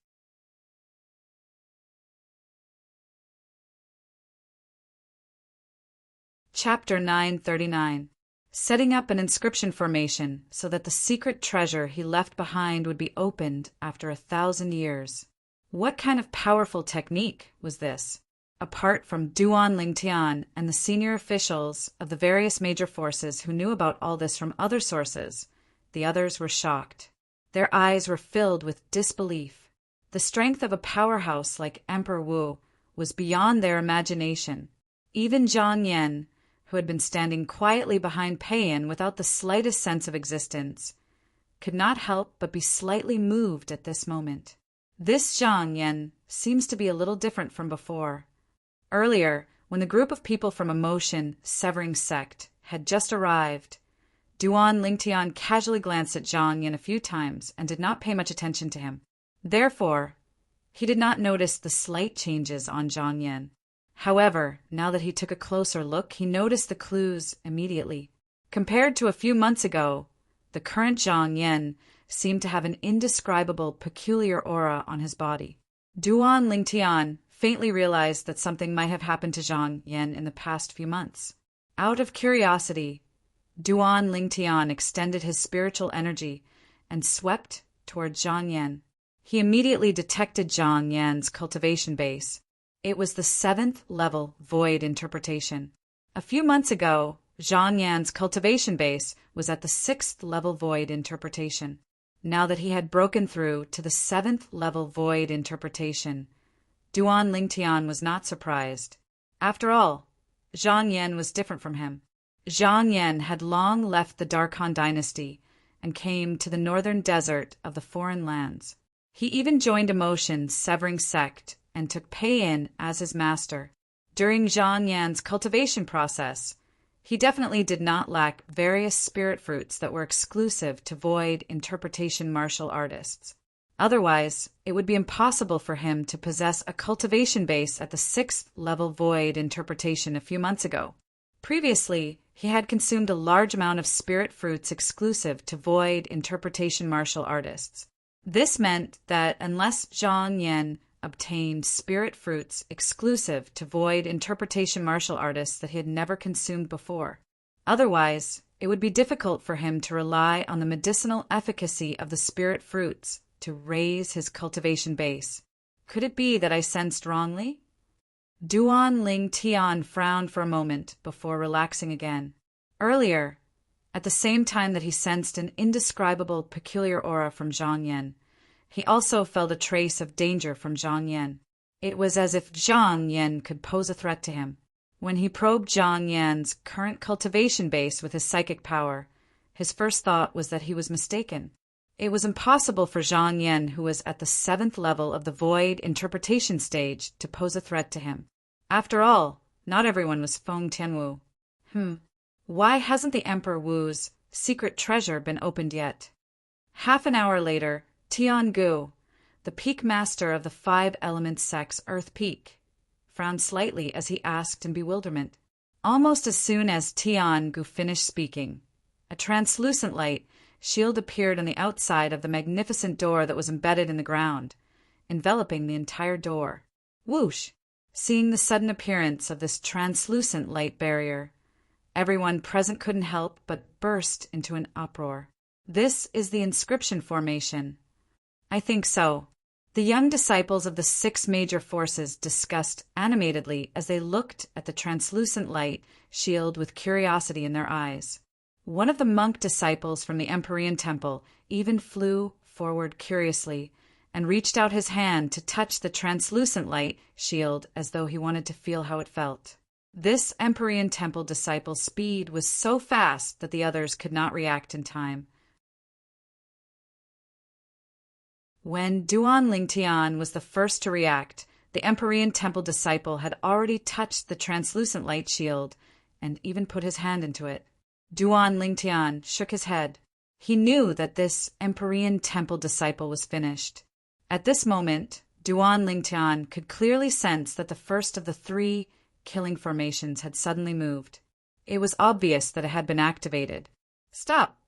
Chapter 939. Setting up an inscription formation so that the secret treasure he left behind would be opened after 1,000 years. What kind of powerful technique was this? Apart from Duan Lingtian and the senior officials of the various major forces who knew about all this from other sources, the others were shocked. Their eyes were filled with disbelief. The strength of a powerhouse like Emperor Wu was beyond their imagination. Even Zhang Yan, who had been standing quietly behind Peiyan without the slightest sense of existence, could not help but be slightly moved at this moment. This Zhang Yan seems to be a little different from before. Earlier, when the group of people from emotion-severing sect had just arrived, Duan Lingtian casually glanced at Zhang Yan a few times and did not pay much attention to him. Therefore, he did not notice the slight changes on Zhang Yan. However, now that he took a closer look, he noticed the clues immediately. Compared to a few months ago, the current Zhang Yan seemed to have an indescribable, peculiar aura on his body. Duan Lingtian faintly realized that something might have happened to Zhang Yan in the past few months. Out of curiosity, Duan Lingtian extended his spiritual energy and swept toward Zhang Yan. He immediately detected Zhang Yan's cultivation base. It was the 7th level void interpretation. A few months ago, Zhang Yan's cultivation base was at the 6th level void interpretation. Now that he had broken through to the 7th level void interpretation, Duan Lingtian was not surprised. After all, Zhang Yan was different from him. Zhang Yan had long left the Darkhan dynasty and came to the northern desert of the foreign lands. He even joined a motion-severing sect and took Pei-In as his master. During Zhang Yan's cultivation process, he definitely did not lack various spirit fruits that were exclusive to void interpretation martial artists. Otherwise, it would be impossible for him to possess a cultivation base at the 6th level void interpretation a few months ago. Previously, he had consumed a large amount of spirit fruits exclusive to void interpretation martial artists. This meant that unless Zhang Yan obtained spirit fruits exclusive to void interpretation martial artists that he had never consumed before, otherwise, it would be difficult for him to rely on the medicinal efficacy of the spirit fruits to raise his cultivation base. Could it be that I sensed wrongly? Duan Lingtian frowned for a moment before relaxing again. Earlier, at the same time that he sensed an indescribable peculiar aura from Zhang Yan, he also felt a trace of danger from Zhang Yan. It was as if Zhang Yan could pose a threat to him. When he probed Zhang Yan's current cultivation base with his psychic power, his first thought was that he was mistaken. It was impossible for Zhang Yan, who was at the 7th level of the void interpretation stage, to pose a threat to him. After all, not everyone was Feng Tianwu. Why hasn't the Emperor Wu's secret treasure been opened yet? Half an hour later, Tian Gu, the peak master of the 5 Elements sect's Earth Peak, frowned slightly as he asked in bewilderment. Almost as soon as Tian Gu finished speaking, a translucent light shield appeared on the outside of the magnificent door that was embedded in the ground, enveloping the entire door. Whoosh! Seeing the sudden appearance of this translucent light barrier, everyone present couldn't help but burst into an uproar. This is the inscription formation. I think so. The young disciples of the 6 major forces discussed animatedly as they looked at the translucent light shield with curiosity in their eyes. One of the monk disciples from the Empyrean Temple even flew forward curiously and reached out his hand to touch the translucent light shield as though he wanted to feel how it felt. This Empyrean Temple disciple's speed was so fast that the others could not react in time. When Duan Lingtian was the first to react, the Empyrean Temple disciple had already touched the translucent light shield and even put his hand into it. Duan Lingtian shook his head. He knew that this Empyrean Temple disciple was finished. At this moment, Duan Lingtian could clearly sense that the first of the 3 killing formations had suddenly moved. It was obvious that it had been activated. Stop!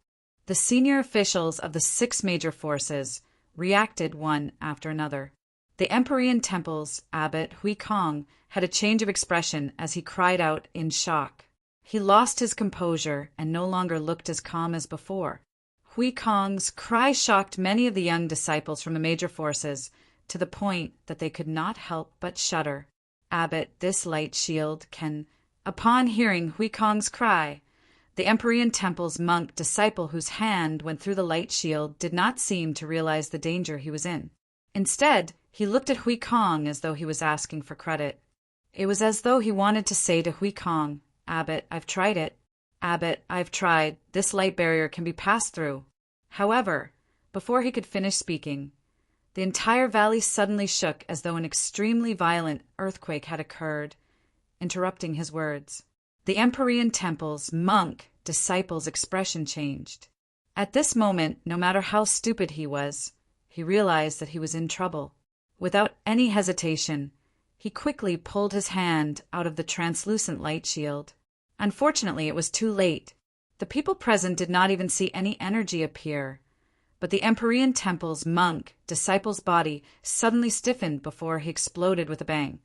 The senior officials of the 6 major forces reacted one after another. The Empyrean Temple's abbot Hui Kong had a change of expression as he cried out in shock. He lost his composure and no longer looked as calm as before. Hui Kong's cry shocked many of the young disciples from the major forces to the point that they could not help but shudder. Abbot, this light shield can... Upon hearing Hui Kong's cry, the Empyrean Temple's monk disciple whose hand went through the light shield did not seem to realize the danger he was in. Instead, he looked at Hui Kong as though he was asking for credit. It was as though he wanted to say to Hui Kong, "Abbot, I've tried it. Abbot, I've tried. This light barrier can be passed through." However, before he could finish speaking, the entire valley suddenly shook as though an extremely violent earthquake had occurred, interrupting his words. The Empyrean Temple's monk disciple's expression changed. At this moment, no matter how stupid he was, he realized that he was in trouble. Without any hesitation, he quickly pulled his hand out of the translucent light shield. Unfortunately, it was too late. The people present did not even see any energy appear, but the Empyrean Temple's monk disciple's body suddenly stiffened before he exploded with a bang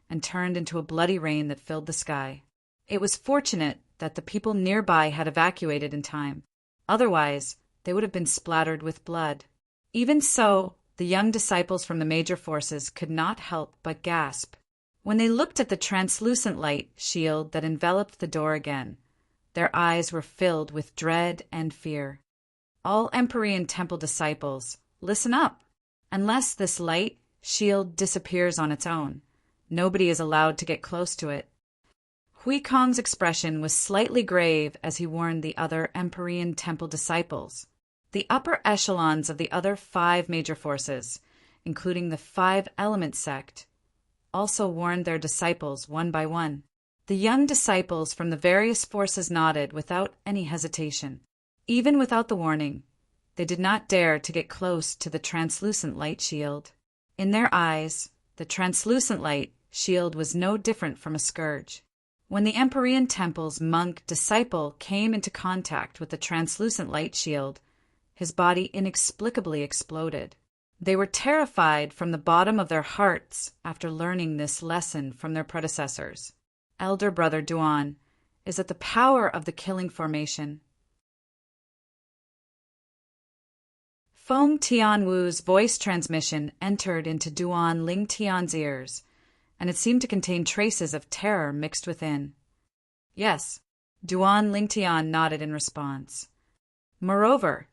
and turned into a bloody rain that filled the sky. It was fortunate that the people nearby had evacuated in time. Otherwise, they would have been splattered with blood. Even so, the young disciples from the major forces could not help but gasp. When they looked at the translucent light shield that enveloped the door again, their eyes were filled with dread and fear. All Empyrean Temple disciples, listen up! Unless this light shield disappears on its own, nobody is allowed to get close to it. Hui Kong's expression was slightly grave as he warned the other Empyrean Temple disciples. The upper echelons of the other 5 major forces, including the 5-element sect, also warned their disciples one by one. The young disciples from the various forces nodded without any hesitation. Even without the warning, they did not dare to get close to the translucent light shield. In their eyes, the translucent light shield was no different from a scourge. When the Empyrean Temple's monk disciple came into contact with the translucent light shield, his body inexplicably exploded. They were terrified from the bottom of their hearts after learning this lesson from their predecessors. Elder Brother Duan is that the power of the killing formation. Feng Tianwu's voice transmission entered into Duan Lingtian's ears, and it seemed to contain traces of terror mixed within. Yes, Duan Lingtian nodded in response. Moreover,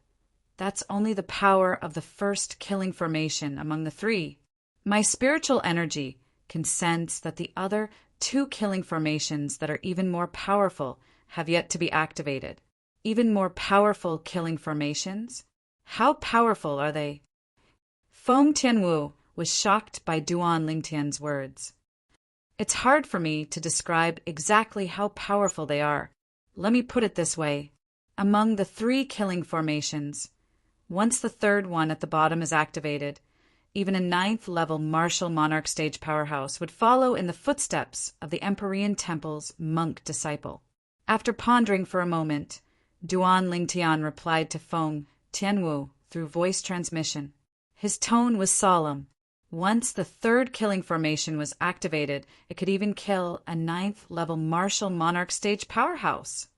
that's only the power of the first killing formation among the 3. My spiritual energy can sense that the other 2 killing formations that are even more powerful have yet to be activated. Even more powerful killing formations? How powerful are they? Feng Tianwu was shocked by Duan Lingtian's words. It's hard for me to describe exactly how powerful they are. Let me put it this way. Among the 3 killing formations, once the 3rd one at the bottom is activated, even a 9th-level martial monarch stage powerhouse would follow in the footsteps of the Empyrean Temple's monk disciple. After pondering for a moment, Duan Lingtian replied to Feng Tianwu through voice transmission. His tone was solemn. Once the 3rd killing formation was activated, it could even kill a 9th-level martial monarch stage powerhouse.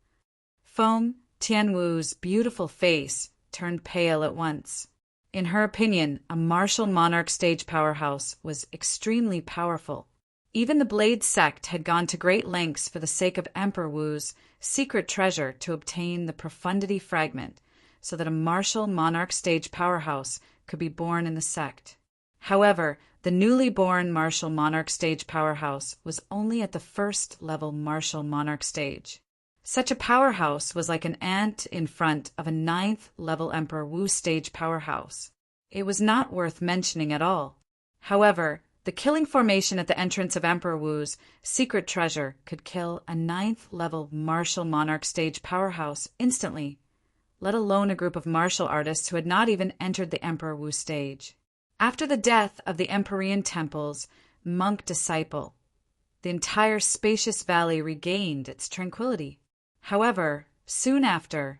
Feng Tianwu's beautiful face turned pale at once. In her opinion, a martial monarch stage powerhouse was extremely powerful. Even the Blade sect had gone to great lengths for the sake of Emperor Wu's secret treasure to obtain the Profundity Fragment, so that a martial monarch stage powerhouse could be born in the sect. However, the newly born martial monarch stage powerhouse was only at the 1st-level martial monarch stage. Such a powerhouse was like an ant in front of a 9th-level Emperor Wu stage powerhouse. It was not worth mentioning at all. However, the killing formation at the entrance of Emperor Wu's secret treasure could kill a 9th-level martial monarch stage powerhouse instantly, let alone a group of martial artists who had not even entered the Emperor Wu stage. After the death of the Empyrean Temple's monk disciple, the entire spacious valley regained its tranquility. However, soon after,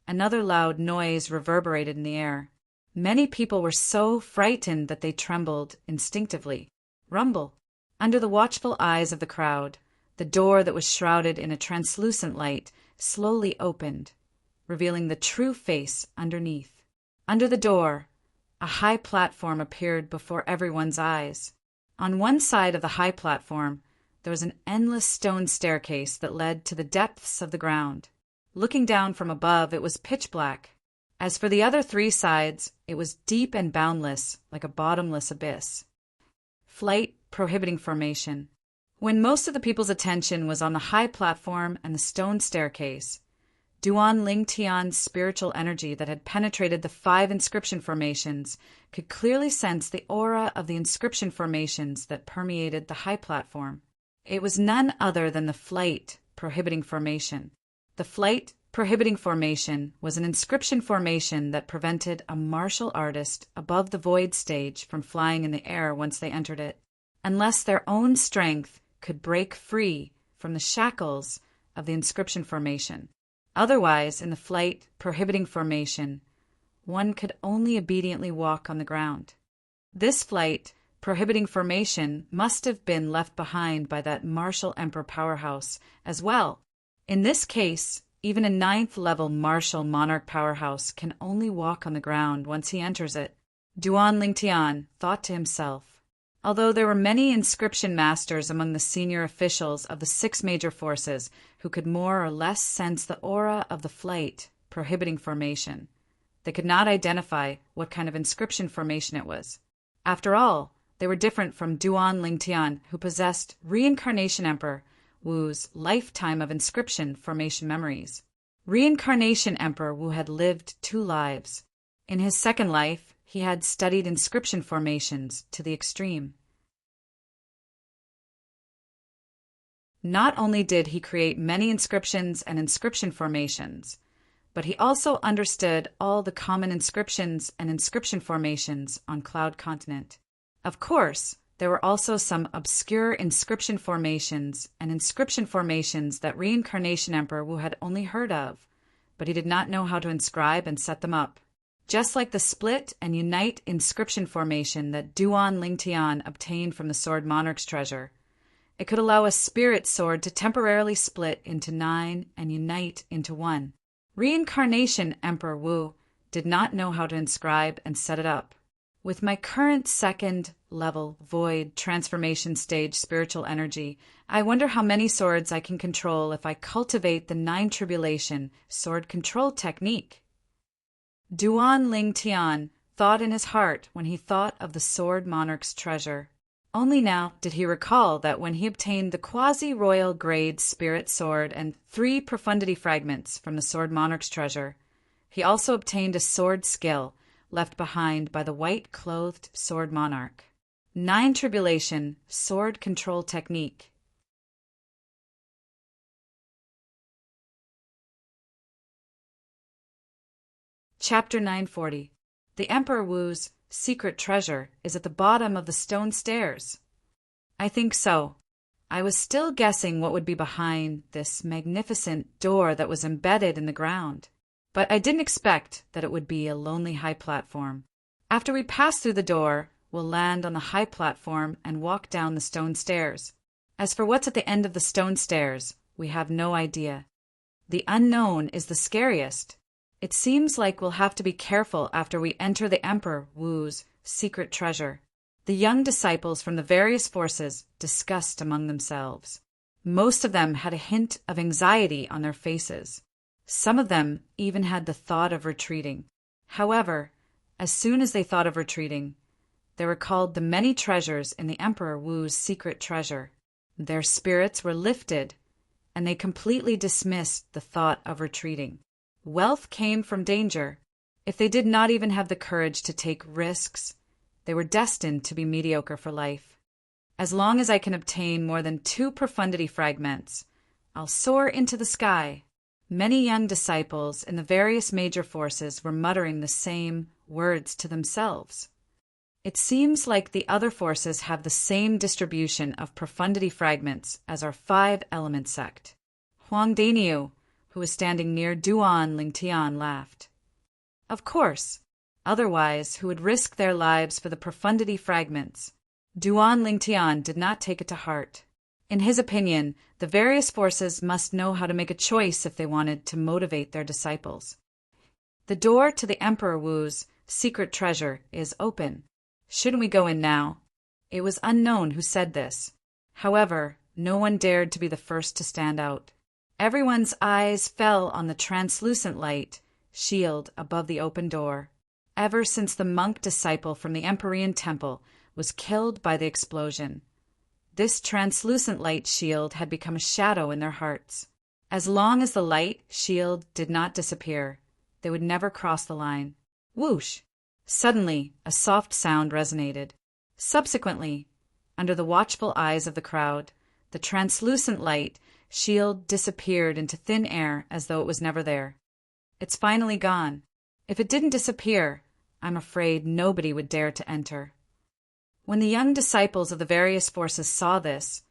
another loud noise reverberated in the air. Many people were so frightened that they trembled instinctively. Rumble. Under the watchful eyes of the crowd, the door that was shrouded in a translucent light slowly opened, revealing the true face underneath. Under the door, a high platform appeared before everyone's eyes. On one side of the high platform, there was an endless stone staircase that led to the depths of the ground. Looking down from above, it was pitch black. As for the other 3 sides, it was deep and boundless, like a bottomless abyss. Flight prohibiting formation. When most of the people's attention was on the high platform and the stone staircase, Duan Lingtian's spiritual energy that had penetrated the 5 inscription formations could clearly sense the aura of the inscription formations that permeated the high platform. It was none other than the flight prohibiting formation. The flight prohibiting formation was an inscription formation that prevented a martial artist above the void stage from flying in the air once they entered it, unless their own strength could break free from the shackles of the inscription formation. Otherwise, in the flight prohibiting formation, one could only obediently walk on the ground. This flight prohibiting formation must have been left behind by that martial emperor powerhouse as well. In this case, even a 9th-level martial monarch powerhouse can only walk on the ground once he enters it. Duan Lingtian thought to himself. Although there were many inscription masters among the senior officials of the 6 major forces who could more or less sense the aura of the flight prohibiting formation, they could not identify what kind of inscription formation it was. After all, they were different from Duan Lingtian, who possessed Reincarnation Emperor Wu's lifetime of inscription formation memories. Reincarnation Emperor Wu had lived 2 lives. In his second life, he had studied inscription formations to the extreme. Not only did he create many inscriptions and inscription formations, but he also understood all the common inscriptions and inscription formations on Cloud Continent. Of course, there were also some obscure inscription formations and inscription formations that Reincarnation Emperor Wu had only heard of, but he did not know how to inscribe and set them up. Just like the split and unite inscription formation that Duan Lingtian obtained from the Sword Monarch's treasure, it could allow a spirit sword to temporarily split into 9 and unite into 1. Reincarnation Emperor Wu did not know how to inscribe and set it up. With my current 2nd level void transformation stage spiritual energy, I wonder how many swords I can control if I cultivate the 9 tribulation sword control technique. Duan Lingtian thought in his heart when he thought of the Sword Monarch's treasure. Only now did he recall that when he obtained the quasi-royal grade spirit sword and 3 profundity fragments from the Sword Monarch's treasure, he also obtained a sword skill left behind by the white-clothed Sword Monarch. 9 tribulation sword control technique. Chapter 940. The Emperor Wu's secret treasure is at the bottom of the stone stairs. I think so. I was still guessing what would be behind this magnificent door that was embedded in the ground, but I didn't expect that it would be a lonely high platform. After we pass through the door, we'll land on the high platform and walk down the stone stairs. As for what's at the end of the stone stairs, we have no idea. The unknown is the scariest. It seems like we'll have to be careful after we enter the Emperor Wu's secret treasure. The young disciples from the various forces discussed among themselves. Most of them had a hint of anxiety on their faces. Some of them even had the thought of retreating. However, as soon as they thought of retreating, they recalled the many treasures in the Emperor Wu's secret treasure. Their spirits were lifted, and they completely dismissed the thought of retreating. Wealth came from danger. If they did not even have the courage to take risks, they were destined to be mediocre for life. As long as I can obtain more than 2 profundity fragments, I'll soar into the sky. Many young disciples in the various major forces were muttering the same words to themselves. It seems like the other forces have the same distribution of profundity fragments as our 5-element sect. Huang Daniu, who was standing near Duan Lingtian, laughed. Of course. Otherwise, who would risk their lives for the profundity fragments? Duan Lingtian did not take it to heart. In his opinion, the various forces must know how to make a choice if they wanted to motivate their disciples. The door to the Emperor Wu's secret treasure is open. Shouldn't we go in now? It was unknown who said this. However, no one dared to be the first to stand out. Everyone's eyes fell on the translucent light shield above the open door. Ever since the monk disciple from the Empyrean Temple was killed by the explosion, this translucent light shield had become a shadow in their hearts. As long as the light shield did not disappear, they would never cross the line. Whoosh! Suddenly, a soft sound resonated. Subsequently, under the watchful eyes of the crowd, the translucent light shield disappeared into thin air as though it was never there. It's finally gone. If it didn't disappear, I'm afraid nobody would dare to enter. When the young disciples of the various forces saw this,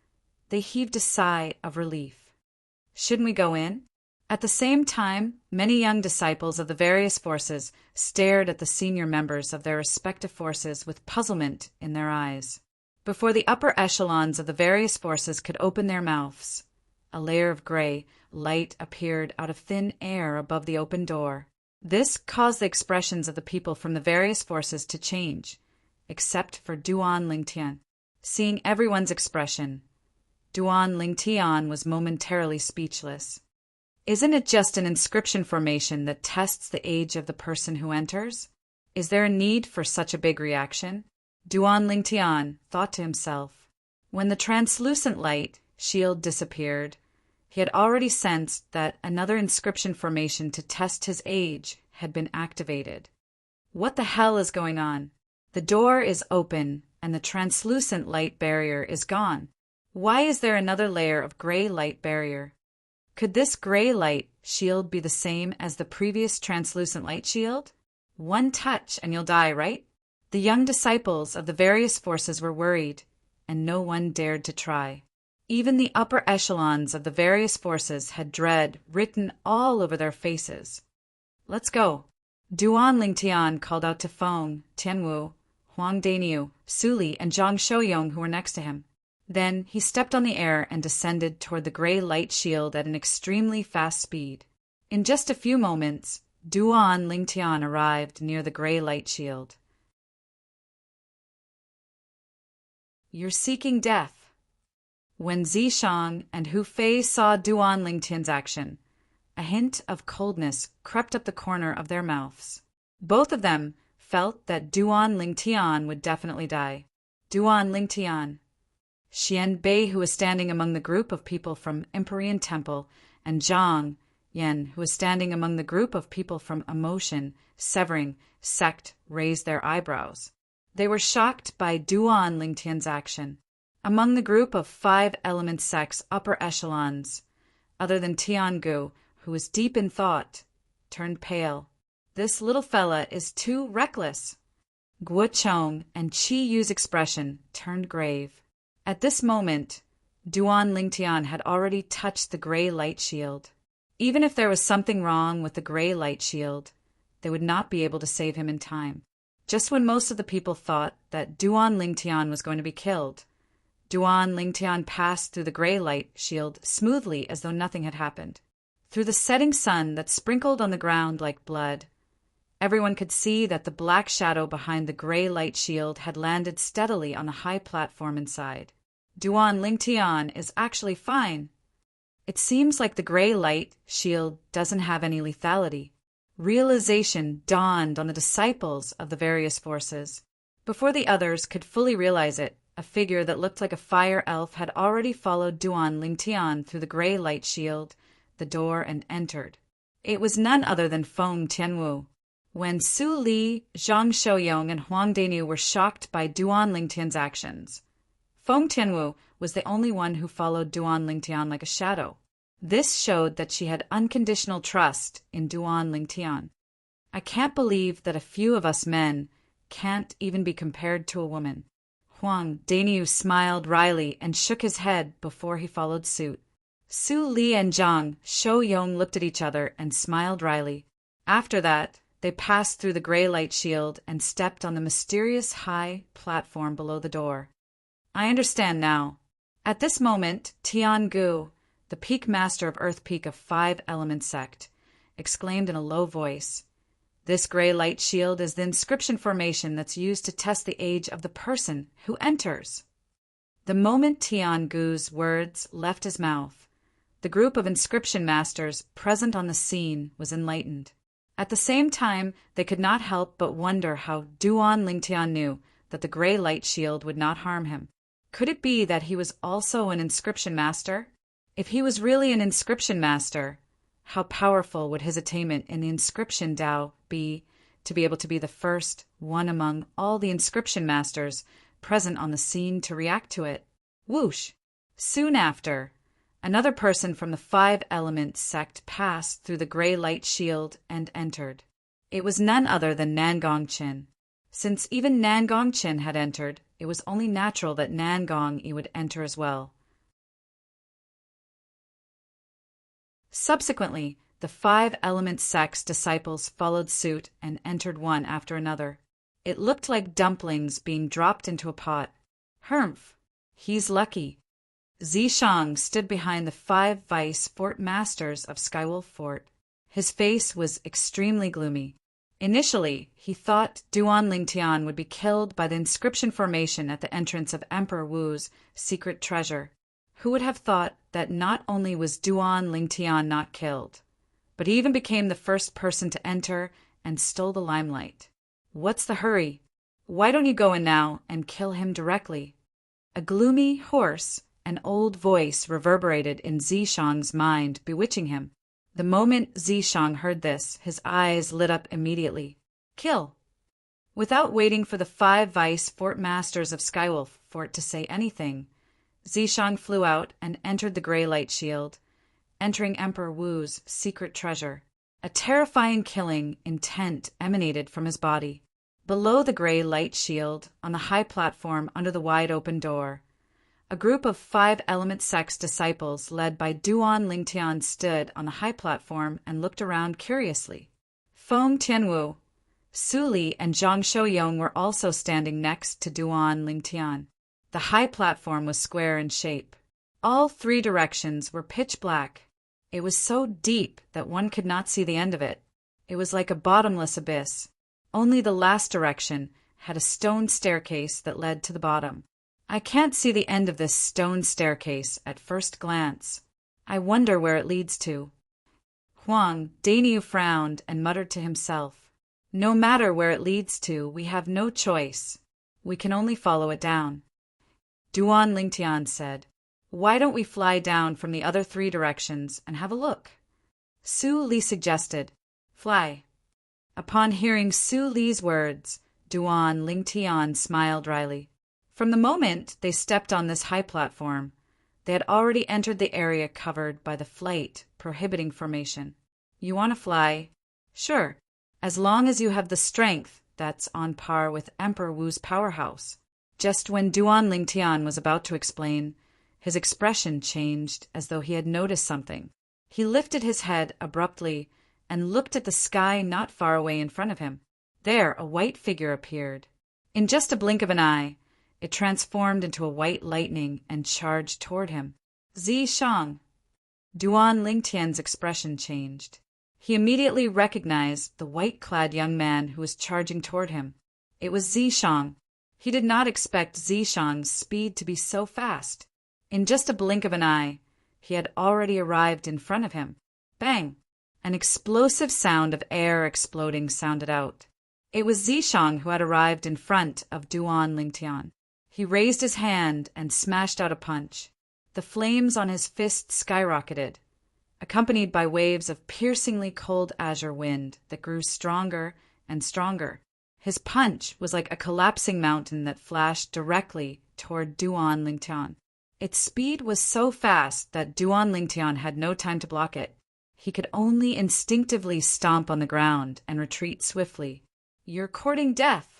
they heaved a sigh of relief. Shouldn't we go in? At the same time, many young disciples of the various forces stared at the senior members of their respective forces with puzzlement in their eyes. Before the upper echelons of the various forces could open their mouths, a layer of gray light appeared out of thin air above the open door. This caused the expressions of the people from the various forces to change, except for Duan Lingtian. Seeing everyone's expression, Duan Lingtian was momentarily speechless. Isn't it just an inscription formation that tests the age of the person who enters? Is there a need for such a big reaction? Duan Lingtian thought to himself. When the translucent light shield disappeared, he had already sensed that another inscription formation to test his age had been activated. What the hell is going on? The door is open and the translucent light barrier is gone. Why is there another layer of gray light barrier? Could this gray light shield be the same as the previous translucent light shield? One touch and you'll die, right? The young disciples of the various forces were worried, and no one dared to try. Even the upper echelons of the various forces had dread written all over their faces. Let's go. Duan Lingtian called out to Feng, Tianwu, Huang Daniu, Su Li, and Zhang Shouyong who were next to him. Then he stepped on the air and descended toward the gray light shield at an extremely fast speed. In just a few moments, Duan Lingtian arrived near the gray light shield. You're seeking death. When Zishang and Hu Fei saw Duan Lingtian's action, a hint of coldness crept up the corner of their mouths. Both of them felt that Duan Lingtian would definitely die. Duan Lingtian. Xian Bei, who was standing among the group of people from Empyrean Temple, and Zhang Yan, who was standing among the group of people from Emotion, Severing, Sect, raised their eyebrows. They were shocked by Duan Lingtian's action. Among the group of 5 element sects upper echelons, other than Tiangu, who was deep in thought, turned pale. This little fella is too reckless. Guo Chong and Qi Yu's expression turned grave. At this moment, Duan Lingtian had already touched the gray light shield. Even if there was something wrong with the gray light shield, they would not be able to save him in time. Just when most of the people thought that Duan Lingtian was going to be killed, Duan Lingtian passed through the gray light shield smoothly as though nothing had happened. Through the setting sun that sprinkled on the ground like blood, everyone could see that the black shadow behind the gray light shield had landed steadily on the high platform inside. Duan Lingtian is actually fine. It seems like the gray light shield doesn't have any lethality. Realization dawned on the disciples of the various forces. Before the others could fully realize it, a figure that looked like a fire elf had already followed Duan Lingtian through the gray light shield, the door, and entered. It was none other than Feng Tianwu. When Su Li, Zhang Shouyong, and Huang Daniu were shocked by Duan Lingtian's actions, Feng Tianwu was the only one who followed Duan Lingtian like a shadow. This showed that she had unconditional trust in Duan Lingtian. I can't believe that a few of us men can't even be compared to a woman. Huang Daniu smiled wryly and shook his head before he followed suit. Su Li and Zhang Shouyong looked at each other and smiled wryly. After that, they passed through the gray light shield and stepped on the mysterious high platform below the door. I understand now. At this moment, Tian Gu, the peak master of Earth Peak of 5 Element Sect, exclaimed in a low voice, "This gray light shield is the inscription formation that's used to test the age of the person who enters." The moment Tian Gu's words left his mouth, the group of inscription masters present on the scene was enlightened. At the same time, they could not help but wonder how Duan Lingtian knew that the gray light shield would not harm him. Could it be that he was also an inscription master? If he was really an inscription master, how powerful would his attainment in the inscription Tao be to be able to be the first one among all the inscription masters present on the scene to react to it? Whoosh! Soon after, Another person from the Five Elements sect passed through the gray light shield and entered. It was none other than Nangong-Chin. Since even Nangong-Chin had entered, it was only natural that Nangong-Yi would enter as well. Subsequently, the Five Elements sect's disciples followed suit and entered one after another. It looked like dumplings being dropped into a pot. Humph! He's lucky. Zishang stood behind the 5 vice fort masters of Skywolf Fort. His face was extremely gloomy. Initially, he thought Duan Lingtian would be killed by the inscription formation at the entrance of Emperor Wu's secret treasure. Who would have thought that not only was Duan Lingtian not killed, but he even became the first person to enter and stole the limelight? What's the hurry? Why don't you go in now and kill him directly? A gloomy, hoarse, an old voice reverberated in Zishang's mind, bewitching him. The moment Zishang heard this, his eyes lit up immediately. Kill! Without waiting for the 5 vice fort masters of Skywolf Fort to say anything, Zishang flew out and entered the gray light shield, entering Emperor Wu's secret treasure. A terrifying killing intent emanated from his body. Below the gray light shield, on the high platform under the wide open door, a group of 5 Element Sect's disciples led by Duan Lingtian stood on the high platform and looked around curiously. Feng Tianwu, Su Li, and Zhang Shouyong were also standing next to Duan Lingtian. The high platform was square in shape. All 3 directions were pitch black. It was so deep that one could not see the end of it. It was like a bottomless abyss. Only the last direction had a stone staircase that led to the bottom. I can't see the end of this stone staircase at first glance. I wonder where it leads to. Huang Daniu frowned and muttered to himself. No matter where it leads to, we have no choice. We can only follow it down. Duan Lingtian said, Why don't we fly down from the other 3 directions and have a look? Su Li suggested, Fly. Upon hearing Su Li's words, Duan Lingtian smiled dryly. From the moment they stepped on this high platform, they had already entered the area covered by the flight prohibiting formation. You want to fly? Sure, as long as you have the strength that's on par with Emperor Wu's powerhouse. Just when Duan Lingtian was about to explain, his expression changed as though he had noticed something. He lifted his head abruptly and looked at the sky not far away in front of him. There, a white figure appeared. In just a blink of an eye, it transformed into a white lightning and charged toward him. Zishang. Duan Lingtian's expression changed. He immediately recognized the white-clad young man who was charging toward him. It was Zishang. He did not expect Zishang's speed to be so fast. In just a blink of an eye, he had already arrived in front of him. Bang! An explosive sound of air exploding sounded out. It was Zishang who had arrived in front of Duan Lingtian. He raised his hand and smashed out a punch. The flames on his fist skyrocketed, accompanied by waves of piercingly cold azure wind that grew stronger and stronger. His punch was like a collapsing mountain that flashed directly toward Duan Lingtian. Its speed was so fast that Duan Lingtian had no time to block it. He could only instinctively stomp on the ground and retreat swiftly. You're courting death.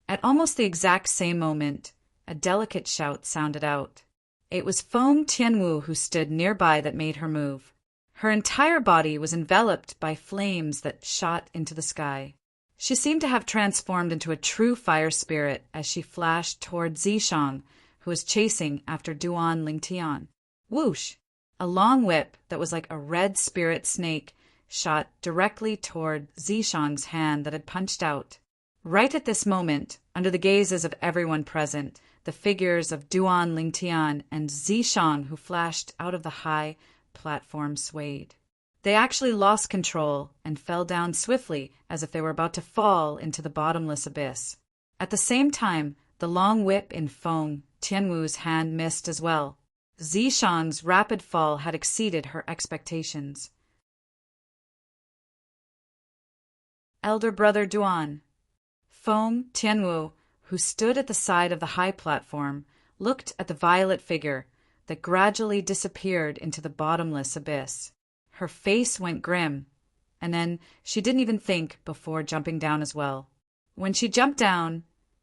At almost the exact same moment, a delicate shout sounded out. It was Feng Tianwu who stood nearby that made her move. Her entire body was enveloped by flames that shot into the sky. She seemed to have transformed into a true fire spirit as she flashed toward Zishang, who was chasing after Duan Lingtian. Whoosh! A long whip that was like a red spirit snake shot directly toward Zishang's hand that had punched out. Right at this moment, under the gazes of everyone present, the figures of Duan Lingtian and Zishang who flashed out of the high platform swayed. They actually lost control and fell down swiftly as if they were about to fall into the bottomless abyss. At the same time, the long whip in Feng Tianwu's hand missed as well. Zishang's rapid fall had exceeded her expectations. Elder Brother Duan. Feng Tianwu, who stood at the side of the high platform, looked at the violet figure, that gradually disappeared into the bottomless abyss. Her face went grim, and then she didn't even think before jumping down as well. When she jumped down,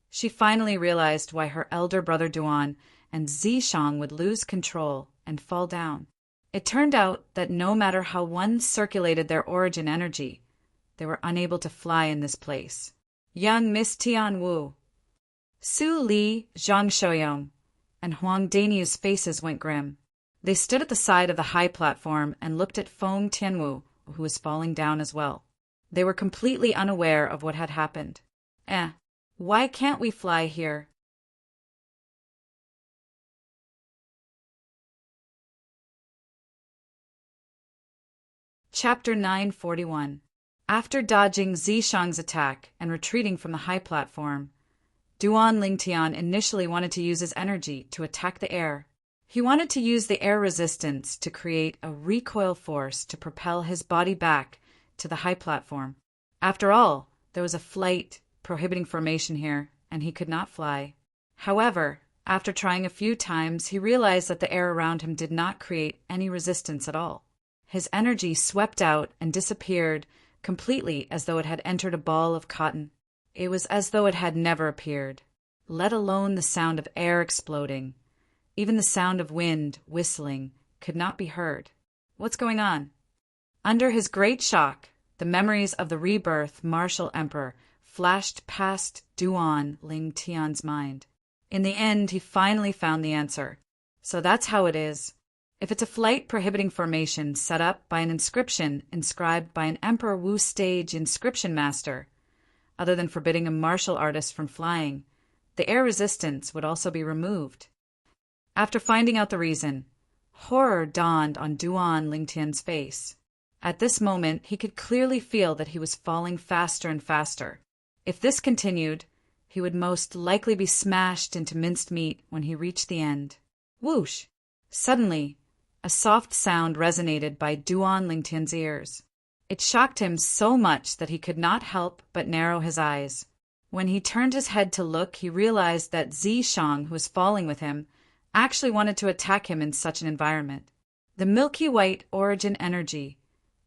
she finally realized why her elder brother Duan and Zishang would lose control and fall down. It turned out that no matter how one circulated their origin energy, they were unable to fly in this place. Young Miss Tian Wu, Su Li, Zhang Shouyong, and Huang Danyu's faces went grim. They stood at the side of the high platform and looked at Feng Tianwu, who was falling down as well. They were completely unaware of what had happened. Why can't we fly here? Chapter 941. After dodging Zishang's attack and retreating from the high platform, Duan Lingtian initially wanted to use his energy to attack the air. He wanted to use the air resistance to create a recoil force to propel his body back to the high platform. After all, there was a flight prohibiting formation here, and he could not fly. However, after trying a few times, he realized that the air around him did not create any resistance at all. His energy swept out and disappeared completely as though it had entered a ball of cotton. It was as though it had never appeared, let alone the sound of air exploding. Even the sound of wind whistling could not be heard. What's going on? Under his great shock, the memories of the rebirth martial emperor flashed past Duan Lingtian's mind. In the end, he finally found the answer. So that's how it is. If it's a flight-prohibiting formation set up by an inscription inscribed by an Emperor Wu stage inscription master, other than forbidding a martial artist from flying, the air resistance would also be removed. After finding out the reason, horror dawned on Duan Lingtian's face. At this moment, he could clearly feel that he was falling faster and faster. If this continued, he would most likely be smashed into minced meat when he reached the end. Whoosh! Suddenly, a soft sound resonated by Duan Lingtian's ears. It shocked him so much that he could not help but narrow his eyes. When he turned his head to look, he realized that Zishang, who was falling with him, actually wanted to attack him in such an environment. The milky white origin energy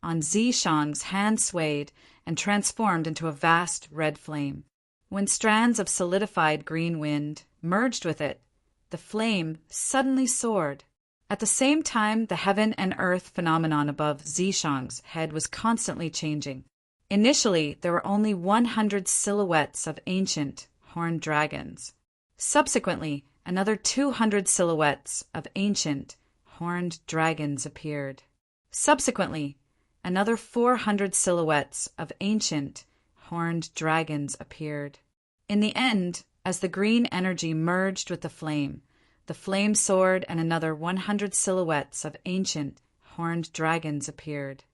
on Zishang's hand swayed and transformed into a vast red flame. When strands of solidified green wind merged with it, the flame suddenly soared. At the same time, the heaven and earth phenomenon above Zishang's head was constantly changing. Initially, there were only 100 silhouettes of ancient horned dragons. Subsequently, another 200 silhouettes of ancient horned dragons appeared. Subsequently, another 400 silhouettes of ancient horned dragons appeared. In the end, as the green energy merged with the flame soared and another 100 silhouettes of ancient horned dragons appeared.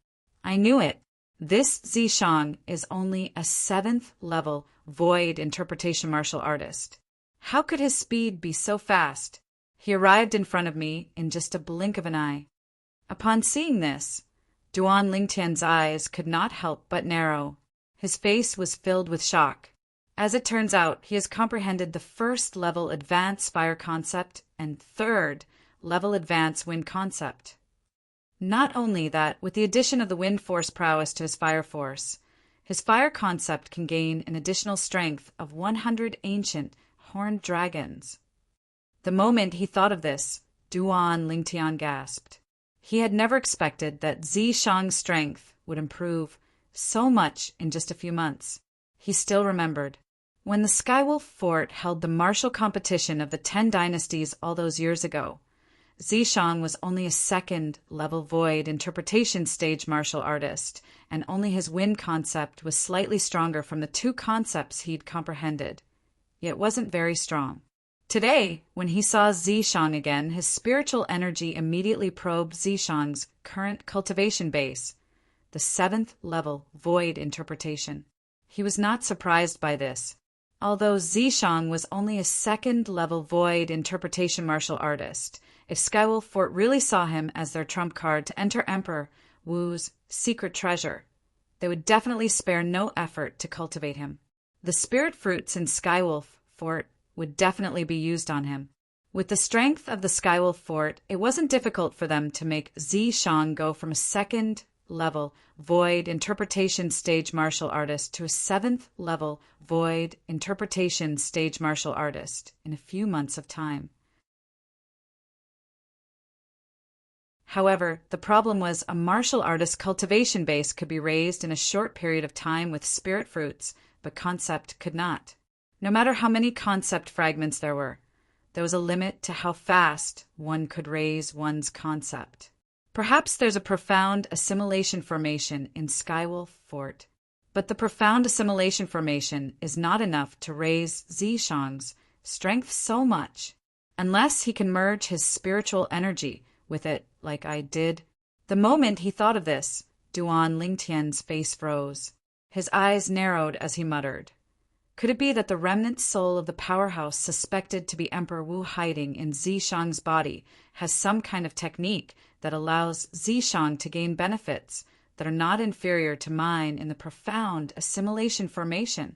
I knew it. This Zishang is only a 7th level void interpretation martial artist. How could his speed be so fast? He arrived in front of me in just a blink of an eye. Upon seeing this, Duan Lingtian's eyes could not help but narrow. His face was filled with shock. As it turns out, he has comprehended the 1st level advanced fire concept and 3rd level advanced wind concept. Not only that, with the addition of the wind force prowess to his fire concept can gain an additional strength of 100 ancient horned dragons. The moment he thought of this, Duan Lingtian gasped. He had never expected that Zishang's strength would improve so much in just a few months. He still remembered. When the Skywolf Fort held the martial competition of the 10 dynasties all those years ago, Zishang was only a 2nd level void interpretation stage martial artist, and only his wind concept was slightly stronger from the 2 concepts he'd comprehended. Yet wasn't very strong. Today, when he saw Zishang again, his spiritual energy immediately probed Zishang's current cultivation base, the 7th level void interpretation. He was not surprised by this. Although Zishang was only a 2nd level void interpretation martial artist, if Skywolf Fort really saw him as their trump card to enter Emperor Wu's secret treasure, they would definitely spare no effort to cultivate him. The spirit fruits in Skywolf Fort would definitely be used on him. With the strength of the Skywolf Fort, it wasn't difficult for them to make Zishang go from a second-level void interpretation stage martial artist to a seventh-level void interpretation stage martial artist in a few months of time. However, the problem was a martial artist's cultivation base could be raised in a short period of time with spirit fruits, but concept could not. No matter how many concept fragments there was a limit to how fast one could raise one's concept. Perhaps there's a profound assimilation formation in Skywolf Fort, but the profound assimilation formation is not enough to raise Zishang's strength so much, unless he can merge his spiritual energy with it like I did. The moment he thought of this, Duan Lingtian's face froze. His eyes narrowed as he muttered. Could it be that the remnant soul of the powerhouse suspected to be Emperor Wu hiding in Zishang's body has some kind of technique that allows Zishang to gain benefits that are not inferior to mine in the profound assimilation formation?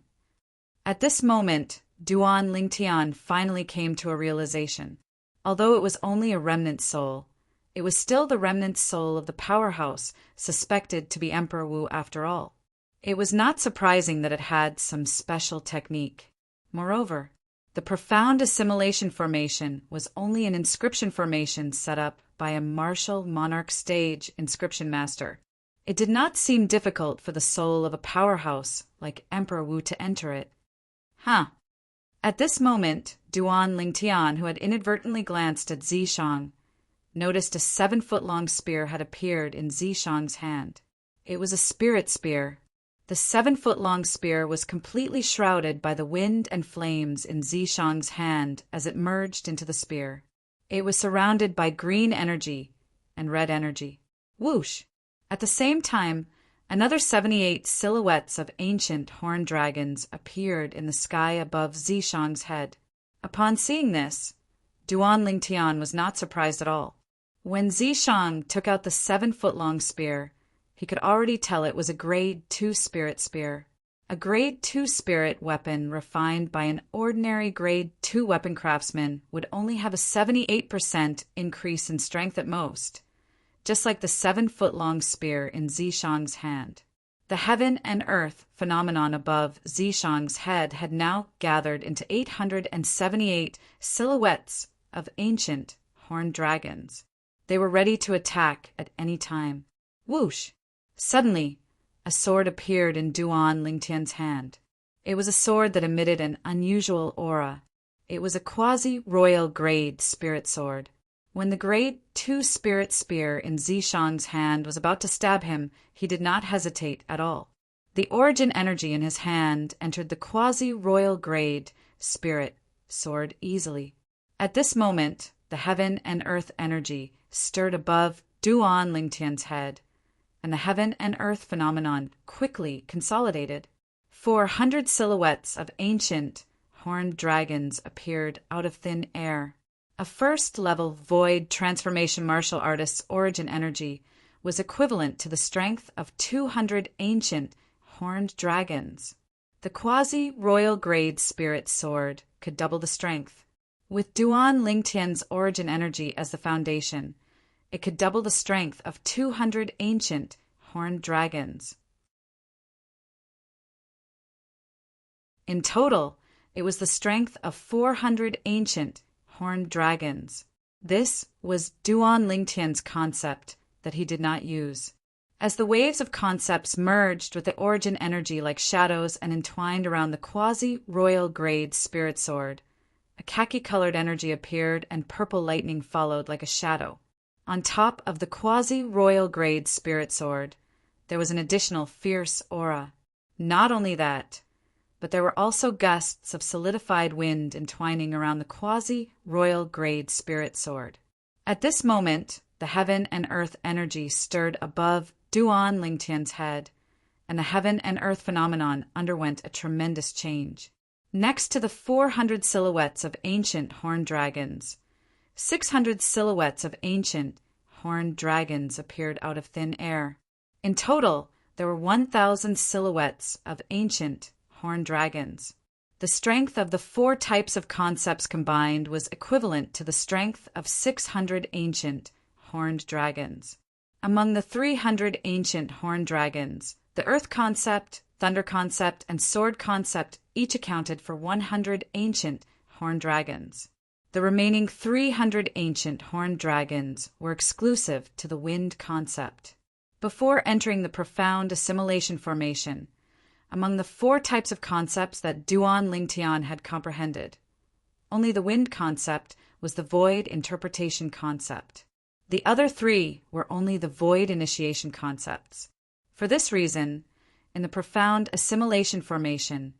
At this moment, Duan Lingtian finally came to a realization. Although it was only a remnant soul, it was still the remnant soul of the powerhouse suspected to be Emperor Wu after all. It was not surprising that it had some special technique. Moreover, the profound assimilation formation was only an inscription formation set up by a martial monarch stage inscription master. It did not seem difficult for the soul of a powerhouse like Emperor Wu to enter it. At this moment, Duan Lingtian, who had inadvertently glanced at Zishang, noticed a 7-foot-long spear had appeared in Zishang's hand. It was a spirit spear. The 7-foot-long spear was completely shrouded by the wind and flames in Zishang's hand as it merged into the spear. It was surrounded by green energy and red energy. Whoosh! At the same time, another 78 silhouettes of ancient horned dragons appeared in the sky above Zishang's head. Upon seeing this, Duan Lingtian was not surprised at all. When Zishang took out the 7-foot-long spear, he could already tell it was a Grade 2 spirit spear. A Grade 2 spirit weapon refined by an ordinary Grade 2 weapon craftsman would only have a 78% increase in strength at most, just like the 7-foot-long spear in Zishang's hand. The heaven and earth phenomenon above Zishang's head had now gathered into 878 silhouettes of ancient horned dragons. They were ready to attack at any time. Whoosh! Suddenly, a sword appeared in Duan Lingtian's hand. It was a sword that emitted an unusual aura. It was a quasi-royal grade spirit sword. When the Grade 2 spirit spear in Zishang's hand was about to stab him, he did not hesitate at all. The origin energy in his hand entered the quasi-royal grade spirit sword easily. At this moment, the heaven and earth energy stirred above Duan Lingtian's head, and the heaven and earth phenomenon quickly consolidated. 400 silhouettes of ancient horned dragons appeared out of thin air. A first-level void transformation martial artist's origin energy was equivalent to the strength of 200 ancient horned dragons. The quasi-royal grade spirit sword could double the strength. With Duan Lingtian's origin energy as the foundation, it could double the strength of 200 ancient horned dragons. In total, it was the strength of 400 ancient horned dragons. This was Duan Lingtian's concept that he did not use. As the waves of concepts merged with the origin energy like shadows and entwined around the quasi-royal grade spirit sword, a khaki-colored energy appeared and purple lightning followed like a shadow. On top of the quasi-royal grade spirit sword, there was an additional fierce aura. Not only that, but there were also gusts of solidified wind entwining around the quasi-royal grade spirit sword. At this moment, the heaven and earth energy stirred above Duan Lingtian's head, and the heaven and earth phenomenon underwent a tremendous change. Next to the 400 silhouettes of ancient horned dragons, 600 silhouettes of ancient horned dragons appeared out of thin air. In total, there were 1,000 silhouettes of ancient horned dragons. The strength of the 4 types of concepts combined was equivalent to the strength of 600 ancient horned dragons. Among the 300 ancient horned dragons, the earth concept, thunder concept, and sword concept each accounted for 100 ancient horned dragons. The remaining 300 ancient horned dragons were exclusive to the wind concept. Before entering the profound assimilation formation, among the 4 types of concepts that Duan Lingtian had comprehended, only the wind concept was the void interpretation concept. The other 3 were only the void initiation concepts. For this reason, in the profound assimilation formation,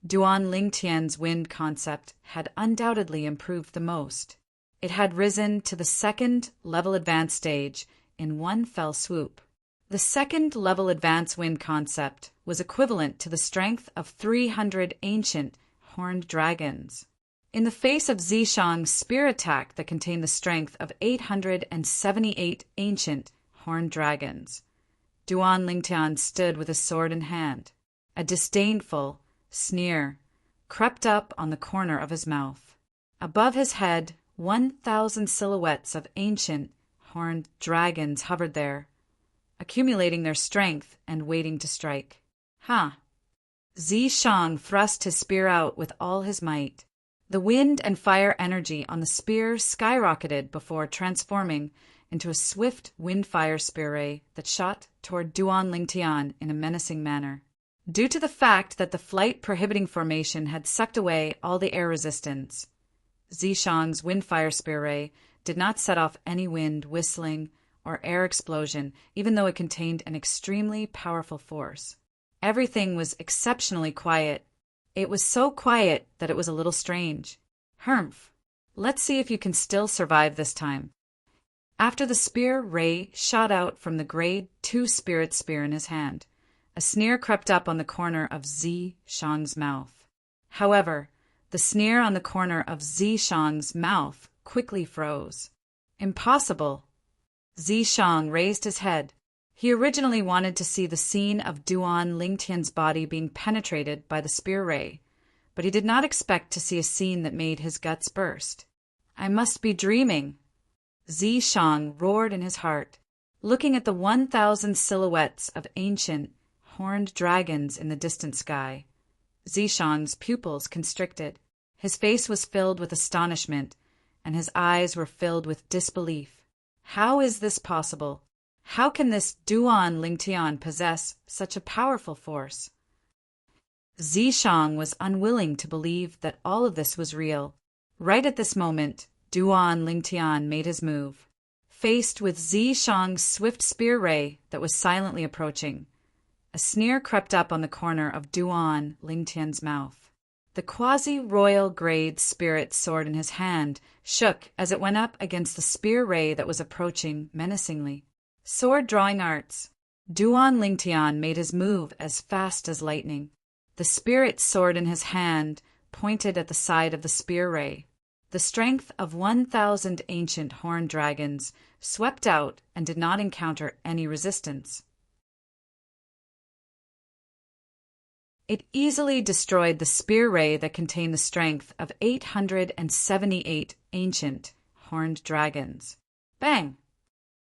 Duan Lingtian's wind concept had undoubtedly improved the most. It had risen to the 2nd level advanced stage in one fell swoop. The 2nd level advanced wind concept was equivalent to the strength of 300 ancient horned dragons. In the face of Zishang's spear attack that contained the strength of 878 ancient horned dragons, Duan Lingtian stood with his sword in hand. A disdainful sneer crept up on the corner of his mouth. Above his head, 1,000 silhouettes of ancient horned dragons hovered there, accumulating their strength and waiting to strike. Zishang thrust his spear out with all his might. The wind and fire energy on the spear skyrocketed before transforming into a swift wind-fire spear ray that shot toward Duan Lingtian in a menacing manner. Due to the fact that the flight-prohibiting formation had sucked away all the air resistance, Zishang's wind-fire spear ray did not set off any wind, whistling, or air explosion, even though it contained an extremely powerful force. Everything was exceptionally quiet. It was so quiet that it was a little strange. Humph! Let's see if you can still survive this time. After the spear ray shot out from the grade 2 spirit spear in his hand, a sneer crept up on the corner of Zishang's mouth. However, the sneer on the corner of Zishang's mouth quickly froze. Impossible! Zishang raised his head. He originally wanted to see the scene of Duan Lingtian's body being penetrated by the spear ray, but he did not expect to see a scene that made his guts burst. I must be dreaming! Zishang roared in his heart. Looking at the 1,000 silhouettes of ancient horned dragons in the distant sky, Zishang's pupils constricted. His face was filled with astonishment, and his eyes were filled with disbelief. How is this possible? How can this Duan Lingtian possess such a powerful force? Zishang was unwilling to believe that all of this was real. Right at this moment, Duan Lingtian made his move. Faced with Zishang's swift spear ray that was silently approaching, a sneer crept up on the corner of Duan Lingtian's mouth. The quasi-royal grade spirit sword in his hand shook as it went up against the spear ray that was approaching menacingly. Sword drawing arts. Duan Lingtian made his move as fast as lightning. The spirit sword in his hand pointed at the side of the spear ray. The strength of 1,000 ancient horned dragons swept out and did not encounter any resistance. It easily destroyed the spear ray that contained the strength of 878 ancient horned dragons. Bang!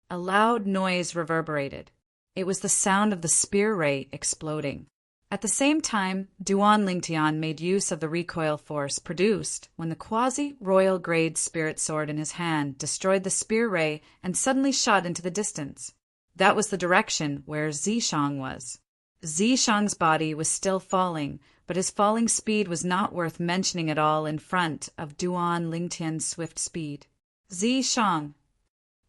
A loud noise reverberated. It was the sound of the spear ray exploding. At the same time, Duan Lingtian made use of the recoil force produced when the quasi-royal grade spirit sword in his hand destroyed the spear ray and suddenly shot into the distance. That was the direction where Zishang was. Zishang's body was still falling, but his falling speed was not worth mentioning at all in front of Duan Lingtian's swift speed. Zishang!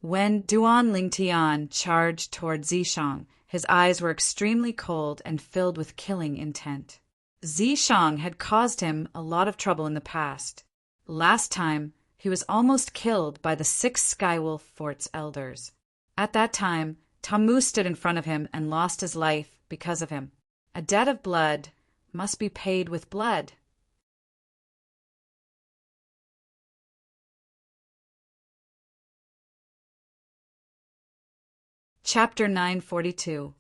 When Duan Lingtian charged toward Zishang, his eyes were extremely cold and filled with killing intent. Zishang had caused him a lot of trouble in the past. Last time, he was almost killed by the 6 Skywolf Fort's elders. At that time, Tamu stood in front of him and lost his life because of him. A debt of blood must be paid with blood. Chapter 942.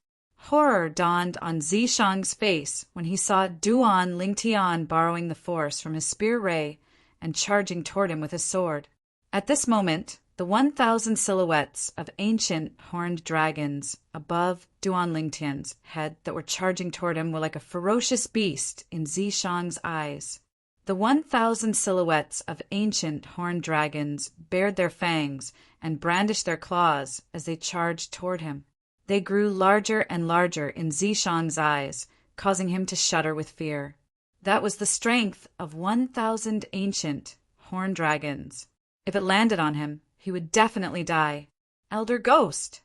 Horror dawned on Zishang's face when he saw Duan Lingtian borrowing the force from his spear ray and charging toward him with his sword. At this moment, the 1,000 silhouettes of ancient horned dragons above Duan Lingtian's head that were charging toward him were like a ferocious beast in Zishang's eyes. The 1,000 silhouettes of ancient horned dragons bared their fangs and brandished their claws as they charged toward him. They grew larger and larger in Zishang's eyes, causing him to shudder with fear. That was the strength of 1,000 ancient horned dragons. If it landed on him, he would definitely die. Elder Ghost!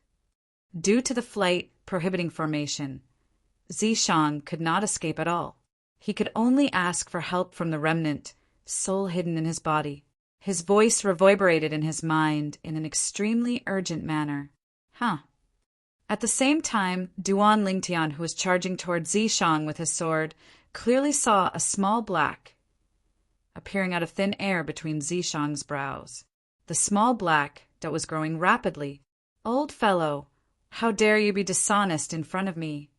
Due to the flight prohibiting formation, Zishang could not escape at all. He could only ask for help from the remnant, soul hidden in his body. His voice reverberated in his mind in an extremely urgent manner. At the same time, Duan Lingtian, who was charging toward Zishang with his sword, clearly saw a small black appearing out of thin air between Zishang's brows. The small black that was growing rapidly. "Old fellow, how dare you be dishonest in front of me?"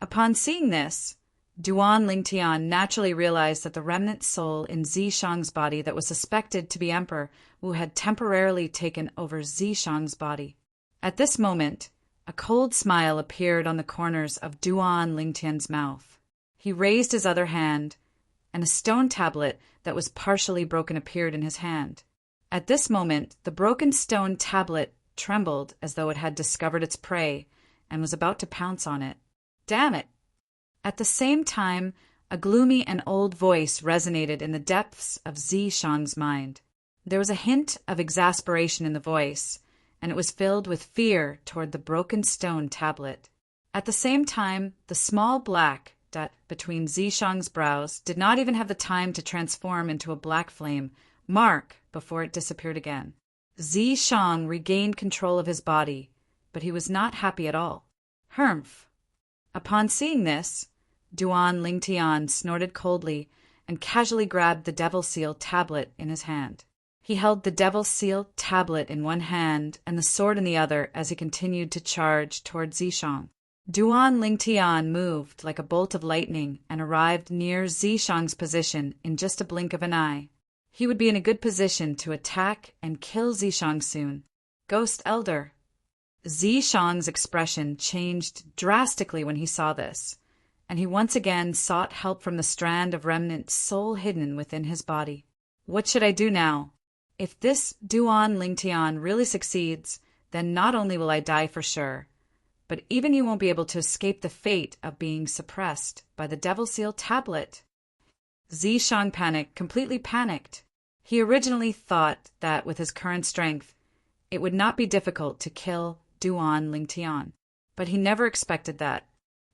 Upon seeing this, Duan Lingtian naturally realized that the remnant soul in Zishang's body that was suspected to be Emperor Wu had temporarily taken over Zishang's body. At this moment, a cold smile appeared on the corners of Duan Lingtian's mouth. He raised his other hand, and a stone tablet that was partially broken appeared in his hand. At this moment, the broken stone tablet trembled as though it had discovered its prey and was about to pounce on it. "Damn it!" At the same time, a gloomy and old voice resonated in the depths of Zishang's mind. There was a hint of exasperation in the voice, and it was filled with fear toward the broken stone tablet. At the same time, the small black dot between Zishang's brows did not even have the time to transform into a black flame, mark, before it disappeared again. Zishang regained control of his body, but he was not happy at all. "Humph!" Upon seeing this, Duan Lingtian snorted coldly and casually grabbed the Devil Seal tablet in his hand. He held the Devil Seal tablet in one hand and the sword in the other as he continued to charge toward Zishang. Duan Lingtian moved like a bolt of lightning and arrived near Zishang's position in just a blink of an eye. He would be in a good position to attack and kill Zishang soon. "Ghost Elder." Zishang's expression changed drastically when he saw this, and he once again sought help from the strand of remnant soul hidden within his body. "What should I do now? If this Duan Lingtian really succeeds, then not only will I die for sure, but even you won't be able to escape the fate of being suppressed by the Devil Seal tablet." Zishang completely panicked. He originally thought that with his current strength, it would not be difficult to kill Duan Lingtian, but he never expected that.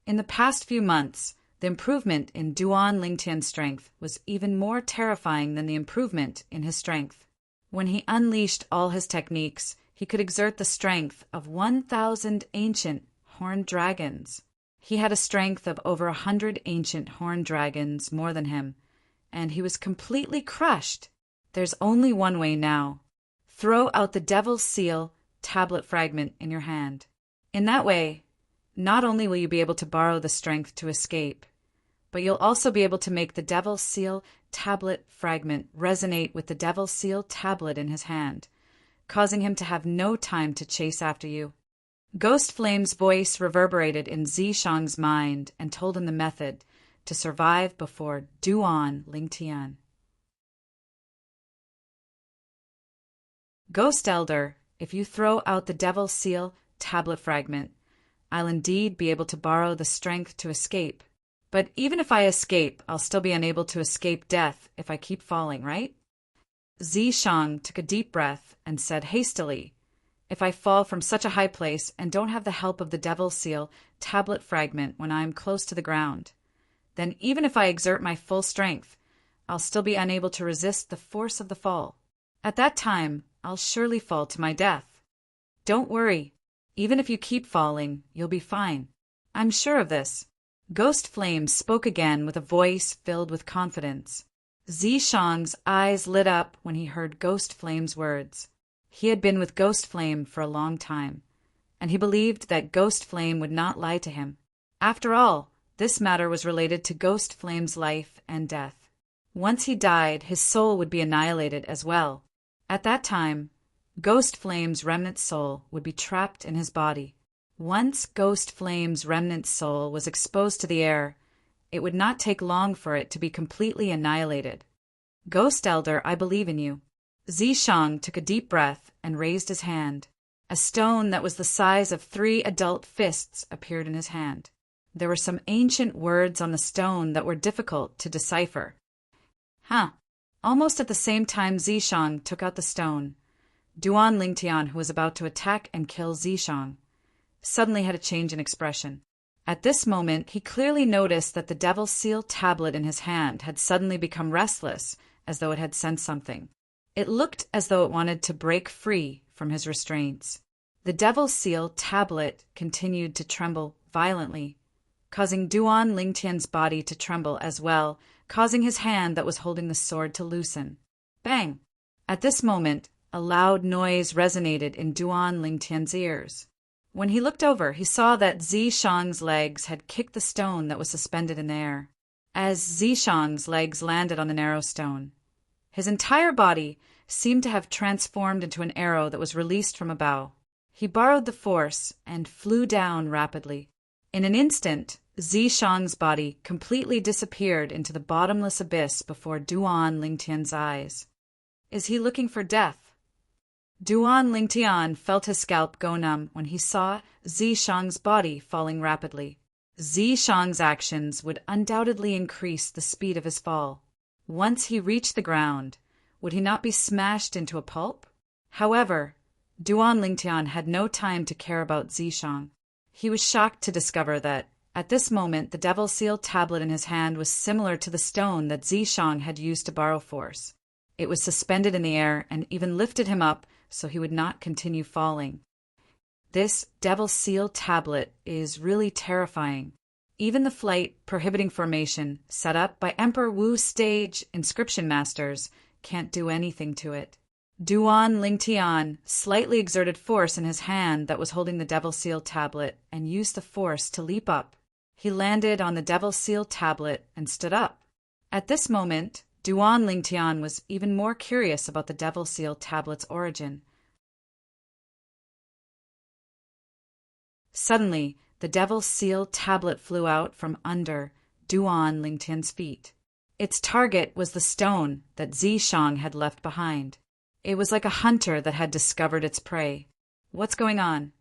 In the past few months, the improvement in Duan Lingtian's strength was even more terrifying than the improvement in his strength. When he unleashed all his techniques, he could exert the strength of 1,000 ancient horned dragons. He had a strength of over 100 ancient horned dragons more than him, and he was completely crushed. There's only one way now. Throw out the Devil Seal tablet fragment in your hand. In that way, not only will you be able to borrow the strength to escape, but you'll also be able to make the Devil Seal tablet fragment resonate with the Devil Seal tablet in his hand, causing him to have no time to chase after you. Ghost Flame's voice reverberated in Zishang's mind and told him the method to survive before Duan Lingtian. "Ghost Elder, if you throw out the Devil Seal tablet fragment, I'll indeed be able to borrow the strength to escape. But even if I escape, I'll still be unable to escape death if I keep falling, right?" Zishang took a deep breath and said hastily, "If I fall from such a high place and don't have the help of the Devil Seal tablet fragment when I'm close to the ground, then even if I exert my full strength, I'll still be unable to resist the force of the fall. At that time, I'll surely fall to my death. Don't worry. Even if you keep falling, you'll be fine. I'm sure of this." Ghost Flame spoke again with a voice filled with confidence. Zishang's eyes lit up when he heard Ghost Flame's words. He had been with Ghost Flame for a long time, and he believed that Ghost Flame would not lie to him. After all, this matter was related to Ghost Flame's life and death. Once he died, his soul would be annihilated as well. At that time, Ghost Flame's remnant soul would be trapped in his body. Once Ghost Flame's remnant soul was exposed to the air, it would not take long for it to be completely annihilated. Ghost Elder, I believe in you. Zishang took a deep breath and raised his hand. A stone that was the size of 3 adult fists appeared in his hand. There were some ancient words on the stone that were difficult to decipher. Almost at the same time Zishang took out the stone, Duan Lingtian, who was about to attack and kill Zishang, suddenly had a change in expression. At this moment, he clearly noticed that the Devil's Seal tablet in his hand had suddenly become restless, as though it had sensed something. It looked as though it wanted to break free from his restraints. The Devil's Seal tablet continued to tremble violently, causing Duan Lingtian's body to tremble as well, causing his hand that was holding the sword to loosen. Bang! At this moment, a loud noise resonated in Duan Lingtian's ears. When he looked over, he saw that Zishang's legs had kicked the stone that was suspended in the air. As Zishang's legs landed on the narrow stone, his entire body seemed to have transformed into an arrow that was released from a bow. He borrowed the force and flew down rapidly. In an instant, Zishang's body completely disappeared into the bottomless abyss before Duan Lingtian's eyes. Is he looking for death? Duan Lingtian felt his scalp go numb when he saw Zishang's body falling rapidly. Zishang's actions would undoubtedly increase the speed of his fall. Once he reached the ground, would he not be smashed into a pulp? However, Duan Lingtian had no time to care about Zishang. He was shocked to discover that, at this moment, the Devil's Seal tablet in his hand was similar to the stone that Zishang had used to borrow force. It was suspended in the air and even lifted him up so he would not continue falling. This Devil's Seal tablet is really terrifying. Even the flight prohibiting formation set up by Emperor Wu's stage inscription masters can't do anything to it. Duan Lingtian slightly exerted force in his hand that was holding the Devil's Seal tablet and used the force to leap up. He landed on the Devil's Seal tablet and stood up. At this moment, Duan Lingtian was even more curious about the Devil's Seal tablet's origin. Suddenly, the Devil's Seal tablet flew out from under Duan Lingtian's feet. Its target was the stone that Zishang had left behind. It was like a hunter that had discovered its prey. What's going on?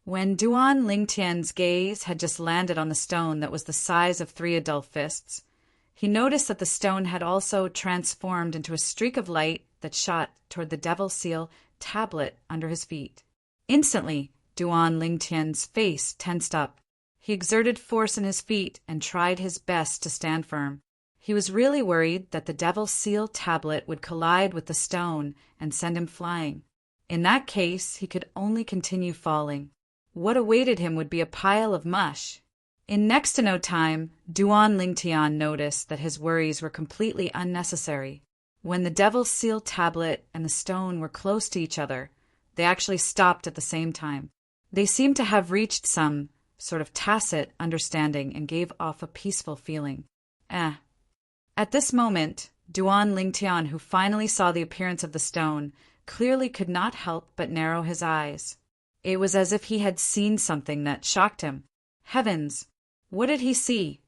When Duan Lingtian's gaze had just landed on the stone that was the size of 3 adult fists, he noticed that the stone had also transformed into a streak of light that shot toward the Devil's Seal tablet under his feet. Instantly, Duan Lingtian's face tensed up. He exerted force in his feet and tried his best to stand firm. He was really worried that the Devil's Seal tablet would collide with the stone and send him flying. In that case, he could only continue falling. What awaited him would be a pile of mush. In next to no time, Duan Lingtian noticed that his worries were completely unnecessary. When the Devil's Seal tablet and the stone were close to each other, they actually stopped at the same time. They seemed to have reached some sort of tacit understanding and gave off a peaceful feeling. At this moment, Duan Lingtian, who finally saw the appearance of the stone, clearly could not help but narrow his eyes. It was as if he had seen something that shocked him. Heavens! What did he see?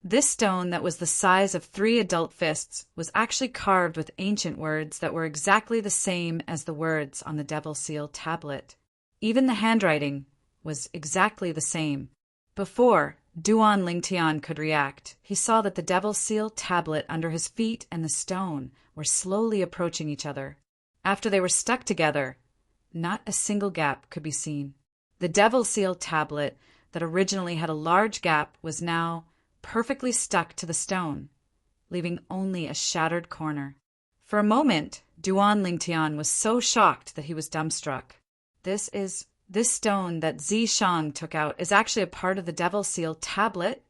This stone that was the size of 3 adult fists was actually carved with ancient words that were exactly the same as the words on the Devil's Seal tablet. Even the handwriting was exactly the same. Before Duan Lingtian could react, he saw that the Devil's Seal tablet under his feet and the stone were slowly approaching each other. After they were stuck together, not a single gap could be seen. The Devil's Seal tablet that originally had a large gap was now perfectly stuck to the stone, leaving only a shattered corner. For a moment, Duan Lingtian was so shocked that he was dumbstruck. This stone that Zishang took out is actually a part of the Devil's Seal tablet.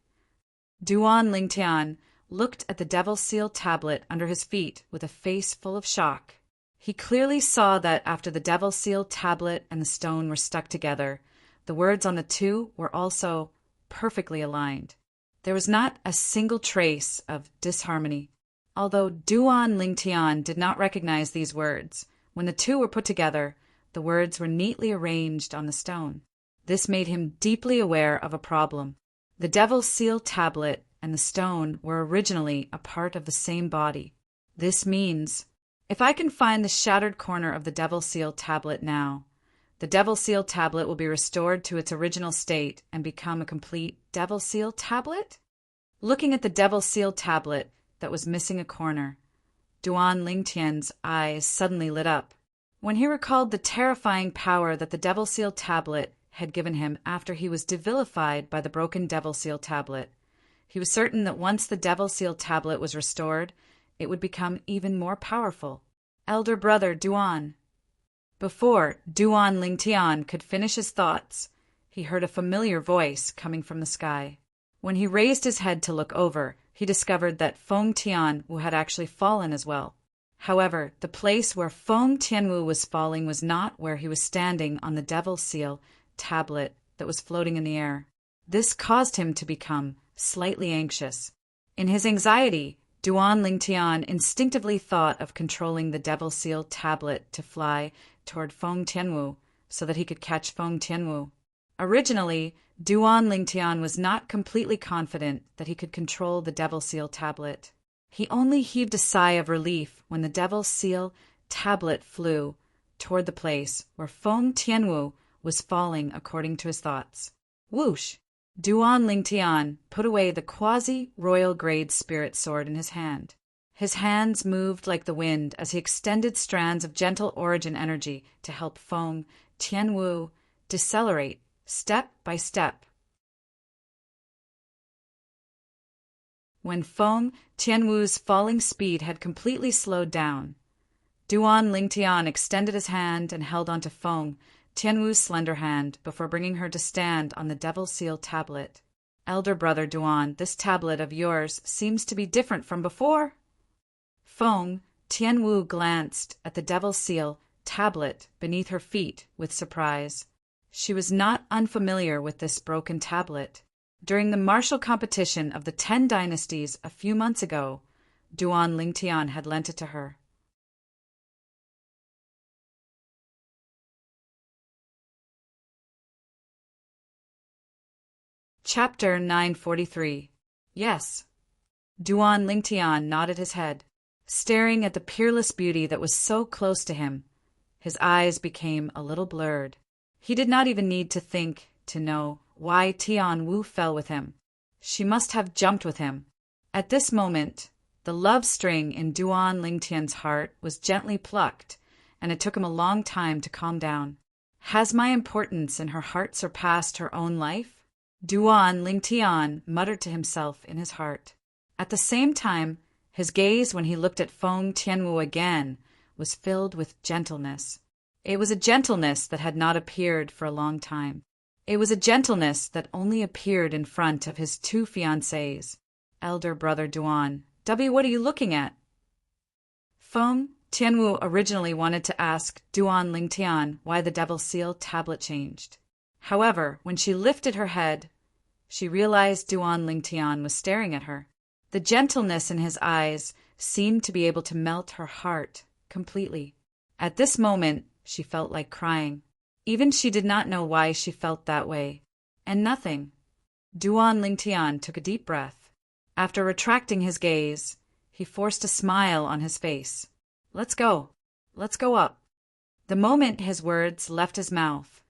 Duan Lingtian looked at the Devil's Seal tablet under his feet with a face full of shock. He clearly saw that after the Devil's Seal tablet and the stone were stuck together, The words on the two were also perfectly aligned. There was not a single trace of disharmony. Although Duan Lingtian did not recognize these words, when the two were put together, the words were neatly arranged on the stone. This made him deeply aware of a problem. The Devil's Seal tablet and the stone were originally a part of the same body. This means, if I can find the shattered corner of the Devil's Seal tablet now, the Devil's Seal tablet will be restored to its original state and become a complete Devil's Seal tablet? Looking at the Devil's Seal tablet that was missing a corner, Duan Lingtian's eyes suddenly lit up. When he recalled the terrifying power that the Devil's Seal tablet had given him after he was devilified by the broken Devil's Seal tablet, he was certain that once the Devil's Seal tablet was restored, it would become even more powerful. Elder brother Duan. Before Duan Lingtian could finish his thoughts, he heard a familiar voice coming from the sky. When he raised his head to look over, he discovered that Feng Tianwu had actually fallen as well. However, the place where Feng Tianwu was falling was not where he was standing on the Devil's Seal tablet that was floating in the air. This caused him to become slightly anxious. In his anxiety, Duan Lingtian instinctively thought of controlling the Devil's Seal tablet to fly toward Feng Tianwu so that he could catch Feng Tianwu. Originally, Duan Lingtian was not completely confident that he could control the Devil's Seal tablet. He only heaved a sigh of relief when the Devil's Seal tablet flew toward the place where Feng Tianwu was falling according to his thoughts. Whoosh! Duan Lingtian put away the quasi-royal grade spirit sword in his hand. His hands moved like the wind as he extended strands of gentle origin energy to help Feng Tianwu decelerate step by step. When Feng Tianwu's falling speed had completely slowed down, Duan Lingtian extended his hand and held onto Feng Tianwu's slender hand before bringing her to stand on the Devil's Seal tablet. Elder brother Duan, this tablet of yours seems to be different from before. Feng Tianwu glanced at the Devil's Seal tablet beneath her feet with surprise. She was not unfamiliar with this broken tablet. During the martial competition of the 10 dynasties a few months ago, Duan Lingtian had lent it to her. Chapter 943. Yes. Duan Lingtian nodded his head, staring at the peerless beauty that was so close to him. His eyes became a little blurred. He did not even need to think to know why Tianwu fell with him. She must have jumped with him. At this moment, the love string in Duan Lingtian's heart was gently plucked, and it took him a long time to calm down. Has my importance in her heart surpassed her own life? Duan Lingtian muttered to himself in his heart. At the same time, his gaze when he looked at Feng Tianwu again was filled with gentleness. It was a gentleness that had not appeared for a long time. It was a gentleness that only appeared in front of his 2 fiancées. Elder brother Duan, what are you looking at? Feng Tianwu originally wanted to ask Duan Lingtian why the Devil's Seal tablet changed. However, when she lifted her head, she realized Duan Lingtian was staring at her. The gentleness in his eyes seemed to be able to melt her heart completely. At this moment, she felt like crying. Even she did not know why she felt that way. And nothing. Duan Lingtian took a deep breath. After retracting his gaze, he forced a smile on his face. Let's go. Let's go up. The moment his words left his mouth,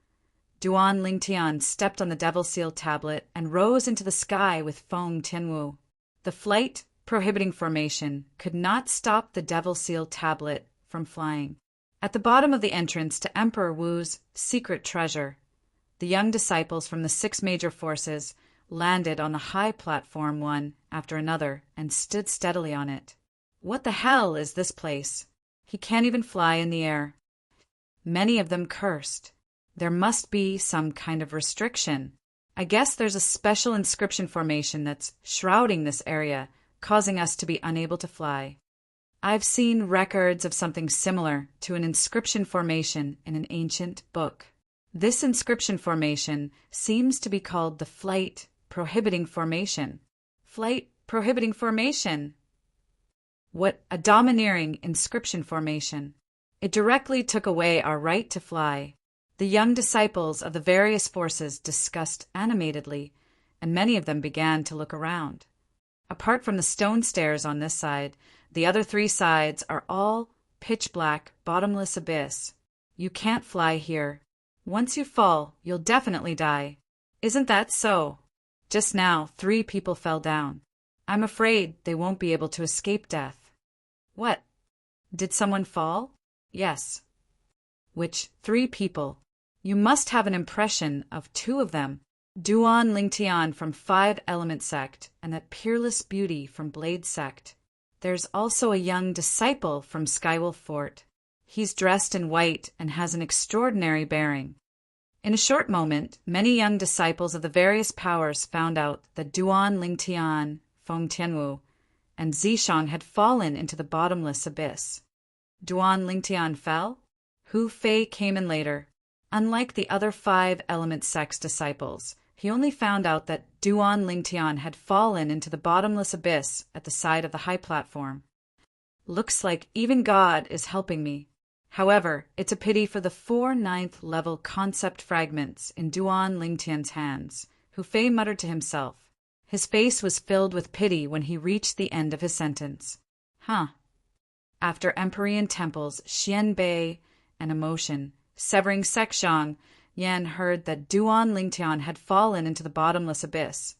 Duan Lingtian stepped on the Devil's Seal tablet and rose into the sky with Feng Tianwu. The flight prohibiting formation could not stop the Devil's Seal tablet from flying. At the bottom of the entrance to Emperor Wu's secret treasure, the young disciples from the 6 major forces landed on the high platform one after another and stood steadily on it. What the hell is this place? He can't even fly in the air. Many of them cursed. There must be some kind of restriction. I guess there's a special inscription formation that's shrouding this area, causing us to be unable to fly. I've seen records of something similar to an inscription formation in an ancient book. This inscription formation seems to be called the Flight Prohibiting Formation. Flight Prohibiting Formation. What a domineering inscription formation. It directly took away our right to fly. The young disciples of the various forces discussed animatedly, and many of them began to look around. Apart from the stone stairs on this side, the other three sides are all pitch-black, bottomless abyss. You can't fly here. Once you fall, you'll definitely die. Isn't that so? Just now, 3 people fell down. I'm afraid they won't be able to escape death. What? Did someone fall? Yes. Which 3 people? You must have an impression of 2 of them. Duan Lingtian from 5 Element Sect and that peerless beauty from Blade Sect. There's also a young disciple from Skywolf Fort. He's dressed in white and has an extraordinary bearing. In a short moment, many young disciples of the various powers found out that Duan Lingtian, Feng Tianwu, and Zishang had fallen into the bottomless abyss. Duan Lingtian fell? Hu Fei came in later. Unlike the other 5 Element Sect's disciples, he only found out that Duan Lingtian had fallen into the bottomless abyss at the side of the high platform. Looks like even God is helping me. However, it's a pity for the 4 9th level concept fragments in Duan Lingtian's hands, Hu Fei muttered to himself. His face was filled with pity when he reached the end of his sentence. After Empyrean temples, Xianbei, and emotion, severing Sekshang, Yan heard that Duan Lingtian had fallen into the bottomless abyss.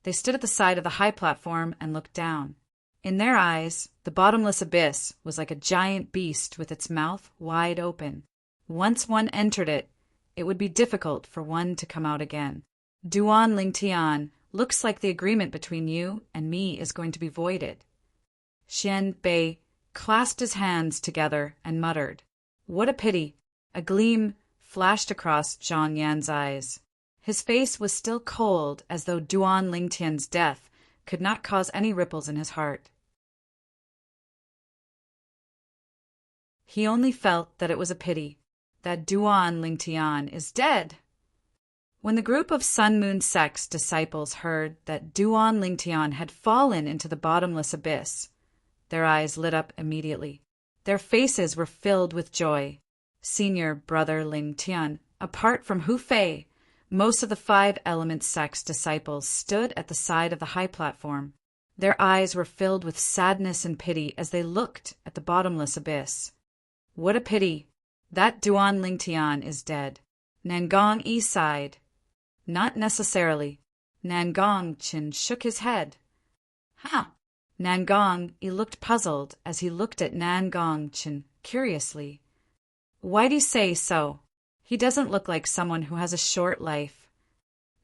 They stood at the side of the high platform and looked down. In their eyes, the bottomless abyss was like a giant beast with its mouth wide open. Once one entered it, it would be difficult for one to come out again. Duan Lingtian, looks like the agreement between you and me is going to be voided. Xian Bei clasped his hands together and muttered, "What a pity!" A gleam flashed across Zhang Yan's eyes. His face was still cold, as though Duan Lingtian's death could not cause any ripples in his heart. He only felt that it was a pity that Duan Lingtian is dead. When the group of Sun Moon Sect's disciples heard that Duan Lingtian had fallen into the bottomless abyss, their eyes lit up immediately. Their faces were filled with joy. Senior Brother Lingtian, apart from Hu Fei, most of the 5 Element Sect's disciples stood at the side of the high platform. Their eyes were filled with sadness and pity as they looked at the bottomless abyss. What a pity! That Duan Lingtian is dead. Nangong Yi sighed. Not necessarily. Nangong Chin shook his head. Nangong Yi looked puzzled as he looked at Nangong Chin curiously. Why do you say so? He doesn't look like someone who has a short life.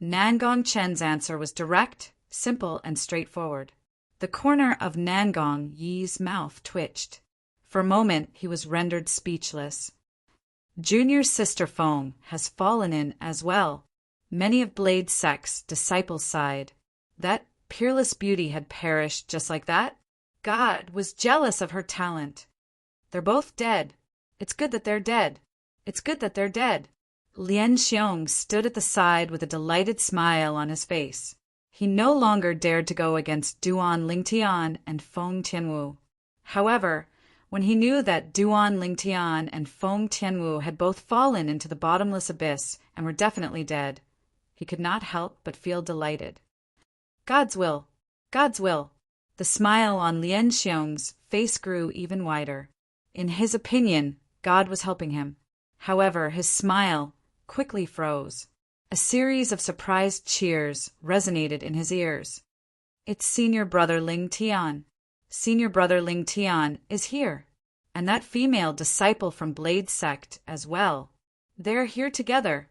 Nangong Chen's answer was direct, simple, and straightforward. The corner of Nangong Yi's mouth twitched. For a moment, he was rendered speechless. Junior Sister Feng has fallen in as well. Many of Blade Sect's disciples sighed. That peerless beauty had perished just like that. God was jealous of her talent. They're both dead. It's good that they're dead. It's good that they're dead. Lian Xiong stood at the side with a delighted smile on his face. He no longer dared to go against Duan Lingtian and Feng Tianwu. However, when he knew that Duan Lingtian and Feng Tianwu had both fallen into the bottomless abyss and were definitely dead, he could not help but feel delighted. God's will! God's will! The smile on Lian Xiong's face grew even wider. In his opinion, God was helping him. However, his smile quickly froze. A series of surprised cheers resonated in his ears. It's Senior Brother Lingtian. Senior Brother Lingtian is here. And that female disciple from Blade Sect as well. They're here together.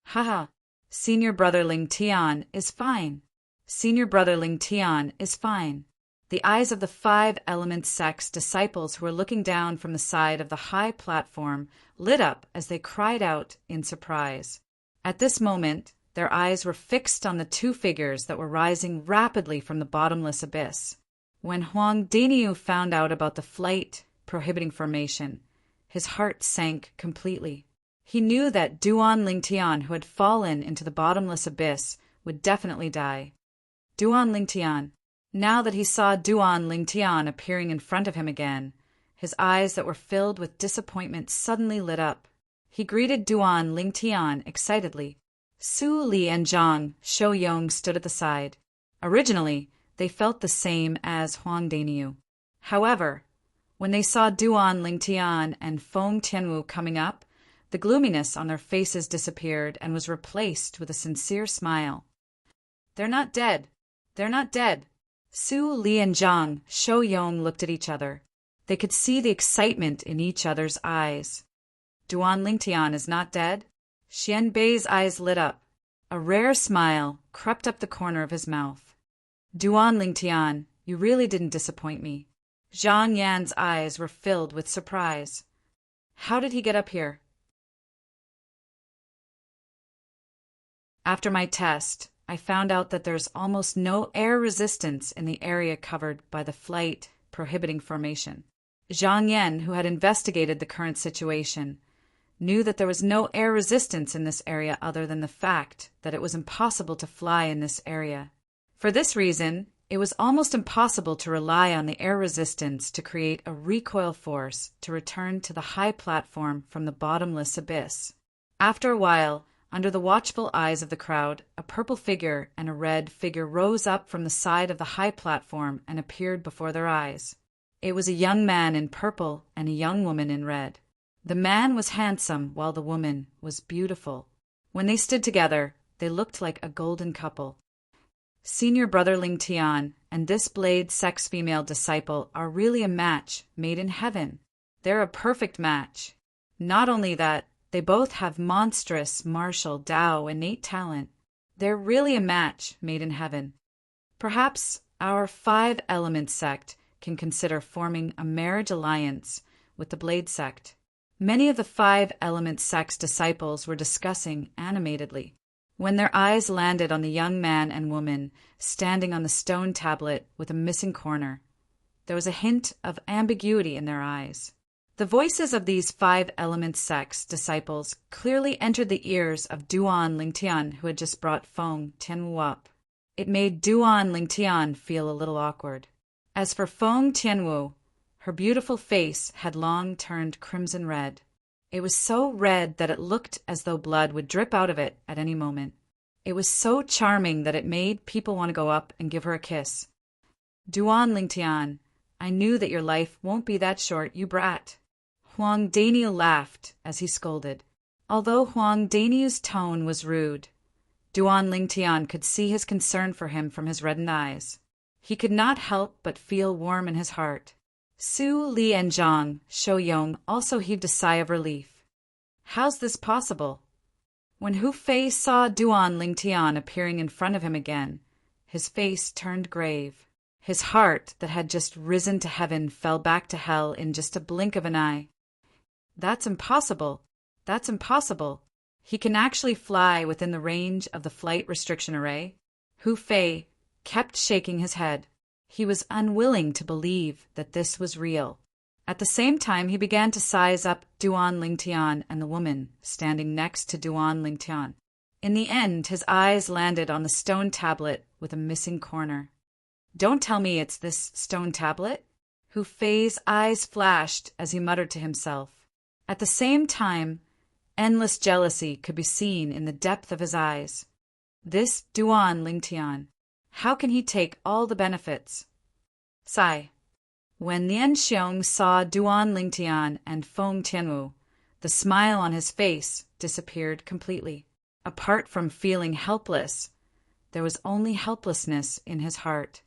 Haha. Senior Brother Lingtian is fine. Senior Brother Lingtian is fine. The eyes of the 5 Element Sect's disciples who were looking down from the side of the high platform lit up as they cried out in surprise. At this moment, their eyes were fixed on the 2 figures that were rising rapidly from the bottomless abyss. When Huang Daniu found out about the Flight Prohibiting Formation, his heart sank completely. He knew that Duan Lingtian, who had fallen into the bottomless abyss, would definitely die. Duan Lingtian. Now that he saw Duan Lingtian appearing in front of him again, his eyes that were filled with disappointment suddenly lit up. He greeted Duan Lingtian excitedly. Su Li and Zhang Shouyong stood at the side. Originally, they felt the same as Huang Daniu. However, when they saw Duan Lingtian and Feng Tianwu coming up, the gloominess on their faces disappeared and was replaced with a sincere smile. "They're not dead. They're not dead." Su Li and Zhang Shouyong looked at each other. They could see the excitement in each other's eyes. Duan Lingtian is not dead? Xian Bei's eyes lit up. A rare smile crept up the corner of his mouth. Duan Lingtian, you really didn't disappoint me. Zhang Yan's eyes were filled with surprise. How did he get up here? After my test, I found out that there's almost no air resistance in the area covered by the flight prohibiting formation. Zhang Yan, who had investigated the current situation, knew that there was no air resistance in this area other than the fact that it was impossible to fly in this area. For this reason, it was almost impossible to rely on the air resistance to create a recoil force to return to the high platform from the bottomless abyss. After a while, under the watchful eyes of the crowd, a purple figure and a red figure rose up from the side of the high platform and appeared before their eyes. It was a young man in purple and a young woman in red. The man was handsome while the woman was beautiful. When they stood together, they looked like a golden couple. Senior Brother Lingtian and this Blade sex female disciple are really a match made in heaven. They're a perfect match. Not only that, they both have monstrous martial Tao innate talent. They're really a match made in heaven. Perhaps our 5-element sect can consider forming a marriage alliance with the Blade sect. Many of the 5-element sect's disciples were discussing animatedly. When their eyes landed on the young man and woman standing on the stone tablet with a missing corner, there was a hint of ambiguity in their eyes. The voices of these 5-element sect's disciples clearly entered the ears of Duan Lingtian, who had just brought Feng Tianwu up. It made Duan Lingtian feel a little awkward. As for Feng Tianwu, her beautiful face had long turned crimson red. It was so red that it looked as though blood would drip out of it at any moment. It was so charming that it made people want to go up and give her a kiss. Duan Lingtian, I knew that your life won't be that short, you brat. Huang Daniu laughed as he scolded. Although Huang Daniu's tone was rude, Duan Lingtian could see his concern for him from his reddened eyes. He could not help but feel warm in his heart. Su Li and Zhang Shouyong also heaved a sigh of relief. How's this possible? When Hu Fei saw Duan Lingtian appearing in front of him again, his face turned grave. His heart that had just risen to heaven fell back to hell in just a blink of an eye. That's impossible. That's impossible. He can actually fly within the range of the flight restriction array. Hu Fei kept shaking his head. He was unwilling to believe that this was real. At the same time, he began to size up Duan Lingtian and the woman standing next to Duan Lingtian. In the end, his eyes landed on the stone tablet with a missing corner. Don't tell me it's this stone tablet? Hu Fei's eyes flashed as he muttered to himself. At the same time, endless jealousy could be seen in the depth of his eyes. This Duan Lingtian, how can he take all the benefits? Sigh. When Nian Xiong saw Duan Lingtian and Feng Tianwu, the smile on his face disappeared completely. Apart from feeling helpless, there was only helplessness in his heart.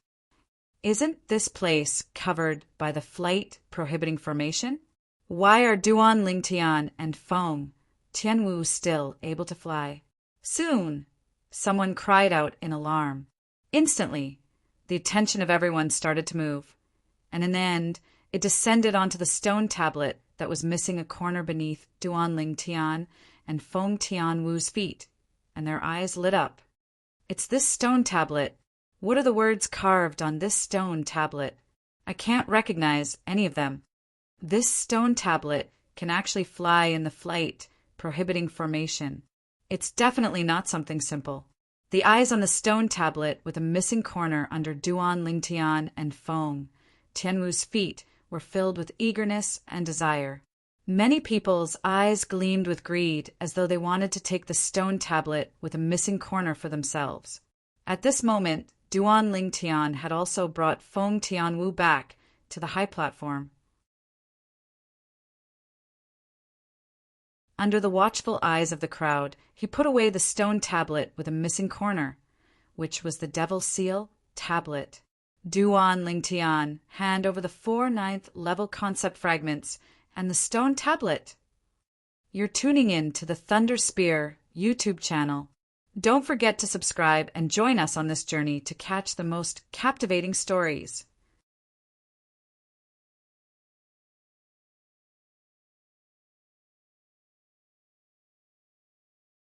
Isn't this place covered by the flight prohibiting formation? Why are Duan Lingtian and Feng Tianwu still able to fly? Soon, someone cried out in alarm. Instantly, the attention of everyone started to move, and in the end, it descended onto the stone tablet that was missing a corner beneath Duan Lingtian and Feng Tianwu's feet, and their eyes lit up. It's this stone tablet. What are the words carved on this stone tablet? I can't recognize any of them. This stone tablet can actually fly in the flight prohibiting formation. It's definitely not something simple. The eyes on the stone tablet with a missing corner under Duan Lingtian and Feng, Tianwu's feet, were filled with eagerness and desire. Many people's eyes gleamed with greed as though they wanted to take the stone tablet with a missing corner for themselves. At this moment, Duan Lingtian had also brought Feng Tianwu back to the high platform. Under the watchful eyes of the crowd, he put away the stone tablet with a missing corner, which was the Devil's Seal tablet. Duan Lingtian, hand over the 4 9th level concept fragments and the stone tablet. You're tuning in to the Thunder Spear YouTube channel. Don't forget to subscribe and join us on this journey to catch the most captivating stories.